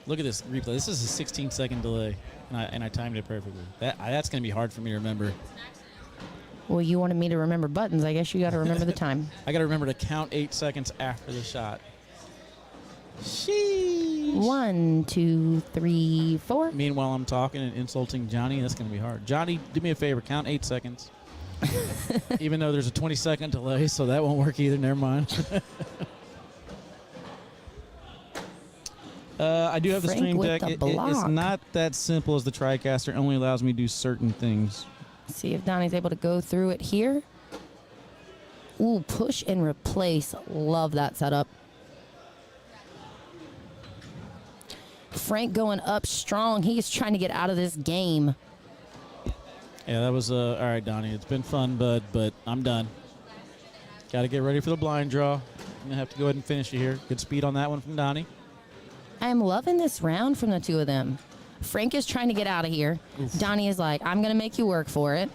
S1: Look at this replay. This is a 16-second delay, and I timed it perfectly. That's going to be hard for me to remember.
S5: Well, you wanted me to remember buttons. I guess you got to remember the time.
S1: I got to remember to count 8 seconds after the shot. Sheesh.
S5: 1, 2, 3, 4.
S1: Meanwhile, I'm talking and insulting Johnny. That's going to be hard. Johnny, do me a favor. Count 8 seconds. Even though there's a 20-second delay, so that won't work either. Never mind. I do have the
S5: Frank
S1: Stream
S5: with
S1: Deck.
S5: the
S1: It's
S5: block.
S1: not that simple as the TriCaster. It only allows me to do certain things.
S5: See if Donnie's able to go through it here. Ooh, push and replace. Love that setup. Frank going up strong. He is trying to get out of this game.
S1: Yeah, that was all right, Donnie. It's been fun, bud, but I'm done. Got to get ready for the blind draw. I'm going to have to go ahead and finish it here. Good speed on that one from Donnie.
S5: I'm loving this round from the two of them. Frank is trying to get out of here.
S1: Oof.
S5: Donnie is like, I'm going to make you work for it.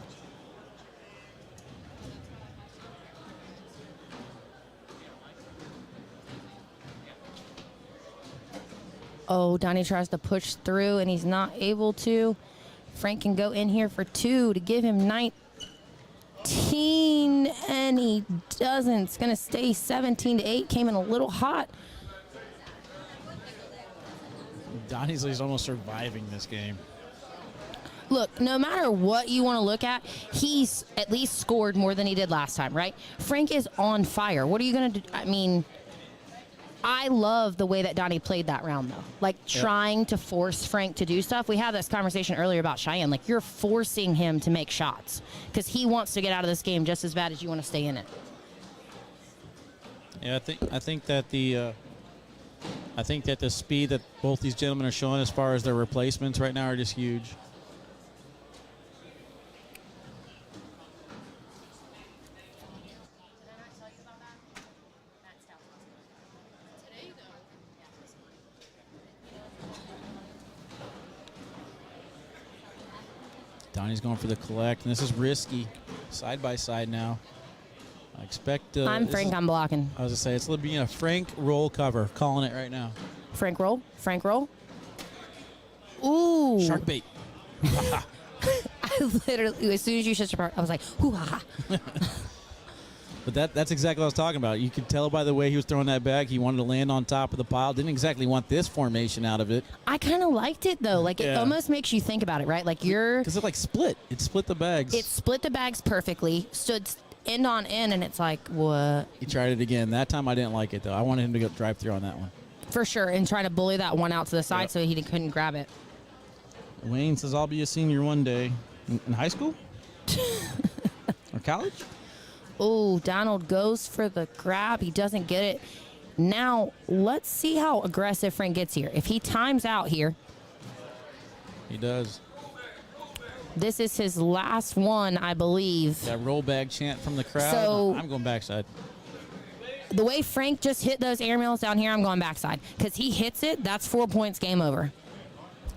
S5: Oh, Donnie tries to push through, and he's not able to. Frank can go in here for 2 to give him 19, and he doesn't. It's going to stay 17-8. Came in a little hot.
S1: Donnie's almost surviving this game.
S5: look, no matter what you want to look at, he's at least scored more than he did last time, right? Frank is on fire. What are you going to do? I mean, I love the way that Donnie played that round, though. Like, trying to force Frank to do stuff. We had this conversation earlier about Cheyenne. Like, you're forcing him to make shots because he wants to get out of this game just as bad as you want to stay in it.
S1: Yeah, I think that the speed that both these gentlemen are showing as far as their replacements right now are just huge. Donnie's going for the collect, and this is risky. Side by side now. I expect.
S5: I'm Frank. I'm blocking.
S1: I was going to say, it's being a Frank roll cover. Calling it right now.
S5: Frank roll. Frank roll. Ooh.
S1: Shark bait.
S5: I literally, as soon as you shut your part, I was like, hoo ha ha.
S1: But that's exactly what I was talking about. You could tell by the way he was throwing that bag, he wanted to land on top of the pile. Didn't exactly want this formation out of it.
S5: I kind of liked it, though. Like, it almost makes you think about it, right? Like,
S1: Because it, split. It split the bags.
S5: It split the bags perfectly, stood end on end, and it's like, what?
S1: He tried it again. That time I didn't like it, though. I wanted him to go drive through on that one.
S5: For sure, and try to bully that one out to the side so he couldn't grab it.
S1: Wayne says, I'll be a senior one day. In high school? Or college?
S5: Oh, Donald goes for the grab. He doesn't get it. Now, let's see how aggressive Frank gets here. If he times out here.
S1: He does.
S5: This is his last one, I believe.
S1: That roll bag chant from the crowd.
S5: So,
S1: I'm going backside.
S5: The way Frank just hit those airmails down here, I'm going backside. Because he hits it, that's 4 points, game over.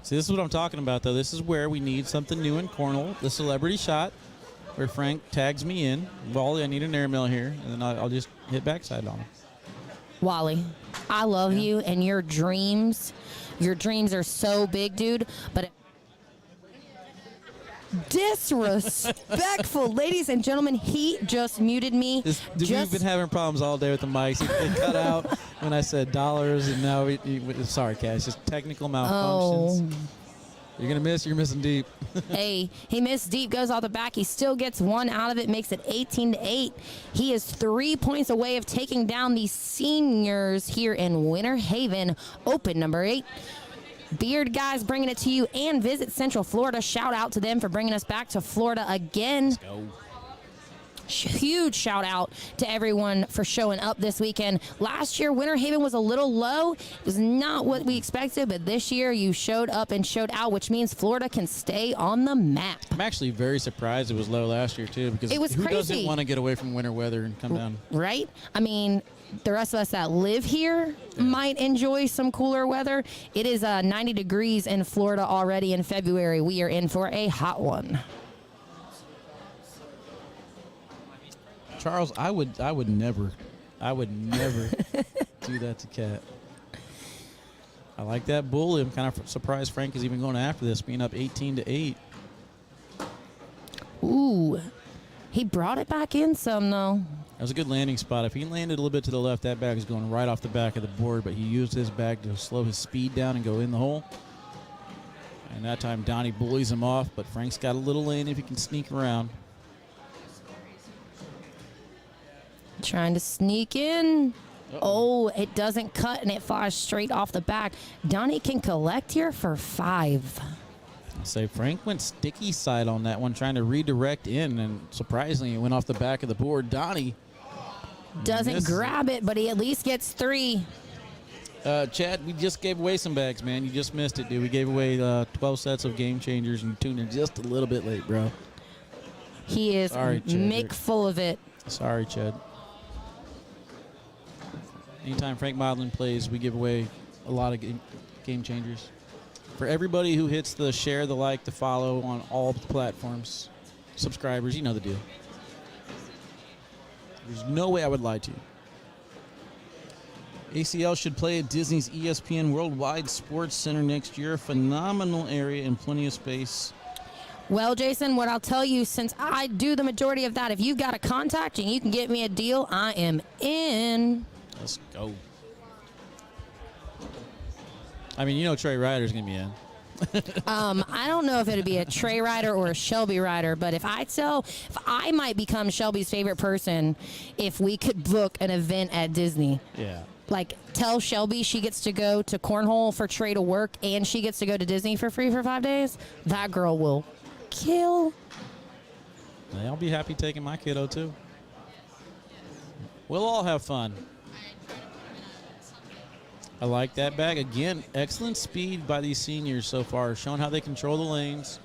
S1: See, this is what I'm talking about, though. This is where we need something new in Cornwall. The celebrity shot. Where Frank tags me in. Wally, I need an airmail here, and then I'll just hit backside on him.
S5: Wally, I love you and your dreams. Your dreams are so big, dude. But disrespectful, ladies and gentlemen. He just muted me.
S1: We've been having problems all day with the mics. It cut out when I said dollars, and now sorry, Cass. Just technical malfunctions.
S5: Oh.
S1: You're missing deep.
S5: Hey, he missed deep, goes off the back. He still gets one out of it, makes it 18-8. He is 3 points away of taking down the seniors here in Winter Haven, open number 8. Beard guys bringing it to you, and Visit Central Florida. Shout out to them for bringing us back to Florida again.
S1: Let's go.
S5: Huge shout out to everyone for showing up this weekend. Last year, Winter Haven was a little low. It was not what we expected, but this year you showed up and showed out, which means Florida can stay on the map.
S1: I'm actually very surprised it was low last year, too, because
S5: it was
S1: who
S5: crazy.
S1: doesn't want to get away from winter weather and come down?
S5: Right? I mean, the rest of us that live here might enjoy some cooler weather. It is 90 degrees in Florida already in February. We are in for a hot one.
S1: Charles, I would never do that to Kat. I like that bully. I'm kind of surprised Frank is even going after this, being up 18-8.
S5: Ooh, he brought it back in some though.
S1: That was a good landing spot. If he landed a little bit to the left, that bag is going right off the back of the board, but he used his bag to slow his speed down and go in the hole. And that time Donnie bullies him off, but Frank's got a little lane if he can sneak around.
S5: Trying to sneak in. Oh, it doesn't cut, and it flies straight off the back. Donnie can collect here for 5.
S1: I'll say Frank went sticky side on that one, trying to redirect in, and surprisingly, it went off the back of the board. Donnie
S5: doesn't grab it, but he at least gets 3.
S1: Chad, we just gave away some bags, man. You just missed it, dude. We gave away 12 sets of Game Changers, and you tuned in just a little bit late, bro.
S5: He is Mick full of it.
S1: Sorry, Chad. Anytime Frank Modlin plays, we give away a lot of game changers. For everybody who hits the share, the like, the follow on all platforms, subscribers, you know the deal. There's no way I would lie to you. ACL should play at Disney's ESPN Worldwide Sports Center next year. Phenomenal area and plenty of space.
S5: Well, Jason, what I'll tell you, since I do the majority of that, if you've got a contact and you can get me a deal, I am in.
S1: Let's go. I mean, you know Trey Ryder's going to be in.
S5: I don't know if it'd be a Trey rider or a Shelby rider, but if I might become Shelby's favorite person if we could book an event at Disney.
S1: Yeah.
S5: Like, tell Shelby she gets to go to Cornhole for Trey to work and she gets to go to Disney for free for 5 days. That girl will kill.
S1: I'll be happy taking my kiddo, too. We'll all have fun. I like that bag. Again, excellent speed by these seniors so far, showing how they control the lanes.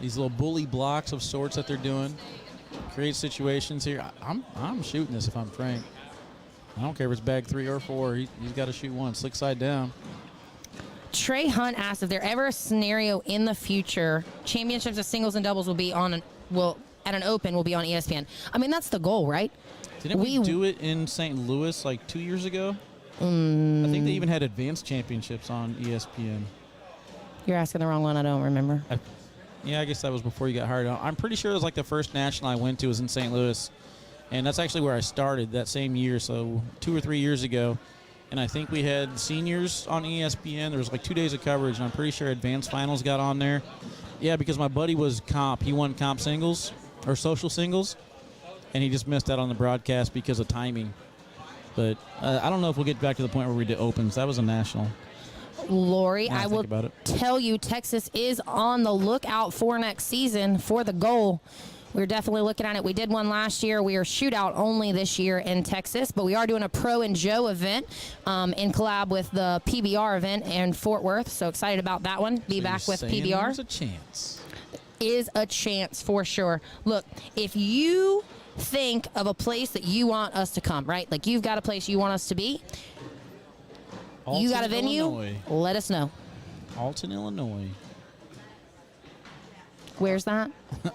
S1: These little bully blocks of sorts that they're doing. Create situations here. I'm shooting this if I'm Frank. I don't care if it's bag 3 or 4. He's got to shoot one. Slick side down.
S5: Trey Hunt asked if there ever a scenario in the future championships of singles and doubles will be at an open will be on ESPN. I mean, that's the goal, right?
S1: Didn't we do it in St. Louis like 2 years ago? I think they even had advanced championships on ESPN.
S5: You're asking the wrong one. I don't remember.
S1: I guess that was before you got hired on. I'm pretty sure it was like the first national I went to was in St. Louis. And that's actually where I started that same year, so 2 or 3 years ago. And I think we had seniors on ESPN. There was like 2 days of coverage, and I'm pretty sure advanced finals got on there. Yeah, because my buddy was comp. He won comp singles or social singles, and he just missed out on the broadcast because of timing. But I don't know if we'll get back to the point where we did opens. That was a national.
S5: Lori, I will tell you, Texas is on the lookout for next season for the goal. We're definitely looking at it. We did one last year. We are shootout only this year in Texas, but we are doing a Pro and Joe event in collab with the PBR event in Fort Worth. So excited about that one. Be back with PBR.
S1: There's a chance.
S5: Is a chance for sure. Look, if you think of a place that you want us to come, right? Like you've got a place you want us to be.
S1: Alton,
S5: you got a venue,
S1: Illinois.
S5: Let us know.
S1: Alton, Illinois.
S5: Where's that?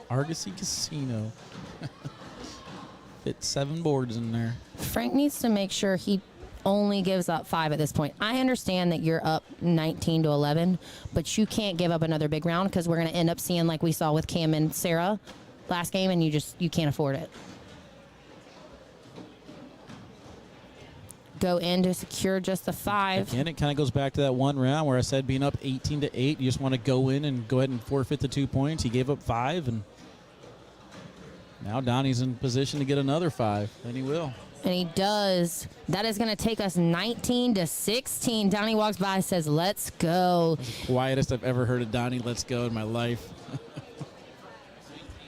S1: Argosy Casino. Fit 7 boards in there.
S5: Frank needs to make sure he only gives up 5 at this point. I understand that you're up 19-11, but you can't give up another big round because we're going to end up seeing like we saw with Cam and Sarah last game, and you can't afford it. Go in to secure just the 5.
S1: Again, it kind of goes back to that one round where I said being up 18-8, you just want to go in and go ahead and forfeit the 2 points. He gave up 5, and now Donnie's in position to get another 5, and he will.
S5: And he does. That is going to take us 19-16. Donnie walks by and says, let's go.
S1: That's the quietest I've ever heard of Donnie, let's go, in my life.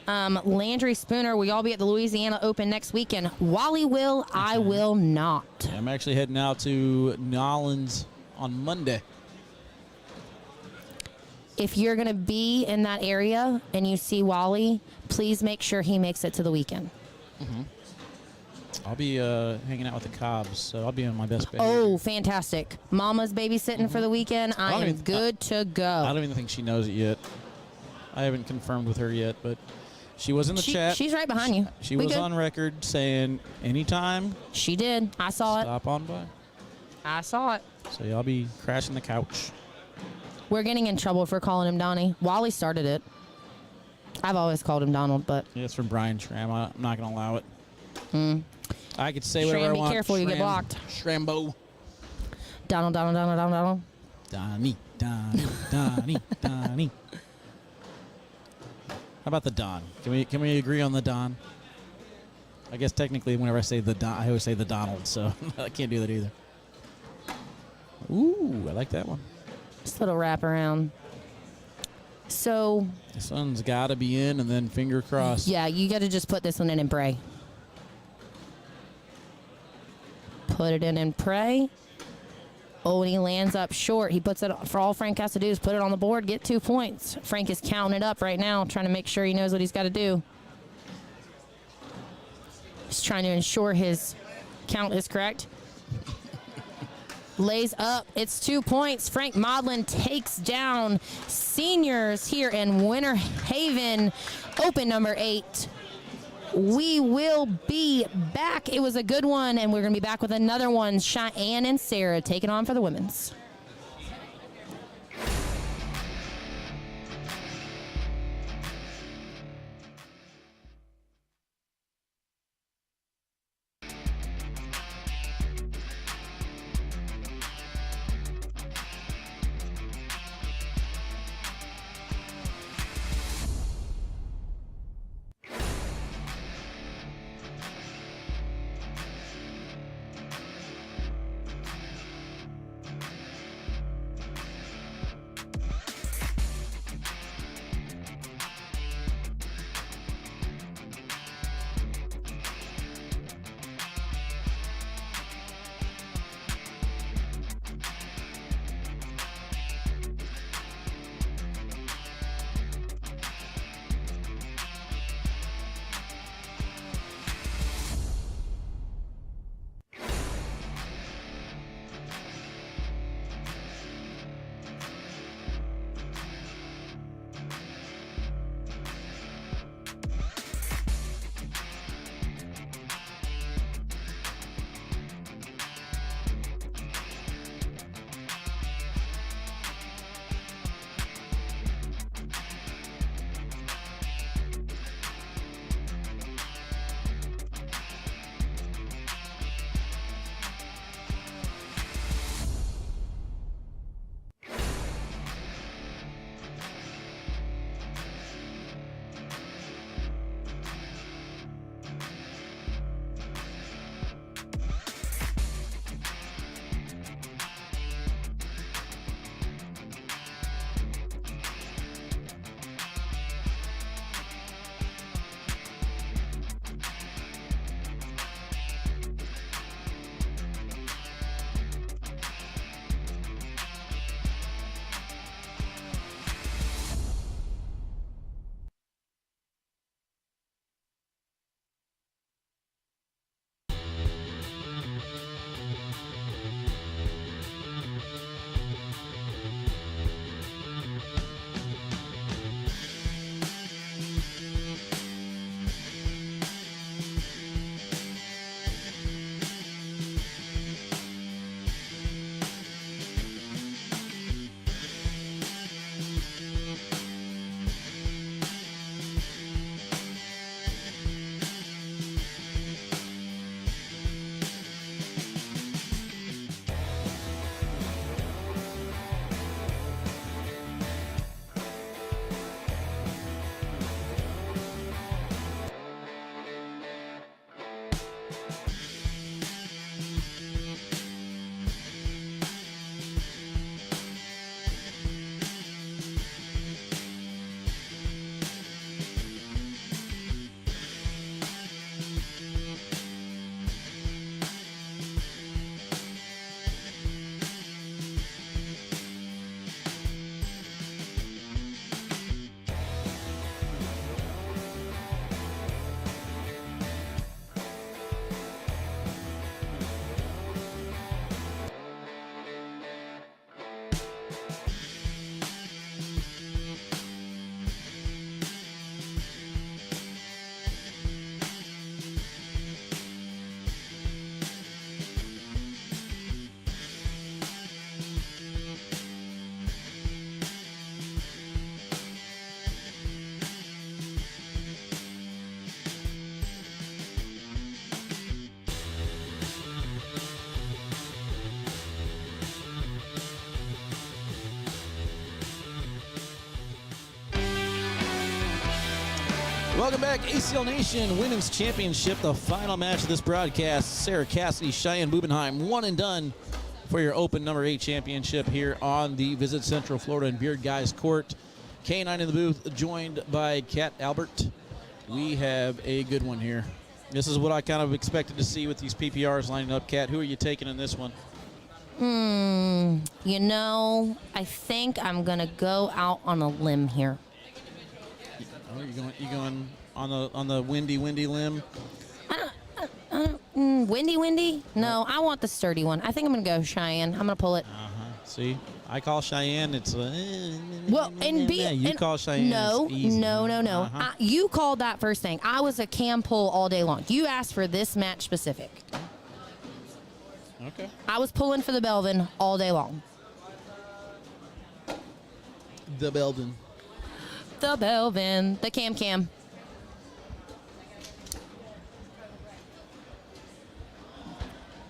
S5: Landry Spooner, we all be at the Louisiana Open next weekend. Wally will, I will not.
S1: Yeah, I'm actually heading out to Nolans on Monday.
S5: If you're going to be in that area and you see Wally, please make sure he makes it to the weekend.
S1: Mm-hmm. I'll be hanging out with the Cobbs, so I'll be on my best behavior.
S5: Oh, fantastic. Mama's babysitting for the weekend. I am good to go.
S1: I don't even think she knows it yet. I haven't confirmed with her yet, but she was in the chat.
S5: She's right behind you.
S1: She was on record saying anytime.
S5: She did. I saw it.
S1: Stop on by.
S5: I saw it.
S1: So y'all be crashing the couch.
S5: We're getting in trouble for calling him Donnie. Wally started it. I've always called him Donald, but...
S1: Yeah, it's from Brian Schramm. I'm not going to allow it. I could say whatever I want.
S5: Be careful, you get blocked.
S1: Schrambo.
S5: Donald.
S1: Donnie. How about the Don? Can we agree on the Don? I guess technically whenever I say the Don, I always say the Donald, so I can't do that either. Ooh, I like that one.
S5: Just a little wraparound. So...
S1: This one's got to be in and then finger crossed.
S5: Yeah, you got to just put this one in and pray. Put it in and pray. Oh, and he lands up short. He puts it, for all Frank has to do is put it on the board, get 2 points. Frank is counting it up right now, trying to make sure he knows what he's got to do. He's trying to ensure his count is correct. Lays up. It's 2 points. Frank Modlin takes down seniors here in Winter Haven, Open number 8. We will be back. It was a good one, and we're going to be back with another one. Cheyenne and Sarah taking on for the women's.
S1: Welcome back, ACL Nation Women's Championship, the final match of this broadcast. Sarah Cassidy, Cheyenne Bubenheim, one and done for your Open number 8 championship here on the Visit Central Florida and Beard Guys Court. K9 in the booth, joined by Kat Albert. We have a good one here. This is what I kind of expected to see with these PPRs lining up. Kat, who are you taking in this one?
S5: You know, I think I'm going to go out on a limb here.
S1: Oh, you going on the windy limb?
S5: Windy? No, I want the sturdy one. I think I'm going to go Cheyenne. I'm going to pull it.
S1: See, I call Cheyenne. It's
S5: well, and B.
S1: You call Cheyenne.
S5: No.
S1: Uh-huh.
S5: You called that first thing. I was a cam pull all day long. You asked for this match specific.
S1: Okay.
S5: I was pulling for the Belvin all day long.
S1: The Belvin.
S5: The cam.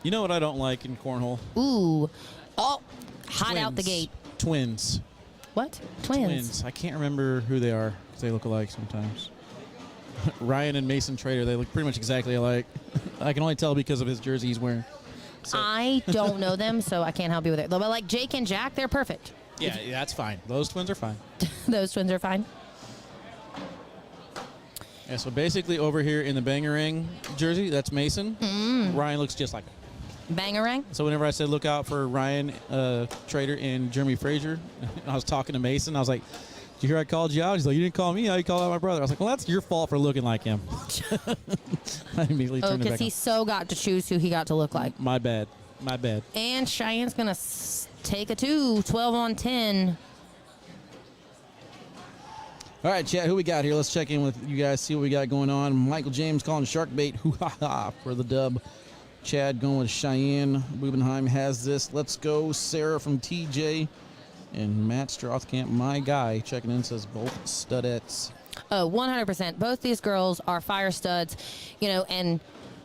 S1: You know what I don't like in cornhole?
S5: Ooh. Oh, hot
S1: Twins.
S5: out the gate.
S1: Twins.
S5: What? Twins.
S1: I can't remember who they are because they look alike sometimes. Ryan and Mason Trader, they look pretty much exactly alike. I can only tell because of his jersey he's wearing. So.
S5: I don't know them, so I can't help you with it. But like Jake and Jack, they're perfect.
S1: Yeah, that's fine. Those twins are fine.
S5: Those twins are fine.
S1: Yeah, so basically over here in the Bangarang jersey, that's Mason. Ryan looks just like him.
S5: Bangarang?
S1: So whenever I said look out for Ryan Trader and Jeremy Frazier, I was talking to Mason. I was like, did you hear I called you out? He's like, you didn't call me. How you call out my brother? I was like, well, that's your fault for looking like him. I immediately turned it
S5: because
S1: back
S5: he
S1: on.
S5: so got to choose who he got to look like.
S1: My bad.
S5: And Cheyenne's going to take a 12 on 10.
S1: All right, chat, who we got here? Let's check in with you guys, see what we got going on. Michael James calling shark bait, hoo-ha-ha, for the dub. Chad going with Cheyenne. Bubenheim has this. Let's go. Sarah from TJ. And Matt Strothkamp, my guy, checking in, says both studettes.
S5: Oh, 100%. Both these girls are fire studs, and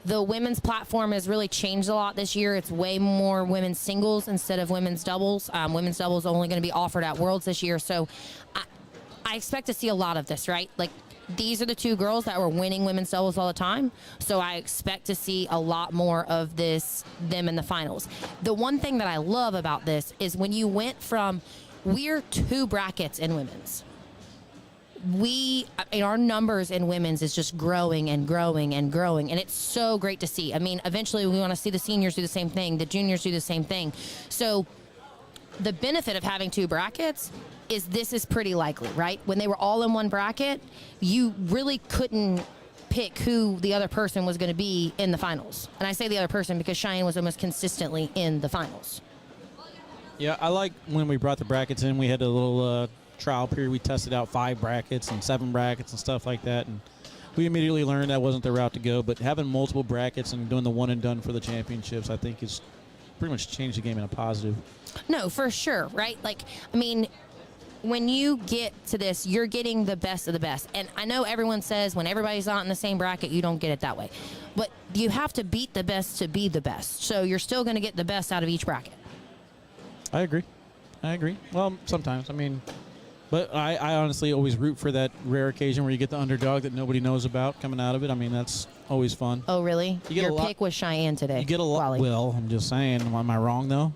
S5: the women's platform has really changed a lot this year. It's way more women's singles instead of women's doubles. Women's doubles only going to be offered at Worlds this year. So I expect to see a lot of this, right? Like, these are the two girls that were winning women's doubles all the time. So I expect to see a lot more of them in the finals. The one thing that I love about this is when you went from, we're 2 brackets in women's. Our numbers in women's is just growing and growing and growing. And it's so great to see. I mean, eventually we want to see the seniors do the same thing. The juniors do the same thing. So the benefit of having 2 brackets is this is pretty likely, right? When they were all in one bracket, you really couldn't pick who the other person was going to be in the finals. And I say the other person because Cheyenne was almost consistently in the finals.
S1: Yeah, I like when we brought the brackets in, we had a little trial period. We tested out 5 brackets and 7 brackets and stuff like that. And we immediately learned that wasn't the route to go. But having multiple brackets and doing the one and done for the championships, I think is pretty much changed the game in a positive.
S5: No, for sure, right? Like, I mean, when you get to this, you're getting the best of the best. And I know everyone says when everybody's not in the same bracket, you don't get it that way. But you have to beat the best to be the best. So you're still going to get the best out of each bracket.
S1: I agree. Well, sometimes. I mean, but I honestly always root for that rare occasion where you get the underdog that nobody knows about coming out of it. I mean, that's always fun.
S5: Oh, really?
S1: You get
S5: Your
S1: a lot,
S5: pick was Cheyenne today.
S1: You get a lot. Well, I'm just saying. Am I wrong, though?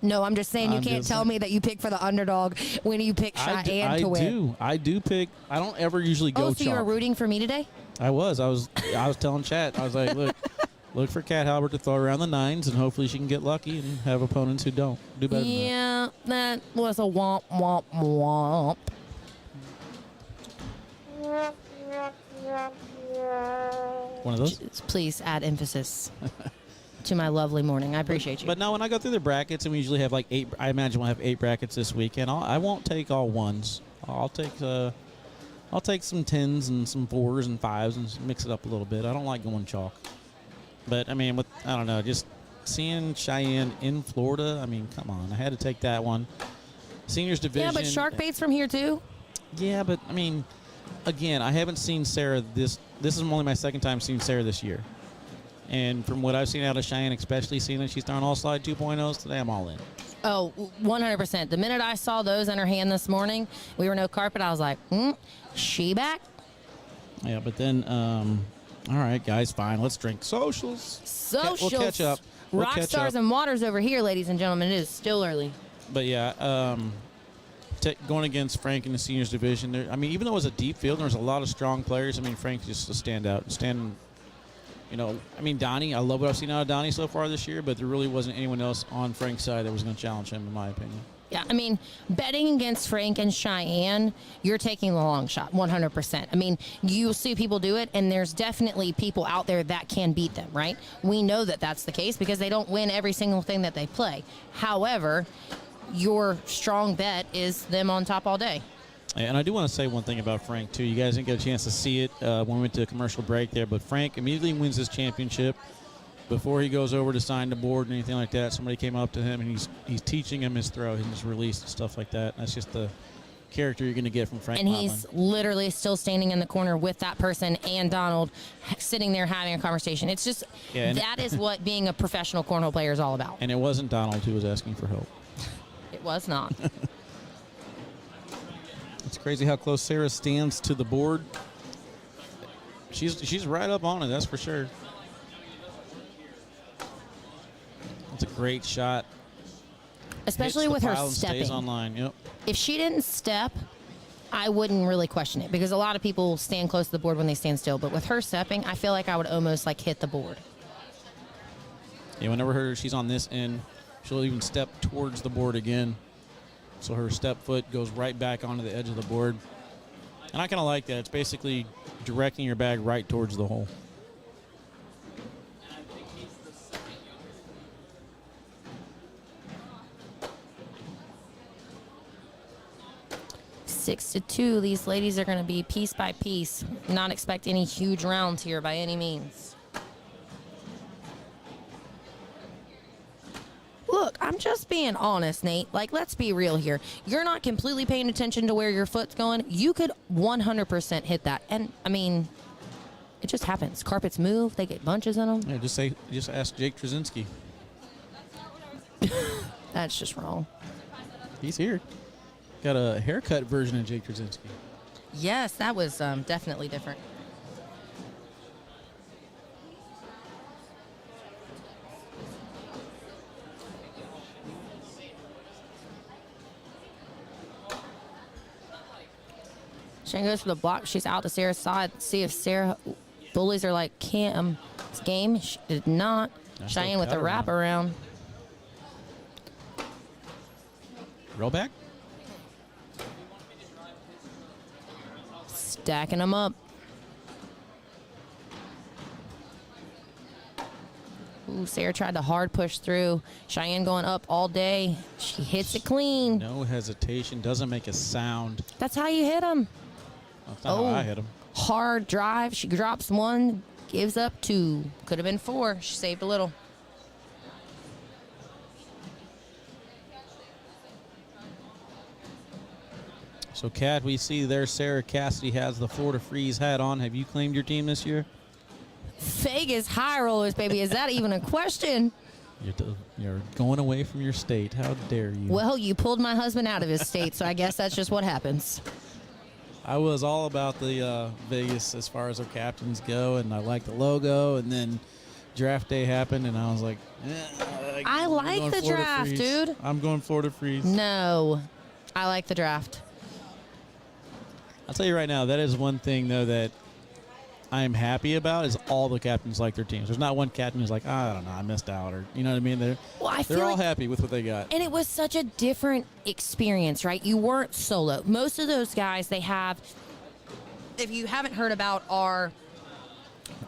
S5: No, I'm just saying you can't tell me that you pick for the underdog when you pick Cheyenne to win.
S1: I do pick. I don't ever usually go
S5: so you were rooting for me today?
S1: I was telling chat. I was like, look for Kat Halbert to throw around the 9s, and hopefully she can get lucky and have opponents who don't do better than that.
S5: Yeah, that was a womp, womp, womp.
S1: One of those?
S5: Please add emphasis to my lovely morning. I appreciate you.
S1: But now when I go through the brackets, and we usually have like 8, I imagine we'll have 8 brackets this weekend. I won't take all 1s. I'll take some 10s and some 4s and 5s and mix it up a little bit. I don't like going chalk. But I mean, I don't know, just seeing Cheyenne in Florida. I mean, come on, I had to take that one. Seniors division.
S5: Yeah, but shark bait's from here too.
S1: Yeah, but I mean, again, I haven't seen Sarah this is only my second time seeing Sarah this year. And from what I've seen out of Cheyenne, especially seeing that she's throwing all slide 2.0s today, I'm all in.
S5: Oh, 100%. The minute I saw those in her hand this morning, we were no carpet, I was like, she back?
S6: Yeah, but then, all right, guys, fine. Let's drink. Socials.
S5: Socials.
S6: We'll catch up. We'll
S5: Rock
S6: catch
S5: stars
S6: up.
S5: and waters over here, ladies and gentlemen. It is still early.
S6: But yeah, going against Frank in the seniors division. There, I mean, even though it was a deep field, and there was a lot of strong players. I mean, Frank's just a standout. Donnie. I love what I've seen out of Donnie so far this year, but there really wasn't anyone else on Frank's side that was going to challenge him, in my opinion.
S5: Yeah, I mean, betting against Frank and Cheyenne, you're taking the long shot, 100%. I mean, you'll see people do it, and there's definitely people out there that can beat them, right? We know that that's the case because they don't win every single thing that they play. However, your strong bet is them on top all day.
S6: And I do want to say one thing about Frank, too. You guys didn't get a chance to see it when we went to a commercial break there, but Frank immediately wins his championship. Before he goes over to sign the board and anything like that, somebody came up to him and he's teaching him his throw, his release and stuff like that. That's just the character you're going to get from Frank.
S5: And
S6: Modlin.
S5: he's literally still standing in the corner with that person and Donald sitting there having a conversation. It's just, that is what being a professional cornhole player is all about.
S6: And it wasn't Donald who was asking for help.
S5: It was not.
S6: It's crazy how close Sarah stands to the board. She's right up on it, that's for sure. It's a great shot.
S5: Especially with her stepping.
S6: Stays online. Yep.
S5: If she didn't step, I wouldn't really question it because a lot of people stand close to the board when they stand still. But with her stepping, I feel like I would almost like hit the board.
S6: Yeah, whenever she's on this end, she'll even step towards the board again. So her step foot goes right back onto the edge of the board. And I kind of like that. It's basically directing your bag right towards the hole.
S5: 6-2. These ladies are going to be piece by piece. Not expect any huge rounds here by any means. Look, I'm just being honest, Nate. Like, let's be real here. You're not completely paying attention to where your foot's going. You could 100% hit that. And, I mean, it just happens. Carpets move. They get bunches in them.
S6: Yeah, just ask Jake Trzynski.
S5: That's just wrong.
S6: He's here. Got a haircut version of Jake Trzynski.
S5: Yes, that was definitely different. Shane goes for the block. She's out to Sarah's side. See if Sarah bullies are like Cam's game. She did not.
S6: Nice
S5: Cheyenne with the
S6: little
S5: wrap
S6: counter
S5: around.
S6: Roll back.
S5: Stacking them up. Ooh, Sarah tried to hard push through. Cheyenne going up all day. She hits it clean.
S6: No hesitation. Doesn't make a sound.
S5: That's how you hit them.
S6: That's not how I hit him.
S5: Hard drive. She drops one, gives up two. Could have been four. She saved a little.
S6: So, Kat, we see there Sarah Cassidy has the Florida Freeze hat on. Have you claimed your team this year?
S5: Vegas High Rollers, baby. Is that even a question?
S6: You're going away from your state. How dare you?
S5: Well, you pulled my husband out of his state, so I guess that's just what happens.
S6: I was all about the Vegas as far as our captains go, and I like the logo. And then draft day happened, and I was like,
S5: I like the
S6: Florida
S5: draft,
S6: Freeze.
S5: dude.
S6: I'm going Florida Freeze.
S5: No, I like the draft.
S6: I'll tell you right now, that is one thing, though, that I am happy about is all the captains like their teams. There's not one captain who's like, I don't know, I missed out, or you know what I mean? They're all happy with what they got.
S5: And it was such a different experience, right? You weren't solo. Most of those guys, they have, if you haven't heard about our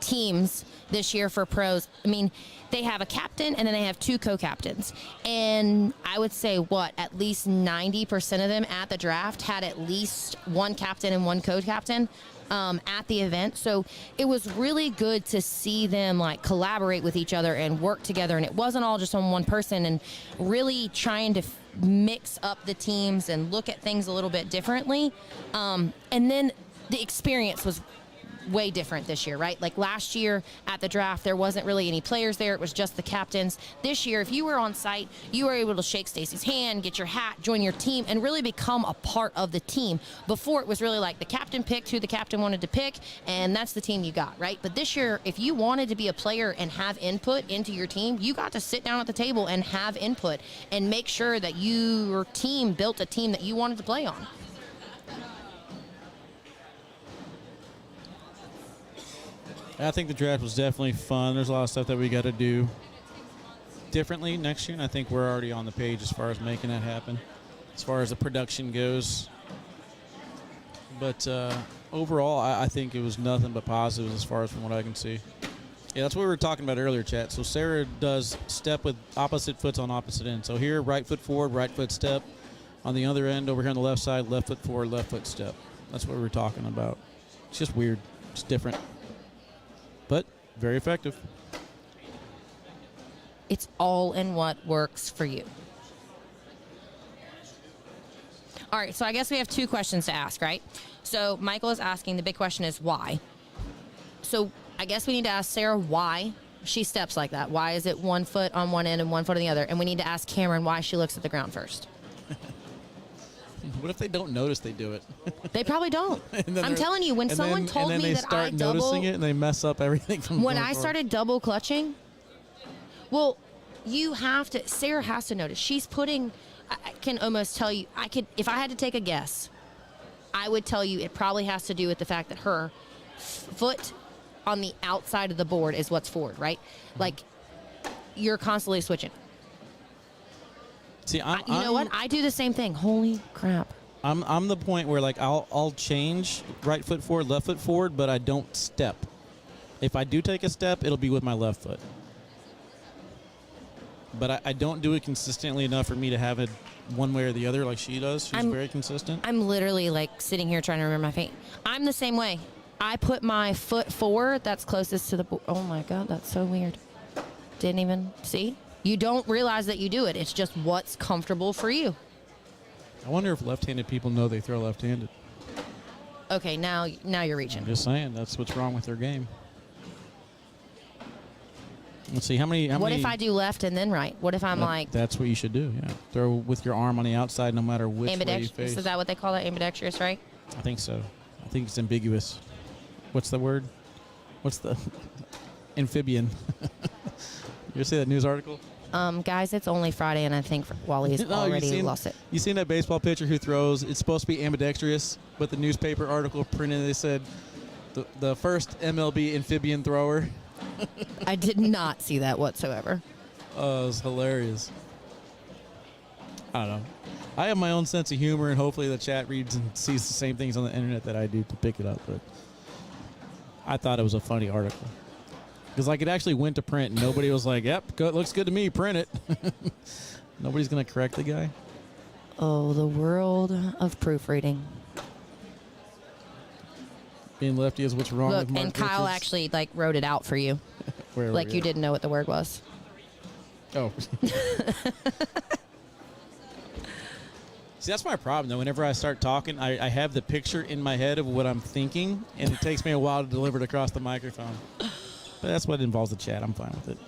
S5: teams this year for pros, I mean, they have a captain and then they have two co-captains. And I would say, at least 90% of them at the draft had at least one captain and one co-captain at the event. So it was really good to see them like collaborate with each other and work together. And it wasn't all just on one person, and really trying to mix up the teams and look at things a little bit differently. And then the experience was way different this year, right? Like last year at the draft, there wasn't really any players there. It was just the captains. This year, if you were on site, you were able to shake Stacy's hand, get your hat, join your team, and really become a part of the team. Before, it was really like the captain picked who the captain wanted to pick, and that's the team you got, right? But this year, if you wanted to be a player and have input into your team, you got to sit down at the table and have input and make sure that your team built a team that you wanted to play on.
S1: I think the draft was definitely fun. There's a lot of stuff that we got to do differently next year, and I think we're already on the page as far as making that happen, as far as the production goes. But overall, I think it was nothing but positives as far as from what I can see. Yeah, that's what we were talking about earlier, chat. So Sarah does step with opposite foots on opposite ends. So here, right foot forward, right foot step. On the other end, over here on the left side, left foot forward, left foot step. That's what we were talking about. It's just weird. It's different. But very effective.
S5: It's all in what works for you. All right, so I guess we have two questions to ask, right? So Michael is asking, the big question is why? So I guess we need to ask Sarah why she steps like that. Why is it 1 foot on one end and 1 foot on the other? And we need to ask Cameron why she looks at the ground first.
S1: What if they don't notice they do it?
S5: They probably don't. I'm telling you, when someone told me that I
S1: start noticing
S5: double,
S1: it and they mess up everything from
S5: when
S1: going
S5: I
S1: forward.
S5: started double clutching, well, you have to. Sarah has to notice. She's putting. I can almost tell you. I could, if I had to take a guess, I would tell you it probably has to do with the fact that her foot on the outside of the board is what's forward, right? Like you're constantly switching.
S1: See,
S5: You know what? I do the same thing. Holy crap.
S1: I'm the point where like I'll change right foot forward, left foot forward, but I don't step. If I do take a step, it'll be with my left foot. But I don't do it consistently enough for me to have it one way or the other like she does. She's very consistent.
S5: I'm literally like sitting here trying to remember my feet. I'm the same way. I put my foot forward that's closest to the board. Oh my God, that's so weird. Didn't even see. You don't realize that you do it. It's just what's comfortable for you.
S1: I wonder if left-handed people know they throw left-handed.
S5: Okay, now you're reaching.
S1: I'm just saying that's what's wrong with their game. Let's see how many.
S5: What if I do left and then right? What if I'm like
S1: That's what you should do. Yeah, throw with your arm on the outside, no matter which way you face.
S5: ambidextrous? Is that what they call it? Ambidextrous, right?
S1: I think so. I think it's ambiguous. What's the word? What's the amphibian? You ever see that news article?
S5: Guys, it's only Friday, and I think Wally's already lost it.
S1: You seen that baseball pitcher who throws? It's supposed to be ambidextrous, but the newspaper article printed. They said the first MLB amphibian thrower.
S5: I did not see that whatsoever.
S1: Oh, it was hilarious. I don't know. I have my own sense of humor, and hopefully the chat reads and sees the same things on the internet that I do to pick it up. But I thought it was a funny article. Because like it actually went to print, and nobody was like, "Yep, looks good to me. Print it." Nobody's gonna correct the guy.
S5: Oh, the world of proofreading.
S1: Being lefty is what's wrong
S5: Look,
S1: with Mark
S5: and Kyle
S1: Richards.
S5: actually like wrote it out for you,
S1: Where were
S5: like you didn't know what the word was.
S1: Oh. See, that's my problem, though. Whenever I start talking, I have the picture in my head of what I'm thinking, and it takes me a while to deliver it across the microphone. But that's what involves the chat. I'm fine with it.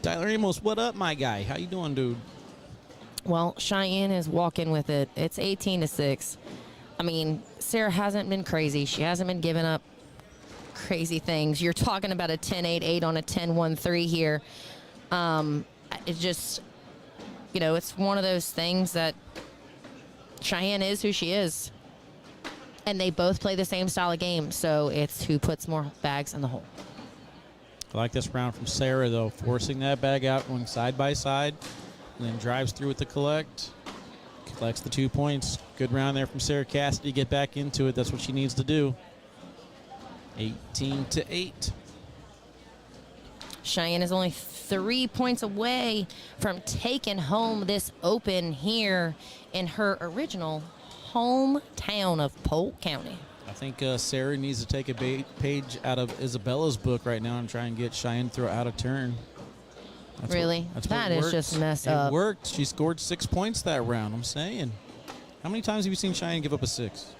S1: Tyler Amos, what up, my guy? How you doing, dude?
S5: Well, Cheyenne is walking with it. It's 18-6. I mean, Sarah hasn't been crazy. She hasn't been giving up crazy things. You're talking about a 10-8-8 on a 10-1-3 here. It's just, it's one of those things that Cheyenne is who she is. And they both play the same style of game, so it's who puts more bags in the hole.
S1: I like this round from Sarah, though, forcing that bag out, going side by side, and then drives through with the collect. Collects the 2 points. Good round there from Sarah Cassidy. Get back into it. That's what she needs to do. 18-8.
S5: Cheyenne is only 3 points away from taking home this open here in her original hometown of Polk County.
S1: I think Sarah needs to take a page out of Isabella's book right now and try and get Cheyenne to throw out of turn.
S5: Really? That is just messed up.
S1: It worked. She scored 6 points that round, I'm saying. How many times have you seen Cheyenne give up a 6?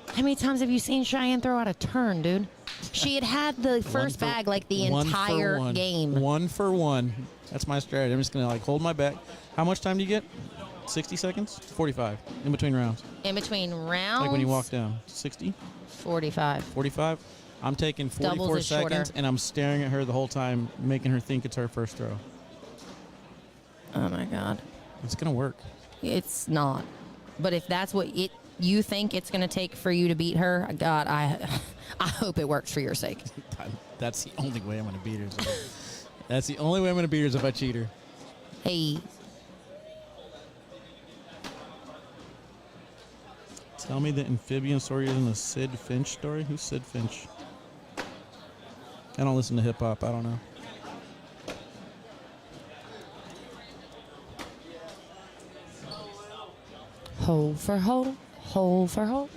S5: How many times have you seen Cheyenne throw out a turn, dude? She had the first bag like the entire game.
S6: 1 for 1. That's my strategy. I'm just going to like hold my back. How much time do you get? 60 seconds? 45 in between rounds.
S5: In between rounds?
S6: Like when you walk down. 60?
S5: 45.
S6: 45? I'm taking 44
S5: Doubles is
S6: seconds,
S5: shorter.
S6: and I'm staring at her the whole time, making her think it's her first throw.
S5: Oh, my God.
S6: It's going to work.
S5: It's not. But if that's what you think it's going to take for you to beat her, God, I hope it works for your sake.
S6: That's the only way I'm going to beat her. That's the only way I'm going to beat her is if I cheat her.
S5: Hey.
S6: Tell me the amphibian story isn't a Sid Finch story? Who's Sid Finch? I don't listen to hip-hop. I don't know.
S5: Hole for hole, hole for hole.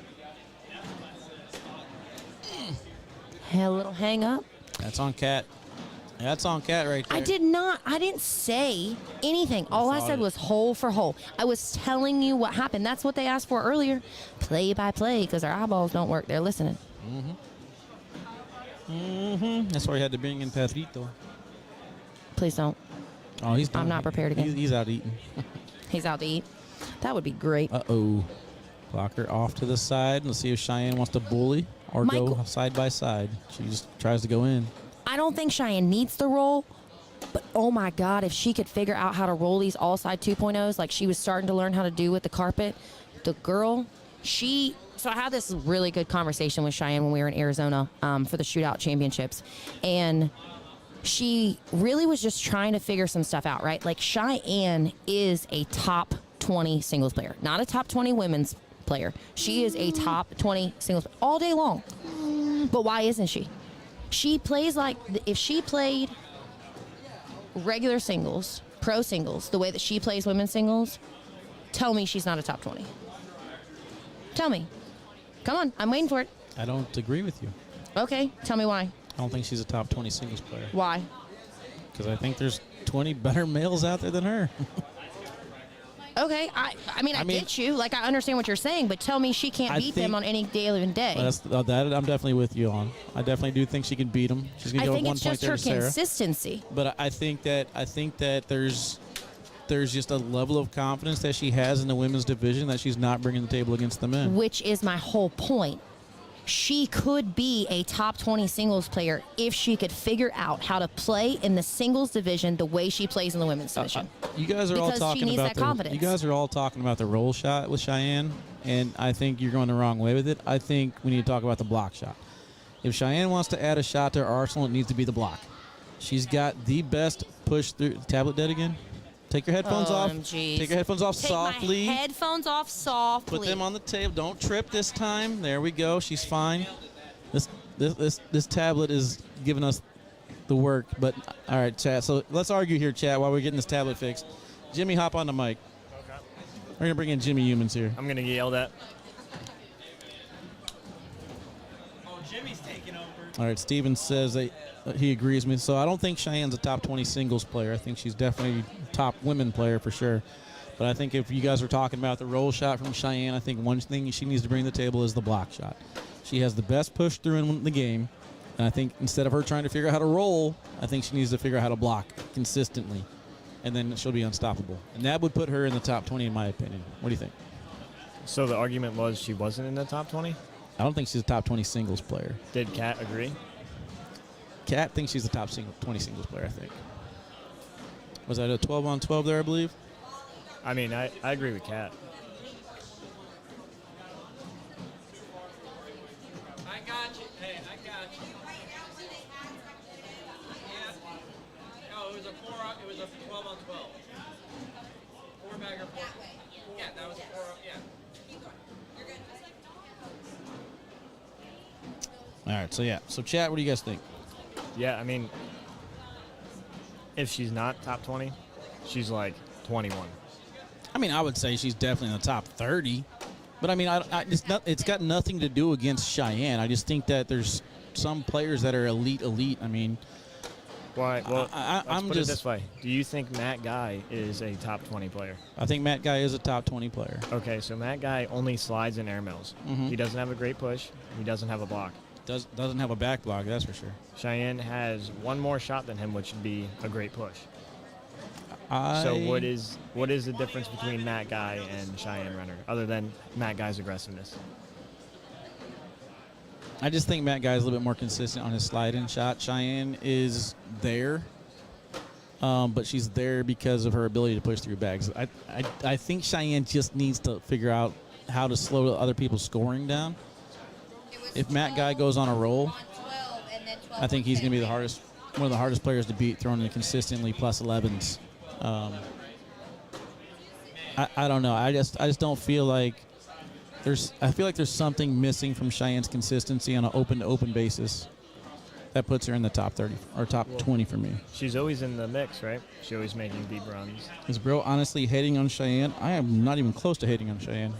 S5: A little hang up.
S6: That's on Cat. That's on Cat right there.
S5: I didn't say anything. All I said was hole for hole. I was telling you what happened. That's what they asked for earlier. Play by play, because our eyeballs don't work. They're listening.
S6: That's why he had to bring in Pedrito.
S5: Please don't.
S6: Oh, he's done.
S5: I'm not prepared again.
S6: He's out eating.
S5: He's out to eat. That would be great.
S6: Uh-oh. Blocker off to the side. Let's see if Cheyenne wants to bully or go side by side. She just tries to go in.
S5: I don't think Cheyenne needs the roll, but oh my God, if she could figure out how to roll these all side 2.0s like she was starting to learn how to do with the carpet, the girl, so I had this really good conversation with Cheyenne when we were in Arizona for the shootout championships, and she really was just trying to figure some stuff out, right? Like Cheyenne is a top 20 singles player, not a top 20 women's player. She is a top 20 singles all day long. But why isn't she? She plays like, if she played regular singles, pro singles, the way that she plays women's singles, tell me she's not a top 20. Tell me. Come on, I'm waiting for it.
S6: I don't agree with you.
S5: Okay, tell me why.
S6: I don't think she's a top 20 singles player.
S5: Why?
S6: Because I think there's 20 better males out there than her.
S5: Okay, I mean, I get you. Like, I understand what you're saying, but tell me she can't beat them on any given day.
S6: That I'm definitely with you on. I definitely do think she can beat them. She's going to go 1 point there to Sarah.
S5: I think it's just her consistency.
S6: But I think that there's just a level of confidence that she has in the women's division that she's not bringing to the table against the men.
S5: Which is my whole point. She could be a top 20 singles player if she could figure out how to play in the singles division the way she plays in the women's division.
S6: You guys are all talking
S5: she needs
S6: about
S5: that confidence.
S6: You guys are all talking about the roll shot with Cheyenne, and I think you're going the wrong way with it. I think we need to talk about the block shot. If Cheyenne wants to add a shot to her arsenal, it needs to be the block. She's got the best push through. Tablet dead again? Take your headphones off.
S5: Geez.
S6: Take your headphones off softly.
S5: My headphones off softly.
S6: Put them on the table. Don't trip this time. There we go. She's fine. This tablet is giving us the work. But all right, chat. So let's argue here, chat, while we're getting this tablet fixed. Jimmy, hop on the mic.
S7: Okay.
S6: We're gonna bring in Jimmy Humans here.
S7: I'm gonna get yelled at.
S10: Oh, Jimmy's taking over.
S6: All right, Steven says that he agrees with me. So I don't think Cheyenne's a top 20 singles player. I think she's definitely a top women player for sure. But I think if you guys are talking about the roll shot from Cheyenne, I think one thing she needs to bring to the table is the block shot. She has the best push through in the game. And I think instead of her trying to figure out how to roll, I think she needs to figure out how to block consistently. And then she'll be unstoppable. And that would put her in the top 20 in my opinion. What do you think?
S7: So the argument was she wasn't in the top 20?
S6: I don't think she's a top 20 singles player.
S7: Did Kat agree?
S6: Kat thinks she's a top 20 singles player, I think. Was that a 12-on-12 there, I believe?
S7: I mean, I agree with Kat.
S10: I got you. Hey, I got you. Yeah. No, it was a 12 on 12. 4-bagger. Yeah, that was 4. Yeah.
S6: All right, so chat, what do you guys think?
S7: Yeah, I mean, if she's not top 20, she's like 21.
S6: I mean, I would say she's definitely in the top 30. But, I mean, it's got nothing to do against Cheyenne. I just think that there's some players that are elite. I mean,
S7: Why? Well,
S6: I'm
S7: let's put
S6: just
S7: it this way. Do you think Matt Guy is a top 20 player?
S6: I think Matt Guy is a top 20 player.
S7: Okay, so Matt Guy only slides in air mills.
S6: Mhm.
S7: He doesn't have a great push. He doesn't have a block.
S1: Doesn't have a back block, that's for sure.
S7: Cheyenne has one more shot than him, which would be a great push. So what is the difference between Matt Guy and Cheyenne Renner, other than Matt Guy's aggressiveness?
S1: I just think Matt Guy is a little bit more consistent on his slide-in shot. Cheyenne is there, but she's there because of her ability to push through bags. I think Cheyenne just needs to figure out how to slow other people's scoring down. If Matt Guy goes on a roll, I think he's going to be one of the hardest players to beat, throwing in consistently plus 11s. I don't know. I just don't feel like I feel like there's something missing from Cheyenne's consistency on an open-to-open basis that puts her in the top 30 or top 20 for me.
S7: She's always in the mix, right? She's always making deep runs.
S1: Is Bro honestly hating on Cheyenne? I am not even close to hating on Cheyenne.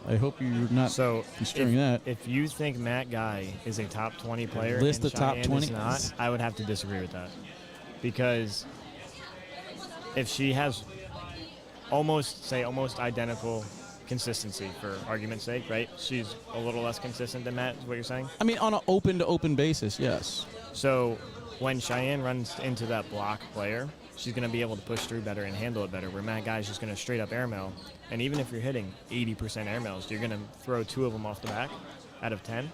S1: I hope you're not construing that.
S7: If you think Matt Guy is a top 20 player
S1: List
S7: and
S1: the top
S7: Cheyenne
S1: 20?
S7: is not, I would have to disagree with that. Because if she has almost identical consistency, for argument's sake, right? She's a little less consistent than Matt, is what you're saying?
S1: I mean, on an open-to-open basis, yes.
S7: So when Cheyenne runs into that block player, she's going to be able to push through better and handle it better, where Matt Guy's just going to straight up airmail. And even if you're hitting 80% airmails, you're going to throw 2 of them off the back out of 10.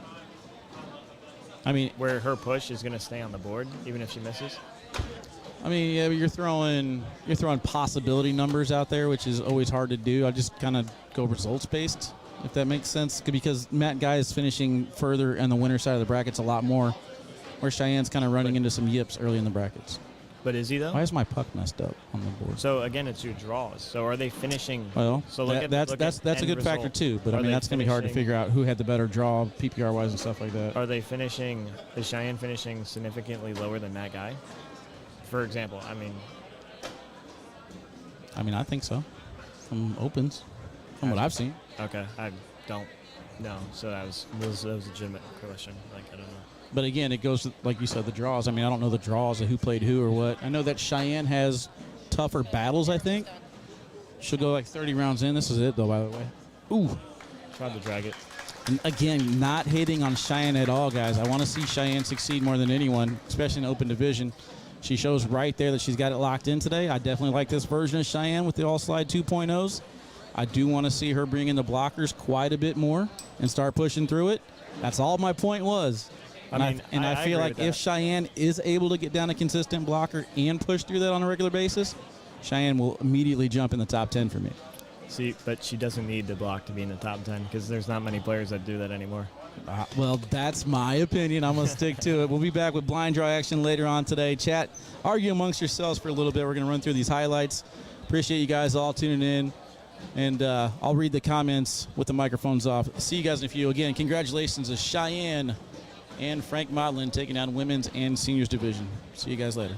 S1: I mean,
S7: where her push is going to stay on the board, even if she misses.
S1: I mean, yeah, but you're throwing possibility numbers out there, which is always hard to do. I just kind of go results based, if that makes sense, because Matt Guy is finishing further on the winner side of the brackets a lot more, where Cheyenne's kind of running into some yips early in the brackets.
S7: But is he, though?
S1: Why is my puck messed up on the board?
S7: So again, it's your draws. So are they finishing?
S1: Well,
S7: so
S1: that's a good factor too. But I mean, that's going to be hard to figure out who had the better draw, PPR wise, and stuff like that.
S7: Are they finishing? Is Cheyenne finishing significantly lower than Matt Guy? For example, I mean, I think so. From opens, from what I've seen. Okay, I don't know. So that was a legitimate question. Like, I don't know.
S1: But again, it goes to, like you said, the draws. I mean, I don't know the draws of who played who or what. I know that Cheyenne has tougher battles, I think. She'll go like 30 rounds in. This is it, though, by the way. Ooh.
S7: Tried to drag it.
S1: And again, not hating on Cheyenne at all, guys. I want to see Cheyenne succeed more than anyone, especially in open division. She shows right there that she's got it locked in today. I definitely like this version of Cheyenne with the all-slide 2.0s. I do want to see her bring in the blockers quite a bit more and start pushing through it. That's all my point was. I feel like if Cheyenne is able to get down a consistent blocker and push through that on a regular basis, Cheyenne will immediately jump in the top 10 for me.
S7: See, but she doesn't need the block to be in the top 10 because there's not many players that do that anymore.
S1: Well, that's my opinion. I'm going to stick to it. We'll be back with blind draw action later on today. Chat, argue amongst yourselves for a little bit. We're going to run through these highlights. Appreciate you guys all tuning in. And I'll read the comments with the microphones off. See you guys in a few. Again, congratulations to Cheyenne and Frank Modlin taking down women's and seniors division. See you guys later.